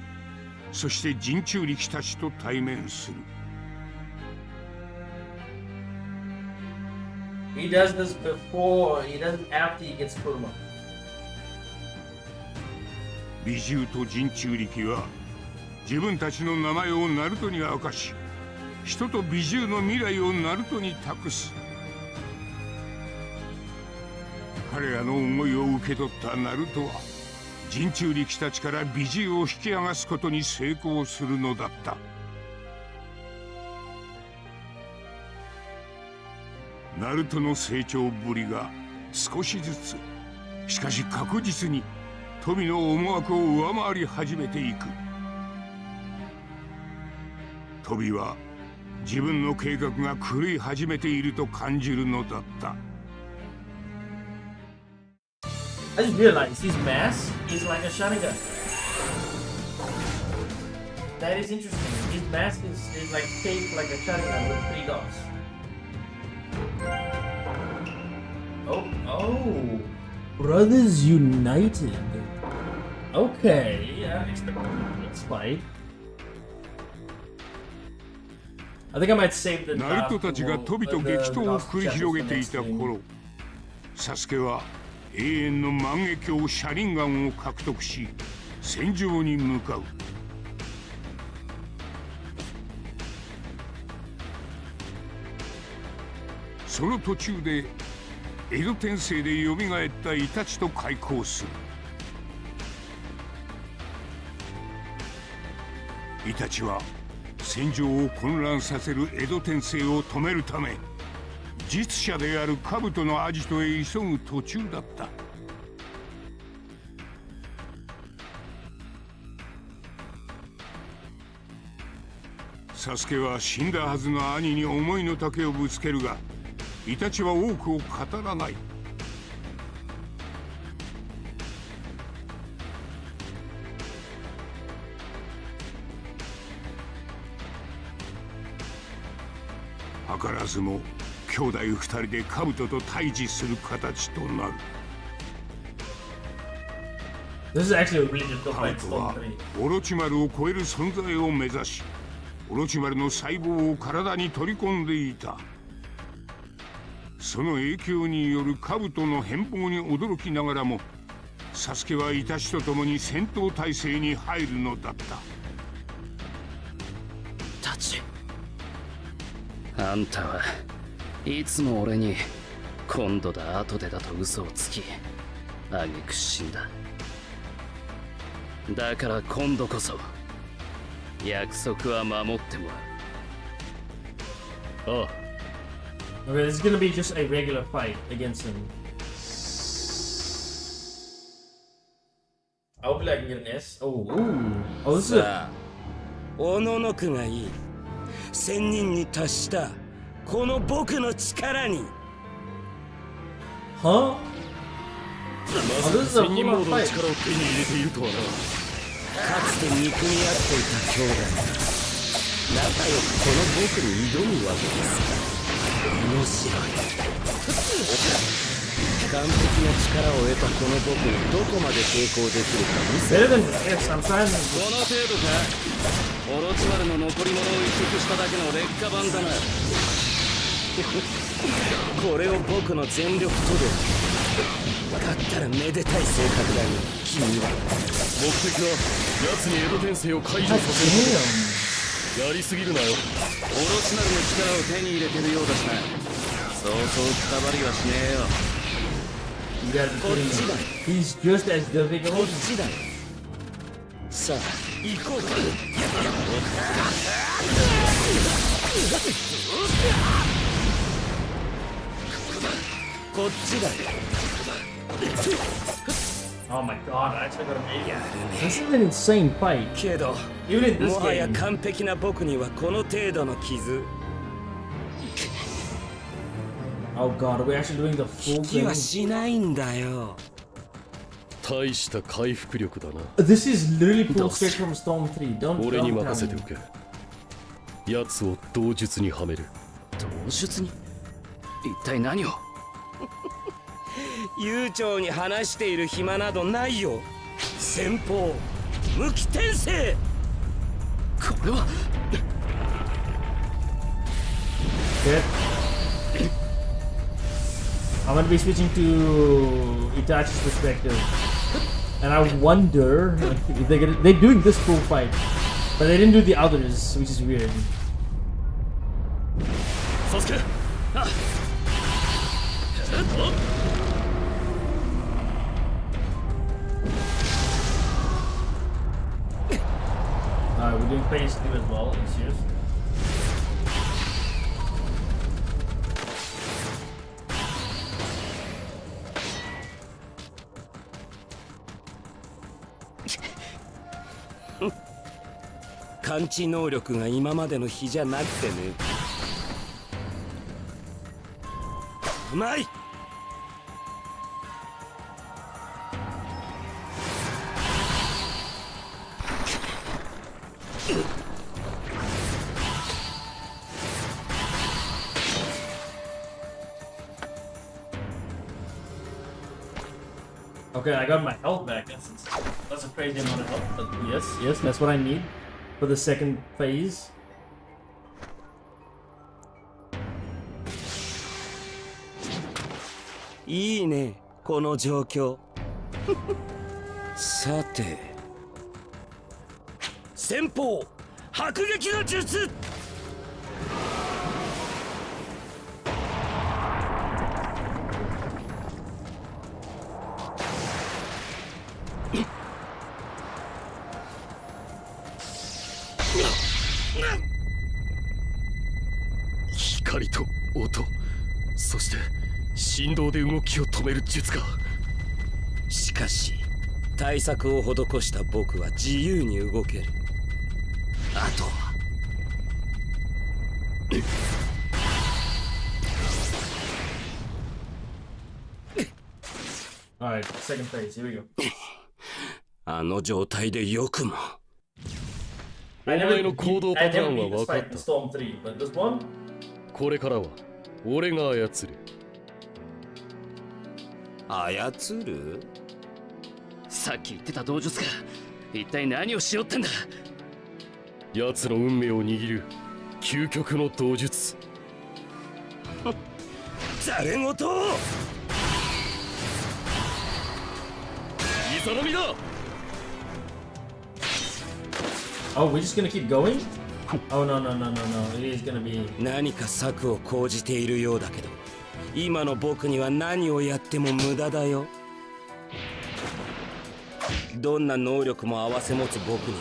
そして人中力たちと対面する。 He does this before, he does it after he gets Kurama. 美獣と人中力は自分たちの名前をナルトに明かし人と美獣の未来をナルトに託す。彼らの思いを受け取ったナルトは人中力たちから美獣を引き剥がすことに成功するのだった。ナルトの成長ぶりが少しずつしかし確実に富の思惑を上回り始めていく。トビは自分の計画が狂い始めていると感じるのだった。 I just realized his mask is like a shotgun. That is interesting. His mask is like shaped like a shotgun with 3 dots. Oh, Brothers United. Okay, yeah, I expect this fight. I think I might save the ナルトたちがトビと激闘を繰り広げていた頃、サスケは永遠の万華鏡シャリンガンを獲得し戦場に向かう。その途中で江戸天聖でよみがえったイタチと開口する。イタチは戦場を混乱させる江戸天聖を止めるため実者である兜のアジトへ急ぐ途中だった。サスケは死んだはずの兄に思いの丈をぶつけるがイタチは多くを語らない。図らずも兄弟二人で兜と対峙する形となる。This is actually a really difficult カ fight. ブトはオロチマルを超える存在を目指しオロチマルの細胞を体に取り込んでいた。その影響による兜の変貌に驚きながらもサスケはイタチと共に戦闘態勢に入るのだった。たち、あんたはいつも俺に今度だ後でだと嘘をつき挙句死んだ。だから今度こそ約束は守ってもらう。ああ。Okay, this is gonna be just a regular fight against him. I hope I can get an S. Oh, this is a... おののくがいい。1000人に達したこの僕の力に。Huh? まず1000人モードの力を手に入れているとはな。かつて憎み合っていた兄弟が仲良くこの僕に挑むわけです。面白い。完璧な力を得たこの僕にどこまで抵抗できるか見せる。この程度か。オロチマルの残り物を移植しただけの劣化版だな。これを僕の全力とで勝ったらめでたい性格だよ君は。目的は奴に江戸天聖を解除させる。やりすぎるなよ。オロチマルの力を手に入れてるようだしな。そうそうくたばりはしねえよ。こっちだ。He's just as difficult. こっちだ。さあ行こうか。こっちだ。Oh my god, I actually got a medium. This is an insane fight. けど Even in this もはや game. 完璧な僕にはこの程度の傷。Oh god, are we actually doing the full 気は thing? しないんだよ。大した回復力だな。 This is literally pulled straight from Storm 3. Don't 俺に tell 任せて me. おけ。奴を同術にはめる。同術に？一体何を？悠長に話している暇などないよ。先方無期転生。これは。Okay. I'm gonna be switching to Itachi's perspective. And I wonder if they're doing this full fight. But they didn't do the others, which is weird. Sasuke! Alright, we're doing phase 2 as well, are you serious? Huh? 感知能力が今までの比じゃなくてね。うまい。Okay, I got my health back. That's a crazy amount of health, but yes, that's what I need for the second phase. いいねこの状況。さて先方迫撃の術。光と音、そして振動で動きを止める術か。しかし対策を施した僕は自由に動ける。あとはAlright, second phase, here we go. あの状態でよくも。お前の行動パターンは分かった。 Storm 3, but this one? これからは俺が操る。操る？さっき言ってた道術か。一体何をしようってんだ。奴の運命を握る究極の道術。ざれ言！いざなみだ。 Oh, we're just gonna keep going? Oh, no, it is gonna be... 何か策を講じているようだけど、今の僕には何をやっても無駄だよ。どんな能力も併せ持つ僕には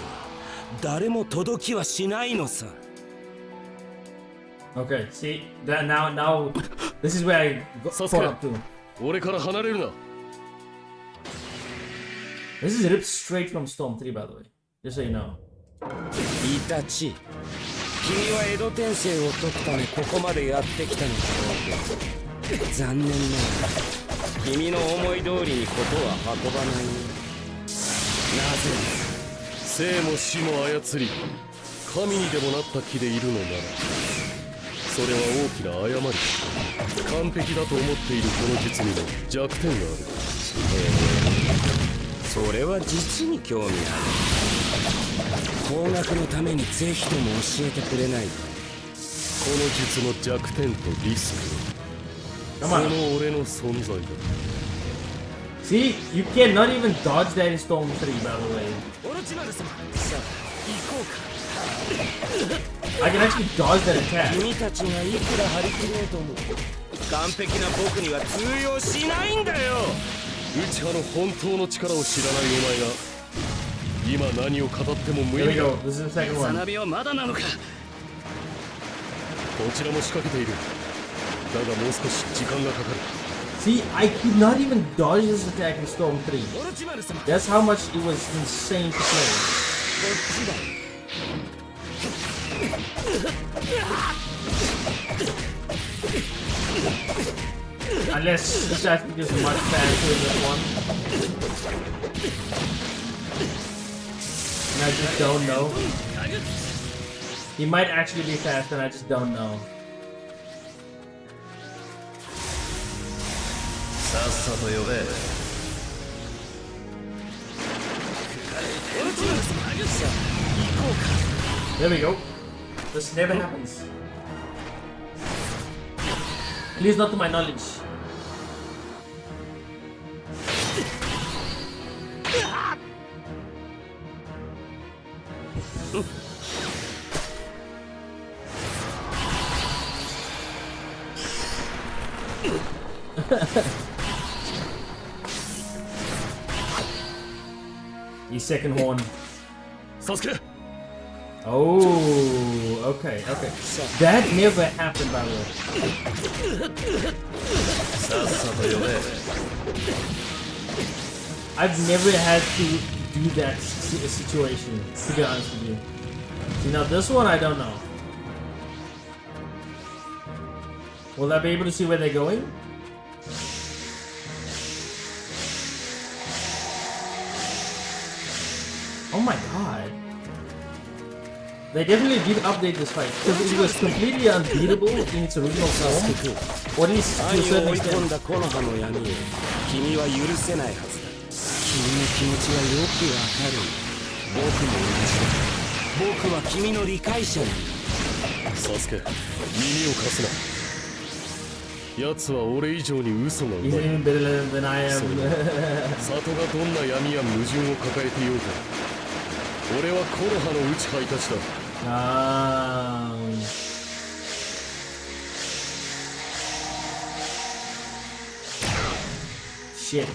誰も届きはしないのさ。 Okay, see, that now, this is where I caught up to. 俺から離れるな。 This is ripped straight from Storm 3, by the way. Just so you know. イタチ、君は江戸転生を解くためここまでやってきたのだろうけど、残念ながら君の思い通りにことは運ばないよ。なぜ生も死も操り神にでもなった気でいるのなら、それは大きな誤りだ。完璧だと思っているこの術にも弱点がある。それは実に興味ある。方角のためにぜひとも教えてくれないか。この術の弱点とリスク、その俺の存在だ。 See, you cannot even dodge that in Storm 3, by the way. I can actually dodge that attack. 君たちがいくら張り切ろうとも完璧な僕には通用しないんだよ。内派の本当の力を知らないお前が今何を語っても無意味だ。花火はまだなのか。こちらも仕掛けている。だがもう少し時間がかかる。 See, I could not even dodge this attack in Storm 3. That's how much it was insane to play. Unless this actually is much faster than this one. And I just don't know. He might actually be faster and I just don't know. さっさと呼べ。 There we go. This never happens. At least not to my knowledge. The second horn. Sasuke. Oh, okay. That never happened, by the way. I've never had to do that situation, to be honest with you. See, now this one, I don't know. Will I be able to see where they're going? Oh my god. They definitely did update this fight because it was completely unbeatable in its original form. Or at least to a certain extent. 君は許せないはずだ。君の気持ちはよくわかる。僕も同じだ。僕は君の理解者なんだ。サスケ、耳を貸すな。奴は俺以上に嘘がうまい。 He's even better than I それ am. に里がどんな闇や矛盾を抱えていようと、俺は木の葉の内派たちだ。Shit.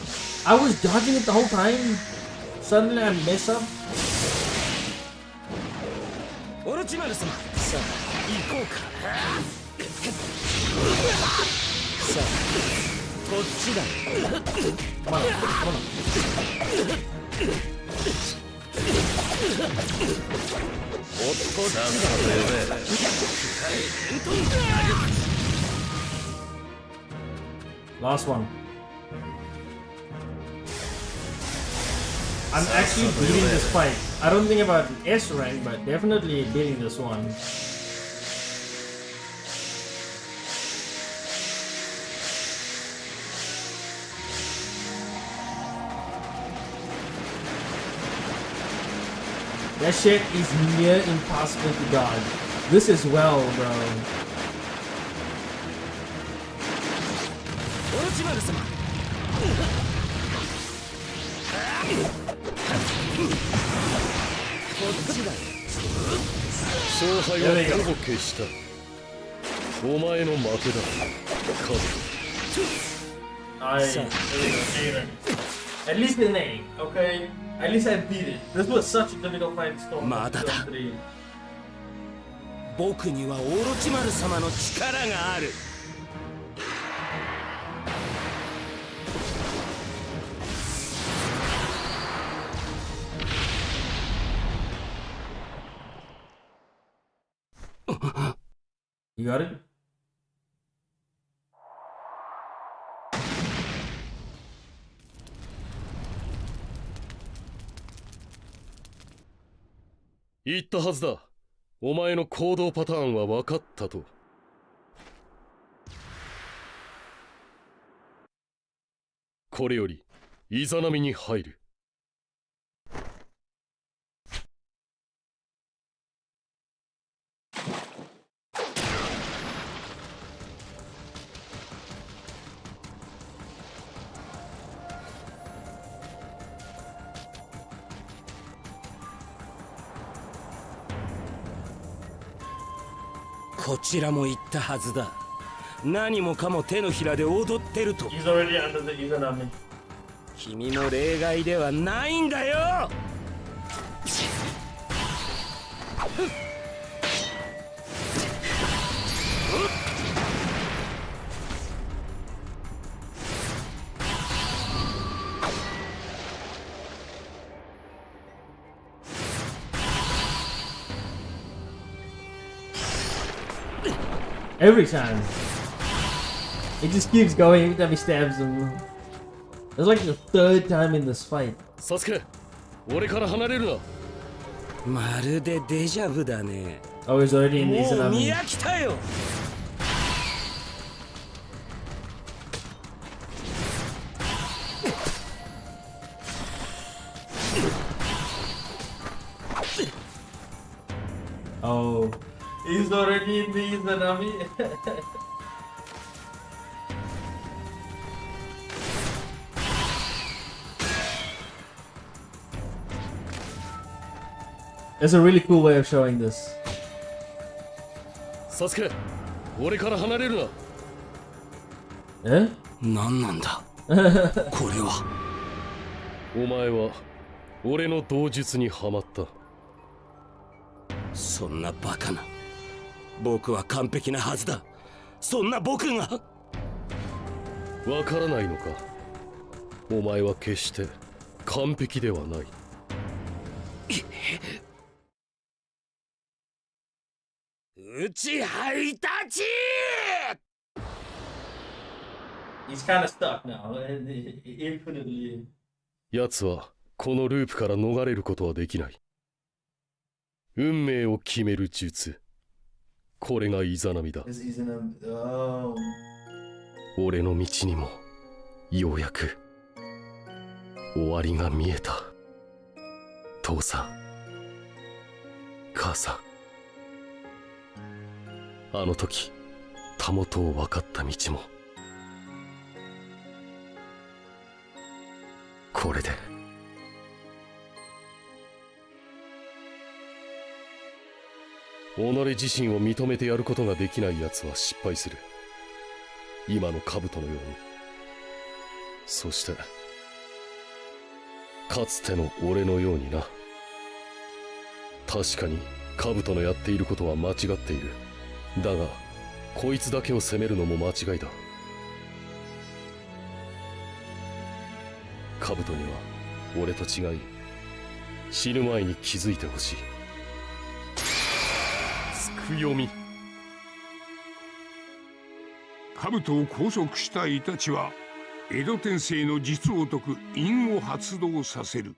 I was dodging it the whole time. Suddenly I mess up. オロチマル様、さあ行こうか。さあこっちだ。おっこっちだ。 Last one. I'm actually beating this fight. I don't think about S rank, but definitely beating this one. That shit is near impossible to dodge. This is well, bro. オロチマル様。こっちだ。勝敗はほぼ決した。お前の負けだ。カAt least an A, okay? At least I beat it. This was such a difficult fight to storm. まだだ。僕にはオロチマル様の力がある。You got it? 言ったはずだ。お前の行動パターンは分かったと。これよりイザナミに入る。こちらも言ったはずだ。何もかも手のひらで踊ってると。君も例外ではないんだよ。Every time. It just keeps going every time he stabs him. It's like the third time in this fight. サスケ、俺から離れるな。まるでデジャブだね。Oh, he's already in this. もう見飽きたよ。Oh, he's already in the Izanami. That's a really cool way of showing this. サスケ、俺から離れるな。え？何なんだこれは。お前は俺の道術にはまった。そんなバカな。僕は完璧なはずだ。そんな僕が。わからないのか。お前は決して完璧ではない。うちハイタチ。 He's kind of stuck now. Infinitely. 奴はこのループから逃れることはできない。運命を決める術。これがイザナミだ。俺の道にもようやく終わりが見えた。父さん、母さん、あの時たもとを分かった道もこれで己自身を認めてやることができない奴は失敗する。今の兜のように。そしてかつての俺のようにな。確かに兜のやっていることは間違っている。だがこいつだけを責めるのも間違いだ。兜には俺と違い死ぬ前に気づいてほしい。つくよみ。兜を拘束したイタチは江戸天聖の実を解く印を発動させる。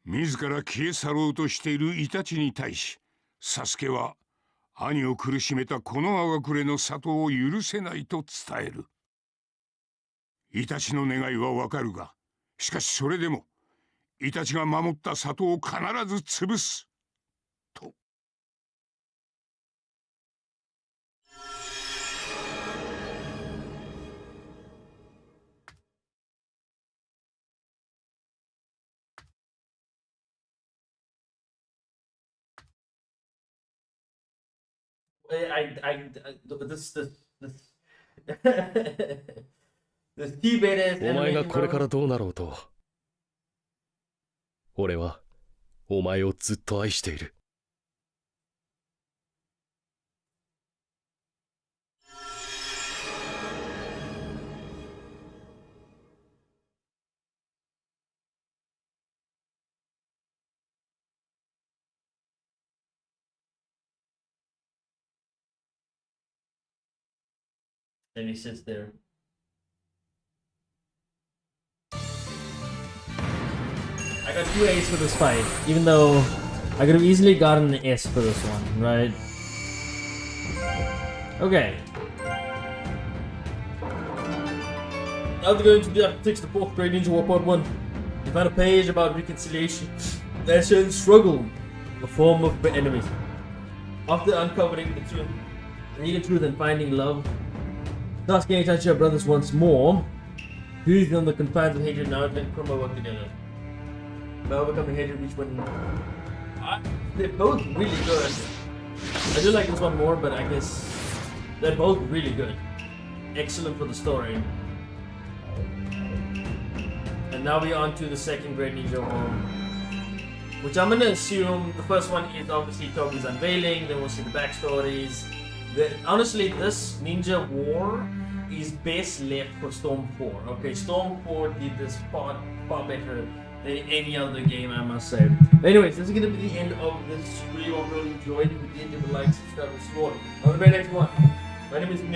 自ら消え去ろうとしているイタチに対し、サスケは兄を苦しめたこのあがくれの里を許せないと伝える。イタチの願いはわかるが、しかしそれでもイタチが守った里を必ず潰すと。お前がこれからどうなろうと、俺はお前をずっと愛している。Then he sits there. I got 2 A's for this fight, even though I could have easily gotten an S for this one, right? Okay. Now we're going to the text the 4th grade Ninja War Part 1. You find a page about reconciliation. That shows struggle, a form of enemies. After uncovering the truth, the truth and finding love, asking each other brothers once more, who's on the confines of hatred now and Kurma work together. By overcoming hatred, each one. They're both really good. I do like this one more, but I guess they're both really good. Excellent for the story. And now we're on to the 2nd Great Ninja War, which I'm gonna assume the first one is obviously Toby's unveiling, then we'll see the backstories. Honestly, this Ninja War is best left for Storm 4. Okay, Storm 4 did this far better than any other game, I must say. But anyways, this is going to be the end of this video. I really enjoyed it. If you did, leave a like, subscribe, and support. On the very next one. My name is Nick.